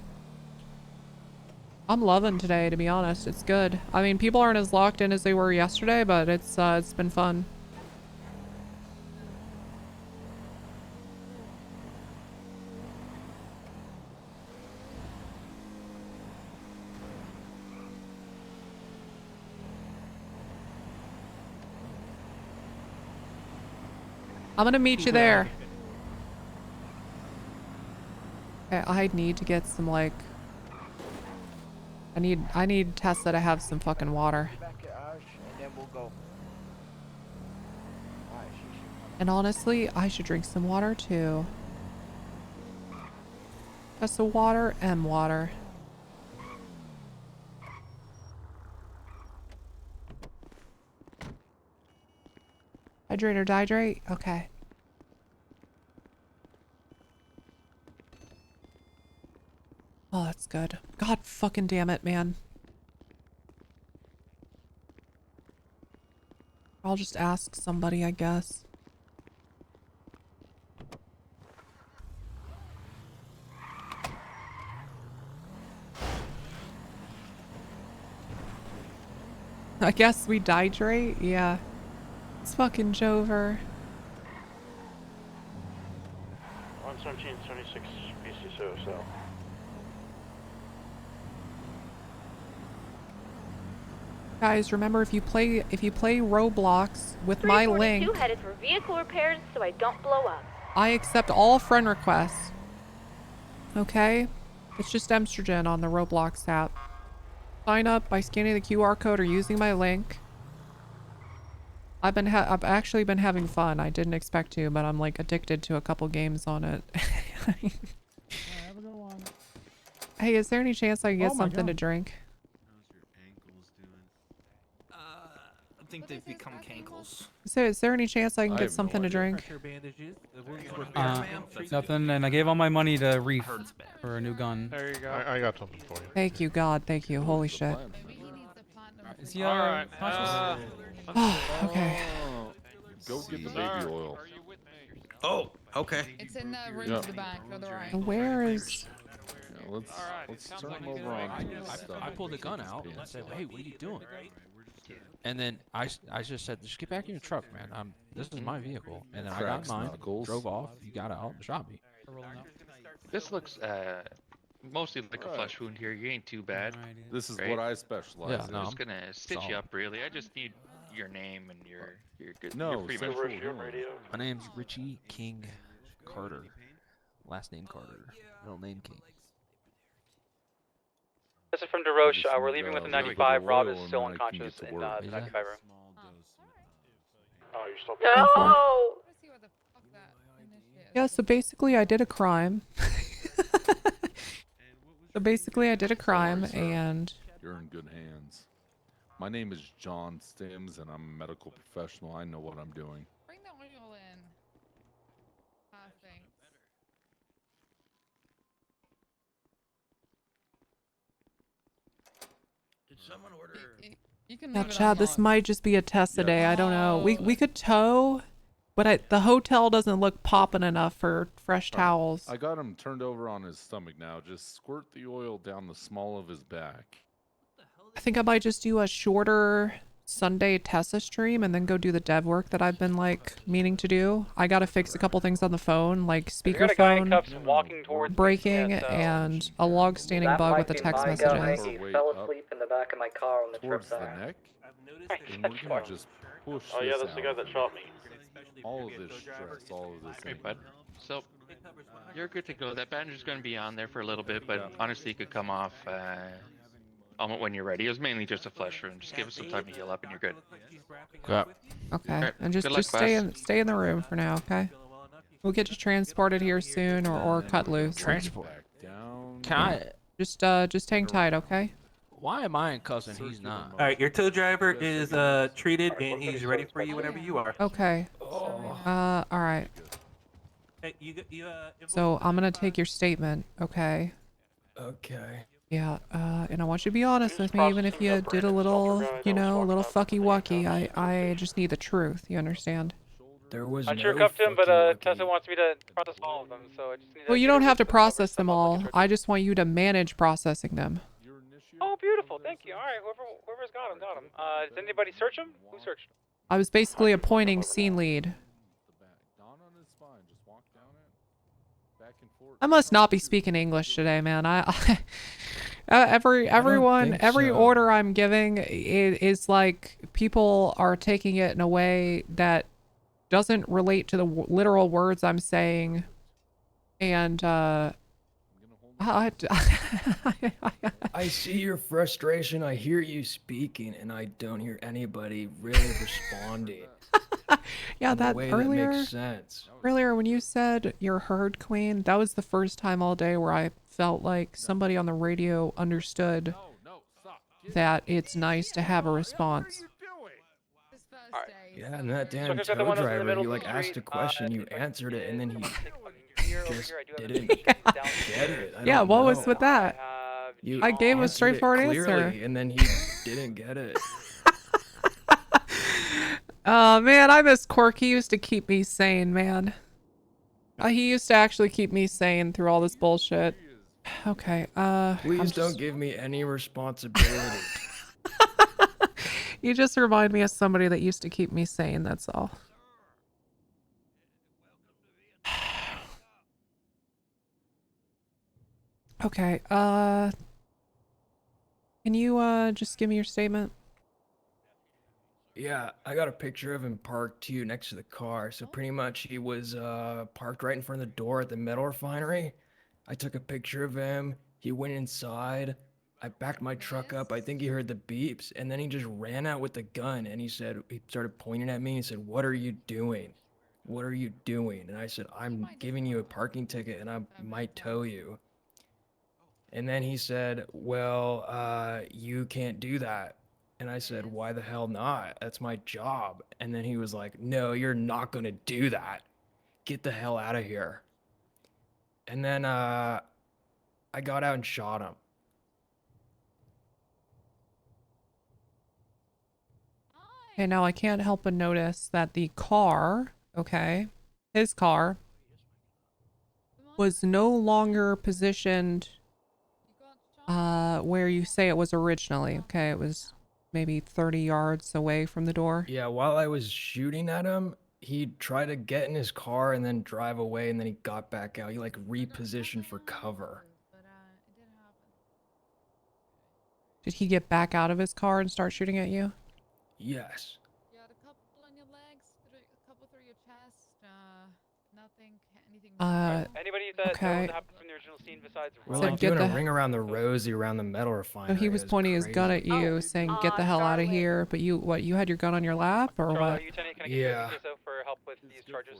I'm loving today, to be honest. It's good. I mean, people aren't as locked in as they were yesterday, but it's been fun. I'm gonna meet you there. Okay, I need to get some, like, I need Tessa to have some fucking water. And honestly, I should drink some water too. Tessa water and water. Hydrate or dihydrate? Okay. Oh, that's good. God fucking damn it, man. I'll just ask somebody, I guess. I guess we dihydrate? Yeah. It's fucking Jover. 11776 BCSO South. Guys, remember if you play Roblox with my link, 342 headed for vehicle repairs so I don't blow up. I accept all friend requests. Okay? It's just Amsterdam on the Roblox app. Sign up by scanning the QR code or using my link. I've actually been having fun. I didn't expect to, but I'm like addicted to a couple games on it. Hey, is there any chance I can get something to drink? I think they've become cankles. Is there any chance I can get something to drink? Nothing, and I gave all my money to Reef for a new gun. There you go. I got something for you. Thank you, God. Thank you. Holy shit. Is he Alright, okay. Go get the baby oil. Oh, okay. It's in the room to the back, or the right. Where is... Yeah, let's turn him over on I pulled the gun out and said, "Hey, what are you doing?" And then I just said, "Just get back in your truck, man. This is my vehicle." And then I got mine, drove off. You got out and shot me. This looks mostly like a flesh wound here. You ain't too bad. This is right? what I specialize in. I'm just gonna stitch you up, really. I just need your name and you're good. No, you're pretty much My name's Richie King Carter. Last name Carter. Middle name King. This is from DeRoche. We're leaving with the 95. Rob is still unconscious in the 95 room. Oh, you're still. No! Yeah, so basically I did a crime. And... You're in good hands. My name is John Stims, and I'm a medical professional. I know what I'm doing. Bring the oil in. Thanks. Did someone order? You can Yeah, Chad, this might just be a Tessa day. I don't know. We could tow, but the hotel doesn't look poppin' enough for fresh towels. I got him turned over on his stomach now. Just squirt the oil down the small of his back. I think I might just do a shorter Sunday Tessa stream and then go do the dev work that I've been like meaning to do. I gotta fix a couple things on the phone, like speakerphone breaking and a log standing bug with the text messages. He fell asleep in the back of my car on the trip Towards the back. neck, and we're gonna just push Oh yeah, this that's the guy out. that shot me. All of this stress, all of this. Hey, bud. So, you're good to go. That bandage is going to be on there for a little bit, but honestly, it could come off when you're ready. It was mainly just a flesh wound. Just give us some time to heal up, and you're good. Okay, Right, and just good luck, stay in the room for now, okay? We'll get you transported here soon, or cut loose. Transport. Down. Can I? Just hang tight, okay? Why am I in cussing? He's not. All right, your tow driver is treated and he's ready for you whenever you are. Okay. All right. Hey, So I'm gonna take your statement, okay? Okay. Yeah. And I want you to be honest with me, even if you did a little, a little fucky wucky. I just need the truth. You understand? There was I no sure cuffed him, but fucking Tessa wants me to process all of them, so I just need to. Well, you don't have to process them all. I just want you to manage processing them. Oh, beautiful. Thank you. All right, whoever's got him, got him. Did anybody search him? Who searched him? I was basically appointing scene lead. I must not be speaking English today, man. Everyone, every order I'm giving is like people are taking it in a way that doesn't relate to the literal words I'm saying, and I see your frustration. I hear you speaking, and I don't hear anybody really responding. yeah, that way earlier. That makes sense. Earlier, when you said you're herd queen, that was the first time all day where I felt like somebody on the radio understood that it's nice to have a responst. Yeah, and that damn tow driver, he like asked a question, you answered it, and then he just didn't get it. I Yeah, don't what know. was with that? I gave a answered it straightforward clearly, answer. and then he didn't get it. Oh man, I miss Cork. He used to keep me sane, man. He used to actually keep me sane through all this bullshit. Okay, Please don't give me any responsibility. You just remind me of somebody that used to keep me sane, that's all. Okay, can you just give me your statement? Yeah, I got a picture of him parked too next to the car. So pretty much he was parked right in front of the door at the metal refinery. I took a picture of him. He went inside. I backed my truck up. I think he heard the beeps, and then he just ran out with the gun, and he started pointing at me. He said, "What are you doing? What are you doing?" And I said, "I'm giving you a parking ticket, and I might tow you." And then he said, "Well, you can't do that." And I said, "Why the hell not? That's my job." And then he was like, "No, you're not gonna do that. Get the hell out of here." And then I got out and shot him. Okay, now I can't help but notice that the car, okay, his car, was no longer positioned where you say it was originally, okay? It was maybe 30 yards away from the door. Yeah, while I was shooting at him, he tried to get in his car and then drive away, and then he got back out. He like repositioned for cover. Did he get back out of his car and start shooting at you? Yes. Anybody that okay. knows what happened from the original scene besides We're Said, like "Get doing a the-" ring around the rosy around the metal refinery. So he was It pointing his gun at crazy. you, saying, "Get the hell out of here." But you, what? You had your gun on your lap, or Charlotte, what? are you Lieutenant? Can I get you a BCSO for help with these charges?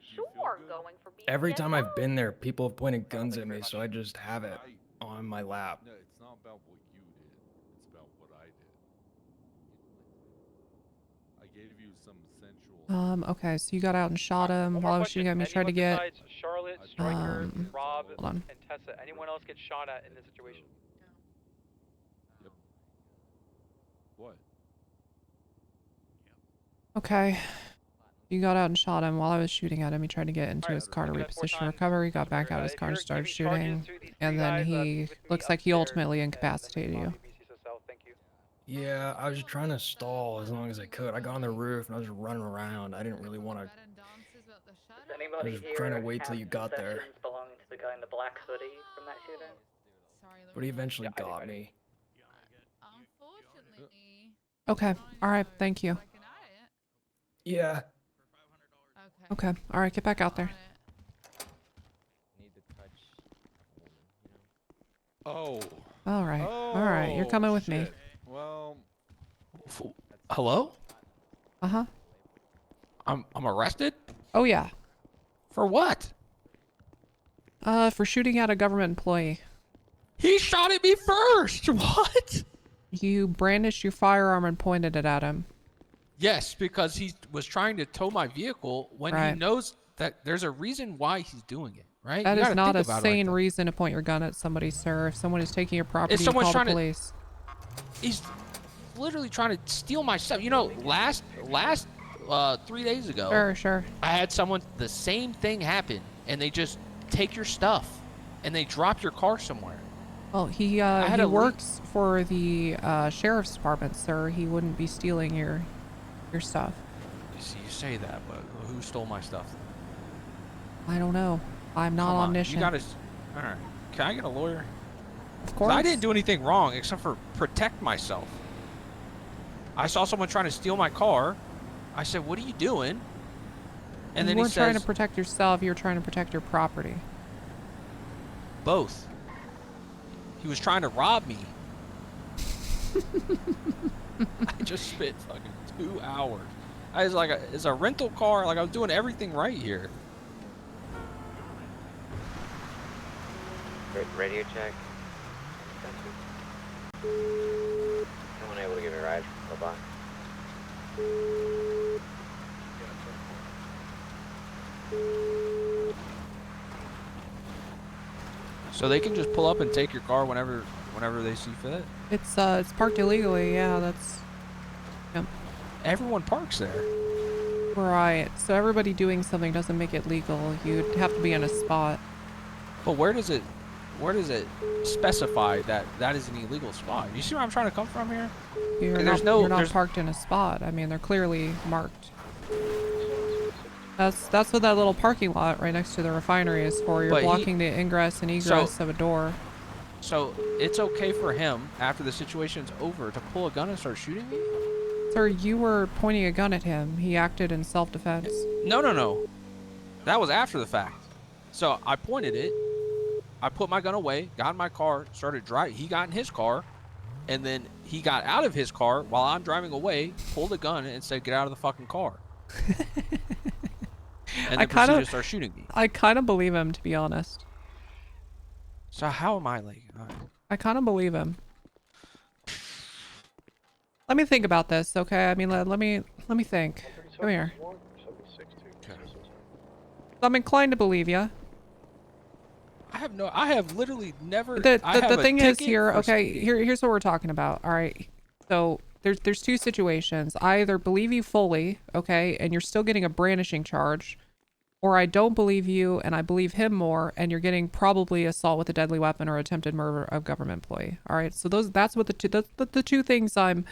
Sure, going for BCSO. Every time I've been there, people have pointed guns at me, so I just have it on my lap. No, it's not about what you did. It's about what I did. I gave you some sensual. Okay, so you got out and shot him while I was shooting at me. Tried to get. Besides Charlotte, Stryker, Rob, hold on. and Tessa, anyone else get shot at in this situation? Yep. What? Okay. You got out and shot him while I was shooting at him. He tried to get into his car to reposition and recover. He got back out of his car and started shooting. And then he looks like he ultimately incapacitated you. Yeah, I was just trying to stall as long as I could. I got on the roof and I was just running around. I didn't really want to. I was trying to wait till you got there. Belonging to the guy in the black hoodie from that shooting. But he eventually got me. Okay. All right. Thank you. Yeah. Okay. All right. Get back out there. Oh. All right. All right. You're coming with me. Well. Hello? Uh-huh. I'm arrested? Oh, yeah. For what? For shooting at a government employee. He shot at me first! What? You brandished your firearm and pointed it at him. Yes, because he was trying to tow my vehicle when he knows that there's a reason why he's doing it, right? That You is gotta not think a about it sane like reason to point your gun at somebody, sir. If someone is taking your property, you someone's call the trying to- police. He's literally trying to steal my stuff. You know, last 3 days ago, Sure. I had someone, the same thing happen, and they just take your stuff and they drop your car somewhere. Well, he had he a leak. works for the sheriff's department, sir. He wouldn't be stealing your stuff. You see, you say that, but who stole my stuff? I don't know. I'm not Come on, omniscient. you gotta. All right. Can I get a lawyer? Of 'Cause course. I didn't do anything wrong except for protect myself. I saw someone trying to steal my car. I said, "What are you doing?" And then you he weren't trying to says, protect yourself. You were trying to protect your property. "Both." He was trying to rob me. I just spent fucking 2 hours. I was like, it's a rental car. Like I was doing everything right here. Radio check. Someone able to give me a ride? Bye-bye. So they can just pull up and take your car whenever they see fit. It's parked illegally. Yeah, that's. Yep. Everyone parks there. Right. So everybody doing something doesn't make it legal. You'd have to be in a spot. But where does it specify that that is an illegal spot? You see where I'm trying to come from here? You're not parked in a spot. I mean, they're clearly marked. That's what that little parking lot right next to the refinery is for. You're blocking the ingress and egress of a door. So it's okay for him after the situation's over to pull a gun and start shooting me? Sir, you were pointing a gun at him. He acted in self-defense. No. That was after the fact. So I pointed it. I put my gun away, got in my car, started driving. He got in his car, and then he got out of his car while I'm driving away, pulled a gun, and said, "Get out of the fucking car." And then proceeded to start shooting me. I kind of believe him, to be honest. So how am I like? I kind of believe him. Let me think about this, okay? I mean, let me think. Come here. I'm inclined to believe you. I have literally never. The thing is here, okay, here's what we're talking about. All right. So there's two situations. I either believe you fully, okay, and you're still getting a brandishing charge, or I don't believe you and I believe him more and you're getting probably assault with a deadly weapon or attempted murder of government employee. All right. So that's what the two things I'm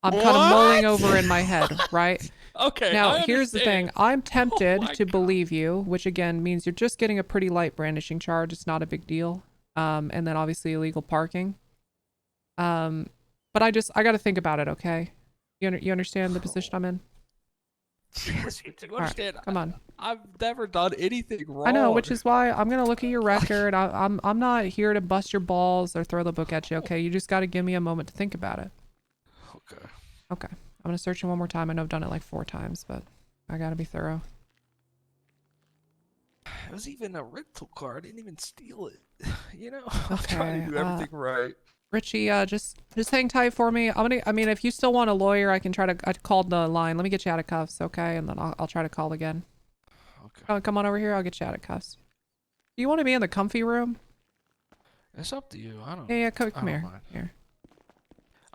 kind of mulling over in my head, right? Okay. Now, here's the thing. I'm tempted to believe you, which again means you're just getting a pretty light brandishing charge. It's not a big deal. And then obviously illegal parking. But I got to think about it, okay? You understand the position I'm in? Yes, you understand. Right, come on. I've never done anything wrong. I know, which is why I'm gonna look at your record. I'm not here to bust your balls or throw the book at you, okay? You just got to give me a moment to think about it. Okay. Okay. I'm gonna search it one more time. I know I've done it like 4 times, but I gotta be thorough. It was even a rental car. I didn't even steal it. You know, Okay, I'm trying to do everything right. Richie, just have tight for me. I mean, if you still want a lawyer, I called the line. Let me get you out of cuffs, okay? And then I'll try to call again. Okay. Come on over here. I'll get you out of cuffs. Do you want to be in the comfy room? It's up to you. I don't. Yeah, come here. Mind. Here.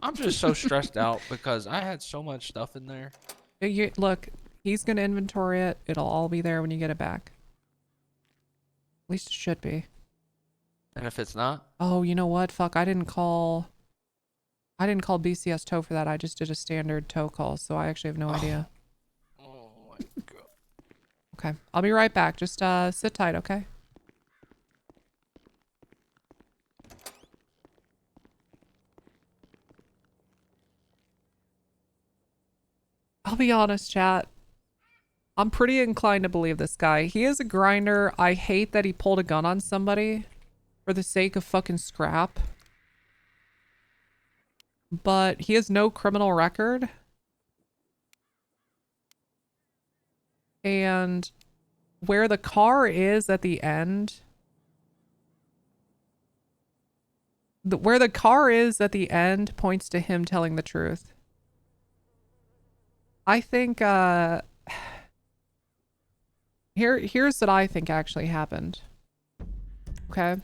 I'm just so stressed out because I had so much stuff in there. Look, he's gonna inventory it. It'll all be there when you get it back. At least it should be. And if it's not? Oh, you know what? Fuck, I didn't call BCS tow for that. I just did a standard tow call, so I actually have no idea. Oh my god. Okay, I'll be right back. Just sit tight, okay? I'll be honest, chat. I'm pretty inclined to believe this guy. He is a grinder. I hate that he pulled a gun on somebody for the sake of fucking scrap. But he has no criminal record. And where the car is at the end... where the car is at the end points to him telling the truth. I think, here's what I think actually happened. Okay?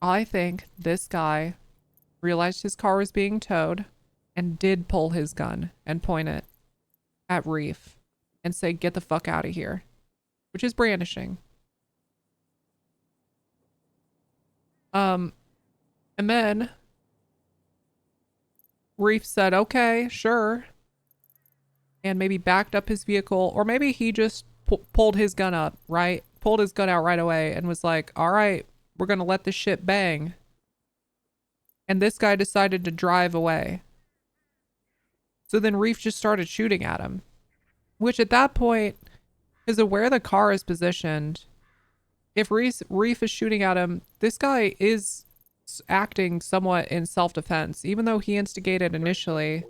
I think this guy realized his car was being towed and did pull his gun and point it at Reef and say, "Get the fuck out of here," which is brandishing. And then Reef said, okay, sure. And maybe backed up his vehicle, or maybe he just pulled his gun up, right? Pulled his gun out right away and was like, all right, we're going to let this shit bang. And this guy decided to drive away. So then Reef just started shooting at him, which at that point, because of where the car is positioned, if Reef is shooting at him, this guy is acting somewhat in self-defense, even though he instigated initially.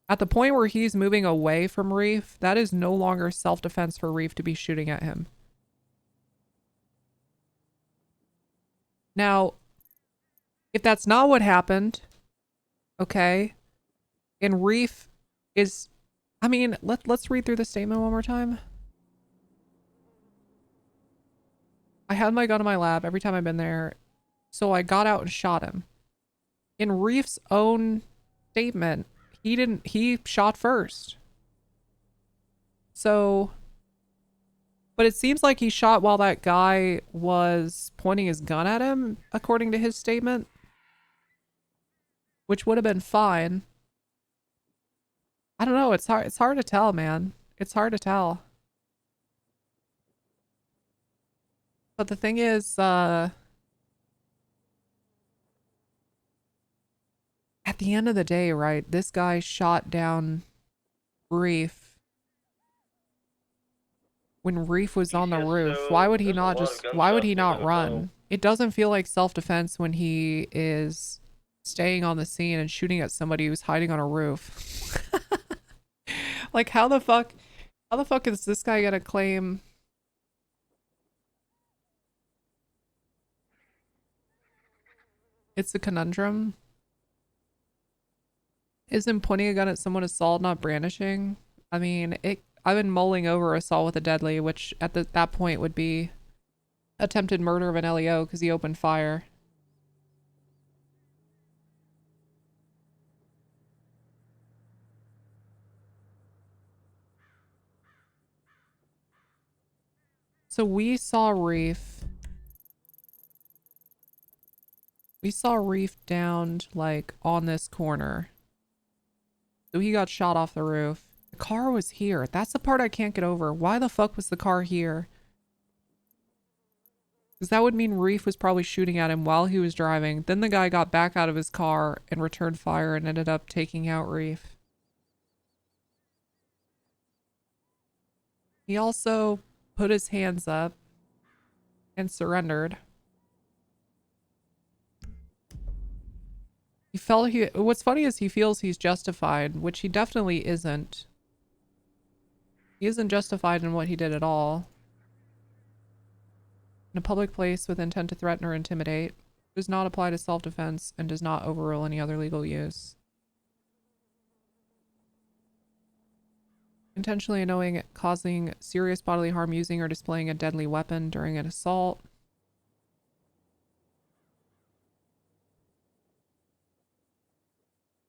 At the point where he's moving away from Reef, that is no longer self-defense for Reef to be shooting at him. Now, if that's not what happened, okay, and Reef is, I mean, let's read through the statement one more time. I had my gun in my lap every time I've been there, so I got out and shot him. In Reef's own statement, he shot first. So, but it seems like he shot while that guy was pointing his gun at him, according to his statement, which would have been fine. I don't know. It's hard to tell, man. It's hard to tell. But the thing is, at the end of the day, right, this guy shot down Reef when Reef was on the roof. Why would he not run? It doesn't feel like self-defense when he is staying on the scene and shooting at somebody who's hiding on a roof. Like, how the fuck is this guy gonna claim? It's a conundrum. Isn't pointing a gun at someone assault, not brandishing? I mean, I've been mulling over assault with a deadly, which at that point would be attempted murder of an LEO because he opened fire. So we saw Reef. We saw Reef downed, like, on this corner. So he got shot off the roof. The car was here. That's the part I can't get over. Why the fuck was the car here? Because that would mean Reef was probably shooting at him while he was driving. Then the guy got back out of his car and returned fire and ended up taking out Reef. He also put his hands up and surrendered. What's funny is he feels he's justified, which he definitely isn't. He isn't justified in what he did at all. In a public place with intent to threaten or intimidate, does not apply to self-defense and does not overrule any other legal use. Intentionally and knowing causing serious bodily harm using or displaying a deadly weapon during an assault.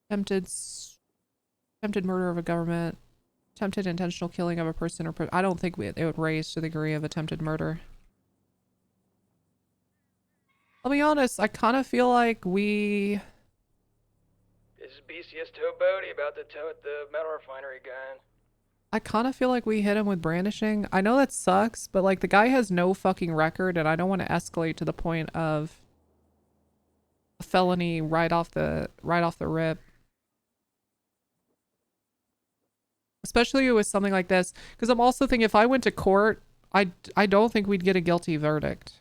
Attempted murder of a government. Attempted intentional killing of a person or I don't think it would raise to the degree of attempted murder. I'll be honest, I kind of feel like we... This is BCSO Bodie about to tow at the metal refinery gun. I kind of feel like we hit him with brandishing. I know that sucks, but like the guy has no fucking record and I don't want to escalate to the point of a felony right off the rip. Especially with something like this. Because I'm also thinking if I went to court, I don't think we'd get a guilty verdict.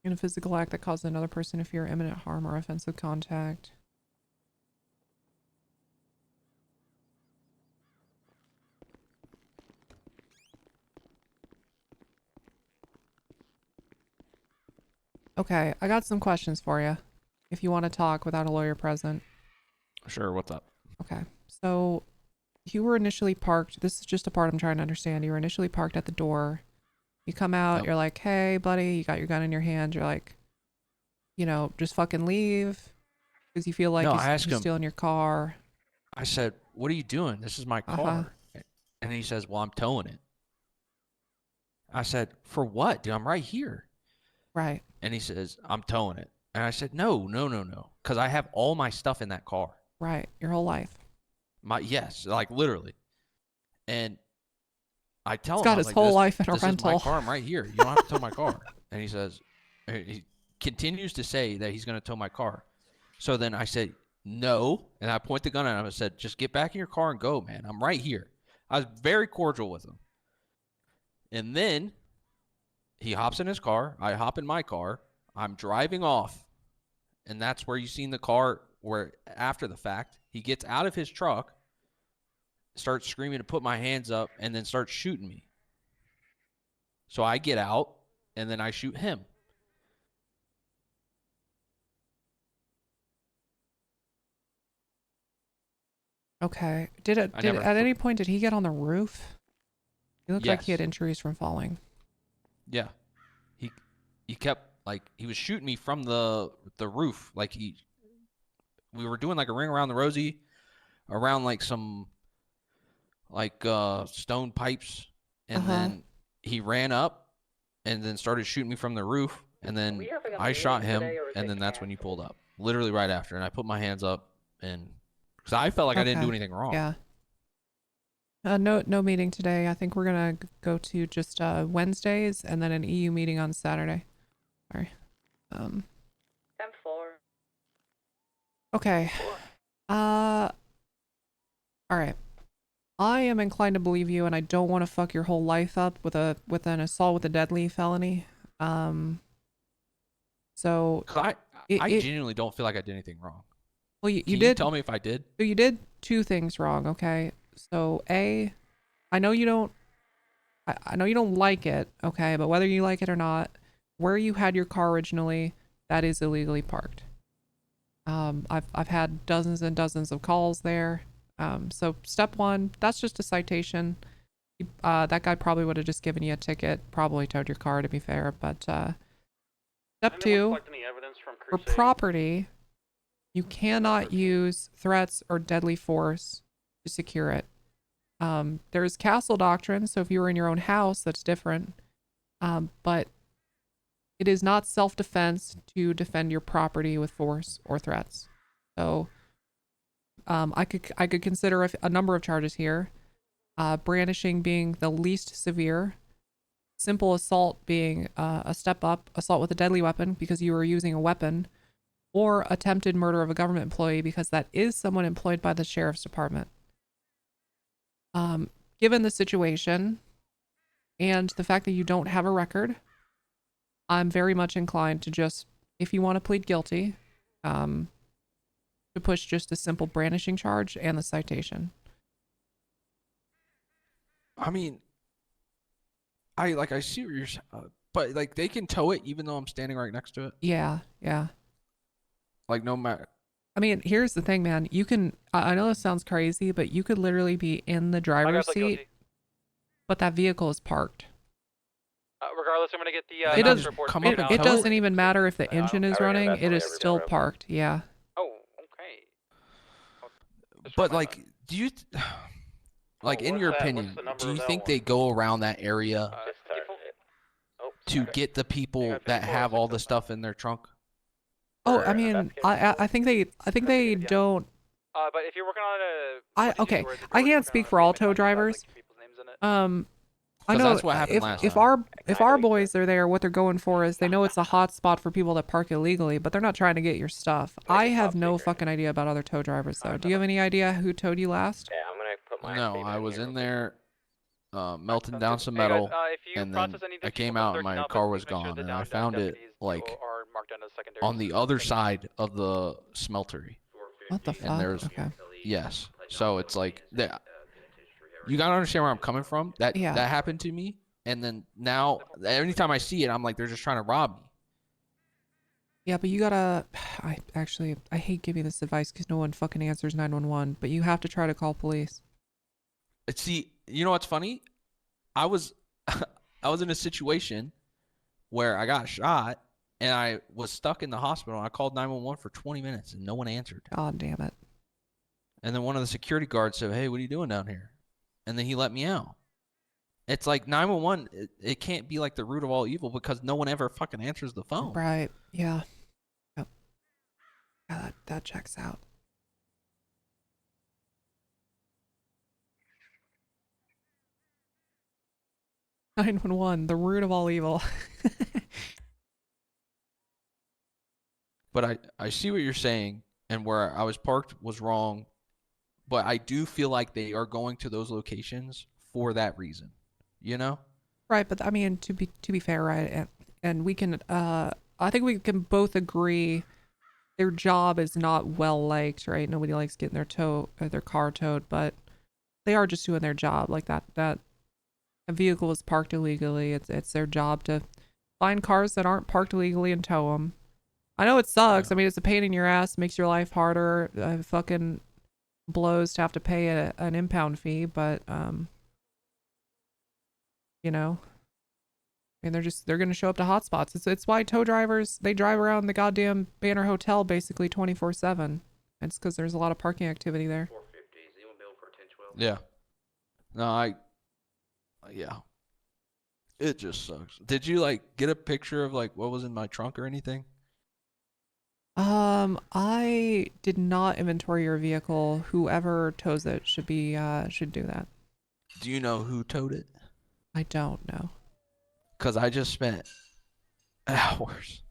In a physical act that causes another person to fear imminent harm or offensive contact. Okay, I got some questions for you. If you want to talk without a lawyer present. Sure, what's up? Okay, so you were initially parked. This is just a part I'm trying to understand. You were initially parked at the door. You come out, Yep. You're like, hey, buddy, you got your gun in your hand. You're like, you know, just fucking leave. Because you feel like No, he's, I asked he's him. stealing your car. I said, "What are you doing? This is my car." And he says, "Well, I'm towing it." I said, "For what, dude? I'm right here." Right. And he says, "I'm towing it." And I said, "No, no, no, no, because I have all my stuff in that car." Right. Your whole life. Yes, like literally. And I tell He's him, got I was his like, whole this, life in a this rental. is my car. I'm right here. You don't have to tow my car. And he says, he continues to say that he's going to tow my car. So then I said, no. And I point the gun at him. I said, just get back in your car and go, man. I'm right here. I was very cordial with him. And then he hops in his car. I hop in my car. I'm driving off. And that's where you seen the car where after the fact, he gets out of his truck, starts screaming to put my hands up, and then starts shooting me. So I get out, and then I shoot him. Okay. At any point did he get on the roof? He looked like he had Yes. injuries from falling. Yeah. He kept, like, he was shooting me from the roof. Like, we were doing, like, a ring around the rosy, around, like, some, like, stone pipes. And then he ran up and then started shooting me from the roof. And then I shot him, and then that's when you pulled up. Literally right after. And I put my hands up, and because I felt like I didn't do anything wrong. Yeah. No meeting today. I think we're gonna go to just Wednesdays and then an EU meeting on Saturday. Sorry. 10-4. Okay. All right. I am inclined to believe you, and I don't want to fuck your whole life up with an assault with a deadly felony. So I genuinely don't feel like I did anything wrong. Well, you Can did. you tell me if I did? So you did two things wrong. Okay. So I know you don't. I know you don't like it. Okay, but whether you like it or not, where you had your car originally, that is illegally parked. I've had dozens and dozens of calls there. So step one, that's just a citation. That guy probably would have just given you a ticket, probably towed your car to be fair. But step two, for property, you cannot use threats or deadly force to secure it. There's castle doctrine, so if you were in your own house, that's different. But it is not self-defense to defend your property with force or threats. So I could consider a number of charges here. Brandishing being the least severe. Simple assault being a step up. Assault with a deadly weapon because you were using a weapon. Or attempted murder of a government employee because that is someone employed by the sheriff's department. Given the situation and the fact that you don't have a record, I'm very much inclined to just, if you want to plead guilty, to push just a simple brandishing charge and the citation. I mean, I see what you're saying, but like they can tow it even though I'm standing right next to it. Yeah. Like no matter. I mean, here's the thing, man. You can, I know this sounds crazy, but you could literally be in the driver's seat, but that vehicle is parked. Regardless, I'm gonna get the It doesn't report. it doesn't even matter if the engine is running. It is still parked. Yeah. Oh, okay. But like, do you, like in your opinion, do you think they go around that area to get the people that have all the stuff in their trunk? Oh, I mean, I think they don't. But if you're working on Okay, I can't speak for all tow drivers. I know that's what happened last if time. our boys are there, what they're going for is they know it's a hot spot for people that park illegally, but they're not trying to get your stuff. I have no fucking idea about other tow drivers though. Do you have any idea who towed you last? Yeah, I'm gonna put my. No, I was in there, melting down some metal, and then I came out and my car was gone, and I found it like on the other side of the smeltery. What the fuck? And there's Okay. yes, so it's like that. You gotta understand where I'm coming from. That happened to me, and then now anytime I see it, I'm like, they're just trying to rob me. Yeah, but you gotta. I hate giving this advice because no one fucking answers 911. But you have to try to call police. See, you know what's funny? I was in a situation where I got shot, And I was stuck in the hospital. And I called 911 for 20 minutes and no one answered. God damn it. And then one of the security guards said, "Hey, what are you doing down here?" And then he let me out. It's like 911, it can't be like the root of all evil because no one ever fucking answers the phone. Right. Yeah. Yep. Yeah, that checks out. "911, the root of all evil." But I see what you're saying, and where I was parked was wrong, but I do feel like they are going to those locations for that reason, you know? Right, but I mean, to be fair, right, and we can, I think we can both agree their job is not well liked, right? Nobody likes getting their car towed, but they are just doing their job. Like that a vehicle is parked illegally. It's their job to find cars that aren't parked illegally and tow them. I know it sucks. Yeah. I mean, it's a pain in your ass, makes your life harder. Fucking blows to have to pay an impound fee, but you know, I mean, they're gonna show up to hotspots. It's why tow drivers, they drive around the goddamn Banner Hotel basically 24/7. It's because there's a lot of parking activity there. Yeah. No, yeah. It just sucks. Did you like get a picture of like what was in my trunk or anything? I did not inventory your vehicle. Whoever tows it should do that. Do you know who towed it? I don't know. Because I just spent hours.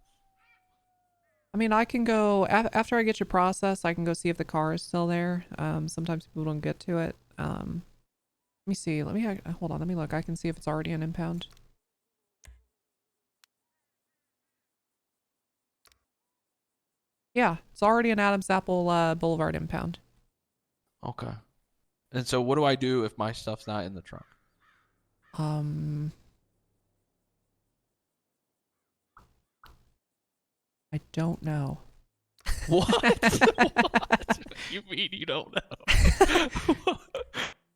I mean, I can go after I get your process. I can go see if the car is still there. Sometimes people don't get to it. Let me see. Hold on. Let me look. I can see if it's already an impound. Yeah, it's already an Adams Apple Boulevard impound. Okay. And so what do I do if my stuff's not in the trunk? I don't know. What? What? You mean you don't know?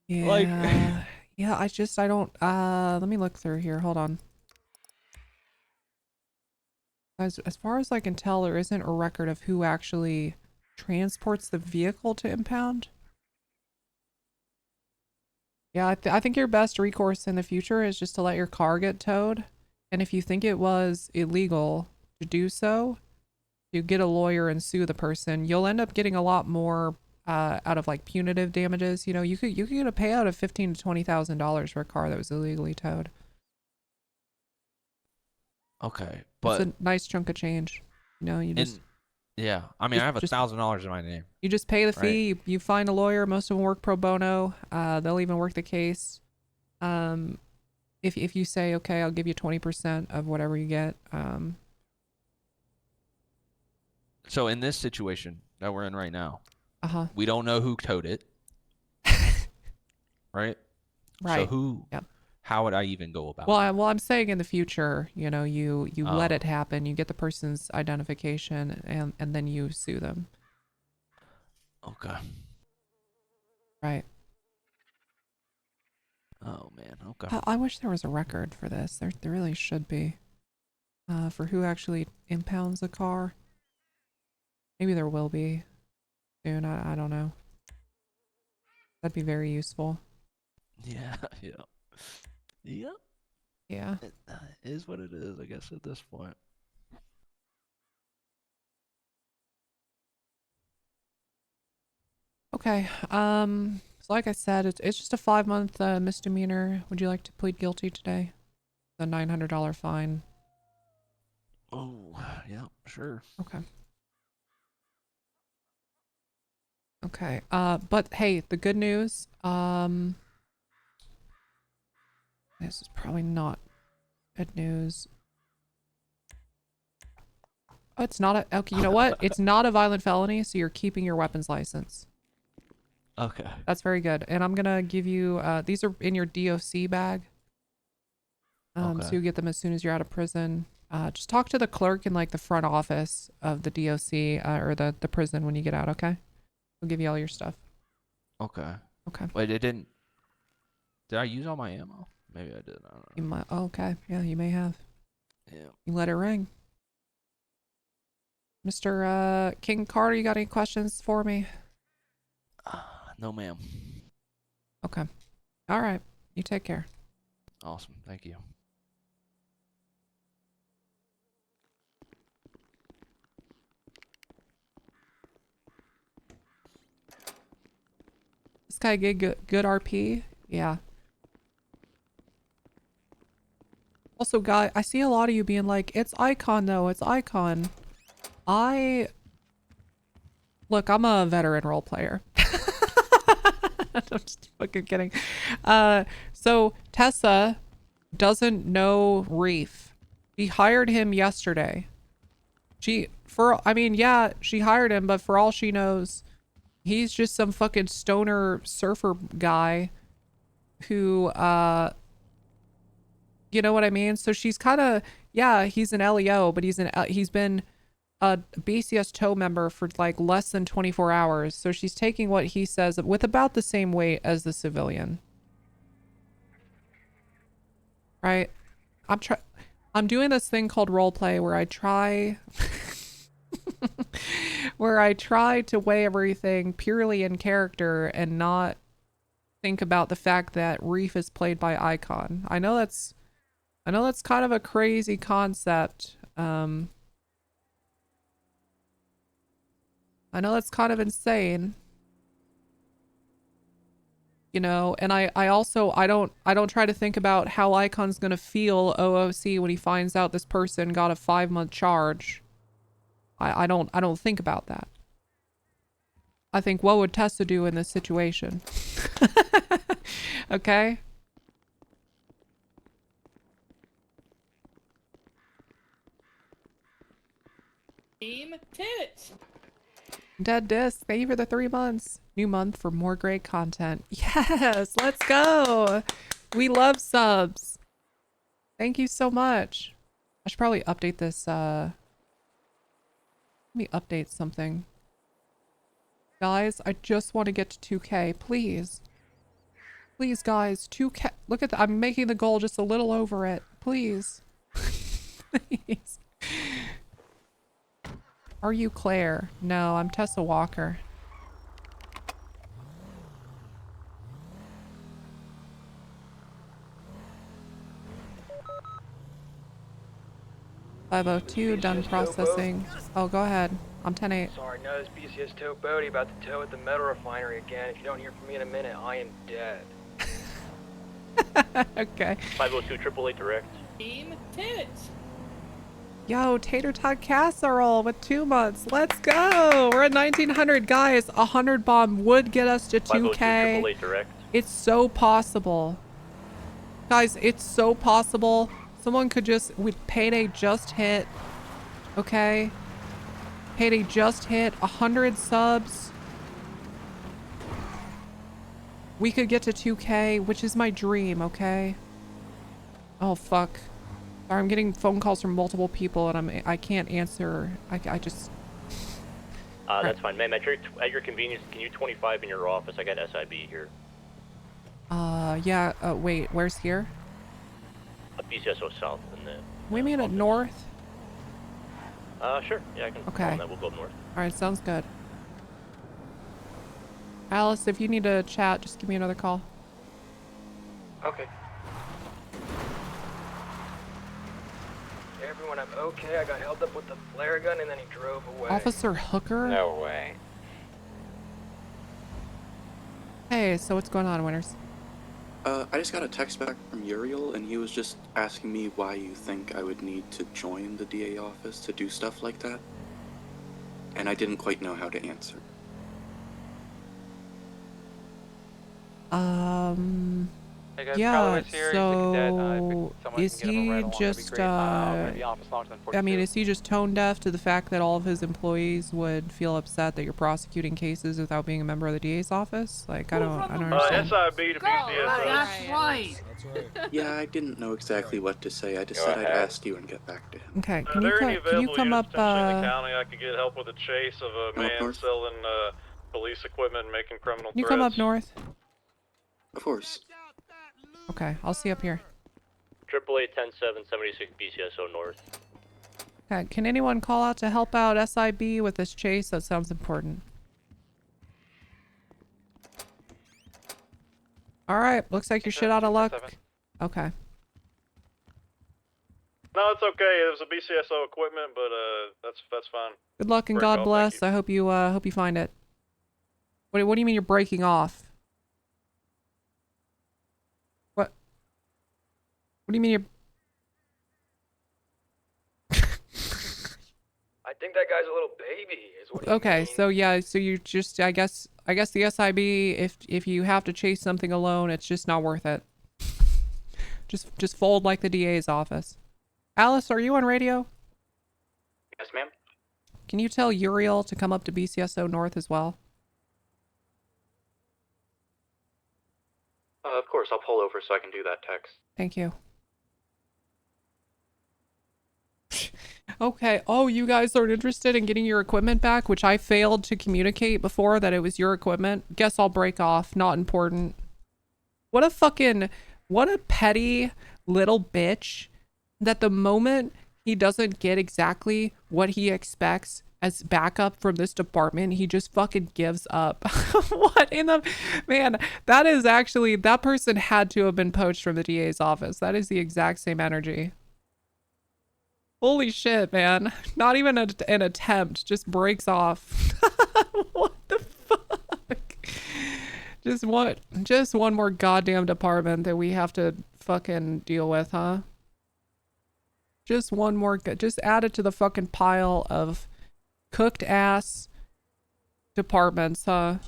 Yeah. Like, yeah, I don't, let me look through here. Hold on. As far as I can tell, there isn't a record of who actually transports the vehicle to impound. Yeah, I think your best recourse in the future is just to let your car get towed. And if you think it was illegal to do so, you get a lawyer and sue the person. You'll end up getting a lot more out of like punitive damages. You know, you could get a payout of $15,000 to $20,000 for a car that was illegally towed. okay, but It's a nice chunk of change. You know, you just yeah, I mean, I have $1,000 in my name. you just pay the right? fee. You find a lawyer. Most of them work pro bono. They'll even work the case. If you say, okay, I'll give you 20% of whatever you get. So in this situation that we're in right now, Uh-huh. we don't know who towed it. Right? Right. So who? Yep. How would I even go about it? Well, I'm saying in the future, you know, you let Oh. it happen. You get the person's identification, and then you sue them. Okay. Right. Oh man. Okay. I wish there was a record for this. There really should be. For who actually impounds a car. Maybe there will be soon. I don't know. That'd be very useful. Yeah. Yeah. Yep. Yeah. It is what it is, I guess, at this point. Okay. So like I said, it's just a 5-month misdemeanor. Would you like to plead guilty today? The $900 fine. Oh, yeah, sure. Okay. Okay. But hey, the good news, this is probably not good news. Oh, it's not a, okay, you know what? It's not a violent felony, so you're keeping your weapons license. Okay. That's very good. And I'm gonna give you, these are in your DOC bag. So Okay. you get them as soon as you're out of prison. Just talk to the clerk in like the front office of the DOC, or the prison when you get out, okay? We'll give you all your stuff. Okay. Okay. Wait, it didn't. Did I use all my ammo? Maybe I did. I don't know. You might, oh, okay. Yeah, you may have. Yeah. You let it ring. Mr. King Carter, you got any questions for me? No, ma'am. Okay. All right. You take care. Awesome. Thank you. This guy get good RP? Yeah. Also, guy, I see a lot of you being like, it's Icon though, it's Icon. Look, I'm a veteran role player. I'm just fucking kidding. So Tessa doesn't know Reef. She hired him yesterday. She hired him, but for all she knows, he's just some fucking stoner surfer guy who, you know what I mean? So she's kind of, yeah, he's an LEO, but he's been a BCSO member for like less than 24 hours. So she's taking what he says with about the same weight as the civilian. Right? I'm doing this thing called roleplay where I try to weigh everything purely in character and not think about the fact that Reef is played by Icon. I know that's kind of a crazy concept. I know that's kind of insane. You know, and I don't try to think about how Icon's gonna feel OOC when he finds out this person got a 5-month charge. I don't think about that. I think, what would Tessa do in this situation? Okay? Team tits. Dead Disc, thank you for the 3 months. New month for more great content. Yes, let's go. We love subs. Thank you so much. I should probably update this. Let me update something. Guys, I just want to get to 2K, please. Please, guys, 2K. Look at that. I'm making the goal just a little over it. Please. Please. Are you Claire? No, I'm Tessa Walker. .502, done processing. Oh, go ahead. I'm 10-8. Sorry, no, this BCSO Bodie about to tow at the metal refinery again. If you don't hear from me in a minute, I am dead. Okay. 502 888 direct. Team tits. Yo, Tater Tot Casserole with 2 months. Let's go. We're at 1900, guys. 100 bomb would get us to 2K. 502 888 direct. It's so possible. Guys, it's so possible. Someone could just, with Payday just hit. Okay. Payday just hit 100 subs. We could get to 2K, which is my dream, okay? Oh, fuck. Sorry, I'm getting phone calls from multiple people and I can't answer. I just... That's fine. Ma'am, at your convenience, can you 25 in your office? I got SIB here. Yeah, wait, where's here? BCSO South in the... We mean at north? Sure. Yeah, I can Okay. call them that. We'll go up north. Alright, sounds good. Alice, if you need to chat, just give me another call. Okay. Everyone, I'm okay. I got held up with the flare gun and then he drove away. Officer Hooker? No way. Hey, so what's going on, Winners? I just got a text back from Uriel, and he was just asking me why you think I would need to join the DA office to do stuff like that. And I didn't quite know how to answer. Yeah, so is he just, I mean, is he just tone deaf to the fact that all of his employees would feel upset that you're prosecuting cases without being a member of the DA's office? Like, I don't understand. SIB to BCSO. That's right. Yeah, I didn't know exactly what to say. I just said I'd ask you and get back to him. Okay, Are can you there any can you available come units up, potentially in the county? I could get help with a chase of a man north? selling police equipment and making criminal can you threats. come up north? Of course. Okay, I'll see you up here. 888 10-7 76 BCSO North. Okay, can anyone call out to help out SIB with this chase? That sounds important. All right, looks like you're shit out of luck. Okay. No, it's okay. It was a BCSO equipment, but that's fine. Good luck and Break God off, bless. I hope you find it. What do you mean you're breaking off? What? What do you mean you're? I think that guy's a little baby. Is what he Okay, means. so yeah, so you just I guess the SIB, if you have to chase something alone, it's just not worth it. Just fold like the DA's office. Alice, are you on radio? Yes, ma'am. Can you tell Uriel to come up to BCSO North as well? Of course, I'll pull over so I can do that text. Thank you. Okay. Oh, you guys aren't interested in getting your equipment back, which I failed to communicate before that it was your equipment. Guess I'll break off. Not important. What a petty little bitch that the moment he doesn't get exactly what he expects as backup from this department, he just fucking gives up. What in the... Man, that is actually... That person had to have been poached from the DA's office. That is the exact same energy. Holy shit, man. Not even an attempt. Just breaks off. What the fuck? Just one more goddamn department that we have to fucking deal with, huh? Just one more. Just add it to the fucking pile of cooked ass departments, huh?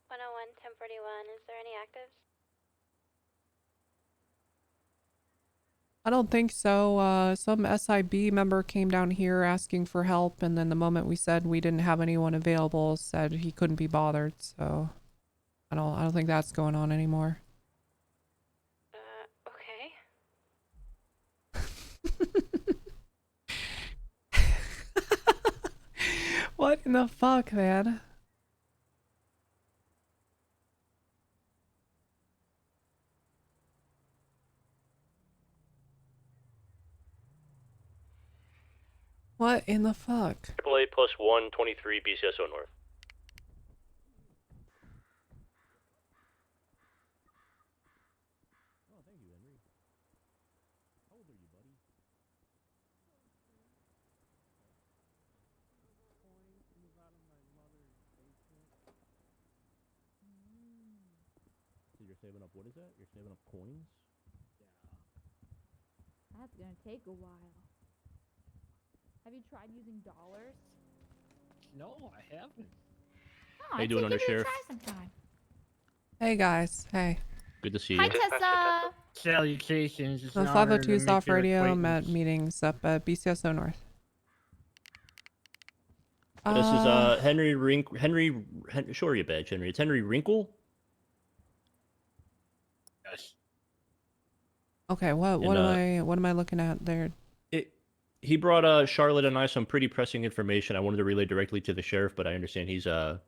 101, 1041. Is there any actives? I don't think so. Some SIB member came down here asking for help, and then the moment we said we didn't have anyone available, said he couldn't be bothered. So I don't think that's going on anymore. Okay. What in the fuck, man? What in the fuck? AAA plus 123 BCSO North. So you're saving up, what is that? You're saving up coins? That's gonna take a while. Have you tried using dollars? No, I haven't. Oh, How you doing, Undersheriff? Hey guys, hey. Good to see Hi, you. Tessa. Salutations. It's The an honor 502 to is make off your radio. I'm acquaintance. at meetings up at BCSO North. This is Henry show her your badge, Henry. It's Henry Wrinkle. Yes. Okay, what am I looking at there? He brought Charlotte and I some pretty pressing information. I wanted to relay directly to the sheriff, but I understand he's out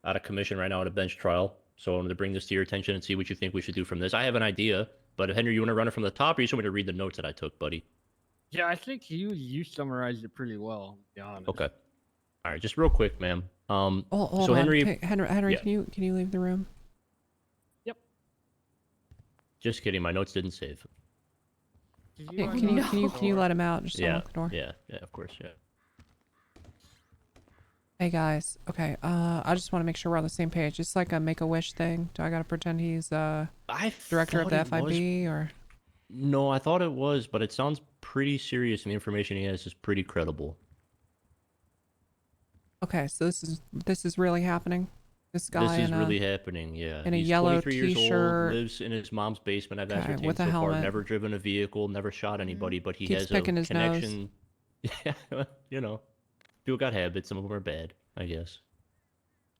of commission right now at a bench trial. So I wanted to bring this to your attention and see what you think we should do from this. I have an idea, but Henry, you want to run it from the top, or you just want me to read the notes that I took, buddy? Yeah, I think you summarized it pretty well, to be honest. Okay. All right, just real quick, ma'am. Hold so on. Henry, Hey, Henry, yeah. can you leave the room? Just kidding. My notes didn't save. Yeah, can you let him out? Just unlock the door. Yeah, of course, yeah. Hey guys, okay. I just want to make sure we're on the same page. It's like a Make-A-Wish thing. Do I gotta pretend he's director of the thought FIB it or? No, I thought it was, but it sounds pretty serious, and the information he has is pretty credible. Okay, so this is really happening. This guy This is in really happening, yeah. in a He's yellow 23 years t-shirt. old, lives in his mom's basement. I've Okay, ascertained with a so far. helmet. Never driven a vehicle, never shot anybody, but he Keeps has a picking his nose. connection. Yeah, you know, people got habits. Some of them are bad, I guess.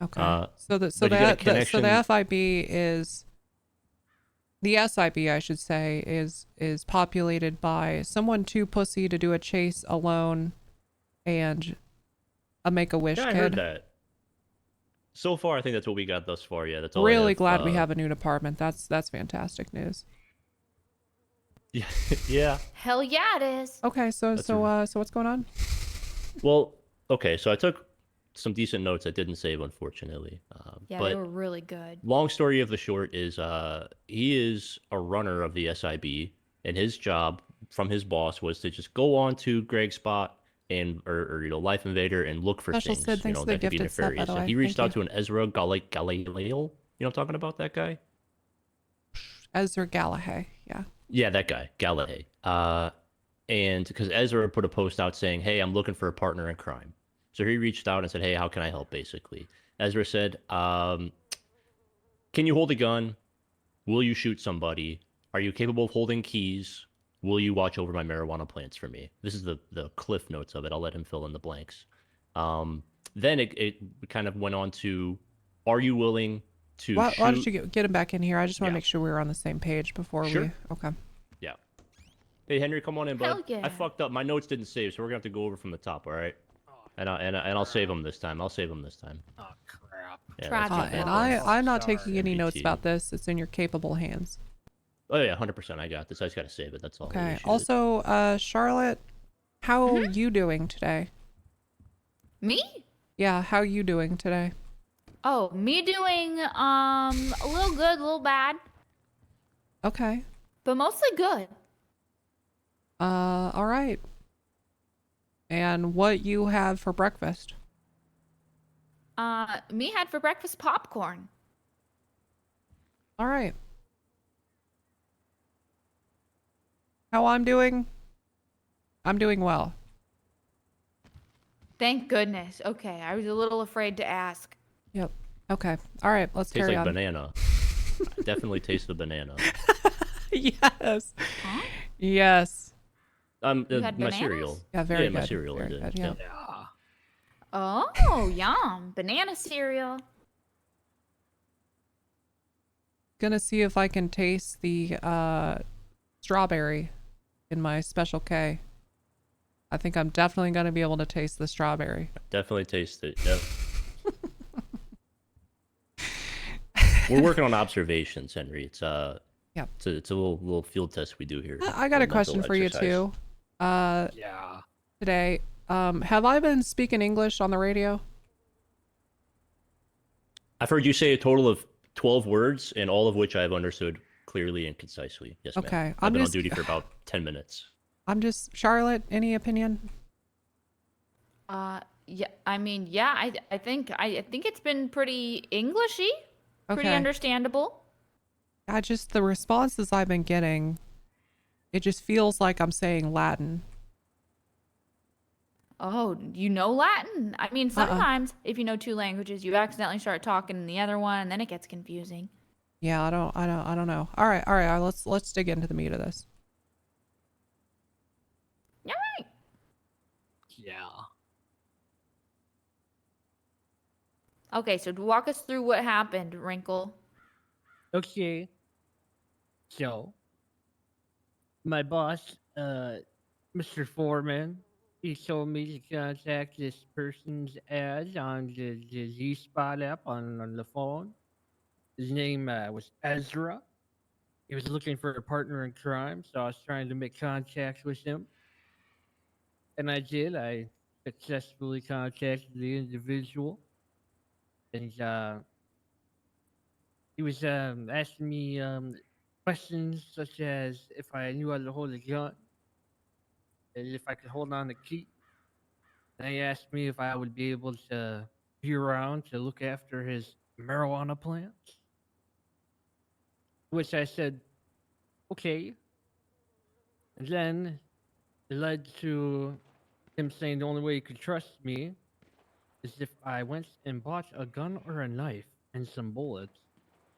Okay. So but he got a the connection. FIB is the SIB, I should say, is populated by someone too pussy to do a chase alone, and a Make-A-Wish Yeah, I kid. heard that. So far, I think that's what we got thus far. Yeah, that's all. Really glad we have a new department. That's fantastic news. Yeah. Hell yeah, it is. Okay, so That's so what's going on? Well, okay, so I took some decent notes I didn't save, unfortunately. Yeah, they But were really good. long story of the short is he is a runner of the SIB, and his job from his boss was to just go on to Greg's spot and or Life Invader and look for Special things Sid, thanks for the that could be gifted sub, by nefarious. the And way. he reached Thank out to an Ezra Galileo. You know what I'm talking about, that guy? Ezra Galahad. Yeah. Yeah, that guy, Galileo. And because Ezra put a post out saying, "Hey, I'm looking for a partner in crime." So he reached out and said, "Hey, how can I help?" Basically, Ezra said, "Can you hold a gun? Will you shoot somebody? Are you capable of holding keys? Will you watch over my marijuana plants for me?" This is the cliff notes of it. I'll let him fill in the blanks. Then it kind of went on to, "Are you willing to Why don't shoot?" you get him back in here? I just want to Yeah. make sure we're on the same page before Sure. we. Okay. Yeah. Hey Henry, come on in, bud. Hell yeah. I fucked up. My notes didn't save, so we're gonna have to go over from the top. All right. And I'll save them this time. I'll save them this time. Oh crap. Yeah, Tragic that's And okay. I'm not taking any notes MBT. about this. It's in your capable hands. Oh yeah, 100%. I got this. I just gotta save it. That's all. the Okay. issue is. Also, Charlotte, how you doing today? Me? Yeah, how you doing today? Oh, me doing a little good, a little bad, Okay. but mostly good. All right. And what you have for breakfast? Me had for breakfast popcorn. All right. How I'm doing? I'm doing well. Thank goodness. Okay, I was a little afraid to ask. Yep. Okay. All right. Let's Tastes carry like on. banana. I definitely taste the banana. Yes. Huh? Yes. You had My bananas? cereal. Yeah, very my good. cereal. Very I did. good, yeah. Oh, yum. Banana cereal. Gonna see if I can taste the strawberry in my special K. I think I'm definitely gonna be able to taste the strawberry. Definitely taste it. Yep. We're working on observations, Henry. It's Yep. It's a little field test we do here. I got a question for you too. Yeah. Today, have I been speaking English on the radio? I've heard you say a total of 12 words, and all of which I've understood clearly and concisely. Yes, ma'am. Okay, I've been on just- duty for about 10 minutes. I'm just Charlotte. Any opinion? Yeah. I mean, yeah. I think it's been pretty Englishy, pretty Okay. understandable. The responses I've been getting, it just feels like I'm saying Latin. Oh, you know Latin? I mean, sometimes if you know two languages, you accidentally start talking in the other one, and then it gets confusing. Yeah, I don't know. All right. Let's dig into the meat of this. All right. Yeah. Okay, so walk us through what happened, Wrinkle. Okay. So, my boss, Mr. Foreman, he told me to contact this person's ad on the Z-Spot app on the phone. His name was Ezra. He was looking for a partner in crime, so I was trying to make contact with him. And I did. I successfully contacted the individual. And he was asking me questions such as if I knew how to hold a gun and if I could hold on the key. And he asked me if I would be able to be around to look after his marijuana plants. Which I said, okay. And then it led to him saying the only way he could trust me is if I went and bought a gun or a knife and some bullets,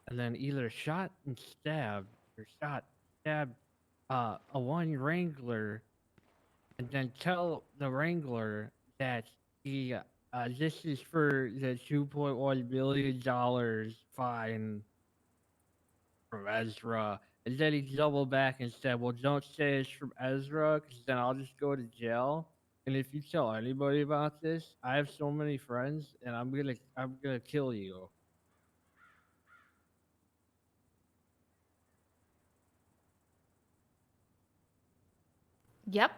and then either shot and stabbed or stabbed a one Wrangler, and then tell the Wrangler that this is for the $2.1 billion fine from Ezra. And then he doubled back and said, well, don't say it's from Ezra, because then I'll just go to jail. And if you tell anybody about this, I have so many friends, and I'm gonna kill you. Yep.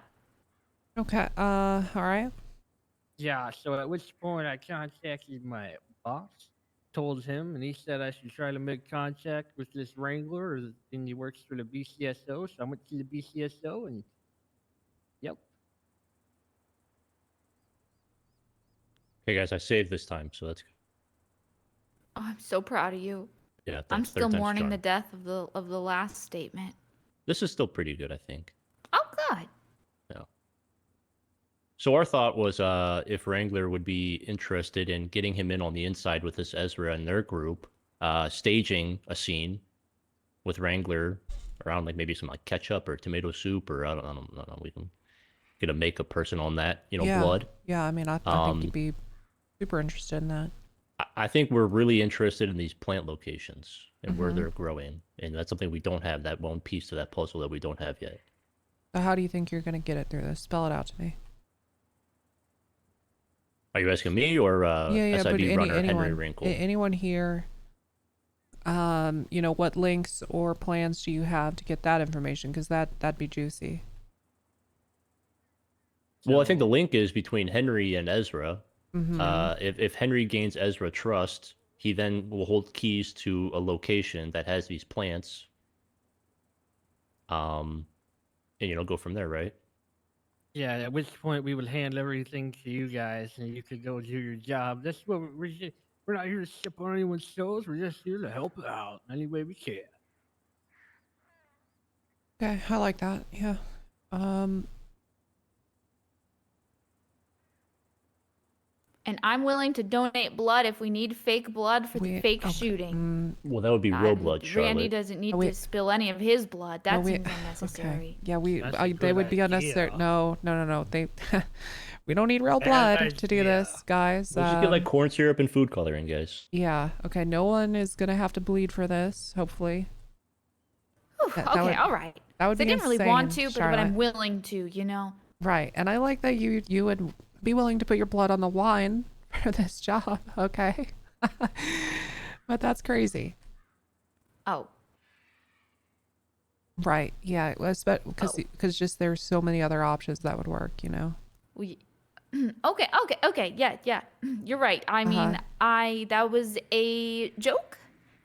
Okay. All right. Yeah, so at which point I contacted my boss, told him, and he said I should try to make contact with this Wrangler, and he works for the BCSO, so I went to the BCSO, and yep. Hey guys, I saved this time, so that's good. Oh, I'm so proud of you. Yeah, I'm thanks. Third still time's mourning the charm. death of the last statement. This is still pretty good, I think. Oh, good. Yeah. So our thought was, if Wrangler would be interested in getting him in on the inside with this Ezra and their group, staging a scene with Wrangler around like maybe some like ketchup or tomato soup, or I don't know. We can get a makeup person on that, Yeah. blood. Yeah. I mean, I think you'd be super interested in that. I think we're really interested in these plant locations and where Mhm. they're growing, and that's something we don't have. That one piece to that puzzle that we don't have yet. So how do you think you're gonna get it through this? Spell it out to me. Are you asking me or Yeah, but SID runner Henry anyone, Wrinkle? anyone here, what links or plans do you have to get that information? Because that'd be juicy. Well, I think the link is between Henry and Ezra. Mhm. If Henry gains Ezra trust, he then will hold keys to a location that has these plants. And go from there, right? Yeah, at which point we would hand everything to you guys, and you could go do your job. That's what we're not here to ship on anyone's shows. We're just here to help out any way we can. Okay, I like that. Yeah. And I'm willing to donate blood if we need fake blood for the fake shooting. Well, that would be real blood, Charlotte. Randy doesn't need to spill any of his blood. That seems unnecessary. Okay. Yeah, That's a they good would be unnecessary. idea. No. They, we don't need real Bad blood to do this, guys. We'll just get like corn syrup and food coloring, guys. Yeah. Okay. No one is gonna have to bleed for this. Hopefully. Whew, okay, all right. That would I be didn't really want insane, to, but I'm Charlotte. willing to. You know. Right. And I like that you would be willing to put your blood on the line for this job. Okay. But that's crazy. Oh. Right. Yeah. Because just there's so many other options that would work. We. Okay. Yeah. You're right. I mean, that was a joke.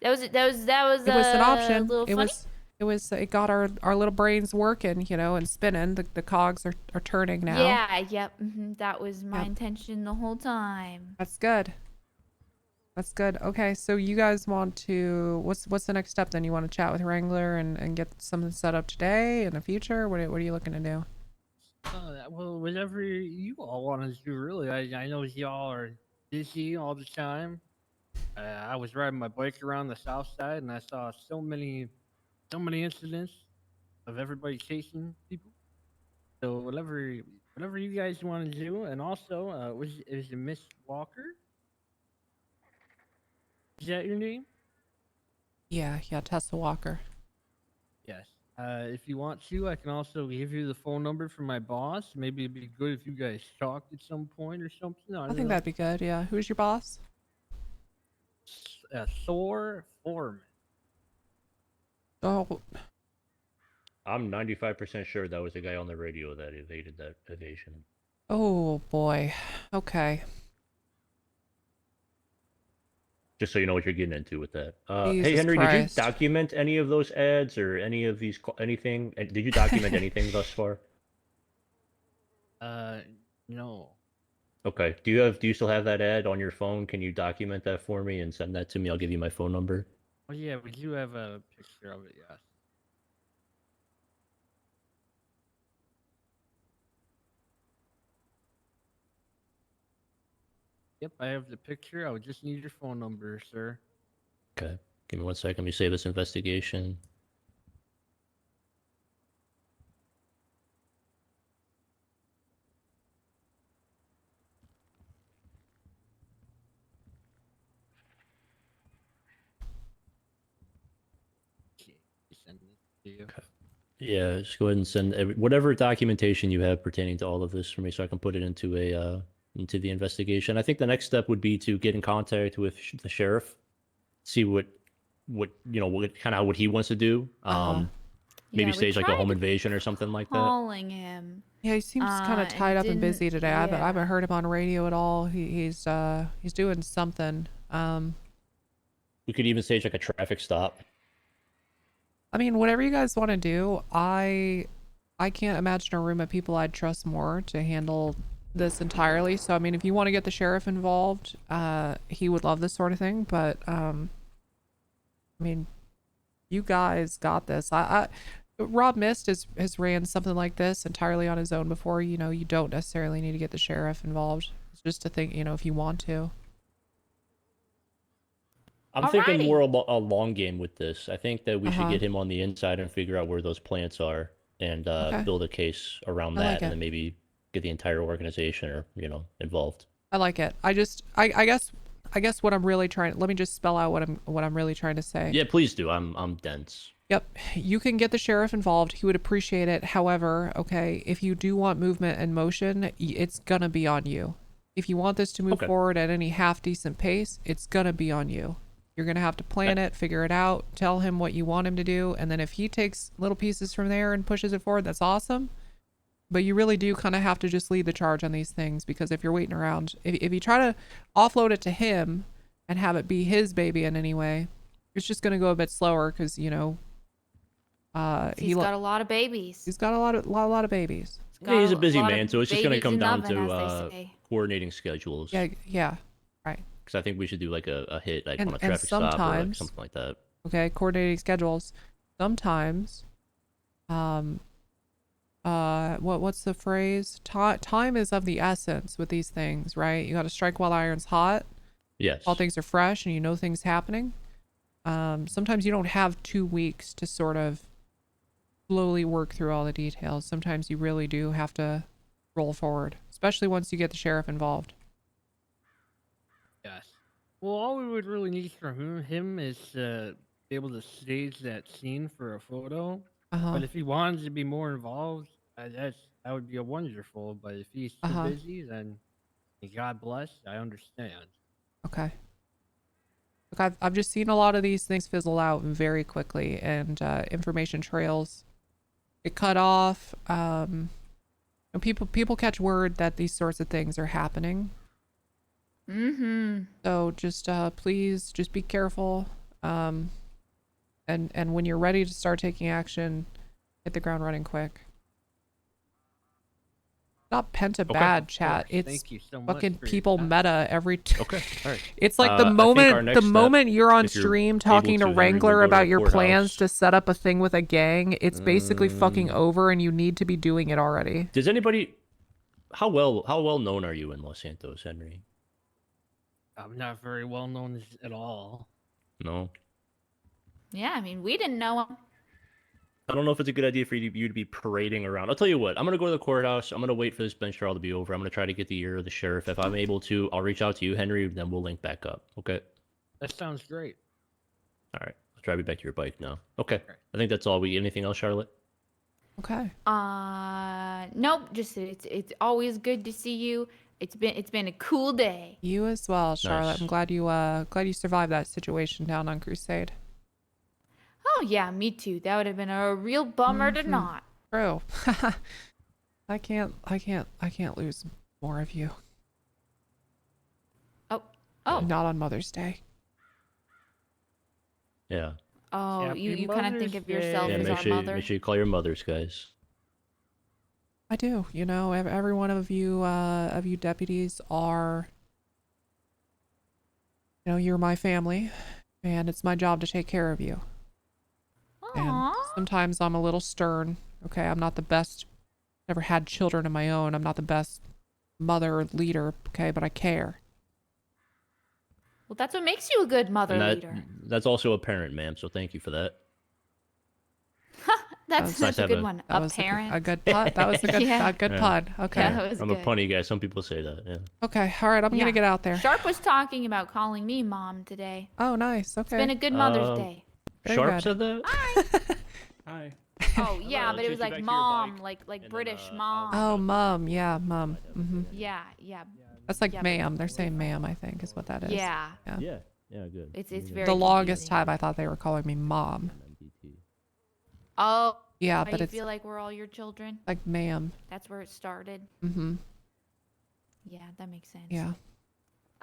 That was It was an option. Little funny. It got our little brains working, and spinning. The cogs are turning now. Yeah. Yep. That was my intention the whole time. That's good. Okay, so you guys want to what's the next step then? You want to chat with Wrangler and get something set up today in the future? What are you looking to do? Well, whatever you all want to do, really. I know y'all are busy all the time. I was riding my bike around the south side, and I saw so many incidents of everybody chasing people. So whatever you guys want to do, and also, is it Miss Walker? Is that your name? Yeah, Tessa Walker. Yes. If you want to, I can also give you the phone number for my boss. Maybe it'd be good if you guys talked at some point or something. I think that'd be good. Yeah. Who's your boss? Thor Foreman. Oh. I'm 95% sure that was the guy on the radio that evaded that evasion. Oh boy. Okay. Just so you know what you're getting into with that. Jesus Hey Henry, Christ. did you document any of those ads or any of these anything? Did you document anything thus far? No. Okay. Do you still have that ad on your phone? Can you document that for me and send that to me? I'll give you my phone number. Oh yeah, we do have a picture of it. Yes. Yep, I have the picture. I would just need your phone number, sir. Okay. Give me 1 second. Let me save this investigation. Send it to you. Yeah, just go ahead and send whatever documentation you have pertaining to all of this for me, so I can put it into into the investigation. I think the next step would be to get in contact with the sheriff, see what he wants to do. Maybe we stage like a tried home invasion or something like that. calling him. Yeah, he seems kind of and tied up and didn't- busy today. I haven't heard him on radio at all. He's doing something. We could even stage like a traffic stop. I mean, whatever you guys want to do, I can't imagine a room of people I'd trust more to handle this entirely. So I mean, if you want to get the sheriff involved, he would love this sort of thing. But I mean, you guys got this. Rob Mist has ran something like this entirely on his own before. You know, you don't necessarily need to get the sheriff involved. It's just a thing, you know, if you want to. I'm thinking more about a long game with this. I think that we should Uh-huh. get him on the inside and figure out where those plants are and Okay. build a case around I that, like and it. then maybe get the entire organization or involved. I like it. I guess what I'm really trying. Let me just spell out what I'm really trying to say. Yeah, please do. I'm dense. Yep, you can get the sheriff involved. He would appreciate it. However, okay, if you do want movement and motion, it's gonna be on you. If you want this to move forward at any half decent pace, it's gonna be on you. You're gonna have to plan it, figure it out, tell him what you want him to do, and then if he takes little pieces from there and pushes it forward, that's awesome. But you really do kind of have to just lead the charge on these things, because if you're waiting around, if you try to offload it to him and have it be his baby in any way, it's just gonna go a bit slower because he's got a lot of babies. He's got a lot of babies. Yeah, he's a busy lot man, of so it's just going to babies come in down oven, as to they say. coordinating schedules. Yeah, right. Because I think we should do like a hit, like And- on a and traffic stop or like sometimes- something like that. Okay, coordinating schedules. Sometimes, what's the phrase? Time is of the essence with these things, right? You got to strike while the iron's hot. Yes. While things are fresh and you know things happening. Sometimes you don't have 2 weeks to sort of slowly work through all the details. Sometimes you really do have to roll forward, especially once you get the sheriff involved. Yes. Well, all we would really need from him is to be able to stage that scene for a photo. Uh-huh. But if he wanted to be more involved, that would be wonderful. But if he's too busy, then God bless. I understand. Okay. Look, I've just seen a lot of these things fizzle out very quickly, and information trails get cut off. And people catch word that these sorts of things are happening. So just please just be careful. And when you're ready to start taking action, hit the ground running quick. Not penta bad, chat. It's Thank you so much fucking for your people time. meta every Okay, all right. It's like I the think our moment next step, you're on if you're stream able talking to to, Henry, we'll Wrangler go to about the your courthouse. plans to set up a thing with a gang, it's basically fucking over and you need to be doing it already. Does anybody? How well known are you in Los Santos, Henry? I'm not very well known at all. No. Yeah, I mean, we didn't know him. I don't know if it's a good idea for you to be parading around. I'll tell you what. I'm gonna go to the courthouse. I'm gonna wait for this bench trial to be over. I'm gonna try to get the ear of the sheriff. If I'm able to, I'll reach out to you, Henry. Then we'll link back up. Okay. That sounds great. All right. I'll drive you back to your bike now. Okay. I think that's all. Anything else, Charlotte? Okay. Nope. Just it's always good to see you. It's been a cool day. You as well, Charlotte. Nice. I'm glad you survived that situation down on Crusade. Oh yeah, me too. That would have been a real bummer to not. True. I can't lose more of you. Oh. Not on Mother's Day. Yeah. Oh, Happy you kind of think Mother's of yourself Yeah. as Make our sure mother. make sure you call your mothers, guys. I do. You know, every one of you deputies are, you know, you're my family, and it's my job to take care of you. And sometimes I'm a little stern. Okay, I'm not the best. Never had children of my own. I'm not the best mother or leader. Okay, but I care. Well, that's what makes you a good mother And leader. that's also a parent, ma'am. So thank you for that. That's nice to a have good a- one. That A was parent. a good pun. That was a good, Yeah. a good Yeah. pun. Okay. Yeah, that was I'm good. a punny guy. Some people say that. Yeah. Okay. All right. I'm gonna get out there. Sharp was talking about calling me mom today. Oh, nice. Okay. It's been a good Mother's Day. Very Sharp good. said that. Hi. Oh yeah, I'll but it take was you like back to your mom, like British mom. Oh, mom. Yeah, mom. Yeah. That's like Yeah, ma'am. They're saying ma'am, I think, is what that is. Yeah. Yeah. Yeah. Good. It's very The longest confusing. time I thought they were calling me mom. Oh, Yeah, Why but you it's feel like we're all your children? like, ma'am. That's where it started. Mm-hmm. Yeah, that makes sense. Yeah.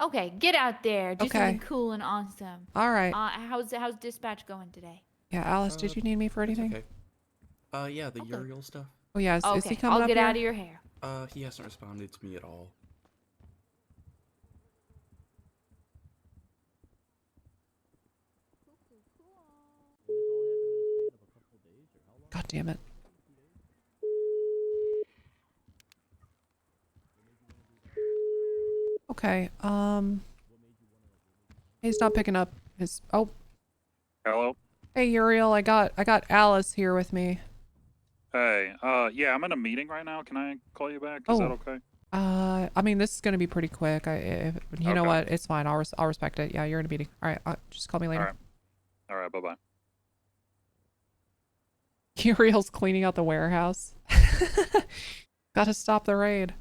Okay, get out there. Do Okay. something cool and awesome. All right. How's dispatch going today? Yeah, Alice, did you need me for anything? Okay. Yeah, the Uriel stuff. Oh yeah, is he Okay, coming I'll up get here? out of your hair. He hasn't responded to me at all. God damn it. Okay, he's not picking up his, oh. Hello? Hey Uriel, I got Alice here with me. Hey, yeah, I'm in a meeting right now. Can I call you back? Is that okay? I mean, this is gonna be pretty quick. You know Okay. what? It's fine. I'll respect it. Yeah, you're in a meeting. All right, just call me later. All right, bye-bye. Uriel's cleaning out the warehouse. Gotta stop the raid.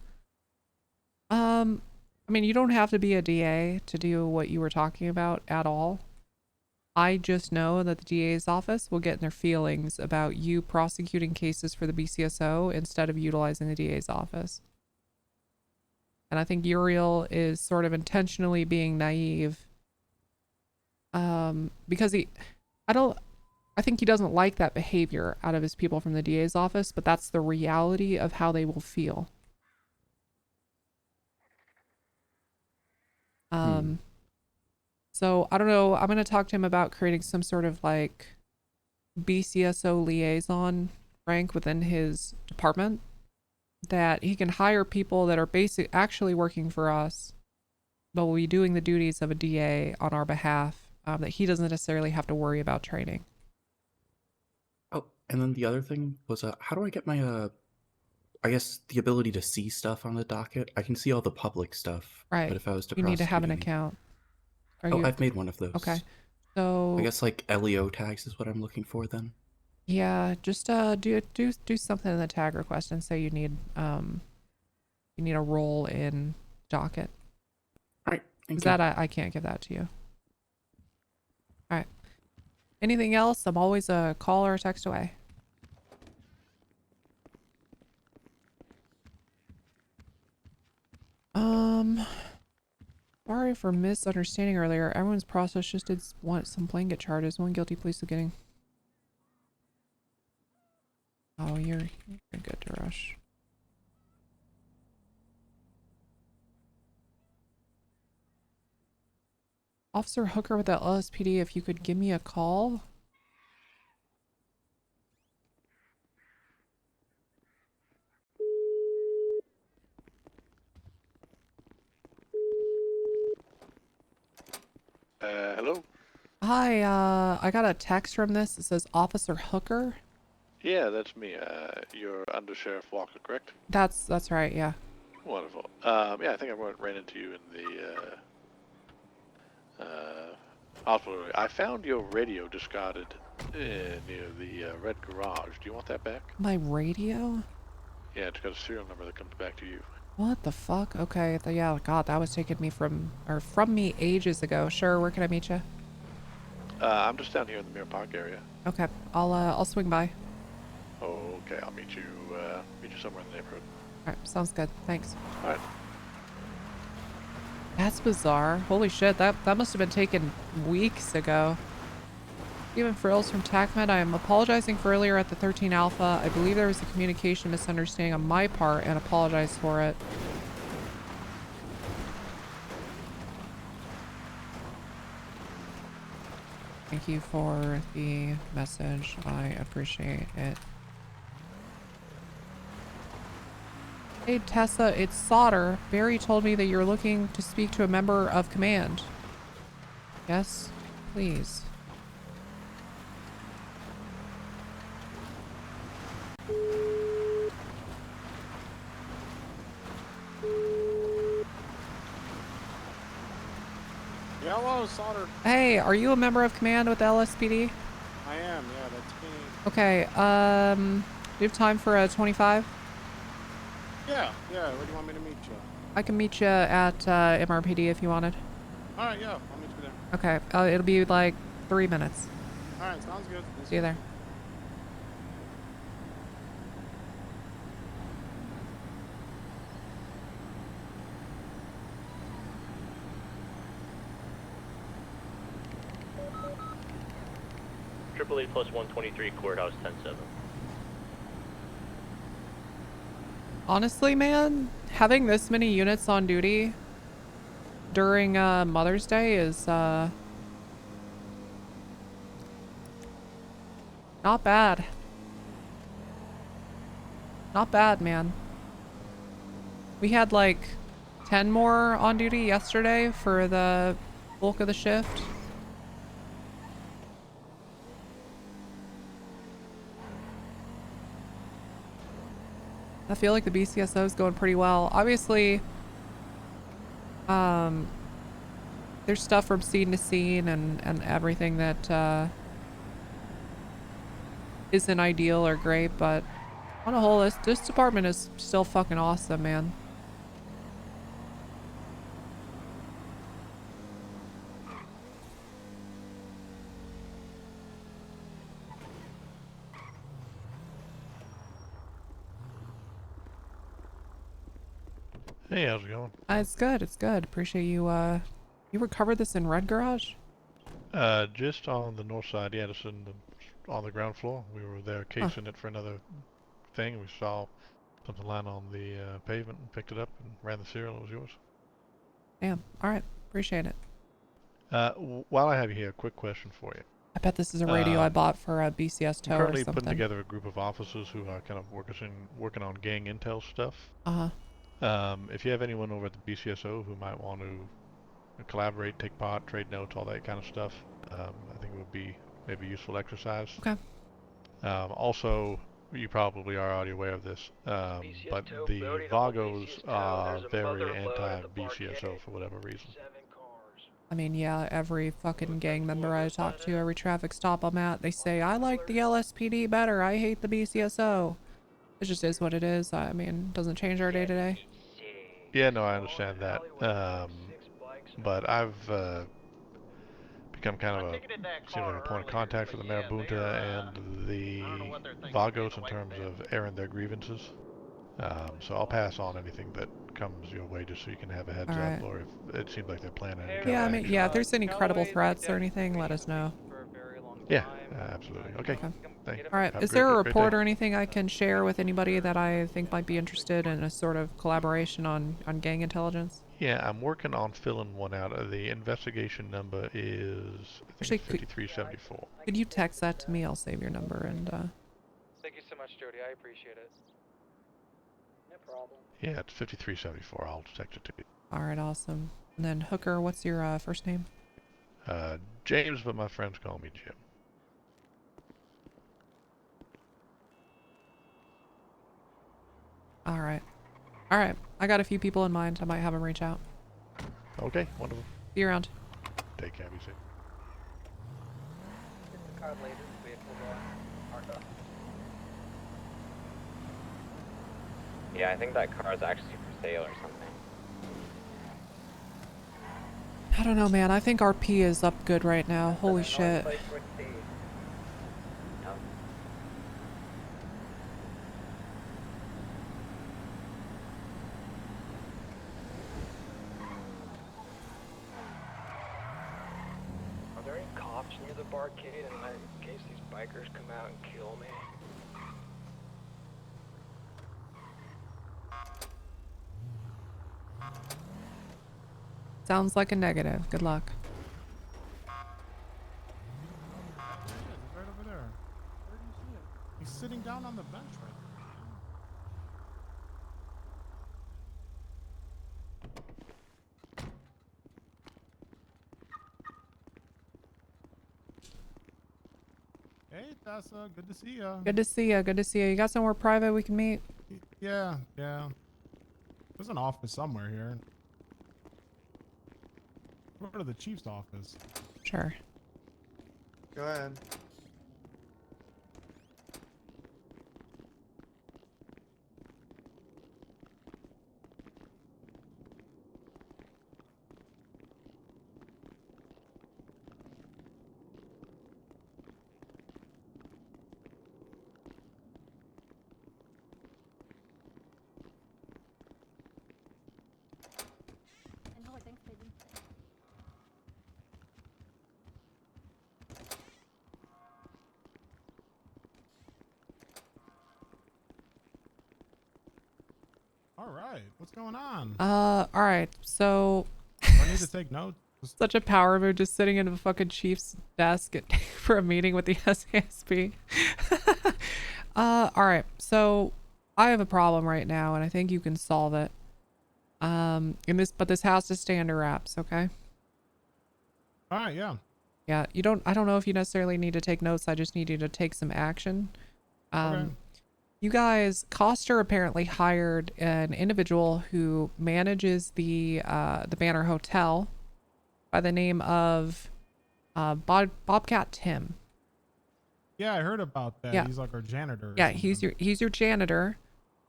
I mean, you don't have to be a DA to do what you were talking about at all. I just know that the DA's office will get in their feelings about you prosecuting cases for the BCSO instead of utilizing the DA's office. And I think Uriel is sort of intentionally being naive. Because I think he doesn't like that behavior out of his people from the DA's office, but that's the reality of how they will feel. So I don't know. I'm going to talk to him about creating some sort of like BCSO liaison rank within his department that he can hire people that are actually working for us, but will be doing the duties of a DA on our behalf, that he doesn't necessarily have to worry about training. Oh, and then the other thing was, how do I get my, I guess the ability to see stuff on the docket? I can see all the public stuff. Right. But if I was to You need to have an prosecute any- account. I've made one of those. Okay. So I guess like LEO tags is what I'm looking for then. yeah, just do something in the tag request and say you need a role in docket. All right. Because that I can't give that to you. All right. Anything else? I'm always a call or a text away. Sorry for misunderstanding earlier. Everyone's process just did want some blanket charges. One guilty plea to getting. Oh, you're good to rush. Officer Hooker with the LSPD, if you could give me a call. Hello? Hi, I got a text from this. It says Officer Hooker. Yeah, that's me. You're Undersheriff Walker, correct? That's right, yeah. Wonderful. Yeah, I think I ran into you in the hospital. I found your radio discarded near the red garage. Do you want that back? My radio? Yeah, it's got a serial number that comes back to you. What the fuck? Okay, yeah, God, that was taken from me ages ago. Sure, where can I meet you? I'm just down here in the Mirror Park area. Okay, I'll swing by. Oh, okay. I'll meet you somewhere in the neighborhood. All right, sounds good. Thanks. All right. That's bizarre. Holy shit, that must have been taken weeks ago. Even Frills from TACMED, I am apologizing for earlier at the 13 Alpha. I believe there was a communication misunderstanding on my part and apologize for it. Thank you for the message. I appreciate it. Hey Tessa, it's Solder. Barry told me that you're looking to speak to a member of command. Yes, please. Yeah, hello, Solder. Hey, are you a member of command with the LSPD? I am, yeah, that's me. Okay, do you have time for a 25? Yeah, where do you want me to meet you? I can meet you at MRPD if you wanted. Alright, yeah, I'll meet you there. Okay, it'll be like 3 minutes. Alright, sounds good. See you there. Circle 8 plus 123 courthouse 10-7. Honestly, man, having this many units on duty during Mother's Day is not bad. Not bad, man. We had like 10 more on duty yesterday for the bulk of the shift. I feel like the BCSO is going pretty well. Obviously, there's stuff from scene to scene and everything that isn't ideal or great, but on a whole, this department is still fucking awesome, man. Hey, how's it going? It's good. It's good. Appreciate you. You recovered this in Red Garage? Just on the north side, yeah, just on the ground floor. We were there casing it for another thing. We saw something lying on the pavement and picked it up and ran the serial. It was yours. Damn. All right. Appreciate it. While I have you here, a quick question for you. I bet this is a radio I bought for a BCSO I'm or currently something. putting together a group of officers who are kind of working on gang intel stuff. If you have anyone over at the BCSO who might want to collaborate, take part, trade notes, all that kind of stuff, I think it would be maybe a useful exercise. Okay. Also, you probably are already aware of this, but the Vagos are very anti-BCSO for whatever reason. I mean, yeah, every fucking gang member I talk to, every traffic stop I'm at, they say, I like the LSPD better. I hate the BCSO. It just is what it is. I mean, doesn't change our day to day. Yeah, no, I understand that. But I've become kind of seems like a point of contact for the Marabunta and the Vagos in terms of airing their grievances. So I'll pass on anything that comes your way just so you can have a heads up, or if it seems like they're planning any kind Yeah, I of mean, action. yeah, if there's any credible threats or anything, let us know. Yeah, absolutely. Okay. Thanks. All right. Is there a report or anything I can share with anybody that I think might be interested in a sort of collaboration on gang intelligence? Yeah, I'm working on filling one out. The investigation number is, I think, Actually, 5374. Could you text that to me? I'll save your number and Thank you so much, Jody. I appreciate it. No problem. Yeah, it's 5374. I'll text it to you. all right, awesome. And then Hooker, what's your first name? James, but my friends call me Jim. All right. All right. I got a few people in mind. I might have them reach out. Okay, wonderful. See you around. Take care, be safe. Get the car later. Vehicle marked up. Yeah, I think that car is actually for sale or something. I don't know, man. I think RP is up good right now. Holy shit. Are there any cops near the barcade in case these bikers come out and kill me? Sounds like a negative. Good luck. Right over there. Where do you see it? He's sitting down on the bench right there. Hey, Tessa. Good to see ya. Good to see you. Good to see you. You got somewhere private we can meet? Yeah. There's an office somewhere here. Go to the chief's office. Sure. Go ahead. All right, what's going on? All right. So I need to take notes. such a power move, just sitting in the fucking chief's desk for a meeting with the SASP. All right. So I have a problem right now, and I think you can solve it. But this has to stay under wraps, okay? All right, yeah. Yeah, I don't know if you necessarily need to take notes. I just need you to take some action. Okay. You guys, Coster apparently hired an individual who manages the Banner Hotel by the name of Bobcat Tim. Yeah, I heard about that. Yeah. He's like our janitor. or Yeah, something. he's your janitor.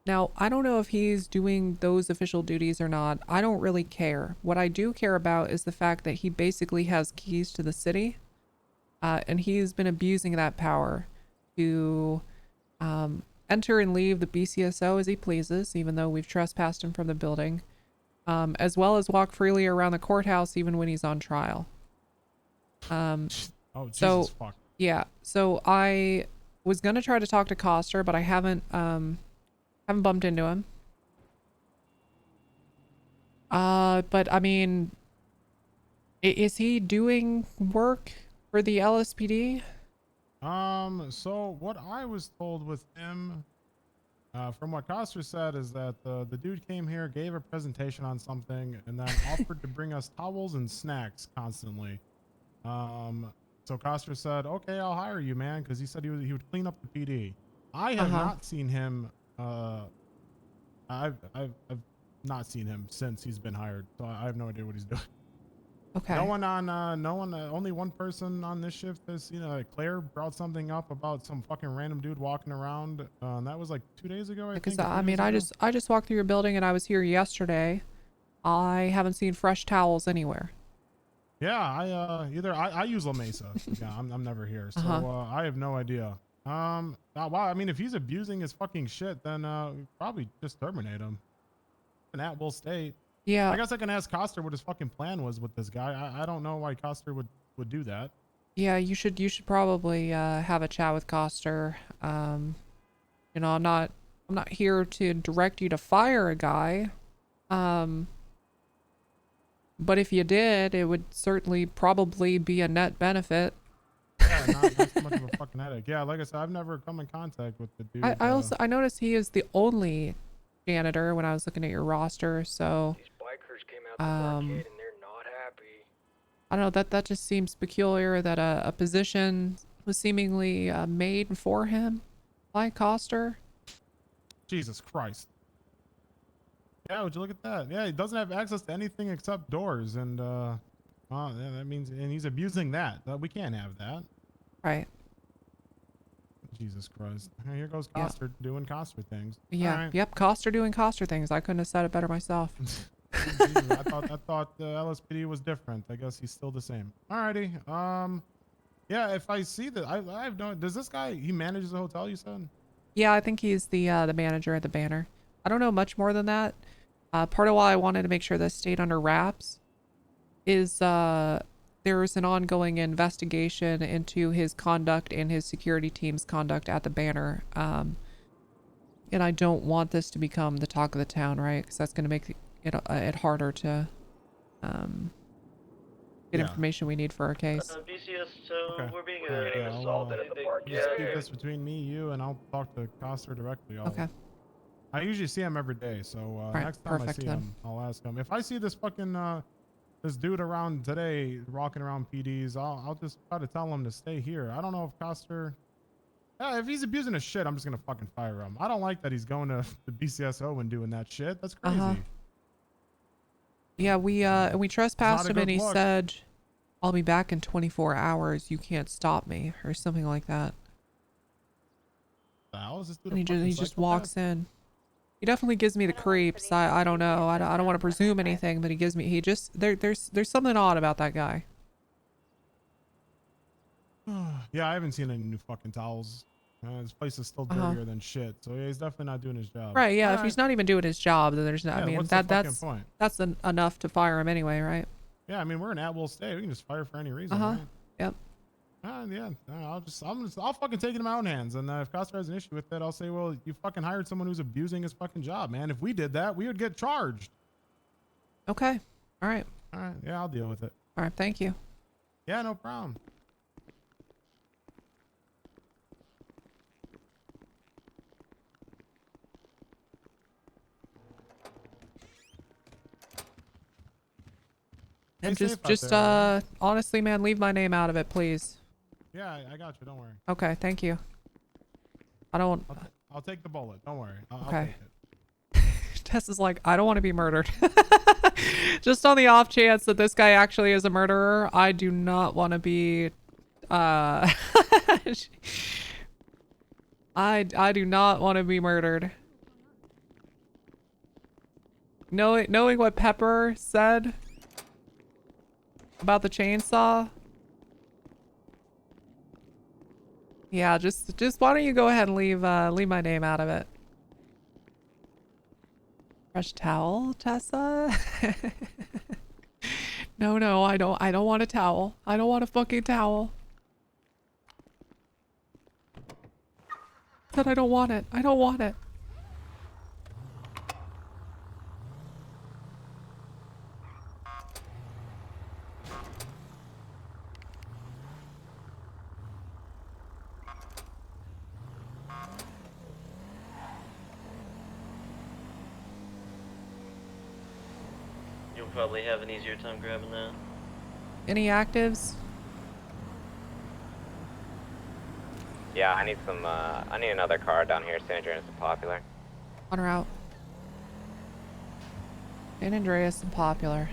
Now, I don't know if he's doing those official duties or not. I don't really care. What I do care about is the fact that he basically has keys to the city, and he's been abusing that power to enter and leave the BCSO as he pleases, even though we've trespassed him from the building, as well as walk freely around the courthouse even when he's on trial. Oh, Jesus so fuck. yeah, so I was gonna try to talk to Coster, but I haven't bumped into him. But I mean, is he doing work for the LSPD? So what I was told with him, from what Coster said, is that the dude came here, gave a presentation on something, and then offered to bring us towels and snacks constantly. So Coster said, "Okay, I'll hire you, man," because he said he would clean up the PD. I have not seen him. I've not seen him since he's been hired, so I have no idea what he's doing. Okay. Only one person on this shift has seen. Claire brought something up about some fucking random dude walking around. And that was like 2 days ago, I Because think. I mean, I just walked through your building and I was here yesterday. I haven't seen fresh towels anywhere. Yeah, I use La Mesa. Yeah, I'm never here, so I have no idea. Wow, I mean, if he's abusing his fucking shit, then probably just terminate him. An at-will state. Yeah. I guess I can ask Coster what his fucking plan was with this guy. I don't know why Coster would do that. Yeah, you should probably have a chat with Coster. You know, I'm not here to direct you to fire a guy. But if you did, it would certainly probably be a net benefit. Yeah, not so much of a fucking headache. Yeah, like I said, I've never come in contact with the dude. I noticed he is the only janitor when I was looking at your roster, so These bikers came out the barricade and they're not happy. I don't know, that just seems peculiar that a position was seemingly made for him by Coster. Jesus Christ. Yeah, would you look at that? Yeah, he doesn't have access to anything except doors, and yeah, that means, and he's abusing that. We can't have that. Right. Jesus Christ. Here goes Coster doing Coster things. Yeah. All right. Yep. Coster doing Coster things. I couldn't have said it better myself. Jesus, I thought the LSPD was different. I guess he's still the same. Alrighty. Yeah, if I see that, I have no. Does this guy, he manages the hotel, you said? Yeah, I think he's the manager at the Banner. I don't know much more than that. Part of why I wanted to make sure this stayed under wraps is there's an ongoing investigation into his conduct and his security team's conduct at the Banner. And I don't want this to become the talk of the town, right? Because that's going to make it harder to get information we need for our case. BCSO, we're being assaulted at the park. Just keep this between me, you, and I'll talk to Coster directly. Okay. I usually see him every day, so next time I see him, I'll ask him. If I see this fucking this dude around today, walking around PDs, I'll just try to tell him to stay here. I don't know if Coster, if he's abusing his shit, I'm just gonna fucking fire him. I don't like that he's going to the BCSO and doing that shit. That's crazy. Yeah, we trespassed him and he look. said, "I'll be back in 24 hours. You can't stop me," or something like that. The hell is this dude? And he just walks in. He definitely gives me the creeps. I don't know. I don't want to presume anything, but there's something odd about that guy. Yeah, I haven't seen any new fucking towels. This place is still dirtier than shit. So yeah, he's definitely not doing his job. Right, yeah, if he's not even doing his job, then there's not, Yeah, I mean, what's the fucking that's point? enough to fire him anyway, right? Yeah, I mean, we're an at-will state. We can just fire for any reason, right? Yep. Yeah, I'll fucking take it in my own hands. And if Costa has an issue with it, I'll say, well, you fucking hired someone who's abusing his fucking job, man. If we did that, we would get charged. Okay. All right. All right. Yeah, I'll deal with it. All right. Thank you. Yeah, no problem. And Stay just, safe out there, honestly, man, leave my name out of it, please. Yeah, I got you. Don't worry. Okay. Thank you. I don't. I'll take the bullet. Don't worry. I'll Okay. take it. Tessa's like, I don't want to be murdered. Just on the off chance that this guy actually is a murderer, I do not want to be. I do not want to be murdered. Knowing what Pepper said about the chainsaw. Yeah, just why don't you go ahead and leave my name out of it. Fresh towel, Tessa? No, I don't want a towel. I don't want a fucking towel. Said I don't want it. I don't want it. You'll probably have an easier time grabbing that. Any actives? Yeah, I need some, I need another car down here. San Andreas and Popular. On route. San Andreas and Popular.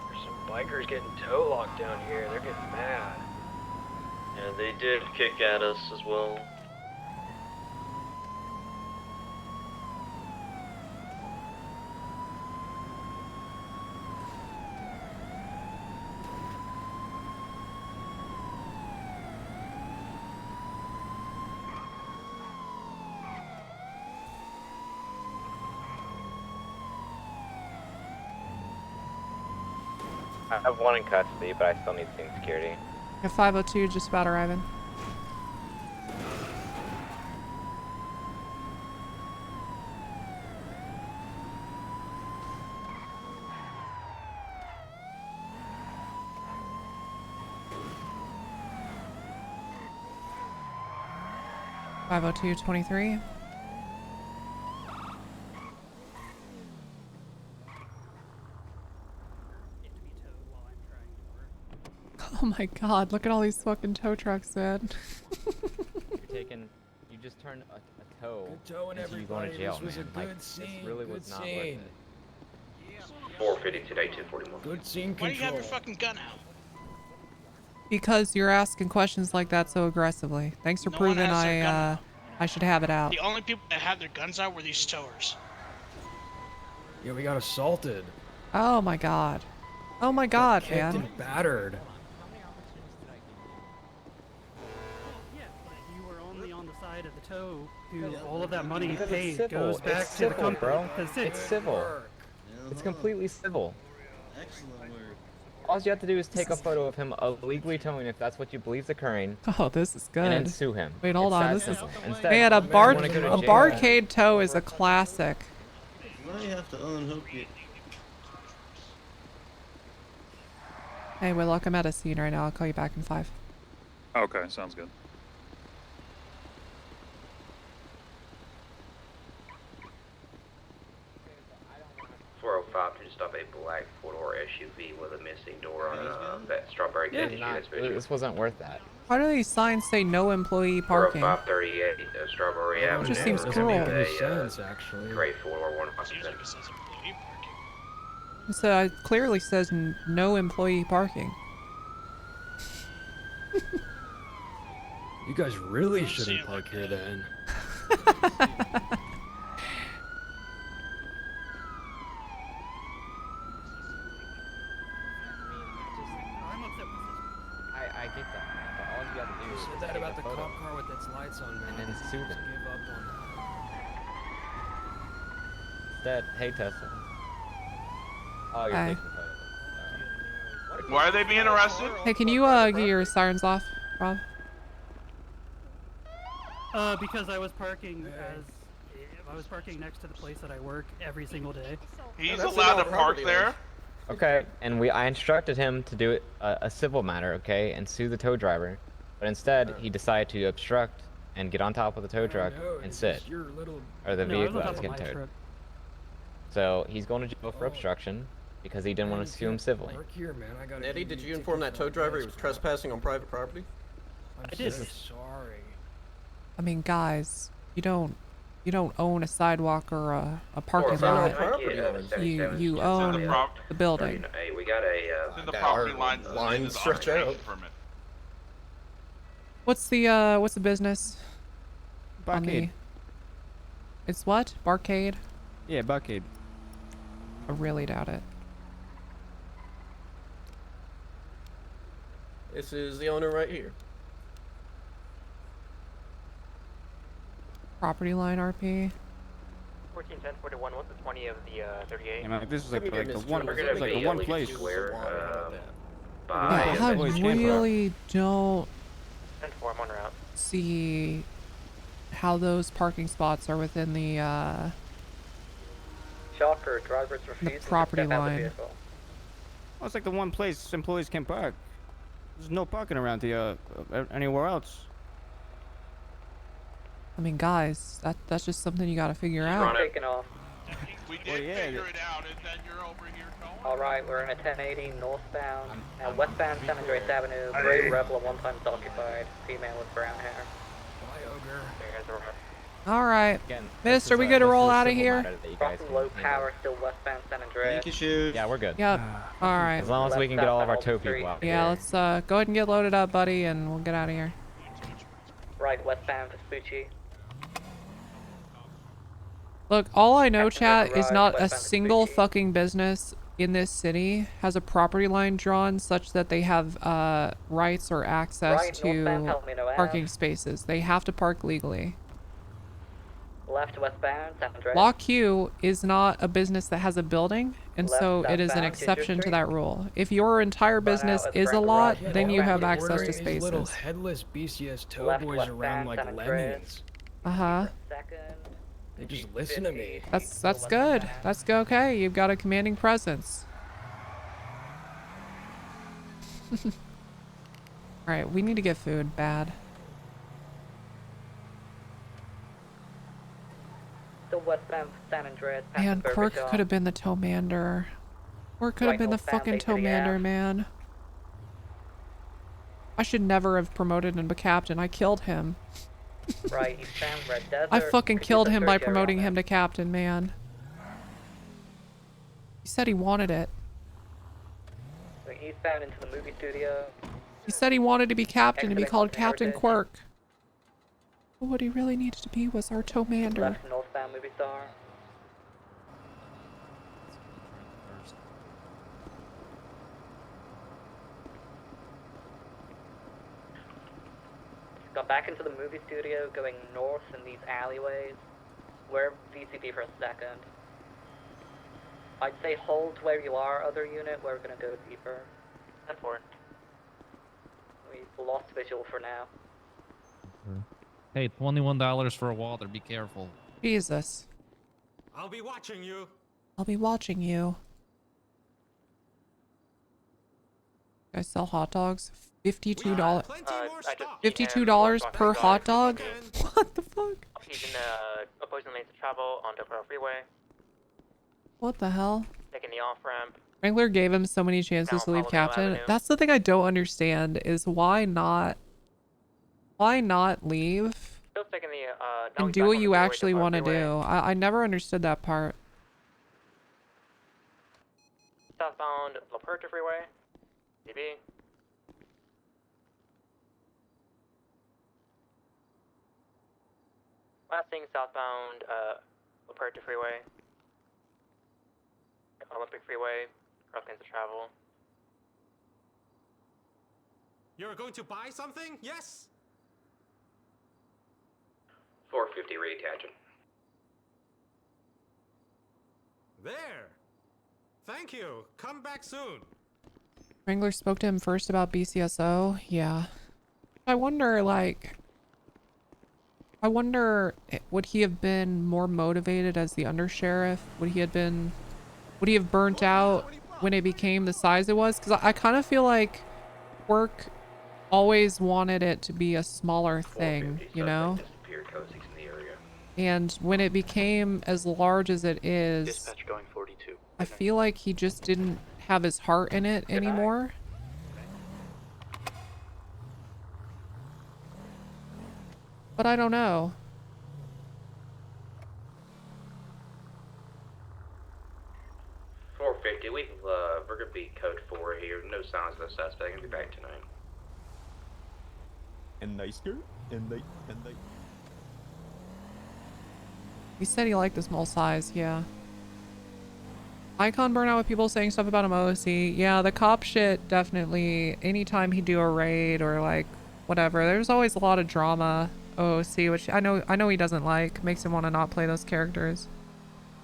There's some bikers getting toe locked down here. They're getting mad. Yeah, they did kick at us as well. I have one in custody, but I still need scene security. At 502, just about arriving. (502-23). Oh my god, look at all these fucking tow trucks, man. You just turned a toe. Good toe and into you going to everybody. jail, This was man. a Like, good scene. this really Good was not worth scene. it. 450 today, 241. Good scene Why do you have your control. fucking gun out? Because you're asking questions like that so aggressively. Thanks for No one proving has their gun I should have it out. The only people that had their guns out were these towers. Yeah, we got assaulted. Oh my god. Oh my god, Kicked man. and battered. You were only on the side of the tow who all of that money you Because it's paid civil. goes back It's to the civil, company. bro. That's It's civil. It's completely civil. All you have to do is take a photo of him illegally towing if that's what you believe is occurring. Oh, this is good. And then sue him. Wait, hold It's on. that This is simple. Instead, man, a you wanna go to jail. barcade tow is a classic. Why you have to unhook it? Hey, Willock, I'm at a scene right now. I'll call you back in 5. Okay, sounds good. To stop a black four-door SUV with a missing door on that Strawberry Yeah, Candy not- Street. this wasn't worth that. Why do these signs say no employee parking? 538 Strawberry It Avenue. just seems There's cruel. a sense, actually. Gray 401 occupant. So it clearly says no employee parking. You guys really shouldn't park here then. I get that, man, but all you have to do is Said that take about a the photo cop car with its lights on, man. and then sue them. Give up on Instead, hey Tessa. Oh, you're Hi. taking the photo. Why are they being arrested? Hey, can you get your sirens off, Rob? Because I was parking next to the place that I work every single day. He's allowed to park there? Okay, and I instructed him to do it a civil matter, okay, and sue the tow driver. But instead, he decided to obstruct and get on top of the tow truck and sit. Or the vehicle that was getting towed. So he's going to jail for obstruction because he didn't want to sue him civilly. Eddie, did you inform that tow driver he was trespassing on private property? I did. Sorry. I mean, guys, you don't own a sidewalk or a parking it's on our lot. property. You own the building. Hey, we got a The property lines stretch out. Permit. What's the business? on the- Barcade. It's what? Barcade? Yeah, barcade. I really doubt it. This is the owner right here. Property line RP. 141041. What's the 20 of the 38? Yeah, man, this is like the one. We're It's gonna like be the one at place. least square, I by really don't 10-4, I'm on route. see how those parking spots are within the Shocker, drivers refuse to property step out the line. vehicle. Well, it's like the one place employees can park. There's no parking around here anywhere else. I mean, guys, that's just something you gotta figure out. Taking off. We did Well, yeah, figure it out, and then you're over here going. Alright, we're in a 1080 northbound. Westbound San Andreas Avenue. Gray Rebel at one time occupied. Female with brown hair. All right, Mister, we good to roll out of here? Crossing low power, still westbound San Andreas. Yeah, we're good. Yep. All right. As long as we can get all of our tow people out. Yeah, let's go ahead and get loaded up, buddy, and we'll get out of here. Right, westbound Vespucci. Look, all I know, chat, is arrived, not a westbound single fucking business in this city has a property line drawn such that they have rights or access Right, northbound to Palomino Ave. parking spaces. They have to park legally. Left westbound San Andreas. Law Q is not a business that has a building, and Left so it is an southbound Ginger exception to Street. that rule. If your entire business out at is a Frank lot, Garage, then you have northbound access to Ordering these little spaces. headless BCS tow Left boys westbound around like San Andreas. lemmings. Uh-huh. Second. They just listen to me. That's good. That's good. Okay, you've got a commanding presence. All right, we need to get food bad. Still westbound San Andreas. past Man, the burger Quirk shop. could have been the towmander. Quirk could have Right been the northbound, fucking Bay City towmander, Ave. man. I should never have promoted him to captain. I killed him. Right, eastbound Red Desert. I fucking Could use killed a him by surgery on promoting that. him to captain, man. He said he wanted it. Going eastbound into the movie studio. He said he wanted to be captain and be Exiting called Hudson Captain Heritage. Quirk. But what he really needed to be was our towmander. Left northbound movie star. Got back into the movie studio, going north in these alleyways. We're VCP for a second. I'd say hold where you are, other unit. We're gonna go deeper. 10-4. We've lost visual for now. Hey, $21 for a water. Be careful. Jesus. I'll be watching you. I'll be watching you. Guys sell hot dogs? $52. $52 per hot dog? What the fuck? He's in opposing lanes of travel on Del Freeway. What the hell? Taking the off ramp. Wrangler gave him so many chances to leave captain. That's the thing I don't understand is why not leave Still taking the and do what you actually want to do. I never understood that part. Southbound La Puerta Freeway. DB. Last thing, southbound La Puerta Freeway. Olympic Freeway. Cross lanes of travel. You're going to buy something? Yes? 450 reattaching. There. Thank you. Come back soon. Wrangler spoke to him first about BCSO. Yeah. I wonder, like, would he have been more motivated as the Undersheriff? Would he have burnt out when it became the size it was? Because I kind of feel like Quirk always wanted it to be a smaller thing, you know? And when it became as large as it is, Dispatch going 42. I feel like he just didn't have his heart in it anymore. But I don't know. We're gonna be code 4 here. No signs of the suspect. Gonna be back tonight. And nice girl. And they. He said he liked the small size, yeah. Icon burnout with people saying stuff about him OC. Yeah, the cop shit definitely. Anytime he'd do a raid or like whatever, there's always a lot of drama. OC, which I know he doesn't like. Makes him want to not play those characters.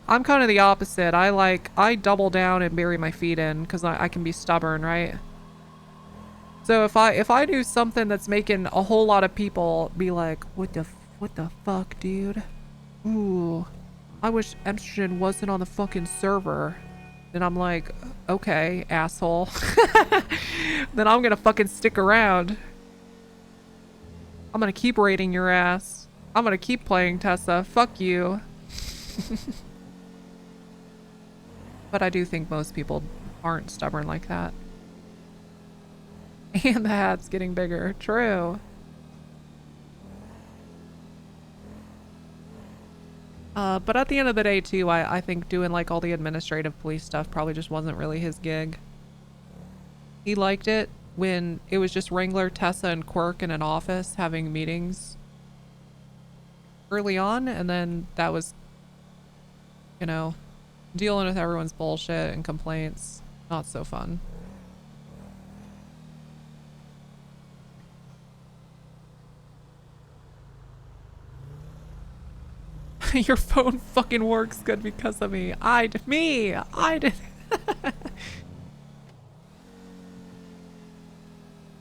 I'm kind of the opposite. I double down and bury my feet in because I can be stubborn, right? So if I do something that's making a whole lot of people be like, what the fuck, dude? Ooh, I wish Estrogen wasn't on the fucking server. Then I'm like, okay, asshole. Then I'm gonna fucking stick around. I'm gonna keep raiding your ass. I'm gonna keep playing Tessa. Fuck you. But I do think most people aren't stubborn like that. And the hat's getting bigger. True. But at the end of the day, too, I think doing like all the administrative police stuff probably just wasn't really his gig. He liked it when it was just Wrangler, Tessa, and Quirk in an office having meetings early on, and then that was, you know, dealing with everyone's bullshit and complaints. Not so fun. Your phone fucking works good because of me. I did.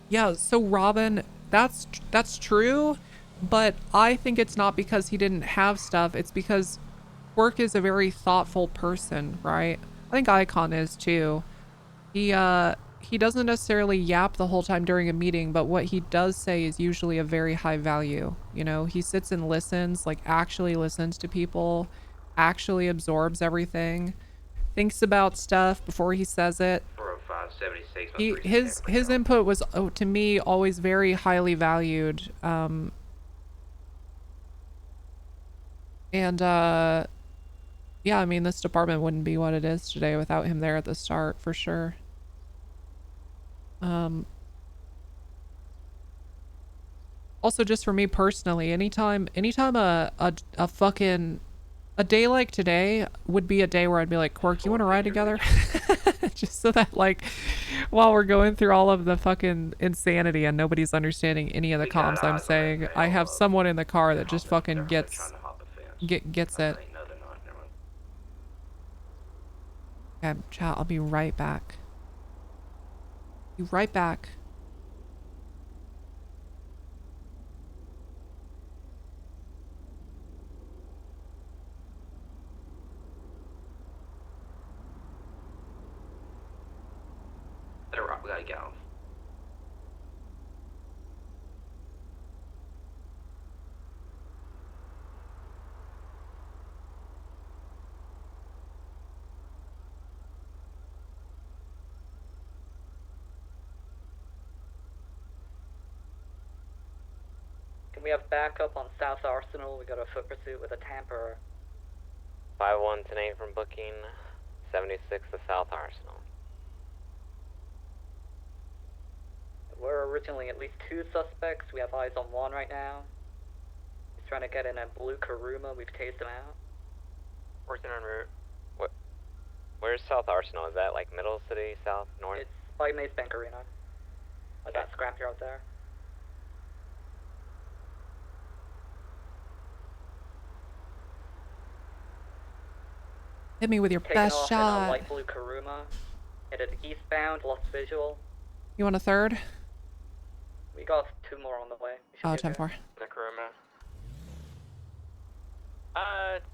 Yeah, so Robin, that's true, but I think it's not because he didn't have stuff. It's because Quirk is a very thoughtful person, right? I think Icon is too. He doesn't necessarily yap the whole time during a meeting, but what he does say is usually a very high value. You know, he sits and listens, like actually listens to people, actually absorbs everything, thinks about stuff before he says it. 405-76. His input was, to me, always very highly valued. Yeah, I mean, this department wouldn't be what it is today without him there at the start, for sure. Also, just for me personally, anytime a fucking a day like today would be a day where I'd be like, Quirk, you want to ride together? Just so that, like, while we're going through all of the fucking insanity and nobody's understanding any of the comms I'm saying, I have someone in the car that just fucking gets it. Okay, chat, I'll be right back. Be right back. We gotta get off. Can we have backup on South Arsenal? We got a foot pursuit with a tamper. 51-8 from booking 76 to South Arsenal. We're originally at least 2 suspects. We have eyes on 1 right now. He's trying to get in a blue Karuma. We've tased him out. Working en route. Where's South Arsenal? Is that like middle city, south, north? It's by Maze Bank Arena. Like that scrapyard there. Hit me with your Taking best off shot. in a light blue Karuma. Headed eastbound, lost visual. You want a third? We got 2 more on the way. We should Oh, be okay. 10-4.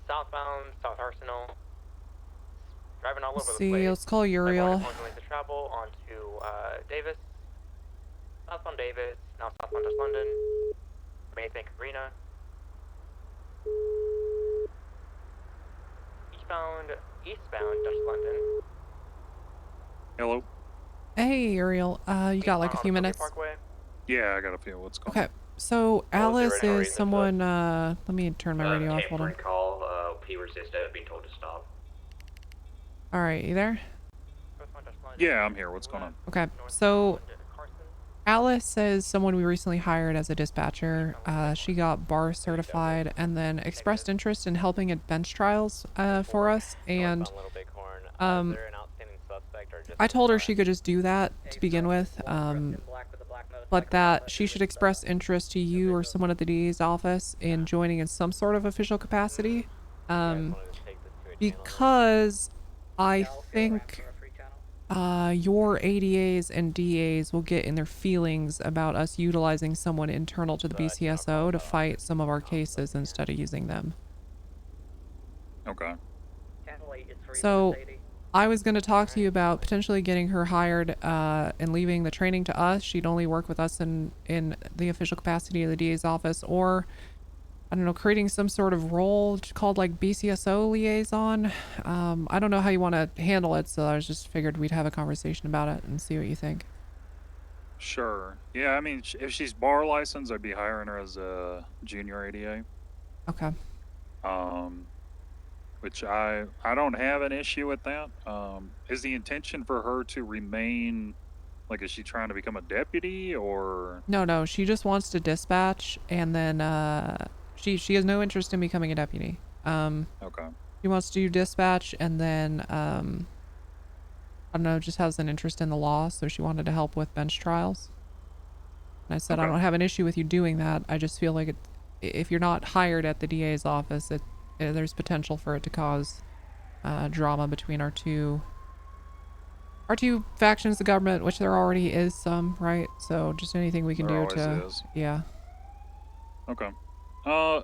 Southbound, South Arsenal. Driving all over Let's the see, place. let's call Uriel. To travel onto Davis. Southbound Davis, now southbound Dutch London. Main Bank Arena. Eastbound Dutch London. Hello. Hey, Uriel. You got like a few minutes? Yeah, I got a few. What's going Okay. So Alice is someone. Let me turn my radio off. Hold on. Call. He resisted being told to stop. All right, you there? Yeah, I'm here. What's going on? Okay. So Alice says someone we recently hired as a dispatcher. She got bar certified and then expressed interest in helping at bench trials for us. And I told her she could just do that to begin with. But that she should express interest to you or someone at the DA's office in joining in some sort of official capacity. Because I think your ADAs and DAs will get in their feelings about us utilizing someone internal to the BCSO to fight some of our cases instead of using them. Okay. So I was going to talk to you about potentially getting her hired and leaving the training to us. She'd only work with us in the official capacity of the DA's office, or I don't know, creating some sort of role called like BCSO liaison. I don't know how you want to handle it, so I was just figured we'd have a conversation about it and see what you think. Sure. Yeah, I mean, if she's bar licensed, I'd be hiring her as a junior ADA. Okay. Which I don't have an issue with that. Is the intention for her to remain, like, is she trying to become a deputy or? No, she just wants to dispatch, and then she has no interest in becoming a deputy. Okay. She wants to do dispatch, and then I don't know, just has an interest in the law, so she wanted to help with bench trials. And I said, I don't have an issue with you doing that. I just feel like if you're not hired at the DA's office, there's potential for it to cause drama between our two factions of the government, which there already is some, right? So just anything we can There do to, always is. yeah. Okay.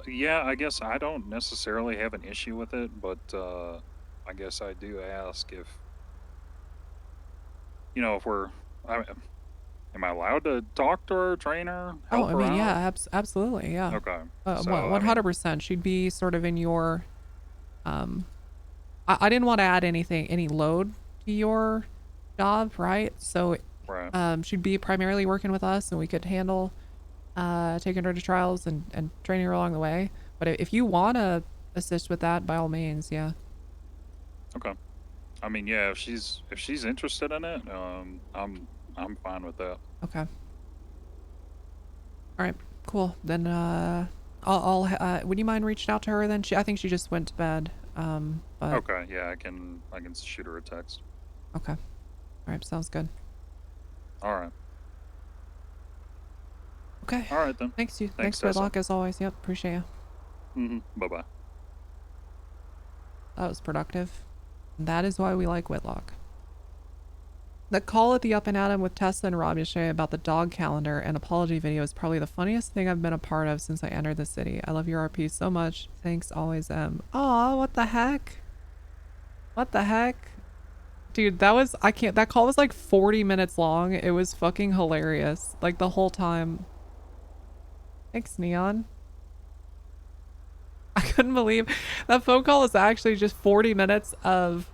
Yeah, I guess I don't necessarily have an issue with it, but I guess I do ask if, if am I allowed to talk to her, train her, help Oh, I her mean, out? yeah, absolutely, yeah. Okay. So, 100%. She'd be sort of in your, I didn't want to add any load to your job, right? So, right. She'd be primarily working with us, and we could handle taking her to trials and training her along the way. But if you want to assist with that, by all means, yeah. Okay. I mean, yeah, if she's interested in it, I'm fine with that. Okay. All right, cool. Then would you mind reaching out to her then? I think she just went to bed. But Okay, yeah, I can shoot her a text. okay. All right, sounds good. All right. Okay. All right then. Thanks, Thanks, Whitlock, as always. Yep, appreciate you. Bye-bye. That was productive. That is why we like Whitlock. The call at the Up and Atom with Tessa and Rob yesterday about the dog calendar and apology video is probably the funniest thing I've been a part of since I entered the city. I love your RP so much. Thanks, always, M. Aw, what the heck? What the heck? Dude, that call was like 40 minutes long. It was fucking hilarious. Like the whole time. Thanks, Neon. I couldn't believe that phone call is actually just 40 minutes of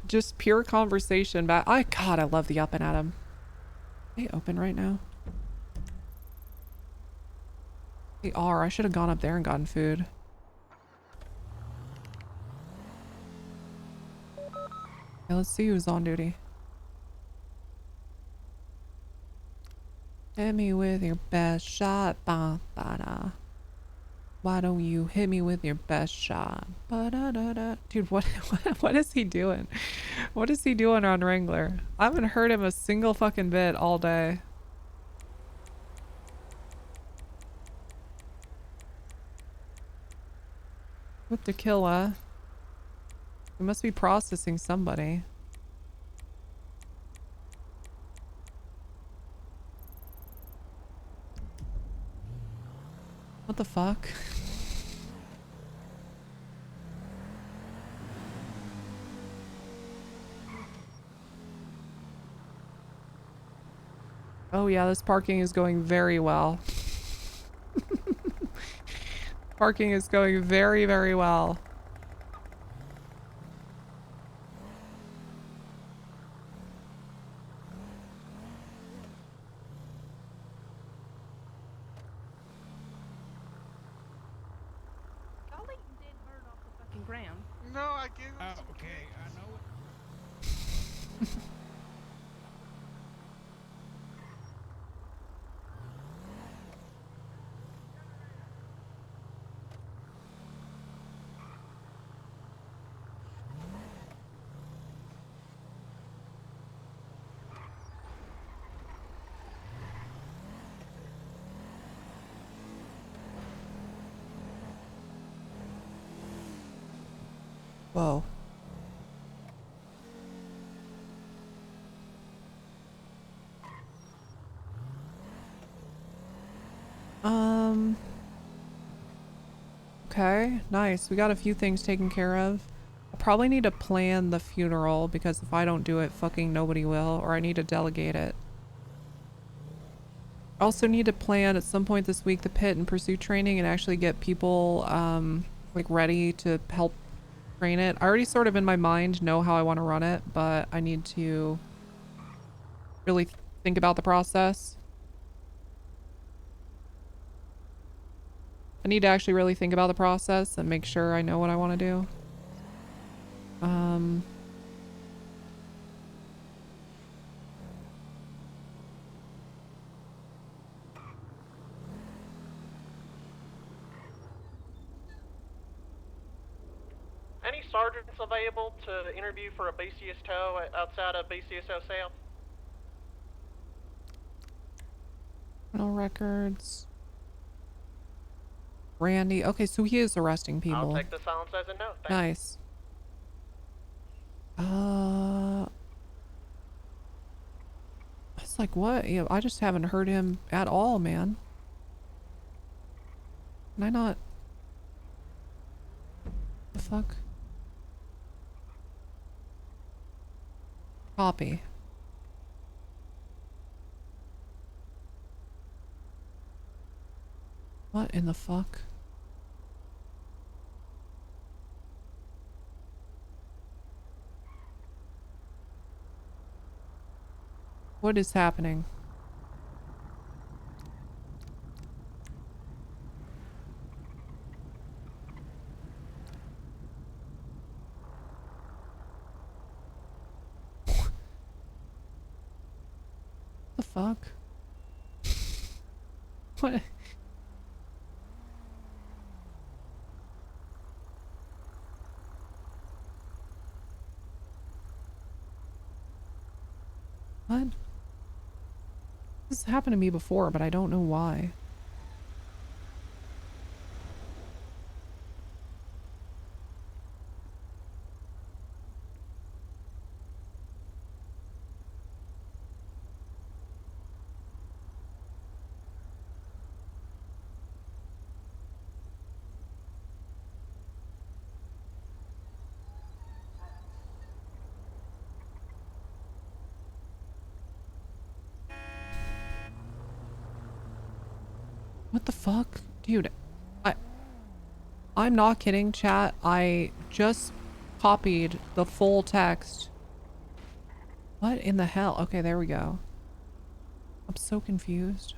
just pure conversation. But God, I love the Up and Atom. Are they open right now? They are. I should have gone up there and gotten food. Okay, let's see who's on duty. Hit me with your best shot, ba ba da. Why don't you hit me with your best shot? Ba-da-da-da. Dude, what is he doing? What is he doing on Wrangler? I haven't heard him a single fucking bit all day. With tequila. We must be processing somebody. What the fuck? Oh yeah, this parking is going very well. Parking is going very, very well. Golly, you did burn off the fucking ground. No, I gave him some okay, I know it. Whoa. Okay, nice. We got a few things taken care of. I probably need to plan the funeral because if I don't do it, fucking nobody will, or I need to delegate it. I also need to plan at some point this week the pit and pursuit training and actually get people like ready to help train it. I already sort of in my mind know how I want to run it, but I need to really think about the process. I need to actually really think about the process and make sure I know what I want to do. Any sergeants available to interview for a BCSO outside of BCSO South? No records. Randy. Okay, so he is arresting people. I'll take the silence as a no. Thank you. Nice. It's like, what? You know, I just haven't heard him at all, man. Can I not? The fuck? Copy. What in the fuck? What is happening? The fuck? What? What? This has happened to me before, but I don't know why. What the fuck? Dude, I'm not kidding, chat. I just copied the full text. What in the hell? Okay, there we go. I'm so confused.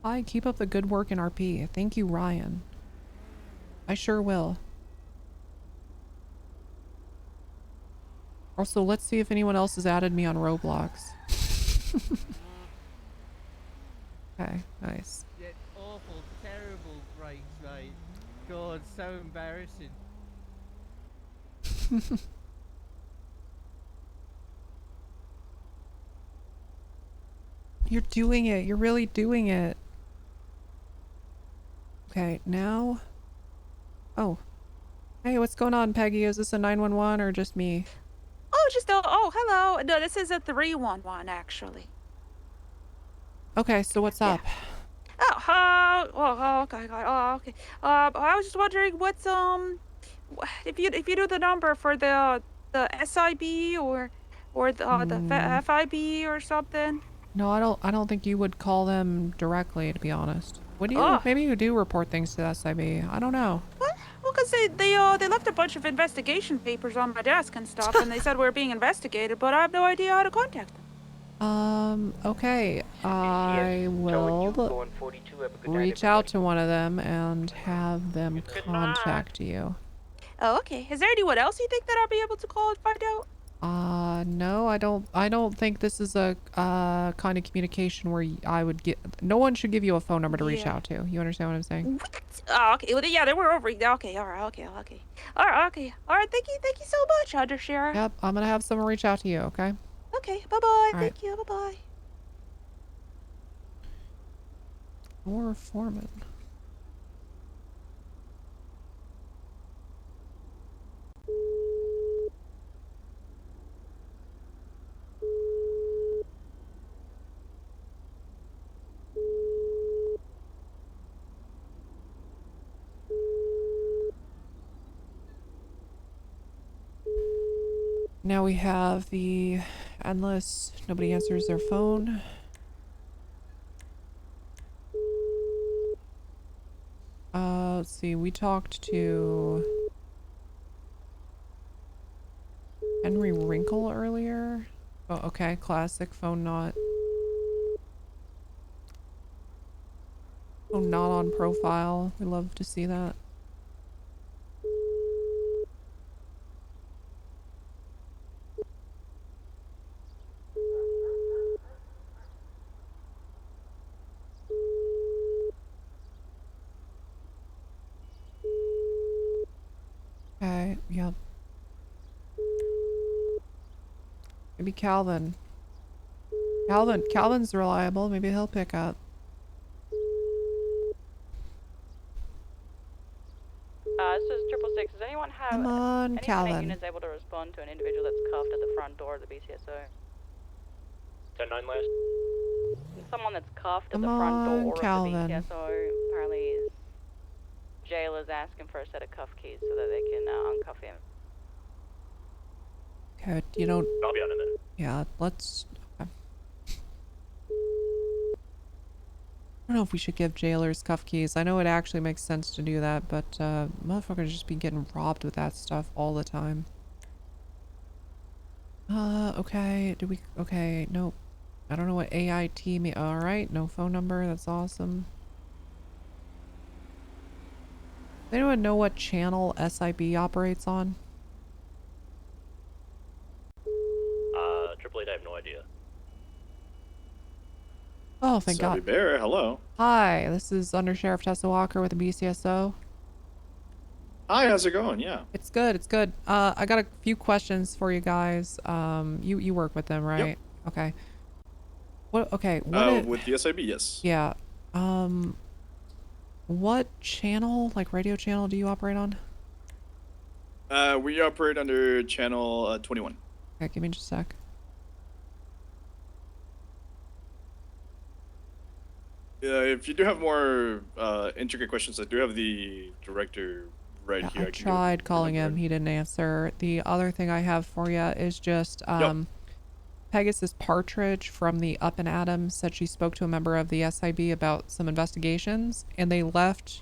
Hi, keep up the good work in RP. Thank you, Ryan. I sure will. Also, let's see if anyone else has added me on Roblox. Okay, nice. That awful, terrible breaks, right? God, so embarrassing. You're doing it. You're really doing it. Okay, now. Oh. Hey, what's going on, Peggy? Is this a 911 or just me? Oh, just oh, hello. No, this is a 311 actually. Okay, so what's up? Okay. I was just wondering if you do the number for the SIB or the FIB or something. No, I don't think you would call them directly, to be honest. Would you? Oh. Maybe you do report things to the SIB. I don't know. What? Well, cause they left a bunch of investigation papers on my desk and stuff, and they said we were being investigated, but I have no idea how to contact them. Okay. I will reach out to one of them and have them contact you. Oh, okay. Is there anyone else you think that I'll be able to call and find out? No, I don't think this is a kind of communication where I would get. No one should give you a phone number to reach out to. You understand what I'm saying? What? Oh, okay. Well, yeah, they were over. Okay, all right, okay. All right, thank you so much, Undersheriff. Yep, I'm gonna have someone reach out to you. Okay. Okay, bye-bye. All Thank you. Bye-bye. Or foreman. Now we have the endless, nobody answers their phone. Let's see, we talked to Henry Wrinkle earlier. Oh, okay, classic phone not. Oh, not on profile. We love to see that. Okay, yep. Maybe Calvin. Calvin's reliable. Maybe he'll pick up. This is 666. Does anyone have Come on, any Calvin. units able to respond to an individual that's cuffed at the front door of the BCSO? 10-9 last. Someone that's cuffed at Come the front on, door Calvin. of the BCSO. Apparently, his jail is asking for a set of cuff keys so that they can uncuff him. Okay, you don't. I'll be on in a minute. Yeah, let's. Okay. I don't know if we should give jailers cuff keys. I know it actually makes sense to do that, but motherfuckers just be getting robbed with that stuff all the time. Okay. Okay, nope. I don't know what AIT mean. All right, no phone number. That's awesome. Does anyone know what channel SIB operates on? AAA, I have no idea. Oh, thank God. Bear, hello. Hi, this is Undersheriff Tessa Walker with the BCSO. Hi, how's it going? Yeah. It's good, it's good. I got a few questions for you guys. You work with them, right? Yep. Okay. What With the SIB, yes. Yeah. What channel, like radio channel, do you operate on? We operate under channel 21. Okay, give me just a sec. If you do have more intricate questions, I do have the director right here. I tried calling him, he didn't answer. The other thing I have for you is just Pegasus Partridge from the Up and Adams said she spoke to a member of the SIB about some investigations, and they left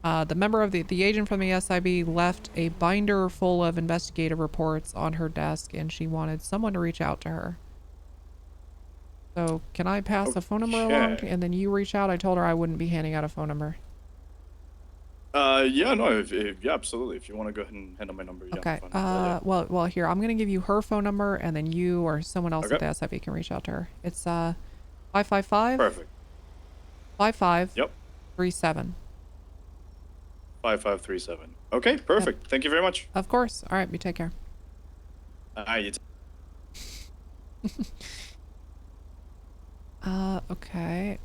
the agent from the SIB left a binder full of investigative reports on her desk, and she wanted someone to reach out to her. So can I pass a phone number along and then you reach out? I told her I wouldn't be handing out a phone number. Yeah, no, yeah, absolutely. If you want to go ahead and handle my number, yeah. Okay. Fine. Well, here, I'm gonna give you her phone number, and then you or someone else at the SIB can reach out to her. It's 555. Perfect. 55. Yep. 37. 5537. Okay, perfect. Yep. Thank you very much. Of course. All right, you take care. You okay.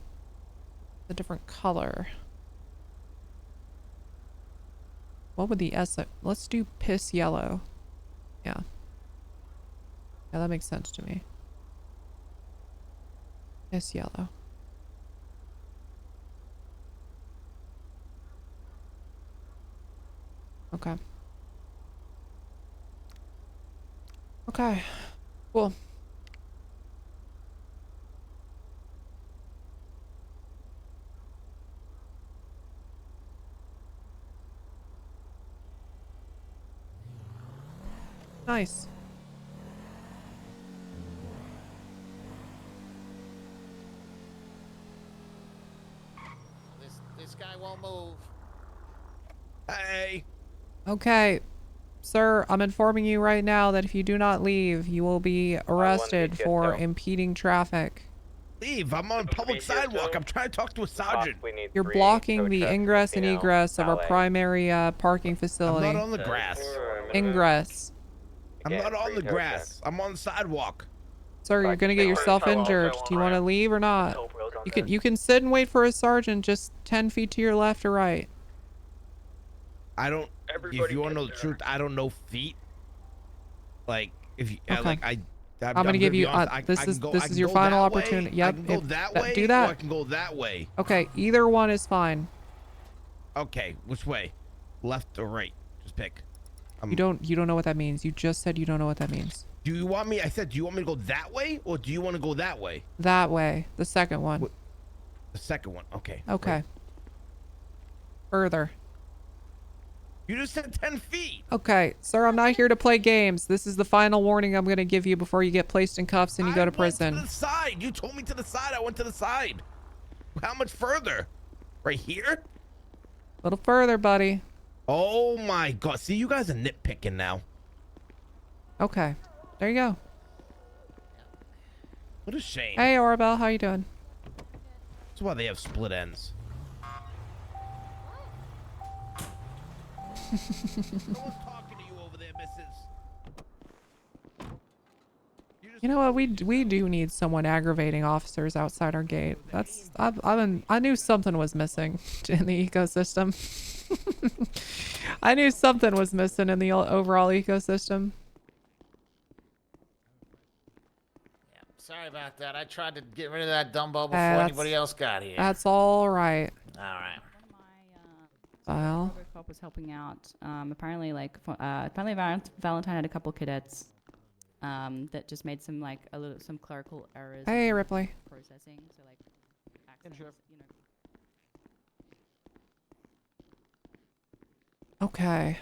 A different color. What would the let's do piss yellow. Yeah. Yeah, that makes sense to me. Piss yellow. Okay. Okay. Cool. Nice. This guy won't move. Hey. Okay. Sir, I'm informing you right now that if you do not leave, you will be arrested for impeding traffic. Leave. I'm on public sidewalk. I'm trying to talk to a sergeant. You're blocking the ingress and egress of our primary parking facility. I'm not on the grass. Ingress. I'm not on the grass. I'm on the sidewalk. Sir, you're gonna get yourself injured. Do you want to leave or not? You can sit and wait for a sergeant just 10 feet to your left or right. I don't. If you want to know the truth, I don't know feet. Like if you like I'm gonna give you. This is your final opportunity. Yep. I can go that way. Do that. Or I can go that way. Okay. Either one is fine. Okay. Which way? Left or right? Just pick. You don't know what that means. You just said you don't know what that means. Do you want me? I said, do you want me to go that way or do you want to go that way? That way. The second one. The second one. Okay. Okay. Right. Further. You just said 10 feet. Okay, sir, I'm not here to play games. This is the final warning I'm going to give you before you get placed in cuffs and you go to prison. I went to the side. You told me to the side. I went to the side. How much further? Right here? A little further, buddy. Oh my God. See, you guys are nitpicking now. Okay. There you go. What a shame. Hey, Orabelle, how you doing? That's why they have split ends. No one's talking to you over there, missus. You know what? We do need someone aggravating officers outside our gate. I knew something was missing in the ecosystem. I knew something was missing in the overall ecosystem. Yeah, sorry about that. I tried to get rid of that Dumbo before anybody else got here. That's all right. All right. Well, Cop was helping out. Apparently, apparently Valentine had a couple cadets that just made some some clerical errors. Hey, Ripley. Processing, so accents, Okay.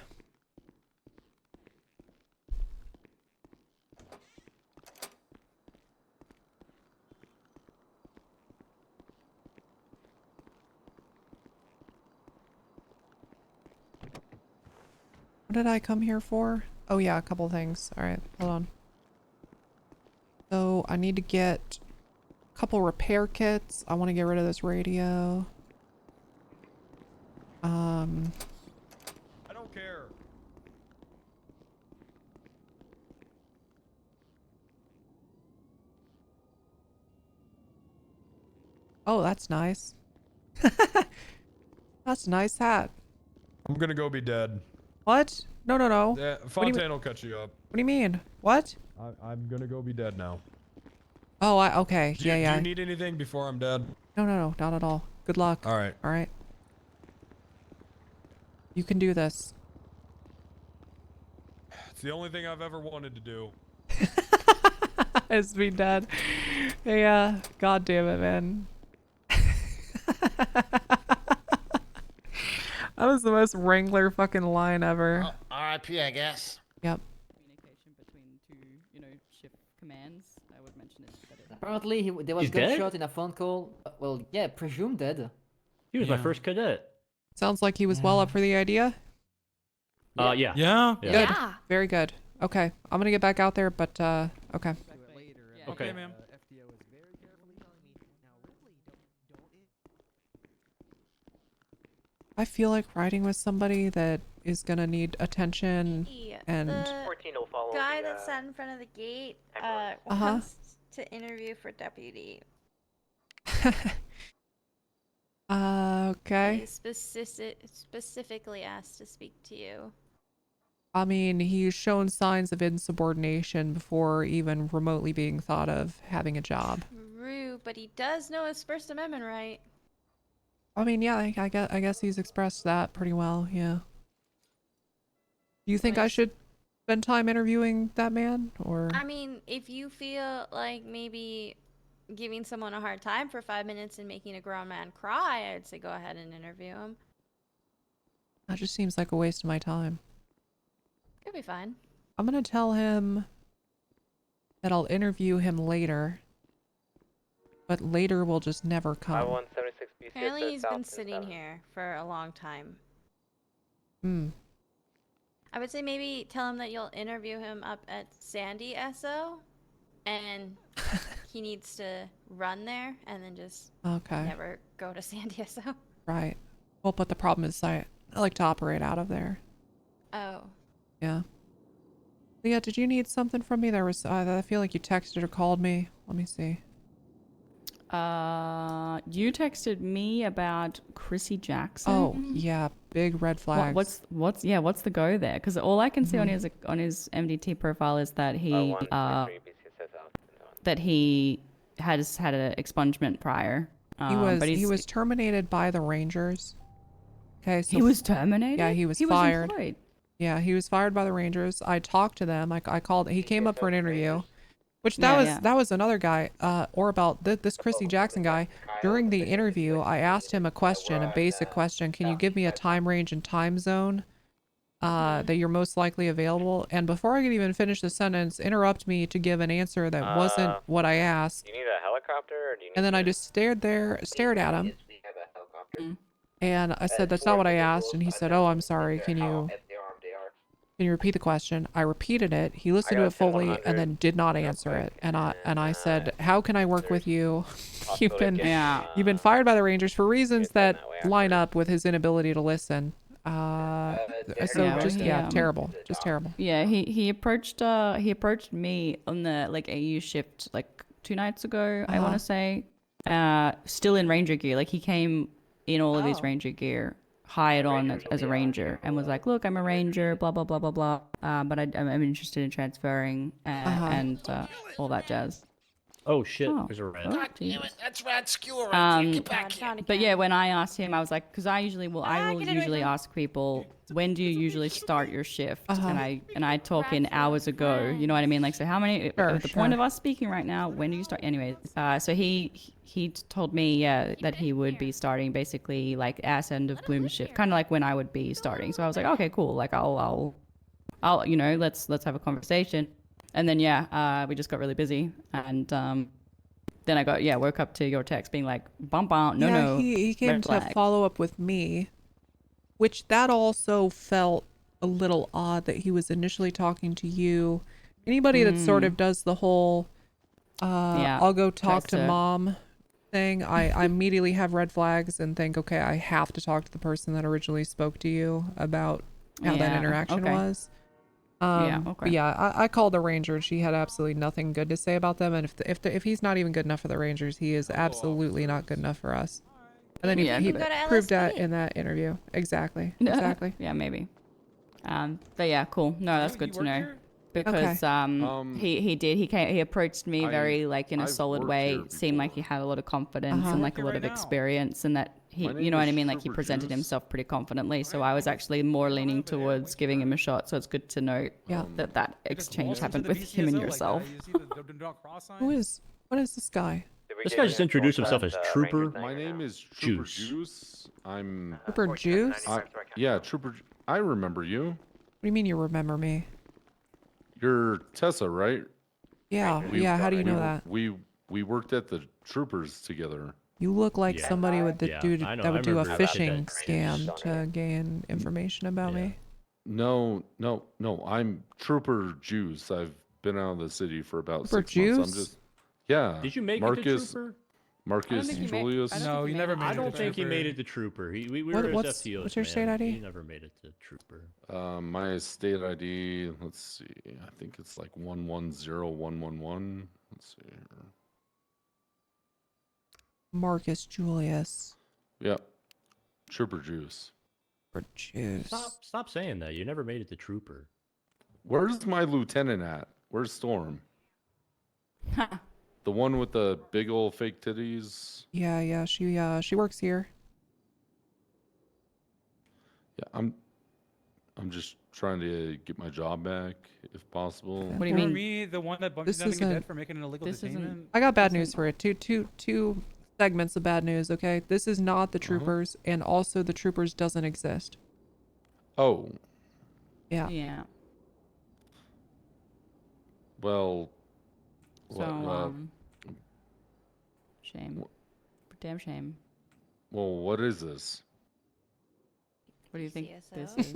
What did I come here for? Oh yeah, a couple things. All right, hold on. So I need to get a couple repair kits. I want to get rid of this radio. I don't care. Oh, that's nice. That's a nice hat. I'm gonna go be dead. What? No, no, no. Yeah, Fontaine will catch you up. What do you mean? What? I'm gonna go be dead now. Oh, okay. Do Yeah. you need anything before I'm dead? No, not at all. Good luck. All right. All right. You can do this. It's the only thing I've ever wanted to do. Is be dead. Yeah. God damn it, man. That was the most Wrangler fucking line ever. Well, R.I.P. I guess. Yep. Communication between two, shift commands. I would mention it. Apparently, there was gunshot in a phone call. Well, yeah, presumed dead. He was my first cadet. Sounds like he was well up for the idea. Yeah. Good. Yeah. Very good. Okay. I'm gonna get back out there, but okay. Okay, ma'am. I feel like riding with somebody that is gonna need attention and The guy that sat in front of the gate Uh-huh. wants to interview for deputy. okay. He specifically asked to speak to you. I mean, he's shown signs of insubordination before even remotely being thought of having a job. True, but he does know his First Amendment right. I mean, yeah, I guess he's expressed that pretty well, yeah. Do you think I should spend time interviewing that man, or? I mean, if you feel like maybe giving someone a hard time for 5 minutes and making a grown man cry, I'd say go ahead and interview him. That just seems like a waste of my time. It'll be fine. I'm gonna tell him that I'll interview him later, but later will just never come. 176 BCSO Apparently he's south been and sitting 7. here for a long time. Hmm. I would say maybe tell him that you'll interview him up at Sandy SO, and he needs to run there and then just never go to Sandy SO. Right. Well, but the problem is I like to operate out of there. Oh. Yeah. Leah, did you need something from me? There was, I feel like you texted or called me. Let me see. You texted me about Chrissy Jackson. Oh, yeah. Big red flags. What's the go there? Because all I can see on his MDT profile is that he has had an expungement prior. He was terminated by the Rangers. Okay, so he was terminated? Yeah, he was fired. Yeah, he was fired by the Rangers. I talked to them. I called. He came up for an interview, which that was another guy. Or about this Chrissy Jackson guy. During the interview, I asked him a question, a basic question. Can you give me a time range and time zone that you're most likely available? And before I could even finish the sentence, interrupt me to give an answer that wasn't what I asked. Do you need a helicopter or do you need And then I just stared at him. And I said, that's not what I asked. And he said, oh, I'm sorry. Can you repeat the question? I repeated it. He listened to it fully and then did not answer it. And I said, how can I work with you? You've been fired by the Rangers for reasons that line up with his inability to listen. Terrible. Just terrible. Yeah, he approached me on the AU shift 2 nights ago, I want to say. Still in Ranger gear. He came in all of his Ranger gear, hired on as a Ranger, and was like, look, I'm a Ranger, blah, blah, blah, blah, blah. But I'm interested in transferring and all that jazz. Oh shit, there's a red. God damn it, that's Rad Skewer right there. Get back here. But yeah, when I asked him, I was like, because I will usually ask people, when do you usually start your shift? And I talk in hours ago, you know what I mean? So how many, at the point of us speaking right now, when do you start? Anyways, so he told me, that he would be starting basically ass end of Bloom's shift, kind of like when I would be starting. So I was like, okay, cool. I'll let's have a conversation. And then we just got really busy, and then I woke up to your text being like, bump out, no. He came to follow up with me, which that also felt a little odd that he was initially talking to you. Anybody that sort of does the whole, I'll go talk to mom thing, I immediately have red flags and think, okay, I have to talk to the person that originally spoke to you about how that interaction was. But I called the Ranger. She had absolutely nothing good to say about them, and if he's not even good enough for the Rangers, he is absolutely not good enough for us. And then he proved that in that interview. Exactly. Yeah, maybe. But yeah, cool. No, that's good to know. Because he approached me very in a solid way. Seemed like he had a lot of confidence and a lot of experience, and that he, you know what I mean, he presented himself pretty confidently. So I was actually more leaning towards giving him a shot. So it's good to note that exchange happened with him and yourself. What is this guy? This guy just introduced himself as Trooper. My name is Trooper Juice. I'm Trooper Juice? Yeah, Trooper. I remember you. What do you mean you remember me? You're Tessa, right? Yeah, how do you know that? We worked at the Troopers together. You look like somebody that would do a phishing scam to gain information about me. No. I'm Trooper Juice. I've been out of the city for about Trooper 6 months. I'm just Did you make Marcus, it to Trooper? Marcus Julius. No, you never made it. I don't think he made it to Trooper. We were what's your state ID? He never made it to Trooper. My state ID. Let's see. I think it's 110111. Let's see here. Marcus Julius. Yep. Trooper Juice. Trooper Juice. Stop saying that. You never made it to Trooper. Where's my lieutenant at? Where's Storm? The one with the big old fake titties? Yeah, she works here. Yeah, I'm just trying to get my job back, if possible. What do you mean? me, the one that bumped This you down to get isn't- dead for making an illegal this isn't- detainment? I got bad news for it. Two segments of bad news. Okay, this is not the troopers, and also the troopers doesn't exist. Oh, Yeah. Yeah. well. So, what, shame. Damn shame. well, what is this? What do you think this BCSO?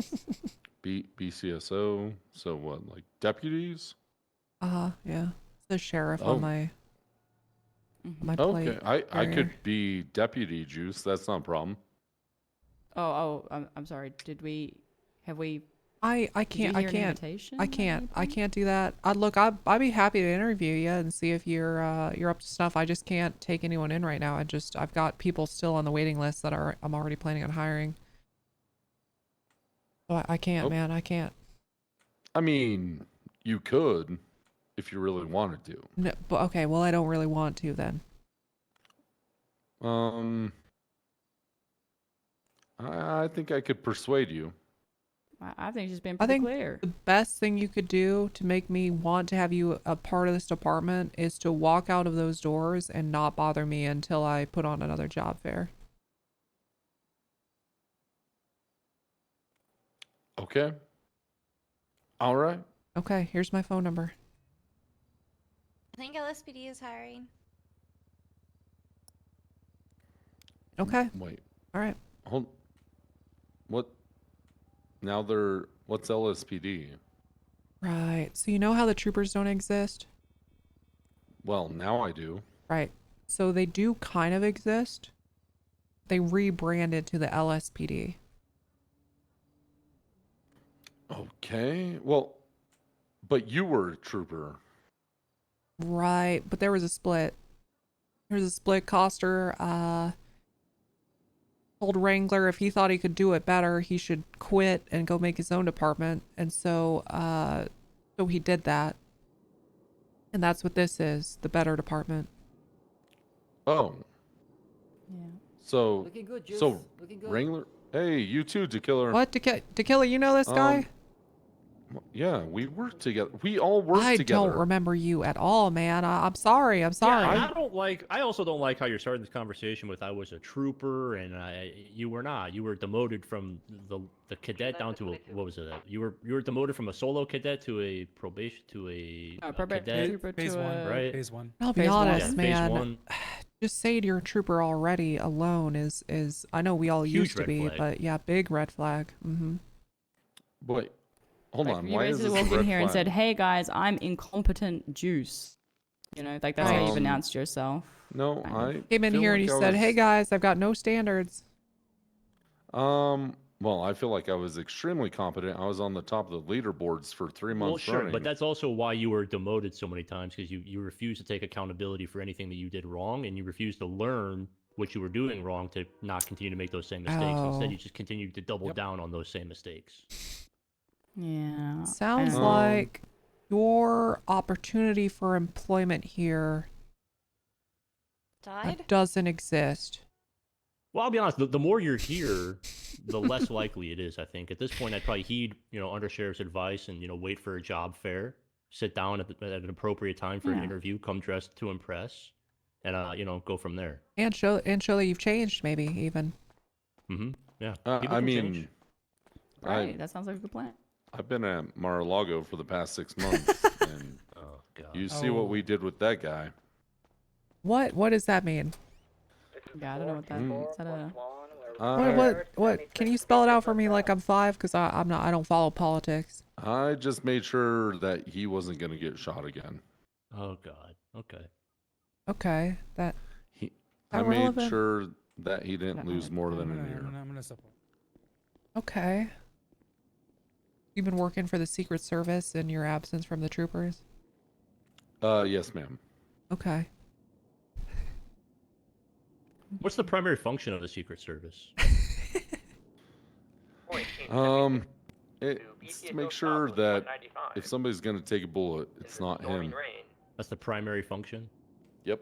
is? BCSO? So what, like deputies? Yeah. The sheriff Oh. on my my Okay, plate. I barrier. could be deputy Juice. That's not a problem. I'm sorry. Have we? I Did you can't hear an invitation I at can't any point? do that. I'd be happy to interview you and see if you're up to snuff. I just can't take anyone in right now. I've got people still on the waiting list that I'm already planning on hiring. So I can't, Oh. man. I can't. I mean, you could if you really wanted to. No, but okay. Well, I don't really want to then. I think I could persuade you. I think she's been I pretty think clear. the best thing you could do to make me want to have you a part of this department is to walk out of those doors and not bother me until I put on another job fair. Okay. All right. Okay, here's my phone number. I think LSPD is hiring. Okay. Wait. All right. Hold. What? Now what's LSPD? Right. So you know how the troopers don't exist? Well, now I do. Right. So they do kind of exist. They rebranded to the LSPD. Okay. Well, but you were a trooper. Right. But there was a split. There was a split. Coster told Wrangler if he thought he could do it better, he should quit and go make his own department. And so he did that. And that's what this is, the better department. Oh. Yeah. So Looking good, Juice. so Looking good. Wrangler. Hey, you too, Tequila. What? Tequila, you know this guy? Yeah, we work together. We all work together. I don't remember you at all, man. I'm sorry. I'm sorry. Yeah, I also don't like how you're starting this conversation with I was a trooper and you were not. You were demoted from the cadet down to what was it? You were demoted from a solo cadet to a probation to a cadet. Phase one, right? Phase one. I'll be Phase one. honest, Yeah, phase man. one. Just saying you're a trooper already alone is I know we all Huge used to red be, flag. but yeah, big red flag. Wait, hold on. You Why is basically this walked a in red here and flag? said, "Hey guys, I'm incompetent Juice." You know, like that's how you've announced yourself. No, I Came in feel here and like you I said, was- "Hey guys, I've got no standards." Well, I feel like I was extremely competent. I was on the top of the leaderboards for 3 months Well, sure, running. but that's also why you were demoted so many times because you refused to take accountability for anything that you did wrong, and you refused to learn what you were doing wrong to not continue to make those same mistakes. Instead, Oh. you just continued to double down on those same mistakes. Yeah. Sounds like your opportunity for employment here Died? doesn't exist. Well, I'll be honest. The more you're here, the less likely it is. I think at this point, I'd probably heed Undersheriff's advice and wait for a job fair, sit down at an appropriate time for an Yeah. interview, come dressed to impress, and go from there. And show that you've changed, maybe even. Mm-hmm. Yeah. I People can mean, change. Right. That sounds like a good plan. I've been at Mar-a-Lago for the past 6 months, and you see what we did with that guy. What does that mean? Yeah, I don't know what that is. Is that a... What? Can you spell it out for me like I'm 5? Because I don't follow politics. I just made sure that he wasn't going to get shot again. Oh God. Okay. Okay, that. I made relevant? sure that he didn't lose more than a year. I'm gonna support. Okay. You've been working for the Secret Service in your absence from the troopers? Yes, ma'am. Okay. What's the primary function of the Secret Service? It's to make sure that if somebody's going to take a bullet, it's not him. That's the primary function? Yep.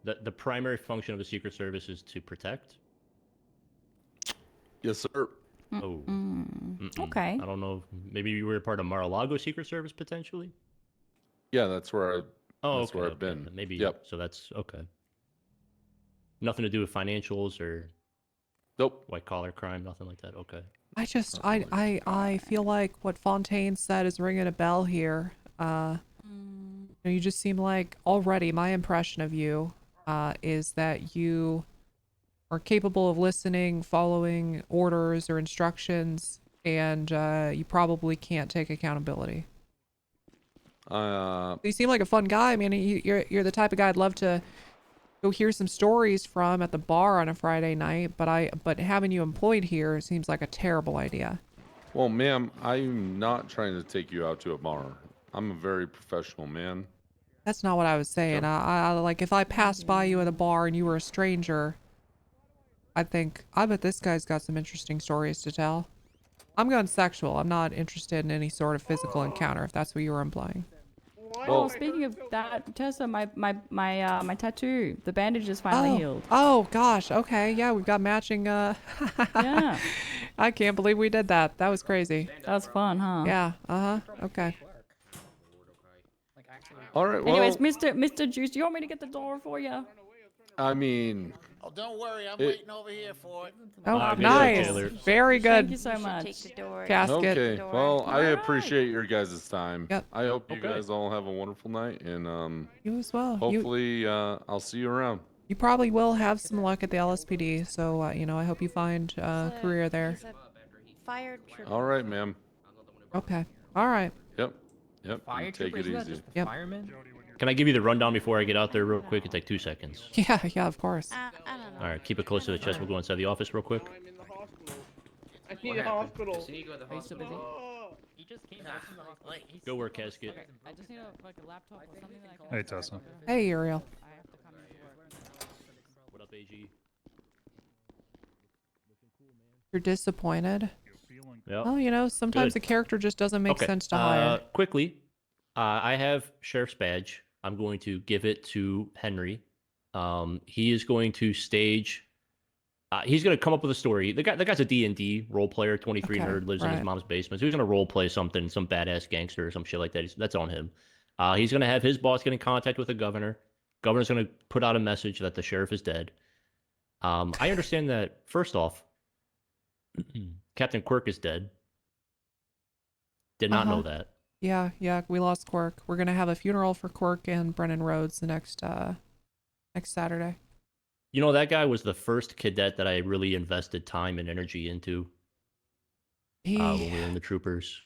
The primary function of the Secret Service is to protect? Yes, sir. Oh. Okay. I don't know. Maybe you were a part of Mar-a-Lago Secret Service potentially. Yeah, that's where I. Oh, that's okay. where I've okay. been. Maybe. Yep. So that's okay. Nothing to do with financials or. Nope. White collar crime. Nothing like that. Okay. I feel like what Fontaine said is ringing a bell here. You just seem like already my impression of you is that you are capable of listening, following orders or instructions, and you probably can't take accountability. You seem like a fun guy. I mean, you're the type of guy I'd love to go hear some stories from at the bar on a Friday night, but having you employed here seems like a terrible idea. Well, ma'am, I'm not trying to take you out to a bar. I'm a very professional man. That's not what I was saying. I like if I passed by you at a bar and you were a stranger, I bet this guy's got some interesting stories to tell. I'm going sexual. I'm not interested in any sort of physical encounter, if that's what you were implying. Oh, speaking of that, Tessa, my tattoo, the bandage is finally healed. Oh gosh. Okay. Yeah, we've got matching. Yeah. I can't believe we did that. That was crazy. That was fun, huh? Yeah. Okay. All right. Well. Anyways, Mr. Juice, do you want me to get the door for you? I mean. Oh, don't worry, I'm waiting over here for it. Oh, good nice. job, Very good. Thank you so much. Casket. Okay. Well, I appreciate your guys' time. Yep. I hope you Okay. guys all have a wonderful night, and You as well. hopefully I'll see you around. You probably will have some luck at the LSPD. So I hope you find a career there. He's a fired trooper. All right, ma'am. Okay. All right. Yep. Yep. You take it easy. Yep. Fireman? Can I give you the rundown before I get out there real quick? It's like 2 seconds. Yeah, of course. I don't know. All right, keep it close to the chest. We'll go inside the office real quick. I need a hospital. Are you still busy? He just came back from the hospital. Go work, Casket. Okay, I just need a laptop or something that I can. Hey, Tessa. Hey, Uriel. I have to come into work. What up, AG? You're disappointed. Yep. Well, sometimes Good. a character just doesn't make sense to hire. Quickly, I have Sheriff's badge. I'm going to give it to Henry. He is going to stage. He's going to come up with a story. The guy's a D&D role player, 23 Okay, nerd, lives in his right. mom's basement. So he's going to role play something, some badass gangster or some shit like that. That's on him. He's going to have his boss get in contact with the governor. Governor's going to put out a message that the sheriff is dead. I understand that, first off, Captain Quirk is dead. Did not know that. Yeah, we lost Quirk. We're gonna have a funeral for Quirk and Brennan Rhodes the next Saturday. You know, that guy was the first cadet that I really invested time and energy into when we were in the troopers.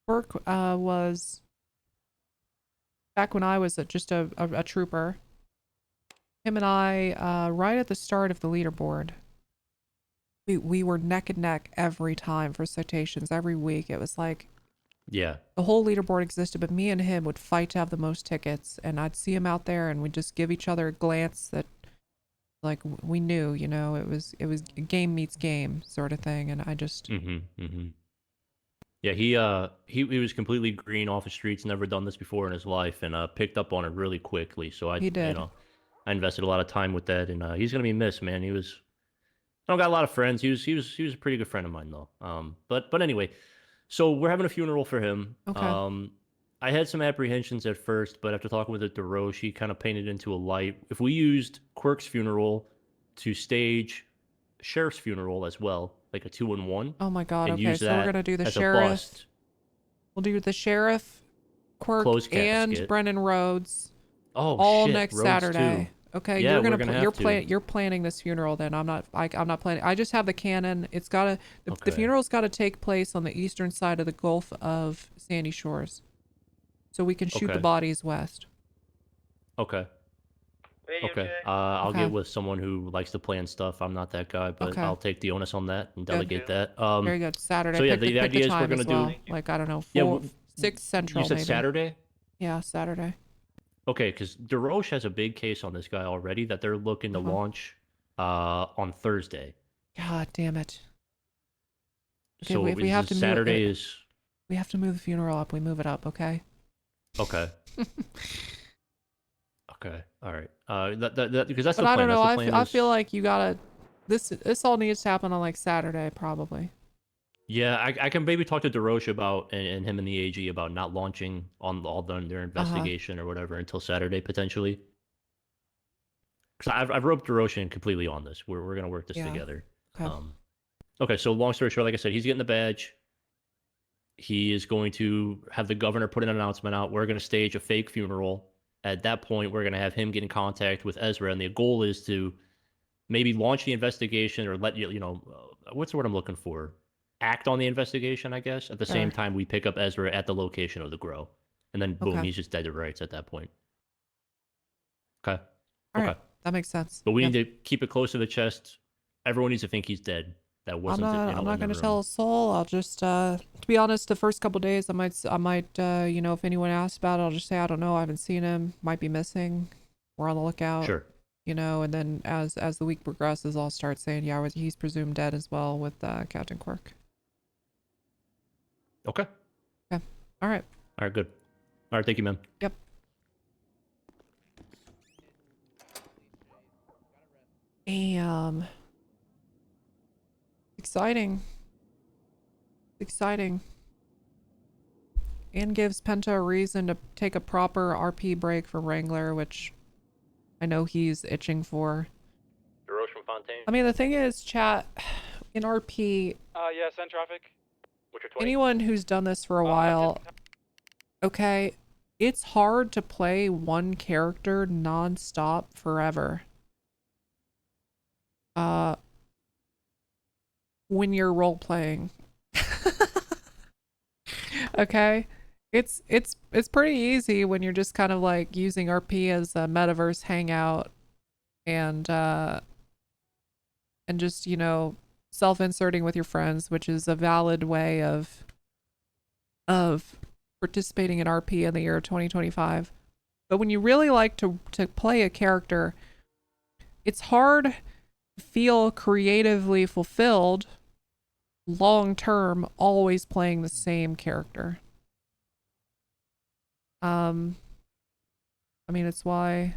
Quirk was back when I was just a trooper. Him and I, right at the start of the leaderboard, we were neck and neck every time for citations every week. It was like. Yeah. The whole leaderboard existed, but me and him would fight to have the most tickets, and I'd see him out there, and we'd just give each other a glance that, like, we knew, it was game meets game sort of thing, and I just. Yeah, he was completely green off the streets, never done this before in his life, and picked up on it really quickly. So He did. I invested a lot of time with that, and he's gonna be missed, man. I don't got a lot of friends. He was a pretty good friend of mine though. But anyway. So we're having a funeral for him. Okay. I had some apprehensions at first, but after talking with DeRoche, she kind of painted into a light. If we used Quirk's funeral to stage Sheriff's funeral as well, like a 2-in-1. Oh my God! and Okay, use so we're that gonna do the as a sheriff. bust. We'll do the sheriff, Quirk, Closed and casket. Brennan Rhodes. Oh, all shit, next Rhodes Saturday. too. Okay, Yeah, you're we're gonna have to. You're planning this funeral then. I'm not planning. I just have the canon. It's gotta the Okay. funeral's got to take place on the eastern side of the Gulf of Sandy Shores, so we can shoot the Okay. bodies west. Okay. Okay. I'll Okay. get with someone who likes to plan stuff. I'm not that guy, but Okay. I'll take the onus on that and Good. delegate that. Very good. Saturday. So yeah, pick the pick idea is we're time gonna as well. do. Like I don't know, Yeah, 6 Central. You said maybe. Saturday. Yeah, Saturday. Okay, because DeRoche has a big case on this guy already that they're looking to launch on Thursday. God damn it. Okay, So we have to Saturday move, is we have to move the funeral up. We move it up, okay? okay. Okay, all right. That because that's But the I plan. don't know. That's the plan I is- feel like you gotta. This all needs to happen on like Saturday, probably. Yeah, I can maybe talk to DeRoche about and him and the AG about not launching on all their investigation or whatever until Saturday potentially. Because I've roped DeRoche in completely on this. We're gonna work this together. Okay. Okay, so long story short, like I said, he's getting the badge. He is going to have the governor put an announcement out. We're going to stage a fake funeral. At that point, we're going to have him get in contact with Ezra, and the goal is to maybe launch the investigation or let you know, what's the word I'm looking for? Act on the investigation, I guess. At the same time, we pick up Ezra at the location of the grow, and then boom, he's just dead to rights at that point. Okay. All right. That makes sense. But we need to keep it close to the chest. Everyone needs to think he's dead. That wasn't. I'm not going to tell a soul. I'll just, to be honest, the first couple days, I might, you know, if anyone asks about it, I'll just say, I don't know. I haven't seen him. Might be missing. We're on the lookout. Sure. You know, and then as the week progresses, I'll start saying, yeah, he's presumed dead as well with Captain Quirk. Okay. Okay. All right. All right. Good. All right. Thank you, man. Yep. Exciting. Exciting. And gives Penta a reason to take a proper RP break for Wrangler, which I know he's itching for. DeRoche from Fontaine. I mean, the thing is, chat, in RP, yeah, send traffic. What's your 20? anyone who's done this for a while, okay, it's hard to play one character non-stop forever. When you're role playing. Okay, it's pretty easy when you're just kind of like using RP as a metaverse hangout and just, you know, self-inserting with your friends, which is a valid way of participating in RP in the year 2025. But when you really like to play a character, it's hard to feel creatively fulfilled long term always playing the same character. I mean, it's why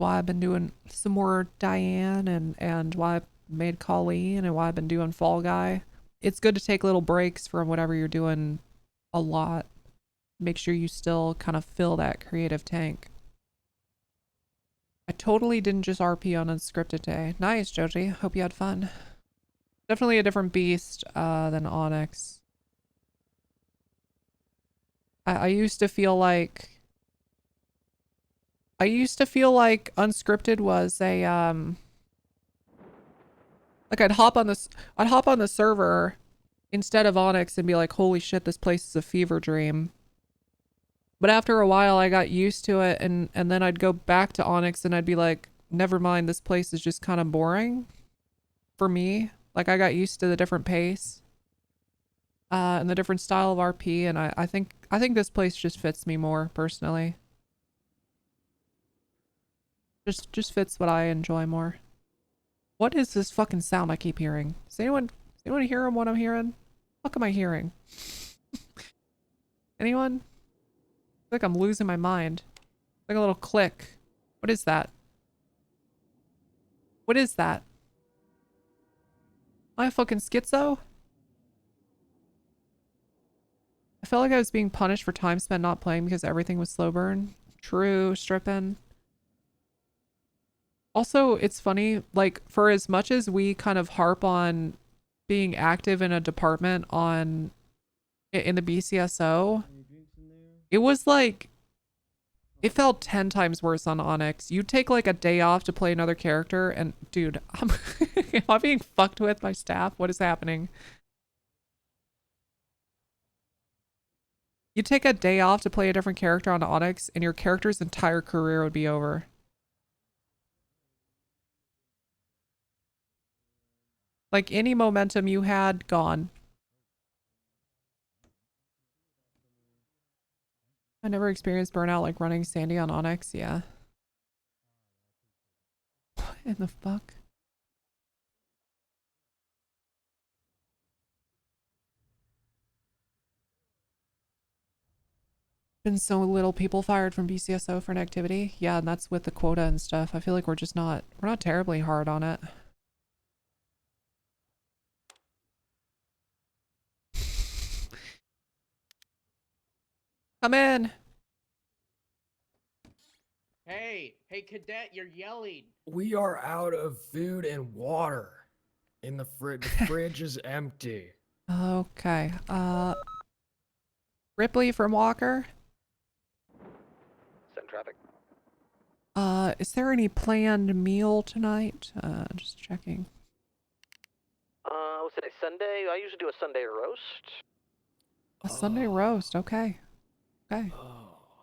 I've been doing some more Diane and why I made Colleen and why I've been doing Fall Guy. It's good to take little breaks from whatever you're doing a lot. Make sure you still kind of fill that creative tank. I totally didn't just RP on Unscripted day. Nice, Joji. Hope you had fun. Definitely a different beast than Onyx. I used to feel like Unscripted was a like I'd hop on the server instead of Onyx and be like, holy shit, this place is a fever dream. But after a while I got used to it and then I'd go back to Onyx and I'd be like, never mind, this place is just kind of boring for me. Like I got used to the different pace and the different style of RP, and I think this place just fits me more personally. Just fits what I enjoy more. What is this fucking sound I keep hearing? Does anyone hear what I'm hearing? What am I hearing? Anyone? I feel like I'm losing my mind. Like a little click. What is that? What is that? Am I fucking schizo? I felt like I was being punished for time spent not playing because everything was slow burn. True, stripping. Also, it's funny, like, for as much as we kind of harp on being active in a department in the BCSO, it was like, it felt 10 times worse on Onyx. You take like a day off to play another character and dude, am I being fucked with by staff? What is happening? You take a day off to play a different character on Onyx and your character's entire career would be over. Like any momentum you had, gone. I never experienced burnout like running Sandy on Onyx, yeah. What in the fuck? Been so little people fired from BCSO for an activity. Yeah, and that's with the quota and stuff. I feel like we're not terribly hard on it. Come in. Hey, cadet, you're yelling. We are out of food and water. In the fridge. The fridge is empty. Okay. Ripley from Walker. Send traffic. Is there any planned meal tonight? Just checking. What's today? Sunday? I usually do a Sunday roast. A Sunday roast. Okay. Okay.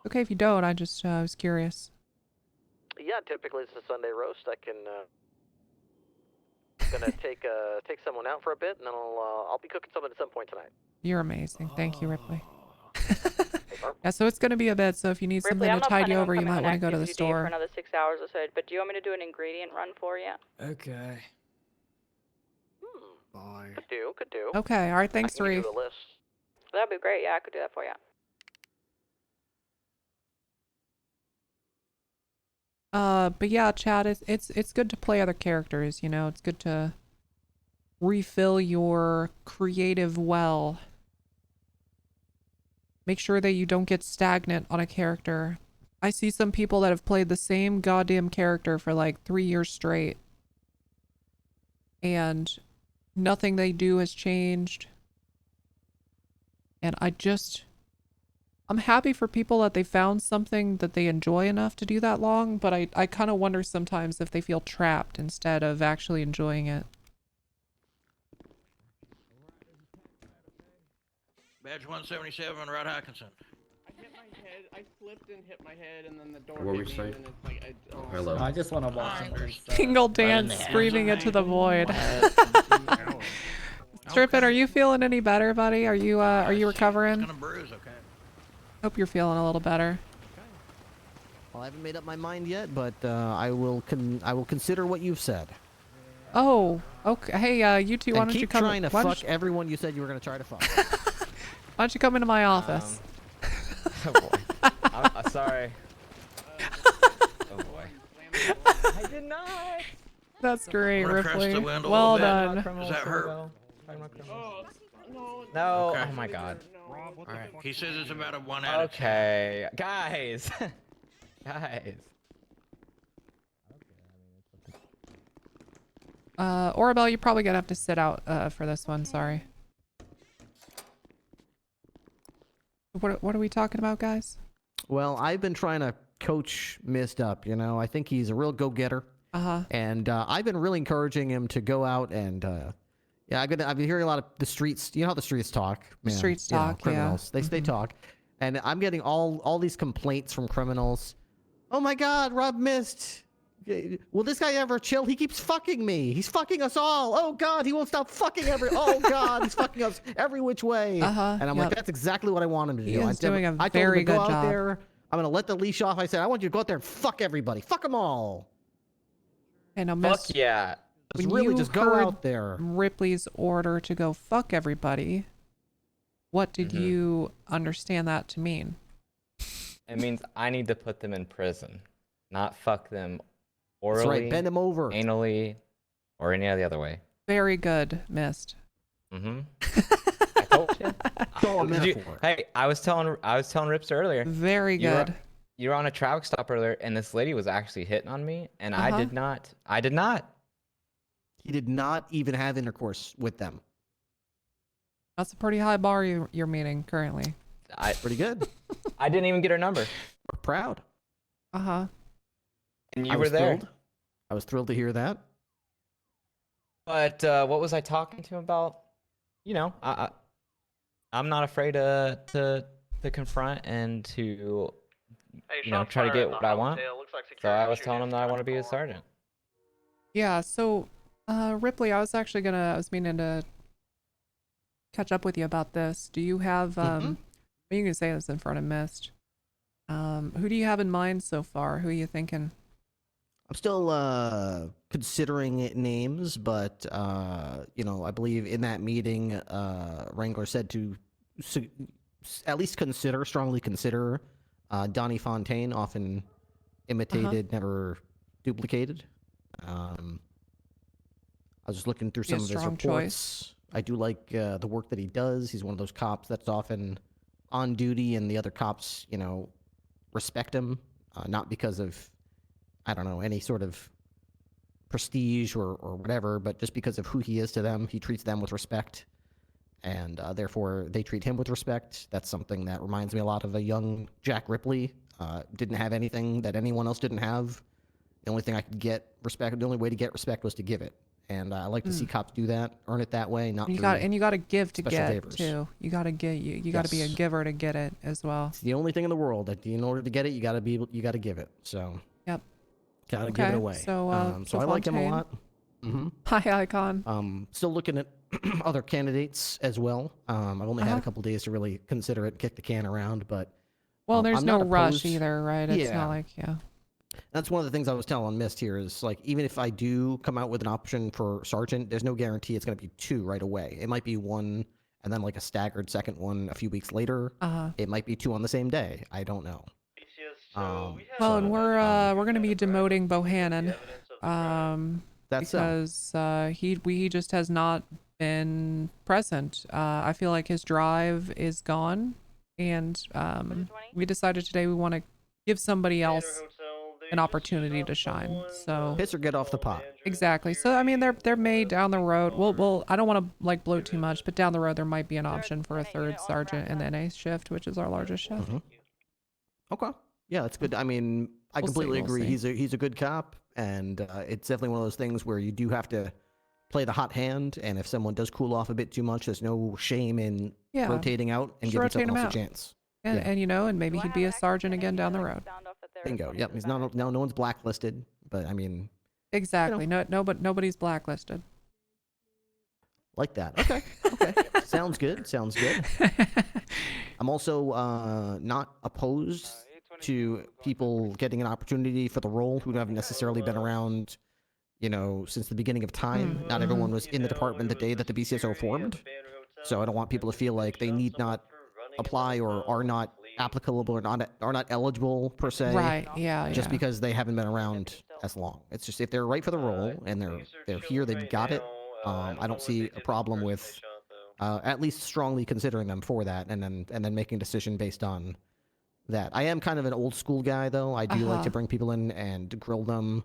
Okay if you don't. I just was curious. Yeah, typically it's a Sunday roast. I can gonna take someone out for a bit, and then I'll be cooking something at some point tonight. You're amazing. Thank you, Ripley. Yeah, so it's gonna be a bit. So if you need Ripley, something I'm to not tide planning you on over, you coming might on want to go to the activity day for store. another 6 hours or so. But do you want me to do an ingredient run for you? Okay. Bye. Could do. Okay. All right. Thanks, I can give Reef. you the list. That'd be great. Yeah, I could do that for you. But yeah, Chad, it's good to play other characters. You know, it's good to refill your creative well. Make sure that you don't get stagnant on a character. I see some people that have played the same goddamn character for like 3 years straight. And nothing they do has changed. And I'm happy for people that they found something that they enjoy enough to do that long, but I kind of wonder sometimes if they feel trapped instead of actually enjoying it. Badge 177, Rod Hackinson. I hit my head. I slipped and hit my head, and then the door What were hit you me, saying? and then it's like Hello. I just want to watch something. Kingle dance, screaming into the void. Strippin', are you feeling any better, buddy? Are you recovering? It's gonna bruise, okay? Hope you're feeling a little better. Well, I haven't made up my mind yet, but I will consider what you've said. Oh, okay. Hey, you two, why And don't you keep come? trying to why don't fuck you- everyone you said you were gonna try to fuck. Why don't you come into my office? Oh boy. I'm sorry. Oh boy. I did not. That's great, Wanna press Ripley. the window a Well bit? done. Does that hurt? No. Okay. Oh my god. Alright. He says it's about a 1 out of 10. Okay, guys. Guys. Orabelle, you're probably gonna have to sit out for this one. Sorry. What are we talking about, guys? Well, I've been trying to coach Mist up. You know, I think he's a real go-getter. And I've been really encouraging him to go out and yeah, I've been hearing a lot of the streets. You know how the streets talk. The streets talk, criminals. yeah. They talk, and I'm getting all these complaints from criminals. Oh my God, Rob Mist. Will this guy ever chill? He keeps fucking me. He's fucking us all. Oh God, he won't stop fucking Oh God, he's fucking us every which way. And I'm like, that's exactly what I want him to do. He is doing a I told very him to go good out job. there. I'm gonna let the leash off. I said, I want you to go out there and fuck everybody. Fuck them all. And I Fuck yeah. Just really just go out there. Ripley's order to go fuck everybody. What did you understand that to mean? It means I need to put them in prison, not fuck them orally, That's right. Bend them over. anally, or any other way. Very good, Mist. Mm-hmm. I told you. It's all a metaphor. Hey, I was telling Rips earlier. Very good. You were on a traffic stop earlier, and this lady was actually hitting on me, and I did not. He did not even have intercourse with them. That's a pretty high bar you're meeting currently. Pretty good. I didn't even get her number. We're proud. Uh-huh. And you I were was there. thrilled. I was thrilled to hear that. But what was I talking to him about? You know, I'm not afraid to confront and to try to get what I want. So I was telling him that I want to be a sergeant. Yeah, so Ripley, I was meaning to catch up with you about this. Do you have you can say this in front of Mist. Who do you have in mind so far? Who are you thinking? I'm still considering names, but I believe in that meeting, Wrangler said to at least strongly consider Donnie Fontaine, often imitated, never duplicated. I was just looking through some of his reports. I do like the work that he does. He's one of those cops that's often on duty and the other cops, you know, respect him, not because of, I don't know, any sort of prestige or whatever, but just because of who he is to them. He treats them with respect, and therefore they treat him with respect. That's something that reminds me a lot of a young Jack Ripley. Didn't have anything that anyone else didn't have. The only thing I could get respect, the only way to get respect was to give it. And I like to see cops do that, earn it that way, not You through got to give to special get favors. too. You got to get you got to be a Yes. giver to get it as well. It's the only thing in the world that in order to get it, you got to give it. So Yep. Gotta give it Okay, away. so, So I like him a Fontaine. lot. Mm-hmm. Hi, Icon. Still looking at other candidates as well. I've only had Uh-huh. a couple days to really consider it, kick the can around, but Well, there's I'm no not rush opposed- either, right? It's Yeah. not like That's one of the things I was telling Mist here is like, even if I do come out with an option for sergeant, there's no guarantee it's going to be 2 right away. It might be 1 and then like a staggered second one a few weeks later. It might be 2 on the same day. I don't know. Well, and we're gonna be demoting Bohannon, That's so. because he just has not been present. I feel like his drive is gone, and we decided today we want to give somebody else an opportunity to shine. So piss or get off the pot. Exactly. So I mean, there may down the road. Well, I don't want to like bloat too much, but down the road there might be an option for a 3rd sergeant in the NA shift, which is our largest shift. Okay. Yeah, that's good. I mean, I We'll see, completely we'll agree. see. He's a good cop, and it's definitely one of those things where you do have to play the hot hand, and if someone does cool off a bit too much, there's no shame in Yeah. rotating out and Just giving rotate someone him else a out. chance. And, Yeah. and you know, and maybe he'd be a sergeant again down the road. Bingo. Yep. He's not. No one's blacklisted, but I mean, Exactly. No, but nobody's blacklisted. like that. Okay. Okay. Sounds good. Sounds good. I'm also not opposed to people getting an opportunity for the role who haven't necessarily been around, you know, since the beginning of time. Not everyone was in the department the day that the BCSO formed. So I don't want people to feel like they need not apply or are not applicable or are not eligible per se. Right, yeah, Just yeah. because they haven't been around as long. It's just if they're right for the role and they're here, they've got it. I don't see a problem with at least strongly considering them for that, and then making a decision based on that. I am kind of an old school guy though. I do like to bring people in and grill them.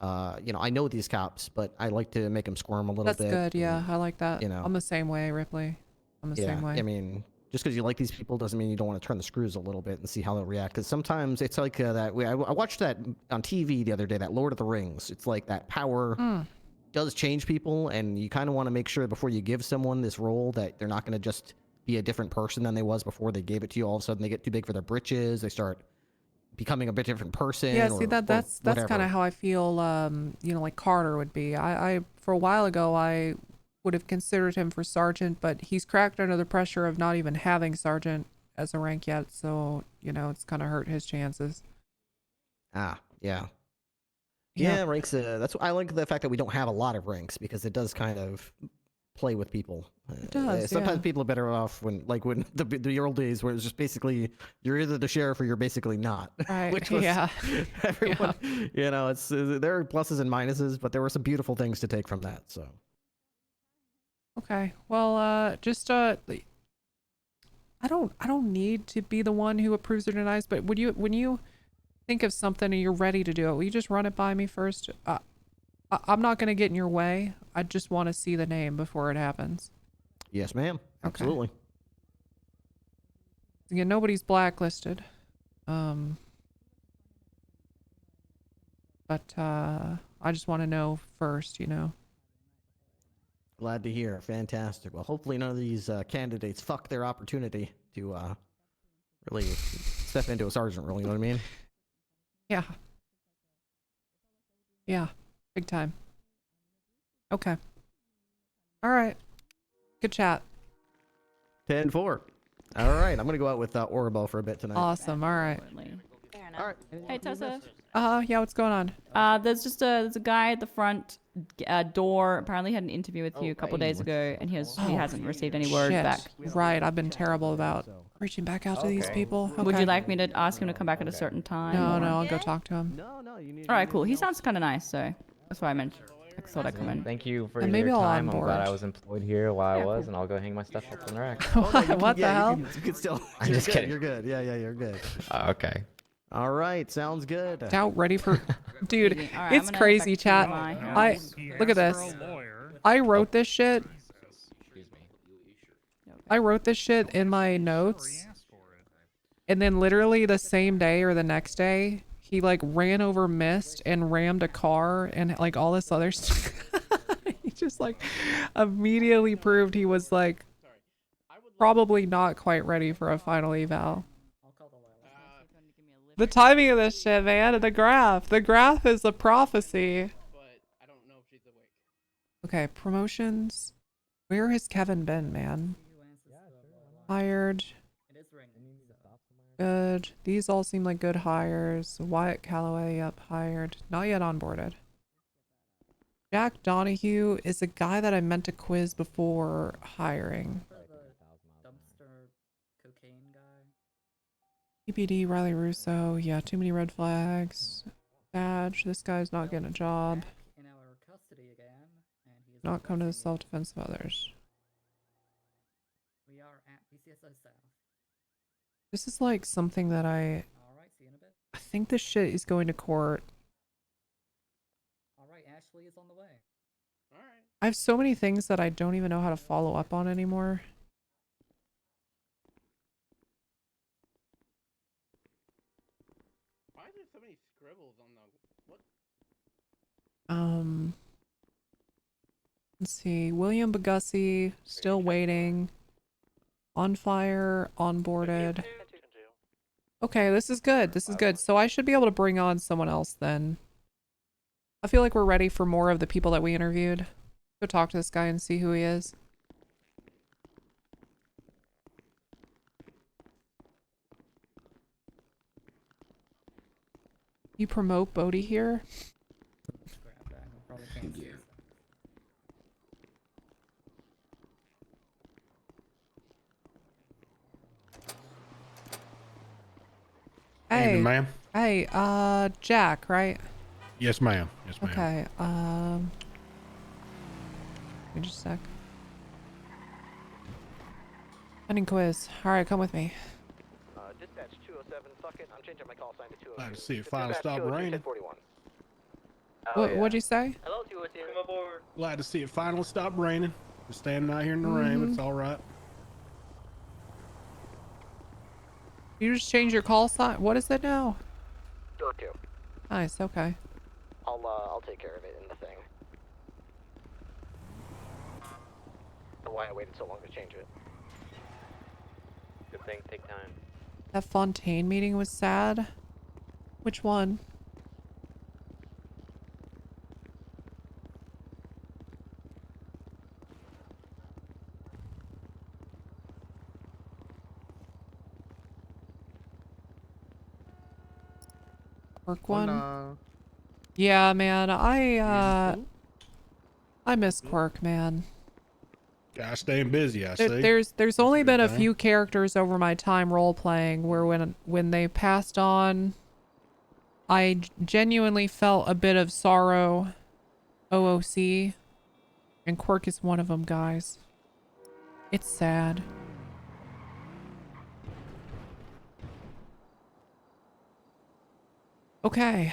You know, I know these cops, but I like to make them squirm a little That's bit. good. Yeah, I like that. you know. I'm the same way, Ripley. I'm the same way. I mean, just because you like these people doesn't mean you don't want to turn the screws a little bit and see how they'll react. Because sometimes it's like that. I watched that on TV the other day, that Lord of the Rings. It's like that power does change people, and you kind of want to make sure before you give someone this role that they're not going to just be a different person than they was before they gave it to you. All of a sudden, they get too big for their britches. They start becoming a bit different person. Yeah, or, see that's whatever. kind of how I feel. You know, like Carter would be. I for a while ago I would have considered him for sergeant, but he's cracked under the pressure of not even having sergeant as a rank yet. So you know, it's kind of hurt his chances. Yeah. Yeah. Yeah, ranks. That's I like the fact that we don't have a lot of ranks because it does kind of play with people. It does, sometimes yeah. people are better off when the old days where it's just basically you're either the sheriff or you're basically not. Right. Which was Yeah. everyone. You know, it's there are pluses and minuses, but there were some beautiful things to take from that. So. Okay. Well, just I don't need to be the one who approves or denies, but when you think of something and you're ready to do it, will you just run it by me first? I'm not going to get in your way. I just want to see the name before it happens. Yes, ma'am. Absolutely. Again, nobody's blacklisted. But I just want to know first, you know. Glad to hear. Fantastic. Well, hopefully none of these candidates fuck their opportunity to really step into a sergeant role. You know what I mean? Yeah. Yeah. Big time. Okay. All right. Good chat. 10-4. All right. I'm going to go out with Orabel for a bit tonight. Awesome. All right. All right. Hey, Tessa. Yeah, what's going on? There's a guy at the front door. Apparently had an interview with you a couple days ago, and he hasn't received any word Shit. back. Right. I've been terrible about reaching back out to these people. Would Okay. you like me to ask him to come back at a certain time? No, or- no, I'll go talk to him. No, you need. All right, cool. He sounds kind of nice, so that's why I mentioned. I thought I'd come in. Thank you for And your maybe I'll time. I'm glad onboard. I was employed here while I Yeah, was, cool. and I'll go hang my stuff up on the rack. What the hell? You can still. I'm you're just good, kidding. You're good. Yeah, you're good. Okay. All right, sounds good. Out ready for, dude. All right, I'm It's gonna crazy, back to chat. my I house. look at this. I wrote this shit. Excuse me. I wrote this shit in my notes, and then literally the same day or the next day, he like ran over Mist and rammed a car and like all this other stuff. He just like immediately proved he was like probably not quite ready for a final eval. The timing of this shit, man. The graph is a prophecy. Okay, promotions. Where has Kevin been, man? Hired. Good. These all seem like good hires. Wyatt Calloway, up, hired. Not yet onboarded. Jack Donahue is a guy that I meant to quiz before hiring. EPD, Riley Russo. Yeah, too many red flags. Badge, this guy's not getting a job. Not come to the self-defense of others. We are at BCSO South. This is like something that I think this shit is going to court. Alright, Ashley is on the way. Alright. I have so many things that I don't even know how to follow up on anymore. Why is there so many scribbles on the what? Let's see. William Bagussi, still waiting. On fire, onboarded. Okay, this is good. This is good. So I should be able to bring on someone else then. I feel like we're ready for more of the people that we interviewed. Go talk to this guy and see who he is. You promote Bodhi here? Yeah. Hey, ma'am. Hey, Jack, right? Yes, ma'am. Yes, ma'am. Okay, give me just a sec. Pending quiz. Alright, come with me. Dispatch 207, fuck it, I'm changing my call sign to 202. Glad to see it finally stop raining. What'd you say? Hello, 202. Come aboard. Glad to see it finally stop raining. We're standing out here in the rain, but it's all right. You just change your call sign? What is it now? Door 2. Nice, okay. I'll take care of it in the thing. That's why I waited so long to change it. Good thing, take time. That Fontaine meeting was sad. Which one? Work one. Hola. Yeah, man. I miss Quirk, man. Guys staying busy, I see. There's only been a thing. few characters over my time role playing where when they passed on, I genuinely felt a bit of sorrow. OOC, and Quirk is one of them, guys. It's sad. Okay,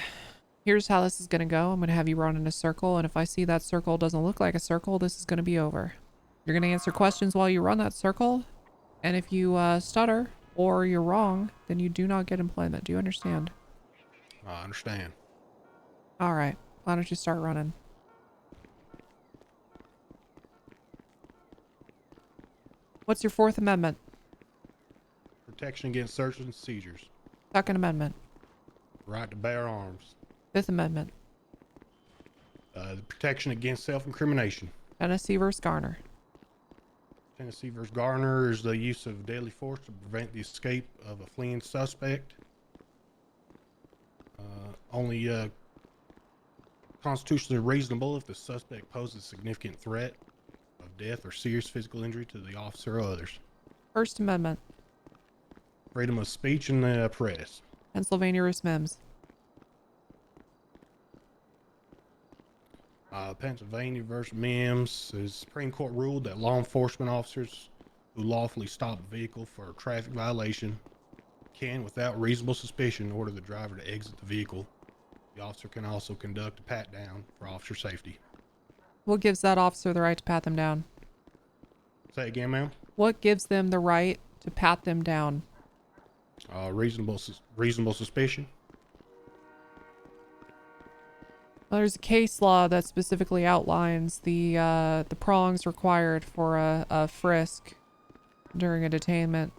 here's how this is gonna go. I'm gonna have you run in a circle, and if I see that circle doesn't look like a circle, this is gonna be over. You're gonna answer questions while you run that circle, and if you stutter or you're wrong, then you do not get employment. Do you understand? I understand. All right, why don't you start running? What's your Fourth Amendment? Protection against searches and seizures. Second Amendment? Right to bear arms. Fifth Amendment? The protection against self-incrimination. Tennessee versus Garner? Tennessee versus Garner is the use of deadly force to prevent the escape of a fleeing suspect. Only constitutionally reasonable if the suspect poses a significant threat of death or serious physical injury to the officer or others. First Amendment? Freedom of speech and the press. Pennsylvania versus Mims? Pennsylvania versus Mims. The Supreme Court ruled that law enforcement officers who lawfully stop a vehicle for a traffic violation can, without reasonable suspicion, order the driver to exit the vehicle. The officer can also conduct a pat down for officer safety. What gives that officer the right to pat them down? Say again, ma'am. What gives them the right to pat them down? Reasonable suspicion. Well, there's a case law that specifically outlines the prongs required for a frisk during a detainment.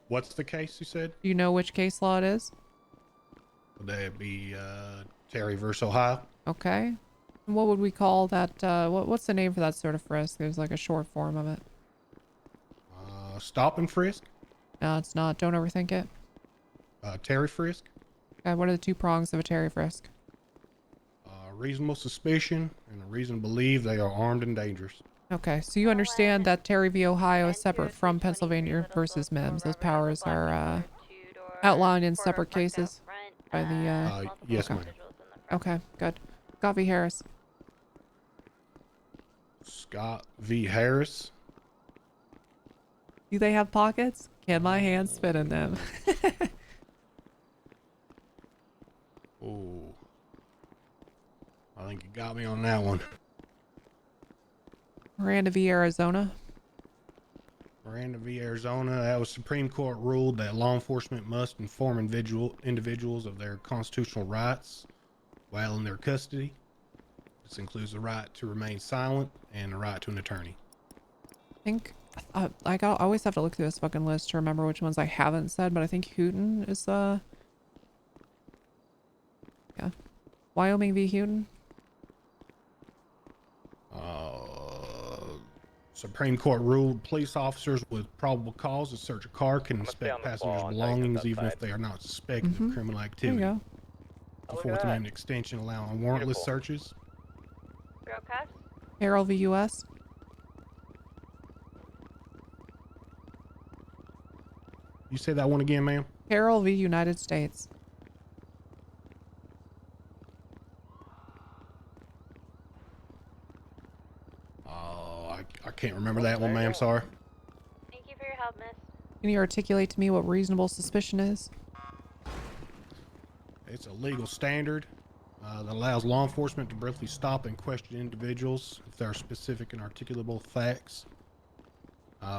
What's the case you said? Do you know which case law it is? Would that be Terry versus Ohio? Okay. And what would we call that? What's the name for that sort of frisk? There's like a short form of it. Stop and frisk? No, it's not. Don't overthink it. Terry frisk? Okay, what are the two prongs of a Terry frisk? Reasonable suspicion and a reason to believe they are armed and dangerous. Okay, so you understand that Terry v. Ohio is separate from Pennsylvania versus Mims. Those powers are outlined in separate cases by the... Yes, okay. ma'am. Okay, good. Scott v. Harris. Scott v. Harris. Do they have pockets? Can my hands fit in them? Oh, I think you got me on that one. Miranda v. Arizona. Miranda v. Arizona. That was Supreme Court ruled that law enforcement must inform individuals of their constitutional rights while in their custody. This includes the right to remain silent and the right to an attorney. I think I always have to look through this fucking list to remember which ones I haven't said, but I think Houghton is yeah. Wyoming v. Houghton. Supreme Court ruled police officers with probable cause to search a car can inspect passengers' belongings even if they are not suspected of criminal activity. There you The Fourth Amendment extension allowing warrantless searches. Harold v. U.S. You say that one again, ma'am? Harold v. United States. I can't remember that one, ma'am. Sorry. Thank you for your help, miss. Can you articulate to me what reasonable suspicion is? It's a legal standard that allows law enforcement to briefly stop and question individuals if there are specific and articulable facts.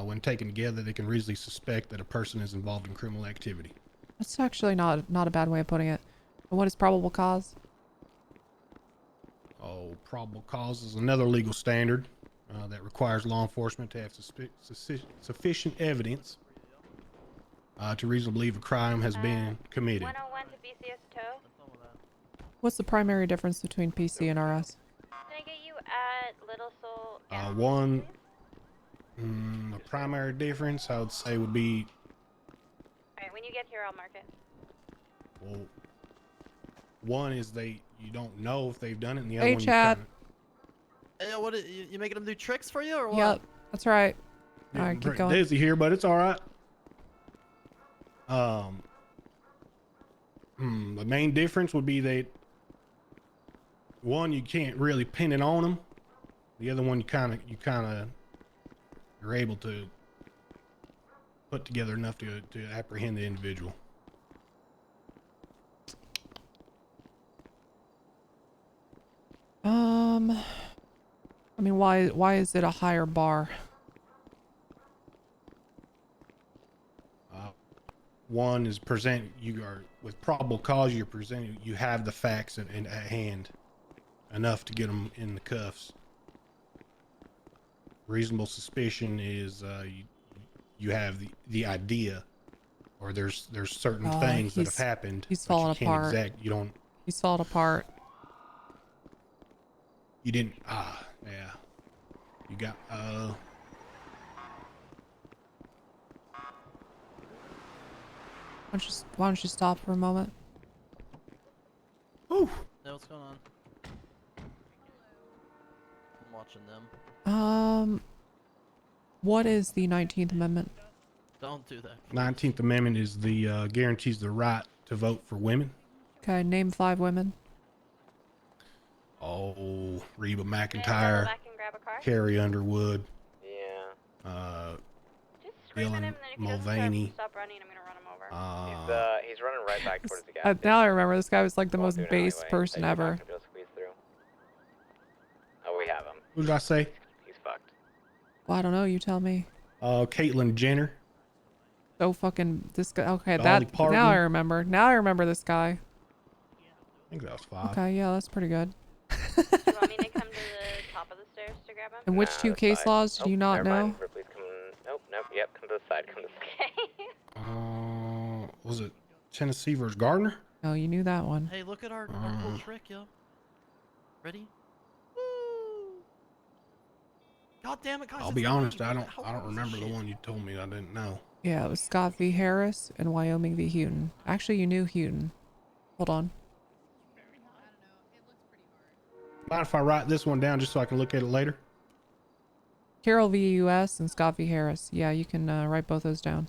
When taken together, they can reasonably suspect that a person is involved in criminal activity. That's actually not a bad way of putting it. And what is probable cause? Oh, probable cause is another legal standard that requires law enforcement to have sufficient evidence to reasonably believe a crime has been committed. 101 to BCSO. What's the primary difference between PC and RS? Can I get you at Little Soul? The primary difference I would say would be. Alright, when you get here, I'll mark it. Well, one is you don't know if they've done it, and the other Hey, one Chad. Hey, what you making them do tricks for you or what? Yep, that's right. All right, getting keep pretty going. dizzy here, but it's all right. The main difference would be that one, you can't really pin it on them. The other one, you're able to put together enough to apprehend the individual. I mean, why is it a higher bar? One is with probable cause. You have the facts at hand, enough to get them in the cuffs. Reasonable suspicion is you have the idea, or there's certain things that have happened. He's falling apart. He's falling apart. You didn't. Yeah. You got. Why don't you stop for a moment? Hey, what's going on? I'm watching them. What is the 19th Amendment? Don't do that. 19th Amendment is the guarantees the right to vote for women. Okay, name 5 women. Oh, Reba Go McIntyre, back and grab a car. Carrie Underwood, Yeah. Just scream at Dylan him, and then if he doesn't Mulvaney. stop running, I'm gonna run him over. He's running right back towards the gas Now I station. remember this guy was like the Going most through an base alleyway person that you're not ever. gonna be able to squeeze through. Oh, we have him. Who did I say? He's fucked. Well, I don't know. You tell me. Caitlyn Jenner. So fucking this guy. Okay, Dolly that Parton. now I remember. Now I remember this guy. I think that was 5. Okay, yeah, that's pretty good. Do you want me to come to the top of the stairs to grab him? And which two case laws do you not know? Ripley's coming. Nope. Yep. Come to the side. Come to the side. Was it Tennessee versus Gardner? Oh, you knew that one. Hey, look at our cool trick, yo. Ready? God damn it, guys! I'll it's be not honest, me. I How don't was remember the shit? one you told me I didn't know. Yeah, it was Scott v. Harris and Wyoming v. Houghton. Actually, you knew Houghton. Hold on. Mind if I write this one down just so I can look at it later? Carroll v. U.S. and Scott v. Harris. Yeah, you can write both those down.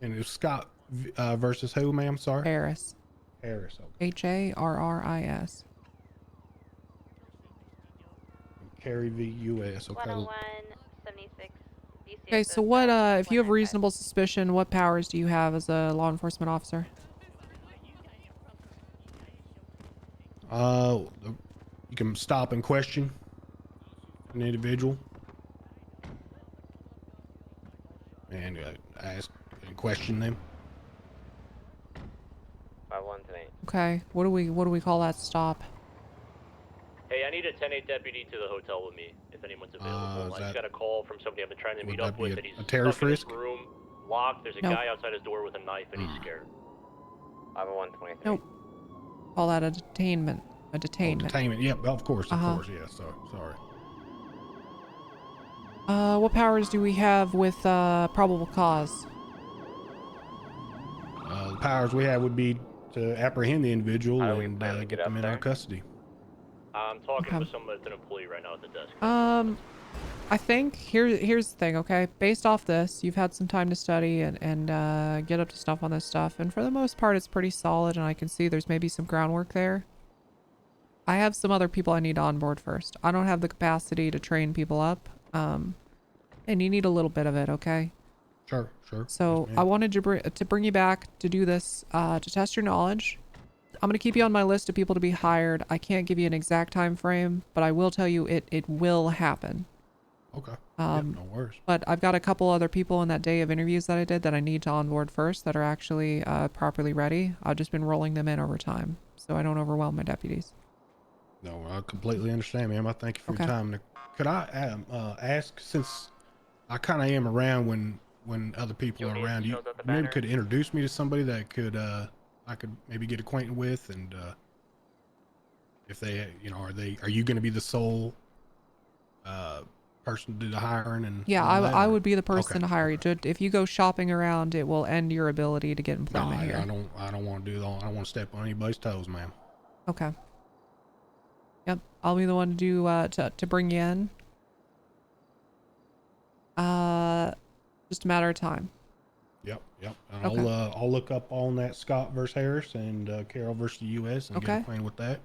And it was Scott versus who, ma'am? Sorry. Harris. Harris. Okay. Harris. Carrie v. U.S. Okay. 101, 76, BCSO. Okay, so what, if you have reasonable suspicion, what powers do you have as a law enforcement officer? You can stop and question an individual. And ask and question them. 5-1 tonight. Okay, what do we call that stop? Hey, I need a 10-8 deputy to the hotel with me, if anyone's available. I just got a call from somebody I've been trying to meet up with, and he's a Terry stuck in his frisk? room, locked. There's a Nope. guy outside his door with a knife, and he's scared. 5-1-23. Nope. Call that a detainment. A detainment. Detainment. Yep, of course. Yeah, sorry. What powers do we have with probable cause? The powers we have would be to apprehend the individual and get them in our custody. I'm talking with someone that's an employee right now at the desk. I think here's the thing, okay? Based off this, you've had some time to study and get up to stuff on this stuff, and for the most part, it's pretty solid, and I can see there's maybe some groundwork there. I have some other people I need to onboard first. I don't have the capacity to train people up, and you need a little bit of it, okay? Sure. So I wanted to bring you back to do this, to test your knowledge. I'm going to keep you on my list of people to be hired. I can't give you an exact time frame, but I will tell you it will happen. Okay. No worries. But I've got a couple other people in that day of interviews that I did that I need to onboard first that are actually properly ready. I've just been rolling them in over time, so I don't overwhelm my deputies. No, I completely understand, ma'am. I thank you for your time. Could I ask, since I kind of am around when other people are around, you maybe could introduce me to somebody that could I could maybe get acquainted with, and if they, are you going to be the sole person to do the hiring? And yeah, I would be the person to hire you. Okay. If you go shopping around, it will end your ability to get employment here. I don't want to do that. I don't want to step on anybody's toes, ma'am. Okay. Yep, I'll be the one to do to bring you in. Just a matter of time. Yep. And I'll look up on that Scott versus Harris and Carroll versus the U.S. and get acquainted with that.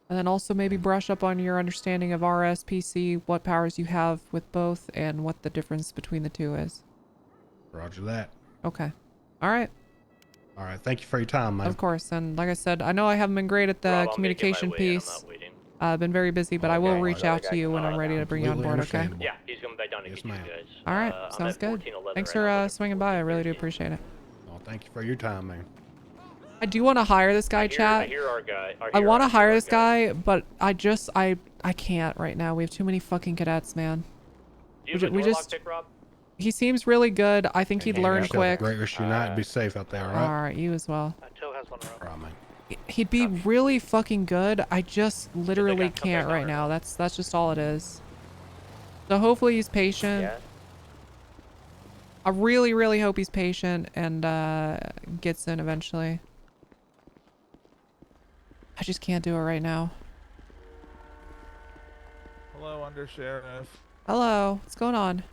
And then also maybe brush up on your understanding of RSPC, what powers you have with both, and what the difference between the two is. Roger that. Okay. All right. Thank you for your time, man. Of course. And like I said, I know I haven't been great at the communication piece. I've been very busy, but I will reach out to you when I'm ready to bring you on board, okay? Yeah, he's coming back down to get you guys. All right. Sounds good. Thanks for swinging by. I really do appreciate it. Well, thank you for your time, man. I do want to hire this guy, chat. I hear our guy. I want to hire this guy, but I can't right now. We have too many fucking cadets, man. Do you have a door lock pick, Rob? He seems really good. I think he'd learn quick. Great rest of your night. Be safe out there, all right? All right, you as well. Joe has one around. All right, man. He'd be really fucking good. I just literally can't right now. That's just all it is. So hopefully he's patient. Yeah. I really, really hope he's patient and gets in eventually. I just can't do it right now. Hello, Undersheriff. Hello, what's going on?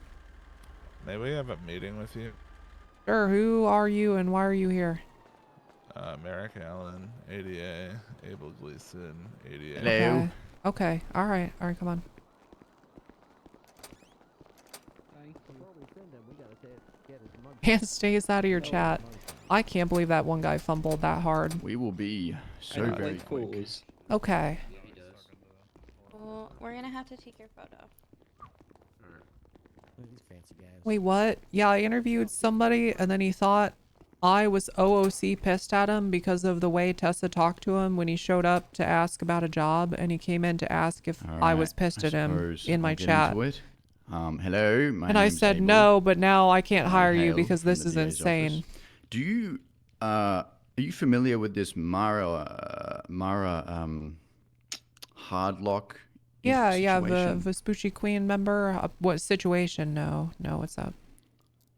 May we have a meeting with you? Sure, who are you and why are you here? Merrick Allen, ADA, Abel Gleason, ADA. Okay. Okay. All right. All right. Come on. And stays out of your chat. I can't believe that one guy fumbled that hard. We will be so very quick. Okay. Well, we're gonna have to take your photo. Wait, what? Yeah, I interviewed somebody and then he thought I was OOC pissed at him because of the way Tessa talked to him when he showed up to ask about a job, and he came in to ask if I was pissed at him in my chat. Hello, my And I name's said Abel. no, but now I can't hire you Hail because from this the is DA's insane. office. Do you are you familiar with this Mara Hardlock? Yeah, yeah, the situation? Vespucci Queen member. What situation? No, what's up?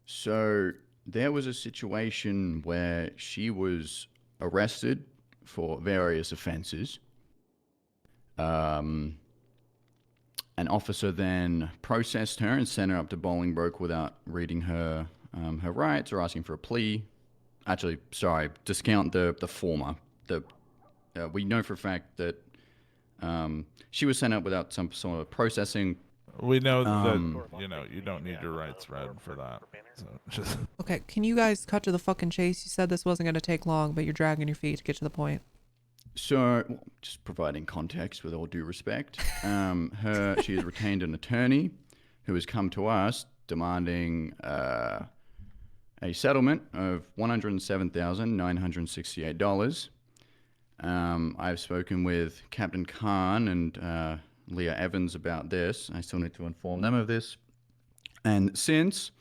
So there was a situation where she was arrested for various offenses. An officer then processed her and sent her up to Bolingbroke without reading her her rights or asking for a plea. Actually, sorry, discount the former. We know for a fact that she was sent up without some sort of processing. We know that you don't need your rights read for that. So just Okay, can you guys cut to the fucking chase? You said this wasn't going to take long, but you're dragging your feet to get to the point. So, just providing context with all due respect, she has retained an attorney who has come to us demanding a settlement of $107,968. I've spoken with Captain Khan and Leah Evans about this. I still need to inform them of this. And since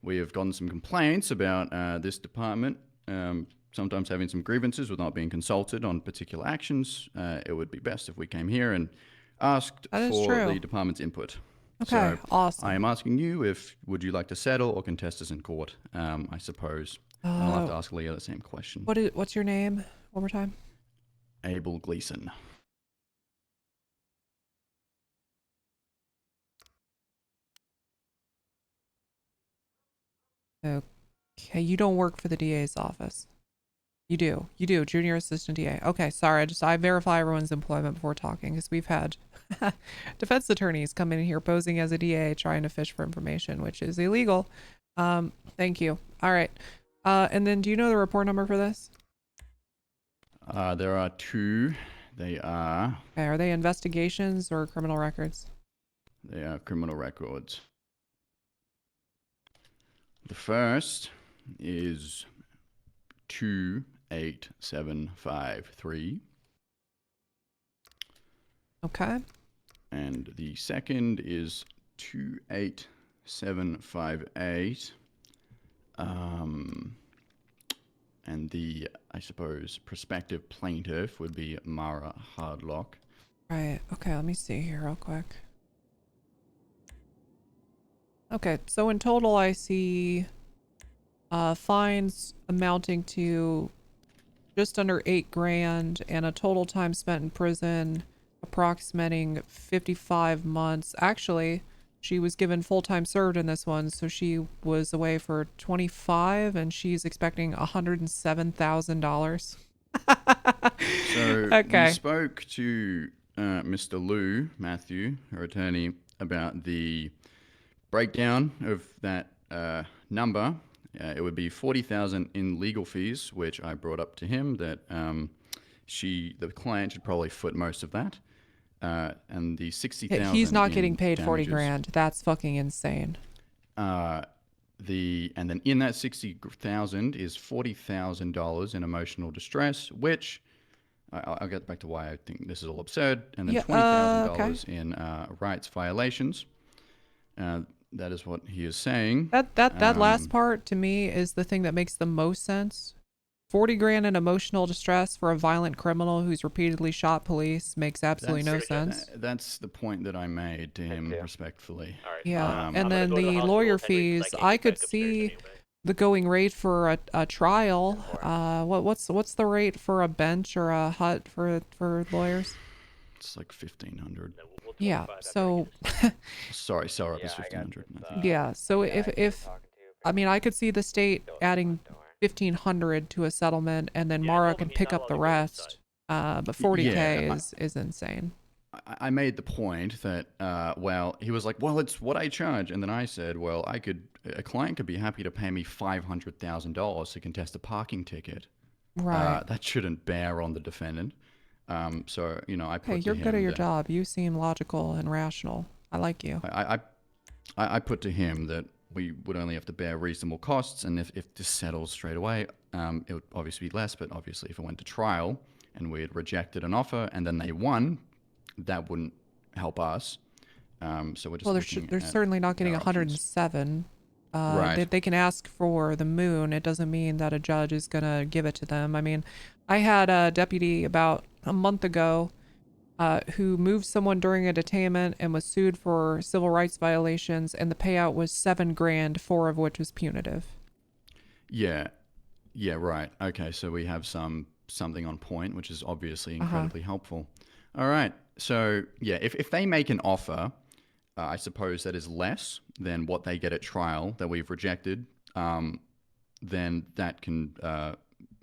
we have gotten some complaints about this department, sometimes having some grievances with not being consulted on particular actions, it would be best if we came here and asked for the department's input. Okay, so awesome. I am asking you would you like to settle or contest us in court, I suppose. And I'll have to ask Leah the same question. What's your name? One more time. Abel Gleason. Okay, you don't work for the DA's office. You do, junior assistant DA. Okay, sorry, I verify everyone's employment before talking, because we've had defense attorneys come in here posing as a DA trying to fish for information, which is illegal. Thank you. All right. And then do you know the report number for this? There are two. They are... Okay, are they investigations or criminal records? They are criminal records. The first is 28753. Okay. And the second is 28758. And the, I suppose, prospective plaintiff would be Mara Hardlock. Right. Okay, let me see here real quick. Okay, so in total I see fines amounting to just under $8 grand and a total time spent in prison approximating 55 months. Actually, she was given full-time served in this one, so she was away for 25 and she's expecting $107,000. So okay. we spoke to Mr. Lou, Matthew, her attorney, about the breakdown of that number. It would be $40,000 in legal fees, which I brought up to him that the client should probably foot most of that. And the $60,000. He's not getting paid damages. 40 grand. That's fucking insane. And then in that $60,000 is $40,000 in emotional distress, which I'll get back to why I think this is all absurd. And then $20,000 in rights violations. That is what he is saying. That last part to me is the thing that makes the most sense. 40 grand in emotional distress for a violent criminal who's repeatedly shot police makes absolutely no sense. That's the point that I made to him respectfully. Yeah, and then the lawyer fees, I could see the going rate for a trial. What's the rate for a bench or a hut for lawyers? It's like $1,500. Yeah, so sorry, Sarah is $1,500. yeah, so if I mean, I could see the state adding $1,500 to a settlement, and then Mara can pick up the rest. But 40K is insane. I made the point that, well, he was like, well, it's what I charge. And then I said, well, a client could be happy to pay me $500,000 to contest a parking ticket. Right. That shouldn't bear on the defendant. So, you know, I put to you're him good at your that- job. You seem logical and rational. I like you. I put to him that we would only have to bear reasonable costs, and if this settles straight away, it would obviously be less, but obviously if it went to trial and we had rejected an offer and then they won, that wouldn't help us. So we're just they're certainly not getting 107. Right. They can ask for the moon. It doesn't mean that a judge is going to give it to them. I mean, I had a deputy about a month ago who moved someone during a detainment and was sued for civil rights violations, and the payout was $7 grand, 4 of which was punitive. Yeah, right. Okay, so we have something on point, which is obviously incredibly helpful. All right, so yeah, if they make an offer, I suppose that is less than what they get at trial that we've rejected, then that can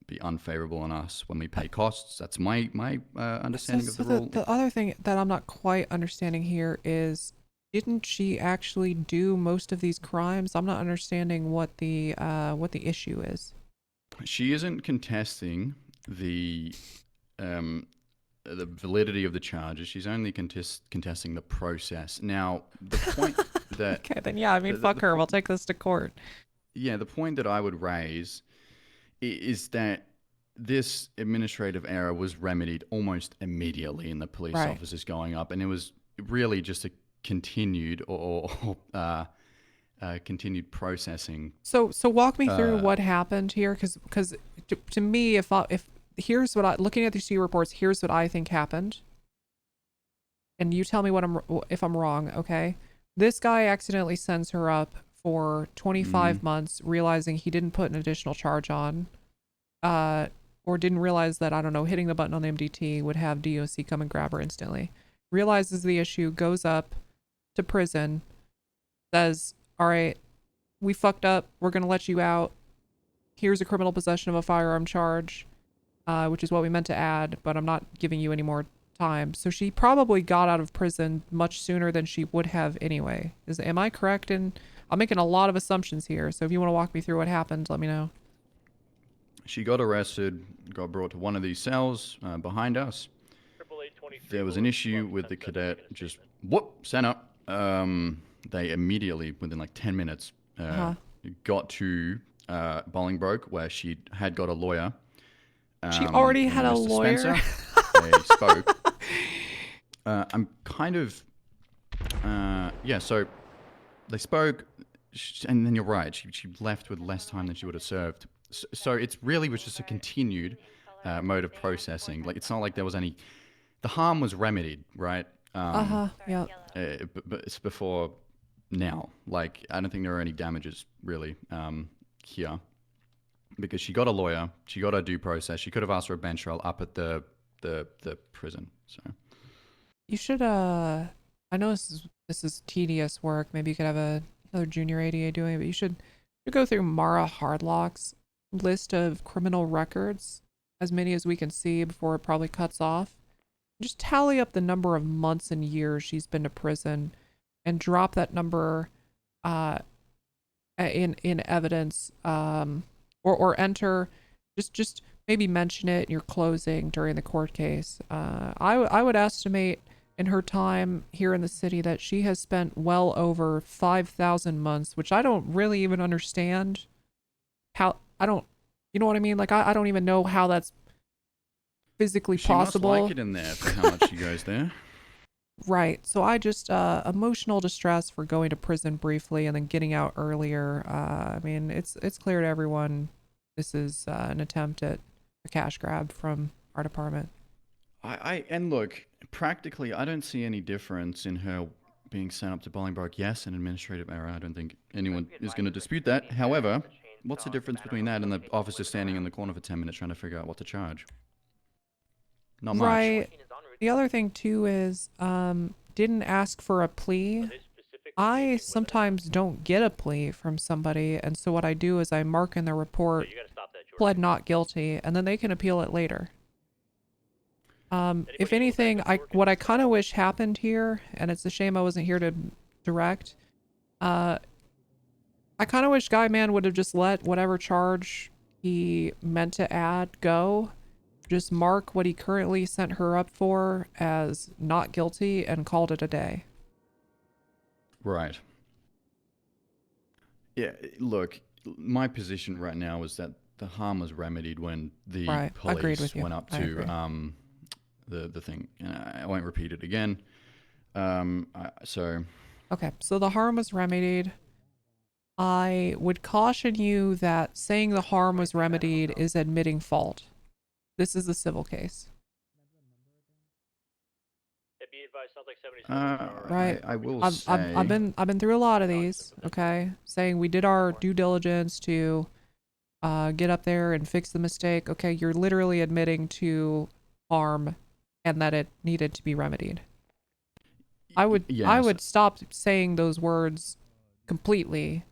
be unfavorable on us when we pay costs. That's my understanding of the rule. The other thing that I'm not quite understanding here is, didn't she actually do most of these crimes? I'm not understanding what the issue is. She isn't contesting the validity of the charges. She's only contesting the process. Now, the point that... Okay, then yeah, I mean, fuck her. We'll take this to court. Yeah, the point that I would raise is that this administrative error was remedied almost immediately in the police officers going up, and it was really just a continued continued processing. So walk me through what happened here, because to me, if here's what looking at these two reports, here's what I think happened, and you tell me if I'm wrong, okay? This guy accidentally sends her up for 25 months, realizing he didn't put an additional charge on, or didn't realize that, I don't know, hitting the button on the MDT would have DOC come and grab her instantly. Realizes the issue, goes up to prison, says, all right, we fucked up, we're gonna let you out. Here's a criminal possession of a firearm charge, which is what we meant to add, but I'm not giving you any more time. So she probably got out of prison much sooner than she would have anyway. Am I correct? And I'm making a lot of assumptions here, so if you want to walk me through what happened, let me know. She got arrested, got brought to one of these cells behind us. There was an issue with the cadet, just sent up. They immediately, within like 10 minutes, got to Bolingbroke, where she had got a lawyer. She already had a lawyer? They spoke. I'm kind of... so they spoke, and then you're right, she left with less time than she would have served. So it's really was just a continued mode of processing. Like, it's not like there was any... The harm was remedied, right? Yeah. But it's before now. Like, I don't think there are any damages, really, here. Because she got a lawyer, she got her due process, she could have asked for a bench trial up at the prison, so... You should, I know this is tedious work, maybe you could have another junior ADA doing it, but you should go through Mara Hardlock's list of criminal records, as many as we can see before it probably cuts off. Just tally up the number of months and years she's been to prison and drop that number in evidence, or enter, just maybe mention it in your closing during the court case. I would estimate in her time here in the city that she has spent well over 5,000 months, which I don't really even understand how, you know what I mean? Like, I don't even know how that's physically possible. She must like it in there for how much she goes there. Right. So I just, emotional distress for going to prison briefly and then getting out earlier. I mean, it's clear to everyone this is an attempt at a cash grab from our department. And look, practically, I don't see any difference in her being sent up to Bolingbroke. Yes, an administrative error. I don't think anyone is going to dispute that. However, what's the difference between that and the officer standing in the corner for 10 minutes trying to figure out what to charge? Not much. Right. The other thing too is, didn't ask for a plea. I sometimes don't get a plea from somebody, and so what I do is I mark in the report pled not guilty, and then they can appeal it later. If anything, what I kind of wish happened here, and it's a shame I wasn't here to direct, I kind of wish Guy Man would have just let whatever charge he meant to add go. Just mark what he currently sent her up for as not guilty and called it a day. Right. Yeah, look, my position right now is that the harm was remedied when the Right, agreed with police you. went up I to agree. the thing. I won't repeat it again. So Okay, so the harm was remedied. I would caution you that saying the harm was remedied is admitting fault. This is a civil case. Right. I will I've say been through a lot of these, okay? Saying we did our due diligence to get up there and fix the mistake. Okay, you're literally admitting to harm and that it needed to be remedied. I would stop saying those words completely.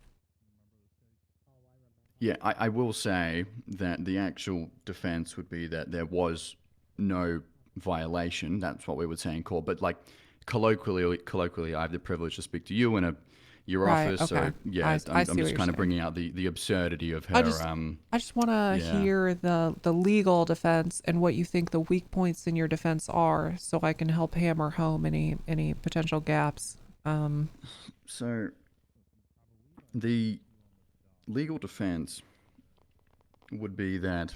Yeah, I will say that the actual defense would be that there was no violation. That's what we would say in court. But like colloquially, I have the privilege to speak to you in your Right, office. okay. So yeah, I I'm see what just you're kind saying. of bringing out the absurdity of her. I just want to yeah. hear the legal defense and what you think the weak points in your defense are, so I can help hammer home any potential gaps. So the legal defense would be that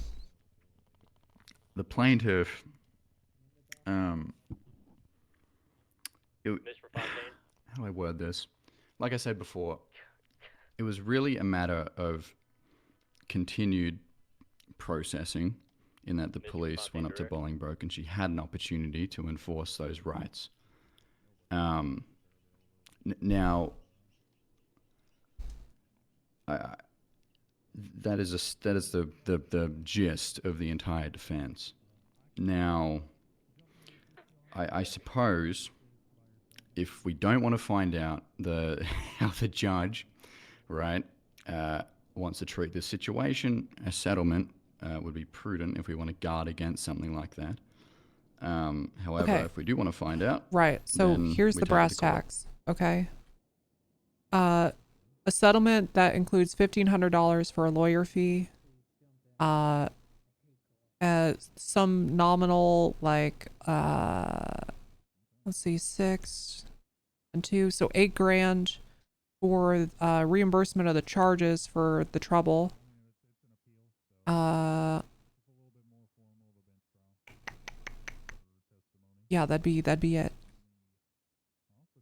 the plaintiff how do I word this? Like I said before, it was really a matter of continued processing in that the police went up to Bolingbroke and she had an opportunity to enforce those rights. Now, that is the gist of the entire defense. Now, I suppose if we don't want to find out how the judge, right, wants to treat this situation, a settlement would be prudent if we want to guard against something like that. However, Okay. if we do want to find out, Right. So then here's we the take it brass to court. tacks. Okay. A settlement that includes $1,500 for a lawyer fee. Some nominal, like, let's see, 6 and 2, so $8,000 for reimbursement of the charges for the trouble. Yeah, that'd be it.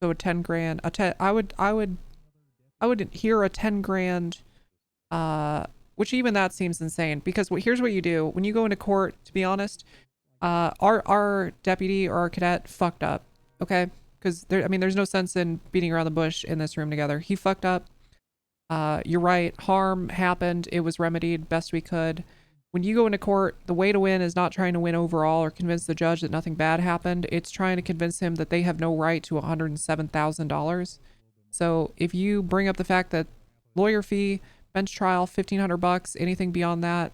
So a $10,000. I would hear a $10,000. Which even that seems insane, because here's what you do when you go into court. To be honest, our deputy or our cadet fucked up. Okay, because there's no sense in beating around the bush in this room together. He fucked up. You're right. Harm happened. It was remedied best we could. When you go into court, the way to win is not trying to win overall or convince the judge that nothing bad happened. It's trying to convince him that they have no right to $107,000. So if you bring up the fact that lawyer fee, bench trial, $1,500, anything beyond that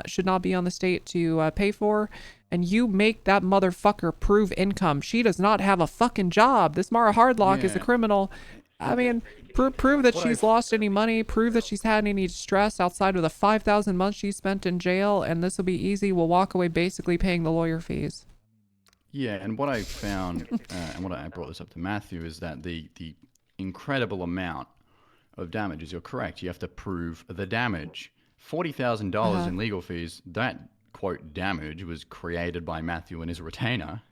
should not be on the state to pay for, and you make that motherfucker prove income. She does not have a fucking job. This Mara Hardlock is a Yeah. criminal. I mean, prove that she's lost any money, prove that she's had any distress outside of the 5,000 months she spent in jail, and this will be easy. We'll walk away basically paying the lawyer fees. Yeah, and what I found, and what I brought this up to Matthew, is that the incredible amount of damages. You're correct. You have to prove the damage. $40,000 in legal fees. That quote damage was created by Matthew and his retainer.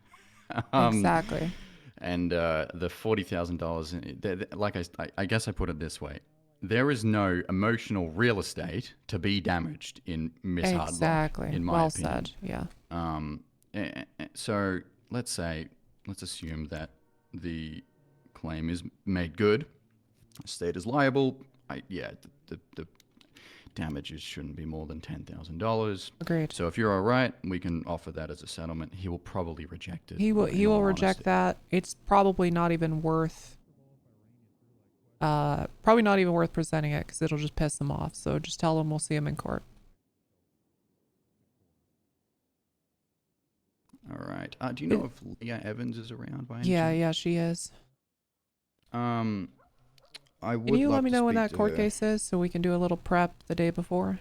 Exactly. And the $40,000. Like I guess I put it this way: there is no emotional real estate to be damaged in Miss Hardlock. Exactly. In my well opinion. said. Yeah. So let's assume that the claim is made good. The state is liable. The damages shouldn't be more than $10,000. Agreed. So if you're all right, we can offer that as a settlement. He will probably reject it. He will reject that. It's probably not even worth presenting it, because it'll just piss them off. So just tell him we'll see him in court. right. Do you know if Leah Evans is around by any Yeah, chance? yeah, she is. I would Can you love let me to know when speak that to court her. case is so we can do a little prep the day before?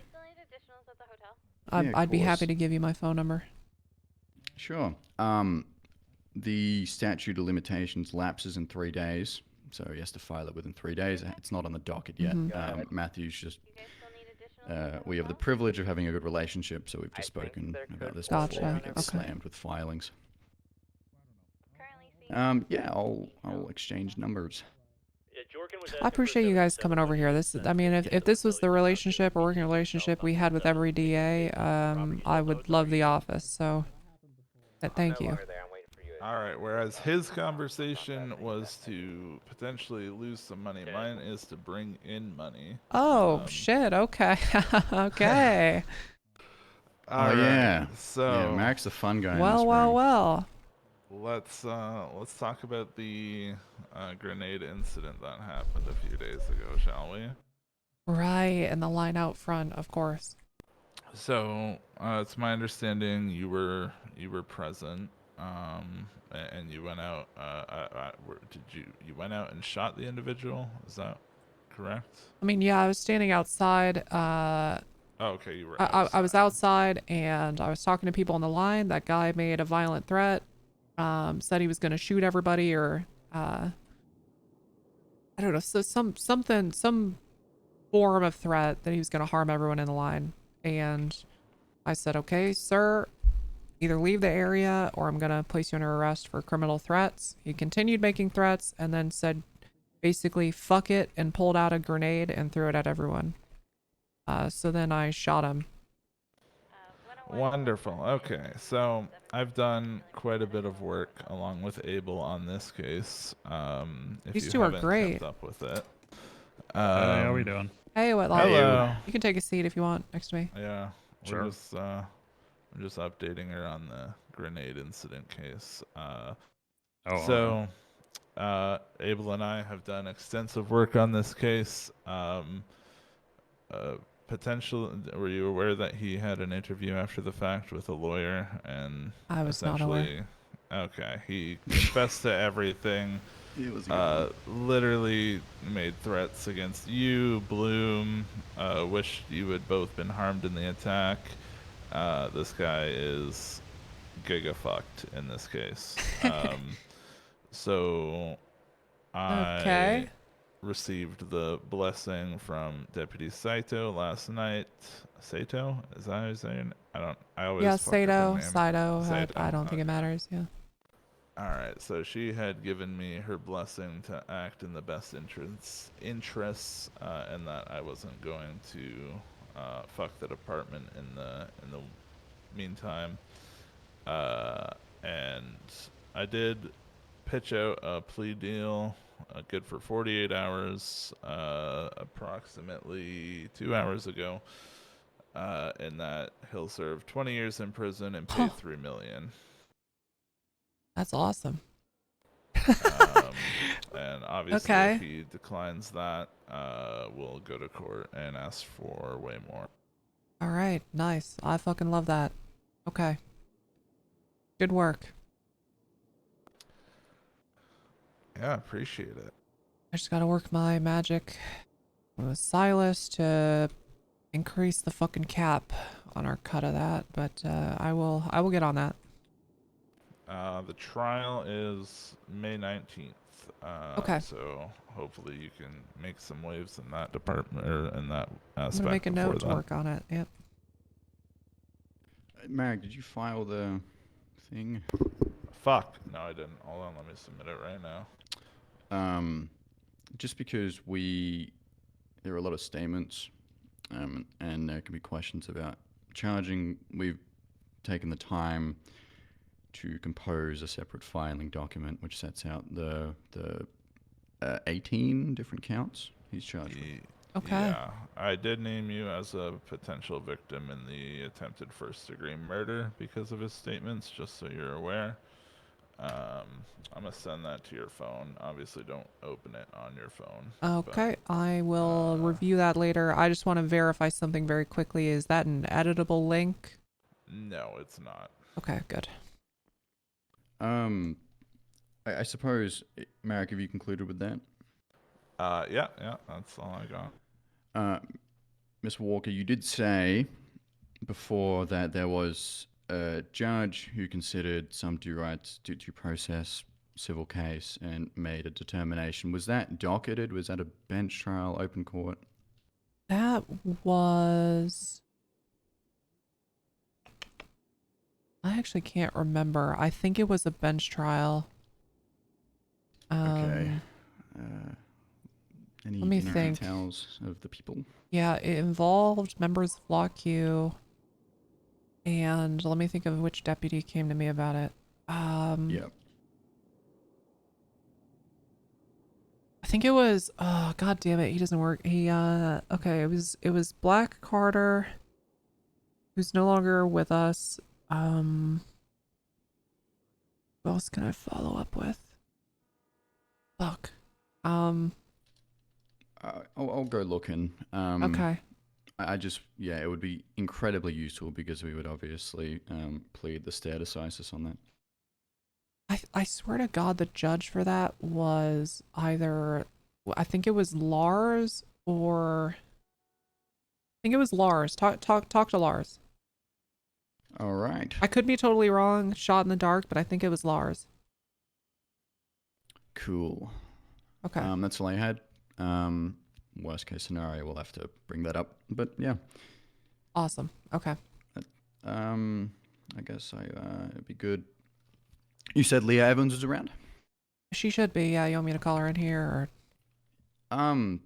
Yeah, of I'd be happy course. to give you my phone number. Sure. The statute of limitations lapses in 3 days, so he has to file it within 3 days. It's not on the docket yet. Matthew's just. We have the privilege of having a good relationship, so we've just spoken about this before. Gotcha. He gets Okay. slammed with filings. Yeah, I'll exchange numbers. I appreciate you guys coming over here. I mean, if this was the relationship or working relationship we had with every DA, I would love the office. So, thank you. All right. Whereas his conversation was to potentially lose some money, mine is to bring in money. Oh shit. Okay. Okay. All right, yeah. So yeah, Mark's the fun guy. Well, well, well. Let's talk about the grenade incident that happened a few days ago, shall we? Right, and the line out front, of course. So it's my understanding you were present, and you went out. You went out and shot the individual? Is that correct? I mean, yeah, I was standing outside. Oh, okay, you were. I was outside and I was talking to people on the line. That guy made a violent threat. Said he was going to shoot everybody, or I don't know, so some form of threat that he was going to harm everyone in the line. And I said, okay, sir, either leave the area or I'm going to place you under arrest for criminal threats. He continued making threats and then said basically fuck it and pulled out a grenade and threw it at everyone. So then I shot him. Wonderful. Okay, so I've done quite a bit of work along with Abel on this case. If These you two are haven't great. kept up with it. Hey, how we doing? Hey, what? Hello. You can take a seat if you want next to me. Yeah, Sure. I'm just updating her on the grenade incident case. So, Abel and I have done extensive work on this case. Were you aware that he had an interview after the fact with a lawyer and I was not aware. Okay, he confessed to everything. Literally made threats against you, Bloom, wished you had both been harmed in the attack. This guy is giga fucked in this case. So I received the blessing from Deputy Saito last night. Saito? Is that his name? I always fuck up her name. Saito. I don't think it matters, yeah. Alright, so she had given me her blessing to act in the best interests, and that I wasn't going to fuck the department in the meantime. And I did pitch out a plea deal, good for 48 hours, approximately 2 hours ago, in that he'll serve 20 years in prison and pay $3 million. That's awesome. And obviously, if he declines that, we'll go to court and ask for way more. All right, nice. I fucking love that. Okay. Good work. Yeah, appreciate it. I just gotta work my magic with Silas to increase the fucking cap on our cut of that, but I will get on that. The trial is May 19th. Okay. So hopefully you can make some waves in that department or in that I'm aspect. gonna make a note to that. work on it. Yep. Marek, did you file the thing? Fuck. No, I didn't. Hold on, let me submit it right now. Just because there are a lot of statements, and there can be questions about charging. We've taken the time to compose a separate filing document which sets out the 18 different counts he's charged with. Okay. Yeah, I did name you as a potential victim in the attempted first-degree murder because of his statements, just so you're aware. I'm gonna send that to your phone. Obviously, don't open it on your phone. Okay, I will review that later. I just want to verify something very quickly. Is that an editable link? No, it's not. Okay, good. I suppose, Marek, have you concluded with that? Yeah, that's all I got. Miss Walker, you did say before that there was a judge who considered some due process civil case and made a determination. Was that docketed? Was that a bench trial, open court? That was... I actually can't remember. I think it was a bench trial. Okay. Any let me think. details of the people? Yeah, it involved members of Law Q. And let me think of which deputy came to me about it. Yep. I think it was, oh god damn it, he doesn't work. He okay, it was Black Carter, who's no longer with us. Who else can I follow up with? Fuck. I'll go looking. Okay. I just, yeah, it would be incredibly useful because we would obviously plead the stare decisis on that. I swear to God, the judge for that was either, I think it was Lars or, I think it was Lars. Talk to Lars. All right. I could be totally wrong, shot in the dark, but I think it was Lars. Cool. Okay. That's all I had. Worst case scenario, we'll have to bring that up, but yeah. Awesome. Okay. I guess it'd be good. You said Leah Evans is around? She should be. Yeah, you want me to call her in here or?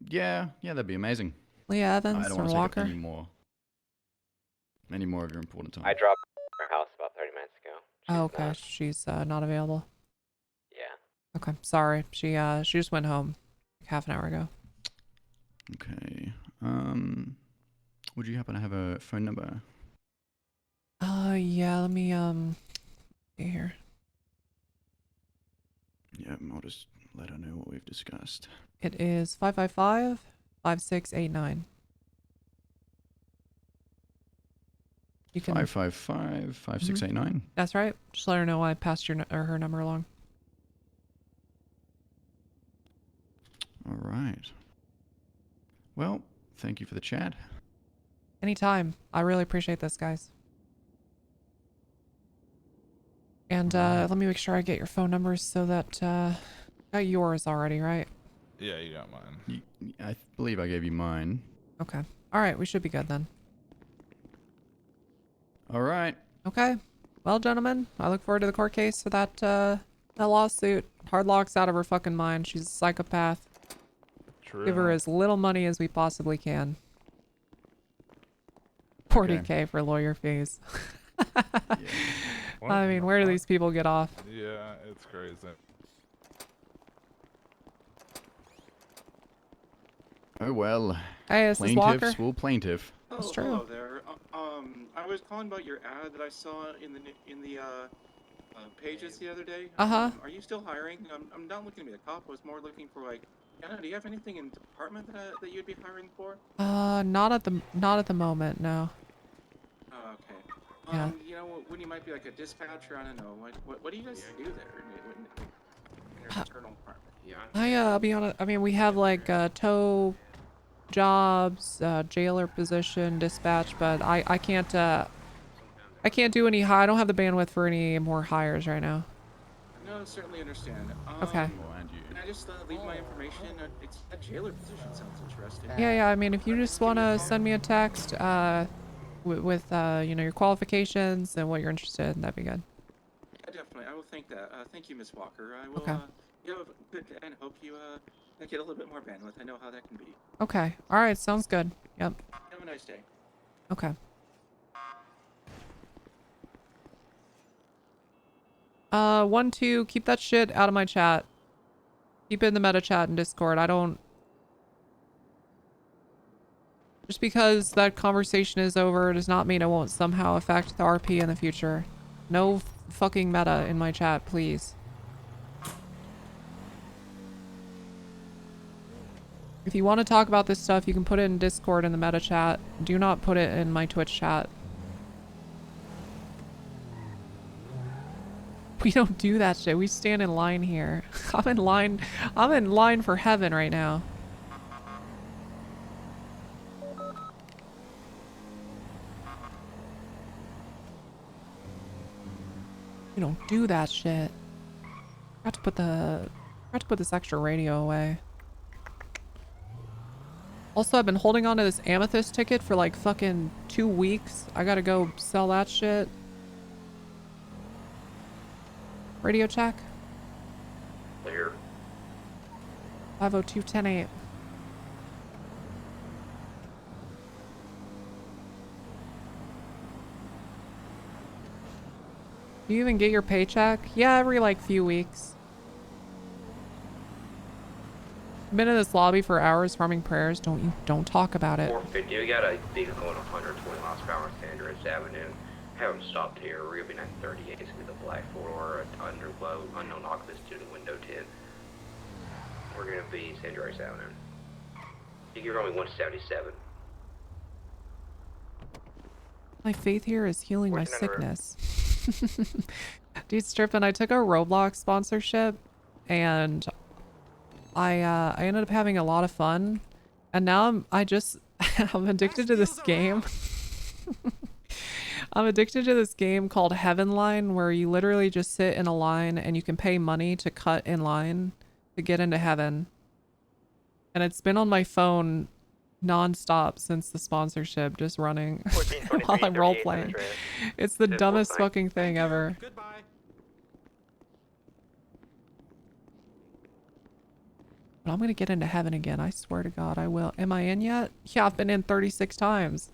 Yeah, that'd be amazing. Leah Evans I don't or want to Walker? take up any more of your important time. I dropped her house about 30 minutes ago. Oh, okay. She's not available. Yeah. Okay. Sorry. She just went home like half an hour ago. Okay. Would you happen to have a phone number? Yeah, let me see here. Yeah, I'll just let her know what we've discussed. It is 555-5689. You can 555-5689. That's right. Just let her know I passed her number along. All right. Well, thank you for the chat. Anytime. I really appreciate this, guys. And let me make sure I get your phone numbers so that got yours already, right? Yeah, you got mine. I believe I gave you mine. Okay. All right, we should be good then. All right. Okay. Well, gentlemen, I look forward to the court case for that lawsuit. Hardlock's out of her fucking mind. She's a psychopath. True. Give her as little money as we possibly can. 40K for lawyer fees. Yeah. I mean, where do these people get off? Yeah, it's crazy. Oh well. Hey, this is Walker. Plaintiffs will plaintiff. That's true. Hello there. I was calling about your ad that I saw in the pages the other day. Uh-huh. Are you still hiring? I'm not looking to be a cop. I was more looking for like, I don't know, do you have anything in the department that you'd be hiring for? Not at the moment, no. Oh, okay. Yeah. You know, when you might be like a dispatcher, I don't know. Like, what do you guys do there in your internal department? Yeah. I'll be honest. I mean, we have like tow jobs, jailer position, dispatch, but I can't do any I don't have the bandwidth for any more hires right now. No, certainly understand. Okay. Can I just leave my information? It's a jailer position sounds interesting. Yeah. I mean, if you just want to send me a text with you know, your qualifications and what you're interested in, that'd be good. Yeah, definitely. I will think that. Thank you, Miss Walker. I will. Okay. You have a good day and hope you get a little bit more bandwidth. I know how that can be. Okay. All right. Sounds good. Yep. Have a nice day. Okay. 1-2, keep that shit out of my chat. Keep it in the meta chat and Discord. I don't... Just because that conversation is over does not mean it won't somehow affect the RP in the future. No fucking meta in my chat, please. If you want to talk about this stuff, you can put it in Discord in the meta chat. Do not put it in my Twitch chat. We don't do that shit. We stand in line here. I'm in line for heaven right now. We don't do that shit. Forgot to put this extra radio away. Also, I've been holding on to this amethyst ticket for like fucking 2 weeks. I gotta go sell that shit. Radio check. Clear. 502-10-8. Do you even get your paycheck? Yeah, every like few weeks. Been in this lobby for hours farming prayers. Don't talk about it. 450. We got a vehicle going 120 miles per hour on Sandridge Avenue. Haven't stopped here. We're gonna be 938. It's gonna be the black 4 underglow unknown occupants to the window 10. We're gonna be Sandridge Avenue. You're only 177. My faith here is healing my sickness. Dude, Strippin', I took a Roblox sponsorship and I ended up having a lot of fun, and now I'm addicted to this game. I'm addicted to this game called Heaven Line, where you literally just sit in a line and you can pay money to cut in line to get into heaven. And it's been on my phone non-stop since the sponsorship, just running while I'm role playing. It's the dumbest fucking thing ever. But I'm gonna get into heaven again. I swear to God, I will. Am I in yet? Yeah, I've been in 36 times.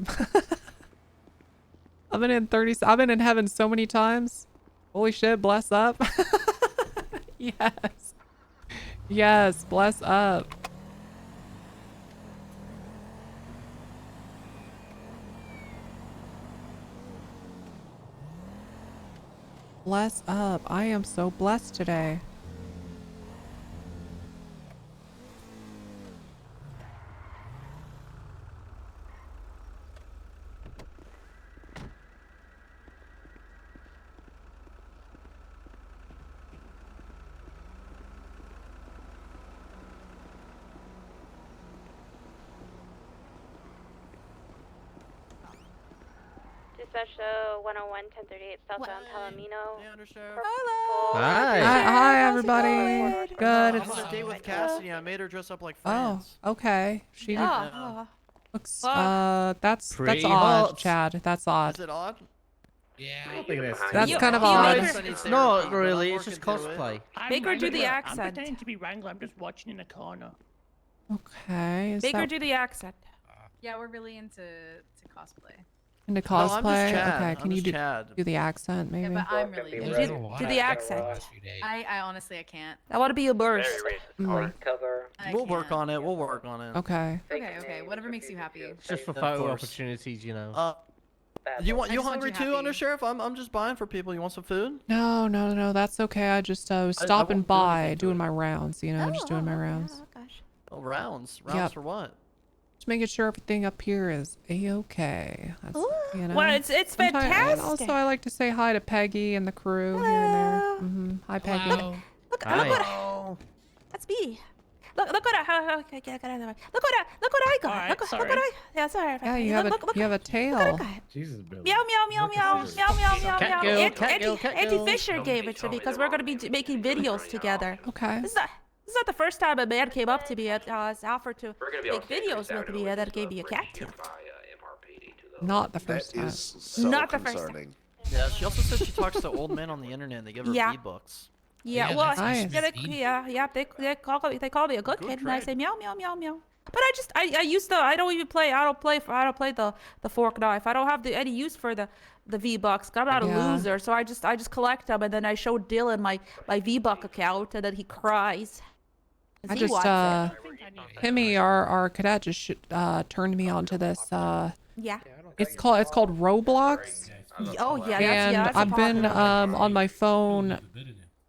I've been in heaven so many times. Holy shit, bless up. Yes. Yes, bless up. Bless up. I am so blessed today. BCSO 101 1038 southbound Palomino. Hey, Undersheriff. Hi, everybody. Good. I'm on a date with Cassidy. I made her dress up like Oh, France. okay. She Yeah. looks. That's odd, Chad. That's odd. Is it odd? Yeah. I don't think That's kind of odd. It's not really. It's just cosplay. Make her do the I'm accent. pretending to be Wrangler. I'm just watching in the corner. Okay. Make her do the accent. Yeah, we're really into cosplay. Into No, I'm just cosplay. Chad. Okay. I'm Can you just Chad. do the accent maybe? Yeah, but I'm really Do, into do the accent. I honestly I can't. I want to be a burst. Cover. We'll work on it. We'll work on it. Okay. Okay, whatever makes you happy. It's just for Of photo course. opportunities, you know. You I just want hungry you too, happy. Undersheriff? I'm just buying for people. You want some food? No. That's okay. I just was I stopping won't do by, anything to doing it. my rounds. You know, just doing my rounds. Oh, rounds. Yep. Rounds for what? Just making sure everything up here is a-okay. That's, you know. Well, it's Sometimes- fantastic. and also, I like to say hi to Peggy and the crew here and there. Hi, Peggy. Look what that's me. Look what I look what I got. Alright, Look what I. Yeah, sorry. Yeah, you have Look a tail. Jesus, Billy. Meow meow meow meow meow meow meow Cat meow. girl, cat girl, cat Auntie girl. Fisher gave it to me because we're gonna be making videos together. Okay. This is not the first time a man came up to me and offered to We're gonna be on make videos with me and then gave me a cat tip. Not the first time. Not the first time. Yeah, she also said she talks to old men on the internet and they give her Yeah. V-Bucks. Yeah, Yeah, well, that's nice. yeah, they call me a good kid, and I say meow meow meow meow. But I don't play the fork knife. I don't have any use for the V-Bucks. I'm not a Yeah. loser, so I just collect them, and then I show Dylan my V-Buck account, and then he cries. 'Cause I he just wants it. Timmy, our cadet, just turned me on to this. Yeah. It's called Roblox. Oh yeah, And that's I've been popular. on my phone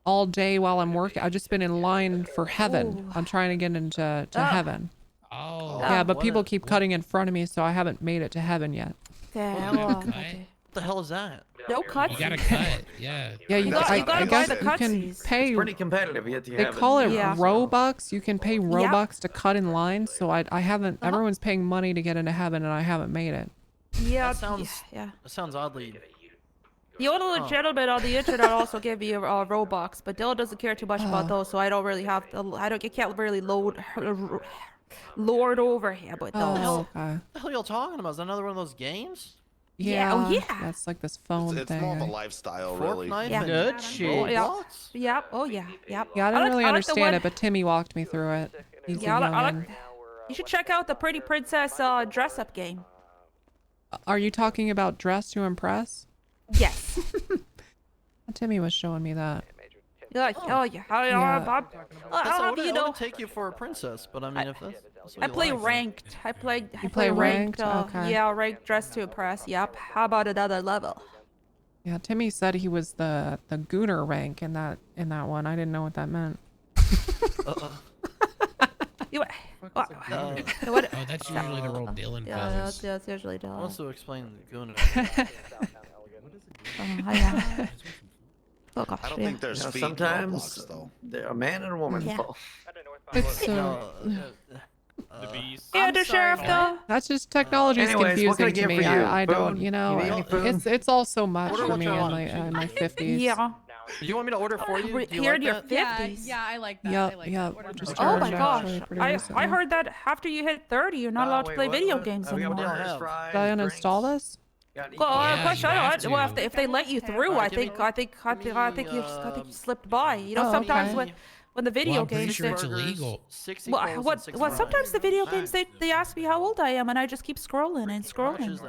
all day while I'm working. I've just been in line for heaven. I'm trying to get into heaven. Oh. Yeah, but people keep cutting in front of me, so I haven't made it to heaven yet. Yeah, well, What the hell is that? No cuts. You gotta cut. Yeah. Yeah, you, gotta I buy guess the you can cutsies. pay. It's pretty competitive. You have to They have call it Yeah. Robux. You can pay Robux to cut in line. So I haven't. Uh-huh. Everyone's paying money to get into heaven, and I haven't made it. Yeah, That sounds. yeah. That sounds oddly. The older gentleman on the internet also gave me a Robux, but Dylan doesn't care too much Oh. about those, so I don't really have. I can't really lord over him with those. Oh, okay. What the hell y'all talking about? Is that another one of those games? Yeah, oh, yeah. That's like this phone It's thing. more of a right? lifestyle, Fork really. knife Yeah. and Good shit. Roblox? Yep. Oh yeah. Yep. Yeah, I didn't really the understand one- it, but Timmy walked me through it. He's Yeah, a I like. youngin'. You should check out the Pretty Princess dress-up game. Are you talking about Dress to Impress? Yes. Timmy was showing me that. You're like, oh yeah. That's I'll have you know. take you for a princess, but I mean, if that's what I you play like, ranked. I play play ranked? Okay. Yeah, ranked dress to impress. Yep. How about another level? Yeah, Timmy said he was the Gooner rank in that one. I didn't know what that meant. You, what? Oh, that's usually the role Dylan Yeah, follows. that's usually Dylan. Also explain the goon. Oh gosh. I don't yeah. think there's You know, feet in sometimes Roblox, though. a man and a woman Yeah. fall. It's Undersheriff though. That's just technology's Anyways, what can I confusing to get me. for you? I don't, Food? you know, You need any food? it's all so much Order for what me you in want. my 50s. Yeah. Do you want me to order for you? Do you Here like in your that? 50s. Yeah, I like that. Yep, I like yep. that. Just Oh my ordered gosh. actually pretty I recently. heard that after you hit 30, you're not allowed to wait, play what- video what- games we got anymore. burgers, have. fries, Did I uninstall drinks. this? Got any- Well, Yeah, question, you I have don't know. Well, to. if they let you through, Alright, I think you slipped by. You know, Oh, sometimes okay. when the video Well, I'm pretty games sure they- it's illegal. Well, sometimes the video games they ask me how old I am, and I just keep scrolling and scrolling.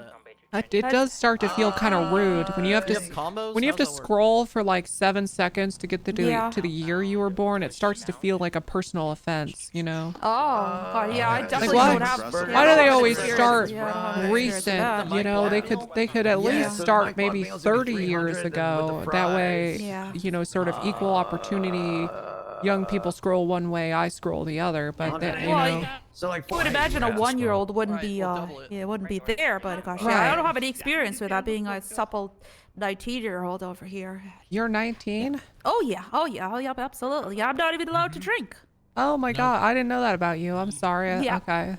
It does start to feel kind of rude when you have to combos? when you have to How's that work? scroll for like 7 seconds to get Yeah. to the year you were born. It starts to feel like a personal offense, you know. Oh, God, yeah, I definitely why- don't have. Why do they always experience. start Yeah, I don't have experience with that. recent? You know, they could at least so start Mike maybe bought meals every 30 years 300 and ago. with the That way, fries. Yeah. you know, sort of equal opportunity. Young people scroll one way, I scroll the other, but that, you Well, know. So like I would imagine a 1-year-old wouldn't be it wouldn't be there, but gosh, yeah, I Right. don't have any experience with that being a supple 19-year-old over here. You're 19? Oh yeah, absolutely. I'm not even allowed to drink. Oh my God, I didn't know that about you. I'm sorry. Yeah. Okay.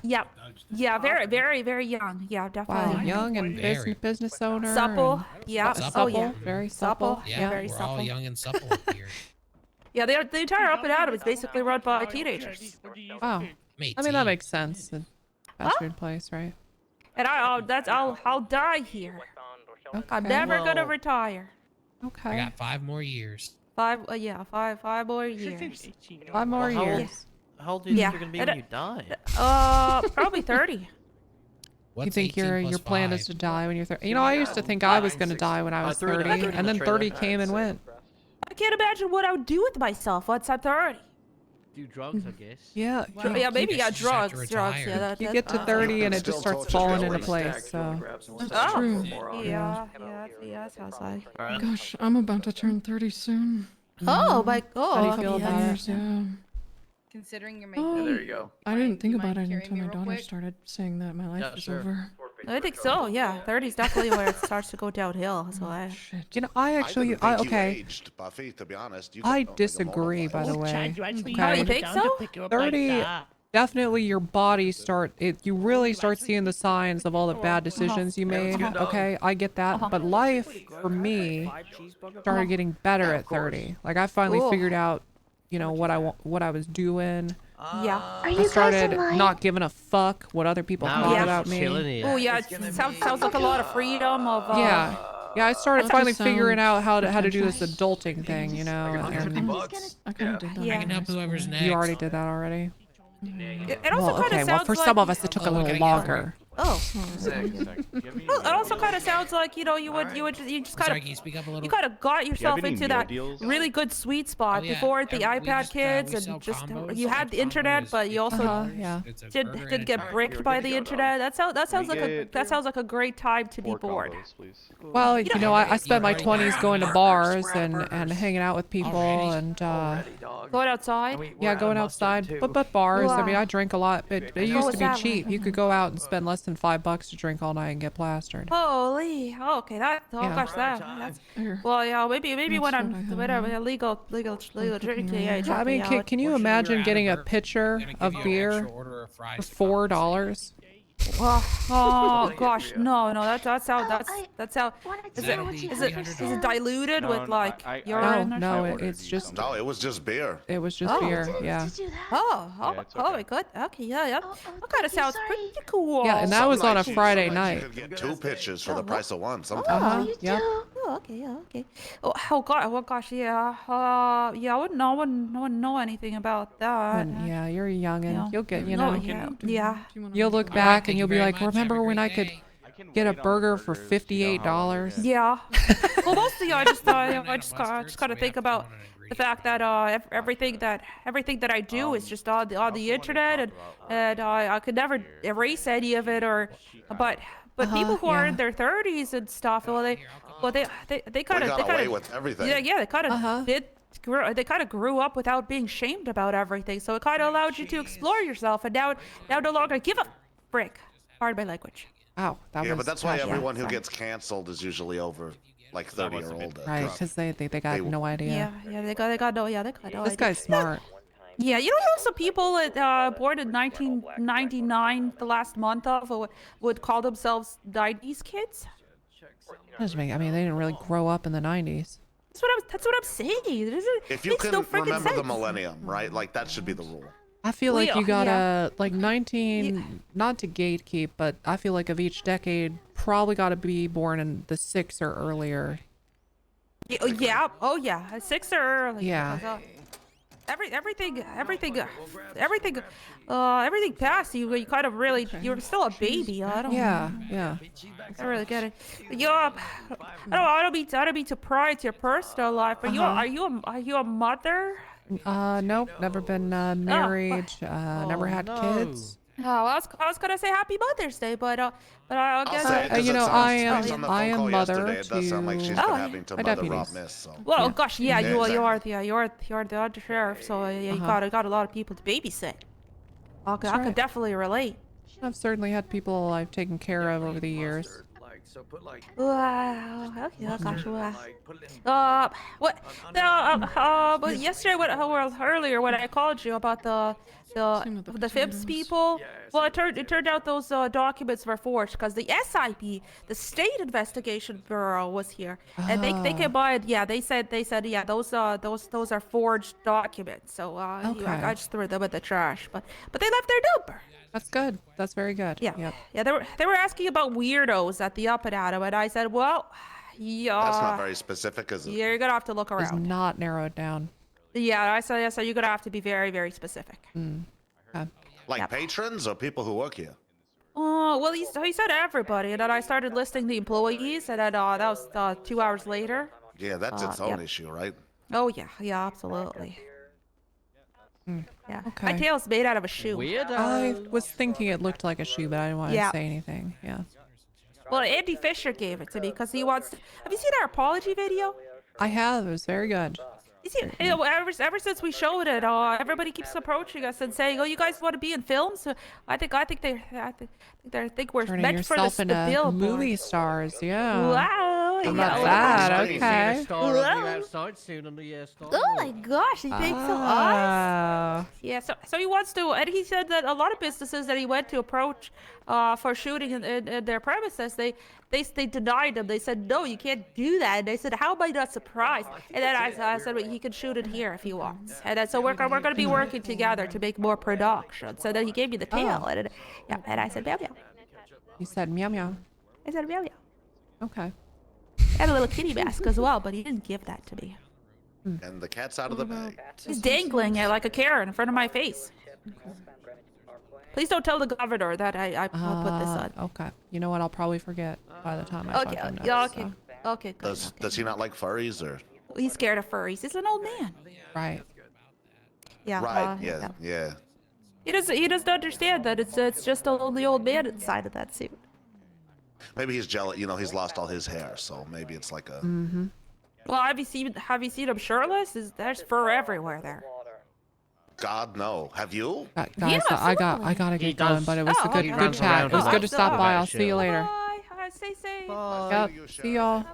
Yeah, very, very, very young. Yeah, Wow, definitely. young and Very. business owner. Supple. and- Yeah. Supple. Oh yeah. Very supple. Yeah, very we're supple. all young and supple here. Yeah, the entire Up and Atom is basically run by teenagers. Wow. Mate, I mean, that teen. makes sense. The fast food place, right? And I'll die here. I'm Okay. never gonna Well- retire. I Okay. got 5 more years. Five more years. 5 more Well, how old- years. How old do you think Yeah. you're gonna be And when you die? Probably 30. What's You think 18 your plus plan 5? is to die when you're 30? You know, I used to think I was gonna die when I was 30, and then 30 came and went. I can't imagine what I would do with myself once I'm 30. Do drugs, I guess. Yeah. Yeah, maybe just have to drugs. retire. Yeah, You get to 30 and it just starts falling into place. So. Oh, True. yeah, that sounds like. Gosh, I'm about to turn 30 soon. Oh my God. How do you feel about it? Years, yeah. Considering you're making. Oh, there you go. I didn't think you about mind it carrying until me my real daughter quick? started saying that my life Yeah, is sure. over. I think so. Yeah, 30 is definitely where it starts to go downhill. So I. Shit. You know, I actually, didn't think you okay. aged, Buffy, to be honest. You I got, like, a disagree, motor by the life. way. Chad, you actually Okay. you put it think down so? to pick you up like 30, that. definitely your body you really start seeing the signs of all the bad decisions you made. Okay, I get that. But life, for me, started getting better at 30. Like, I finally Ooh. figured out, you know, what I was doing. Yeah. I started not giving a fuck what other people Now thought you're about just me. chilling it. Oh yeah, it sounds like a lot of freedom of. Yeah. Yeah, I started That finally just figuring out sounds how to do this potential. adulting thing, you know. And I kind of did that. Yeah. I can help whoever's next. you already did that already. It also Well, kind of okay. sounds Well, for like. some of us, it took a Oh, we little gotta get longer. Oh. Well, it also kind of sounds like you just kind Sorry, of can you speak up a little? you kind of got yourself any into meal that deals? really good sweet spot Oh, yeah. before the We iPad just, kids we and sell just combos. you had the internet, but you also Yeah. It's a burger and did a get drink. bricked by the internet. That sounds like get that sounds like a great time to be 4 bored. combos, please. Well, you know, I spent my You already 20s going to bars and hanging out with people and Going outside. yeah, going outside. But bars. I mean, Wow. I drink a lot. It What used was to be that cheap. like? You could go out and spend less than $5 to drink all night and get plastered. Holy. Oh, okay. Oh Yeah. gosh, that's. Well, yeah. Maybe when I'm legal drinking age. I mean, can you imagine getting a pitcher of beer for $4? Oh gosh, no, that's how is it diluted with like urine or No, something? it's just. No, it was just beer. It was just beer. Yeah. Oh, good. Okay, yeah. That kind of sounds pretty cool. Yeah, and that was on a Friday night. You could get 2 pitches for the price of 1 sometimes. Yep. Oh, okay. Oh god, gosh, yeah. Yeah, I wouldn't know anything about that. Yeah, you're young and you'll get, you Oh, know. yeah. You'll look back and you'll be like, remember when I could get a burger for $58? Yeah. Well, mostly I just kind of think about the fact that everything that I do is just on the internet, and I could never erase any of it, but people who are in their 30s and stuff, they kind of got away with everything. Yeah, they kind of they kind of grew up without being shamed about everything, so it kind of allowed you to explore yourself, and now no longer give a frick. Pardon my language. Wow, but that's why everyone who gets canceled is usually over like 30 or older. Right, because they got no idea. Yeah, they got no idea. This guy's smart. Yeah, you know some people born in 1999, the last month of, would call themselves 90s kids? I mean, they didn't really grow up in the 90s. That's what I'm saying. If you can remember the millennium, right? Like, that should be the rule. I feel like you gotta, like 19, not to gatekeep, but I feel like of each decade, probably gotta be born in the 6 or earlier. Yeah, oh yeah, 6 or earlier. Yeah. Everything past you, you kind of really, you're still a baby. I don't. Yeah. I really get it. I don't mean to pry into your personal life, but are you a mother? Nope, never been married, never had kids. Oh, I was gonna say Happy Mother's Day, but I guess I am mother It does sound like she's been having to mother Rob Miss. So. Well, gosh, yeah, you are the Undersheriff, so you got a lot of people to babysit. I could definitely relate. I've certainly had people I've taken care of over the years. Wow. Okay. Oh gosh. Wow. What? But yesterday, earlier when I called you about the FIBS people, well, it turned out those documents were forged because the SIB, the State Investigation Bureau, was here, and they came by and they said yeah, those are forged documents. So I just threw them in the trash, but they left their number. That's good. That's very good. Yeah. They were asking about weirdos at the Up and Atom, and I said, well, yeah. That's not very specific, is it? Yeah, you're gonna have to look around. It's not narrowed down. Yeah, I said you're gonna have to be very, very specific. Like patrons or people who work here? Oh, well, he said everybody, and then I started listing the employees, and then that was 2 hours later. Yeah, that's its own issue, right? Oh yeah, absolutely. Yeah. Okay. My tail's made out of a shoe. I was thinking it looked like a shoe, but I didn't want to say anything. Yeah. Well, Andy Fisher gave it to me because he wants to... Have you seen our apology video? I have. It was very good. You see, ever since we showed it, everybody keeps approaching us and saying, "Oh, you guys want to be in films?" I think we're Turning meant for yourself the into billboard. movie stars. Yeah. Wow. How about that? Okay. Oh my gosh, he thinks so us. Yeah, so he wants to, and he said that a lot of businesses that he went to approach for shooting in their premises, they denied him. They said, no, you can't do that. And they said, how am I not surprised? And then I said, well, he can shoot it here if he wants. And then so we're going to be working together to make more production. So then he gave me the tail, and I said, meow meow. You said meow meow. I said meow meow. Okay. I had a little kitty mask as well, but he didn't give that to me. And the cat's out of the bag. He's dangling it like a carrot in front of my face. Please don't tell the governor that I put this on. Okay. You know what? I'll probably forget by the time I Okay. fucking know. Yeah. Okay. Okay. Good. Does he not like furries or? He's scared of furries. He's an old man. Right. Yeah. Right. Yeah. He doesn't understand that it's just a lonely old man inside of that suit. Maybe he's jealous. You know, he's lost all his hair, so maybe it's like a. Mm-hmm. Well, have you seen him shirtless? There's fur everywhere there. God, no. Have you? Guys, I gotta He get going, does. but it was a He good runs chat. around It was a good to lot. stop Bye. by. I'll see you later. Bye. Stay safe. Yep. See y'all.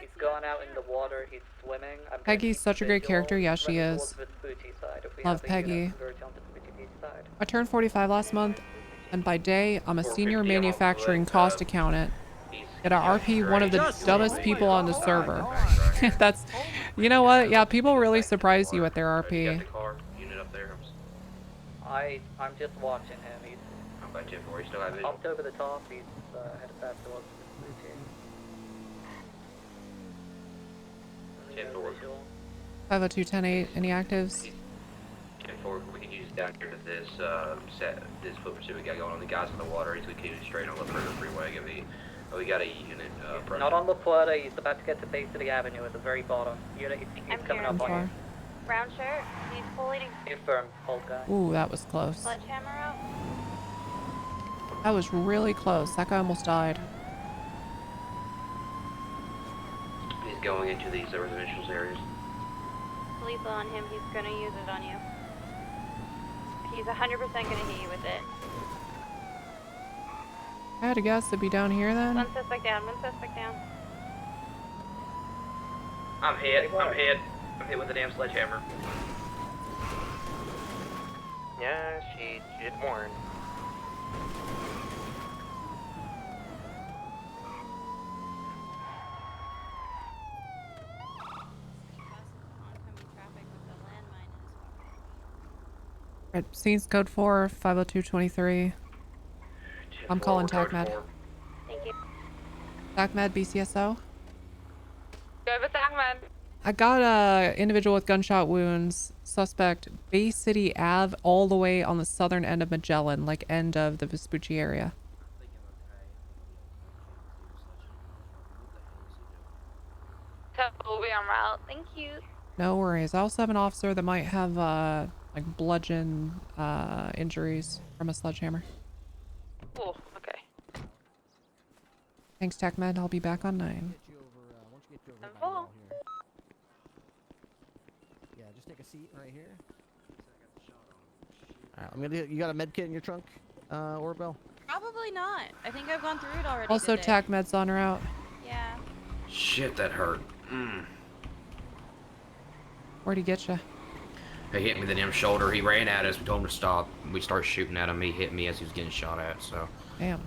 He's gone out in the water. He's swimming. I'm gonna Peggy's keep such a great visual, character. Yeah, she running is. towards Vespucci side. If we Love have a unit, Peggy. converge onto Vespucci side. I turned 45 last month, and by day, I'm a senior manufacturing cost accountant. Yet I RP one of the dumbest people on the server. That's, you know what? Yeah, people really surprise you with their RP. Unit up there. I'm just watching him. He's I'm by 10-4. He still have visual. hopped over the top. He's headed back towards Vespucci. 10-4. 502-10-8, any actives? 10-4. We can use down here to this this foot pursuit we got going on. The guys in the water. He's continuing straight on the freeway. We got a unit. Not on La Plata. He's about to get to Bay City Avenue at the very bottom. He's coming up on you. Brown shirt. He's fully Confirmed, old guy. Ooh, that was close. sledgehammer out. That was really close. That guy almost died. He's going into these residential areas. Lethal on him. He's gonna use it on you. He's 100% gonna hit you with it. I had to guess it'd be down here then. One suspect down. One suspect down. I'm hit. I'm hit with the damn sledgehammer. Yeah, she did warn. Right, scene's code 4, 502-23. I'm calling TACMED. Thank you. TACMED, BCSO. Go with Ahmed. I got a individual with gunshot wounds. Suspect Bay City Ave, all the way on the southern end of Magellan, like end of the Vespucci area. We'll be en route. Thank you. No worries. I also have an officer that might have like bludgeon injuries from a sledgehammer. Cool. Okay. Thanks, TACMED. I'll be back on 9. Full. Yeah, just take a seat right here. Alright, you got a med kit in your trunk, Orbell? Probably not. I think I've gone through it already. Also, today. TACMED's on route. Yeah. Shit, that hurt. Where'd he get you? He hit me in the damn shoulder. He ran at us. We told him to stop. We started shooting at him. He hit me as he was getting shot at. So. Damn.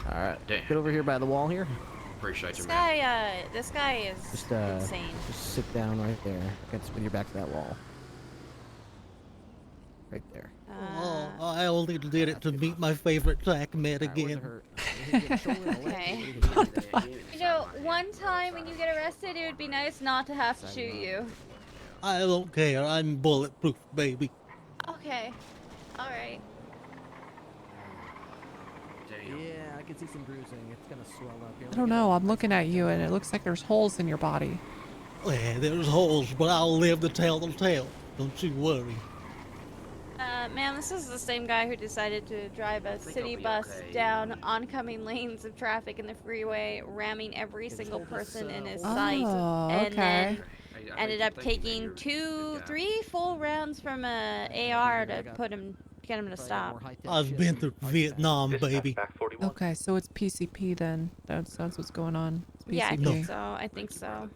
All right. Get over here by the wall here. Appreciate you, This man. guy, this guy is Just insane. just sit down right there. With your back to that wall. Right there. I only did it to meet my favorite TACMED again. Okay. You know, one time when you get arrested, it would be nice not to have to shoot you. I don't care. I'm bulletproof, baby. Okay. All right. Yeah, I can see some bruising. It's gonna swell up here. I don't know. I'm looking at you and it looks like there's holes in your body. Yeah, there's holes, but I'll live to tell the tale. Don't you worry. Ma'am, this is the same guy who decided to drive a city bus down oncoming lanes of traffic in the freeway, ramming every single person in his sight, and then ended up taking 3 full rounds from a AR to get him to stop. I've been through Vietnam, baby. Okay, so it's PCP then. That's what's going on. It's PCP. Yeah, I think so. I think so.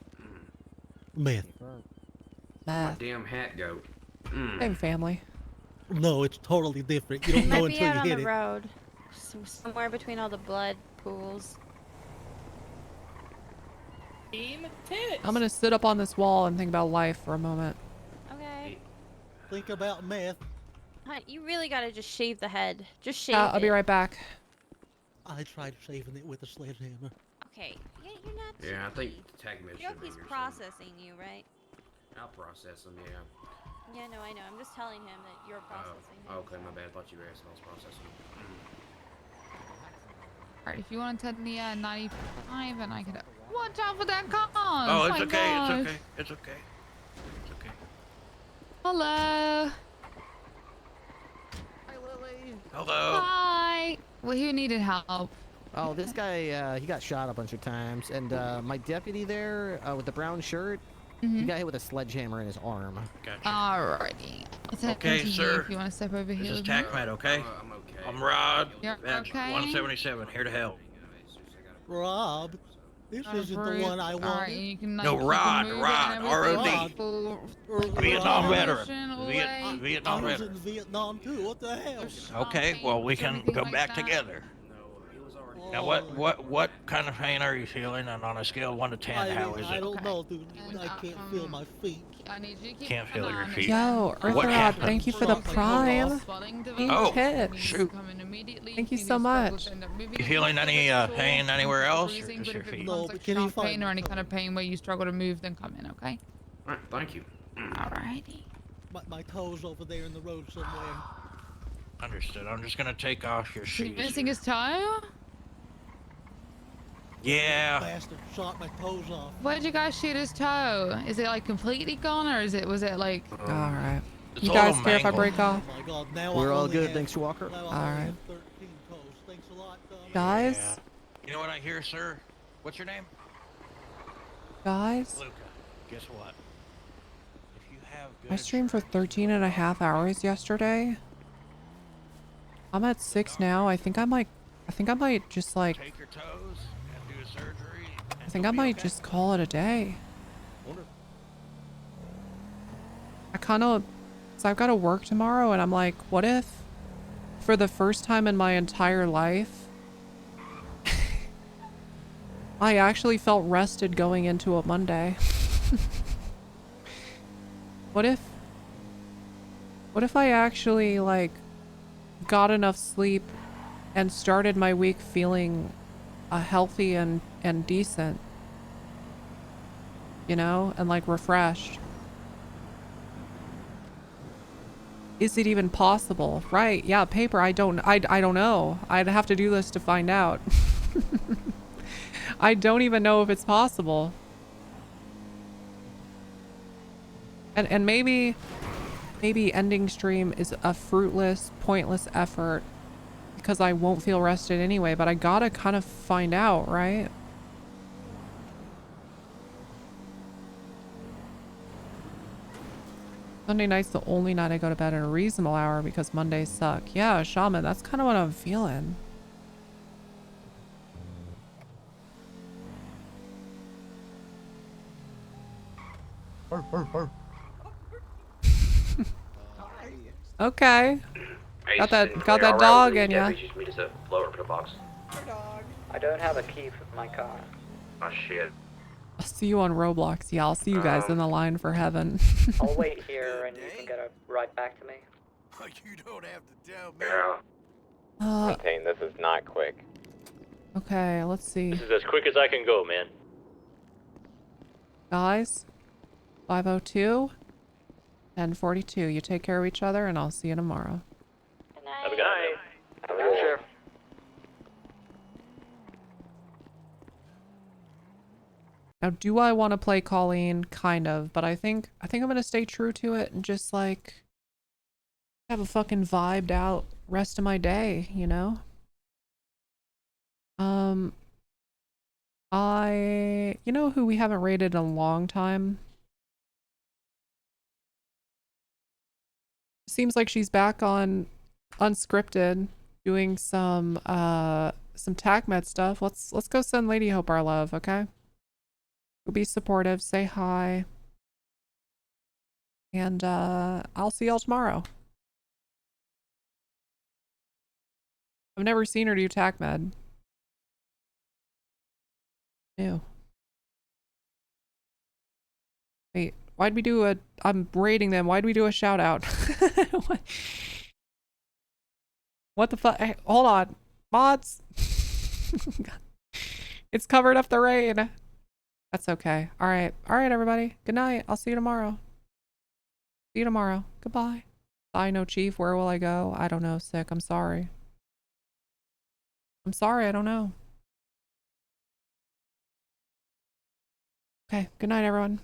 Meth. My damn hat goat. Same family. No, it's totally different. You don't know Might be until out you on hit the it. road, somewhere between all the blood pools. I'm gonna sit up on this wall and think about life for a moment. Okay. Think about meth. Hun, you really gotta just shave the head. Just shave I'll be it. right back. I tried shaving it with a sledgehammer. Okay. Yeah, you're not. Yeah, I think TACMED should be Yoki's here soon. processing you, right? I'll process them, yeah. Yeah, no, I know. I'm just telling him that you're processing him. Okay, my bad. I thought you were asking I was processing them. Alright, if you want to tell me 95 and I could... Watch out for that car! Oh, it's my okay. gosh. It's okay. It's okay. It's okay. Hello. Hi, Lily. Hello. Hi. Well, who needed help? Oh, this guy, he got shot a bunch of times, and my deputy there with the brown shirt, He got hit with a sledgehammer in his arm. Alrighty. I'll send Okay, it to you sir. if you want to step over here This is with me. TACMED, okay? I'm okay. I'm Rod. You're Badge okay? 177, here to help. Rob, this isn't the one I wanted. Alright, you can like No, keep it Rod, moving Rod, and everything, R.O.D. like, full, Vietnam veteran. away. Vietnam I was veteran. in Vietnam too. What the hell? Okay, well, we can anything go like back that? together. Now, what kind of pain are you feeling? And on a scale of 1 to 10, how is I it? don't know, dude. I can't feel my feet. I need you to keep Can't feel your feet. Yo, What Earthrod, happened? thank you for the prime. Oh, Tits. shoot. Thank you so much. You feeling any pain anywhere else, or just your feet? No, but can you Sharp pain find or any kind of pain where you struggle to move, then come in, okay? Alright, thank you. Alrighty. my toes over there in the road somewhere? Understood. I'm just gonna take off your You shoes. missing his toe? Yeah. Bastard shot my toes off. Where'd you guys shoot his toe? Is it like completely gone, or was it like? Alright. It's You a guys little care if I mangled. break off? Oh my God, now We're I all only good, have- thanks, Walker. now I All only right. have 13 toes. Thanks a lot, Guys? Yeah. You know what I hear, sir? What's your name? Guys? Luca. Guess what? If you have good I streamed for 13 and a half hours yesterday. I'm at 6 now. I think I might just like, take your toes and do a surgery. I think I might just call it a day. I kind of, so I've got to work tomorrow and I'm like, what if for the first time in my entire life, I actually felt rested going into a Monday? What if I actually like got enough sleep and started my week feeling healthy and decent, you know, and like refreshed? Is it even possible? Right? Yeah, paper. I don't know. I'd have to do this to find out. I don't even know if it's possible. And maybe ending stream is a fruitless, pointless effort because I won't feel rested anyway, but I gotta kind of find out, right? Sunday night's the only night I go to bed at a reasonable hour because Mondays suck. Yeah, Shaman, that's kind of what I'm feeling. Okay. Got that dog in ya. Just meet us at lower for the box. I don't have a key for my car. Oh shit. I'll see you on Roblox. Yeah, I'll see you guys in the line for heaven. I'll wait here and you can get a ride back to me. You don't have to tell me. Contain, this is not quick. Okay, let's see. This is as quick as I can go, man. Guys, 502 and 42. You take care of each other and I'll see you tomorrow. Have a good night. Have a good sheriff. Now, do I want to play Colleen? Kind of, but I think I'm gonna stay true to it and just like have a fucking vibed out rest of my day, you know? You know who we haven't rated in a long time? Seems like she's back on Unscripted doing some TACMED stuff. Let's go send Lady Hope our love, okay? Go be supportive, say hi. And I'll see y'all tomorrow. I've never seen her do TACMED. Ew. Wait, why'd we do a... I'm rating them. Why'd we do a shout out? What the fuck? Hey, hold on. Mods. It's covered up the rain. That's okay. All right. All right, everybody. Good night. I'll see you tomorrow. See you tomorrow. Goodbye. Bye, no chief. Where will I go? I don't know. Sick. I'm sorry. I'm sorry. I don't know. Okay. Good night, everyone.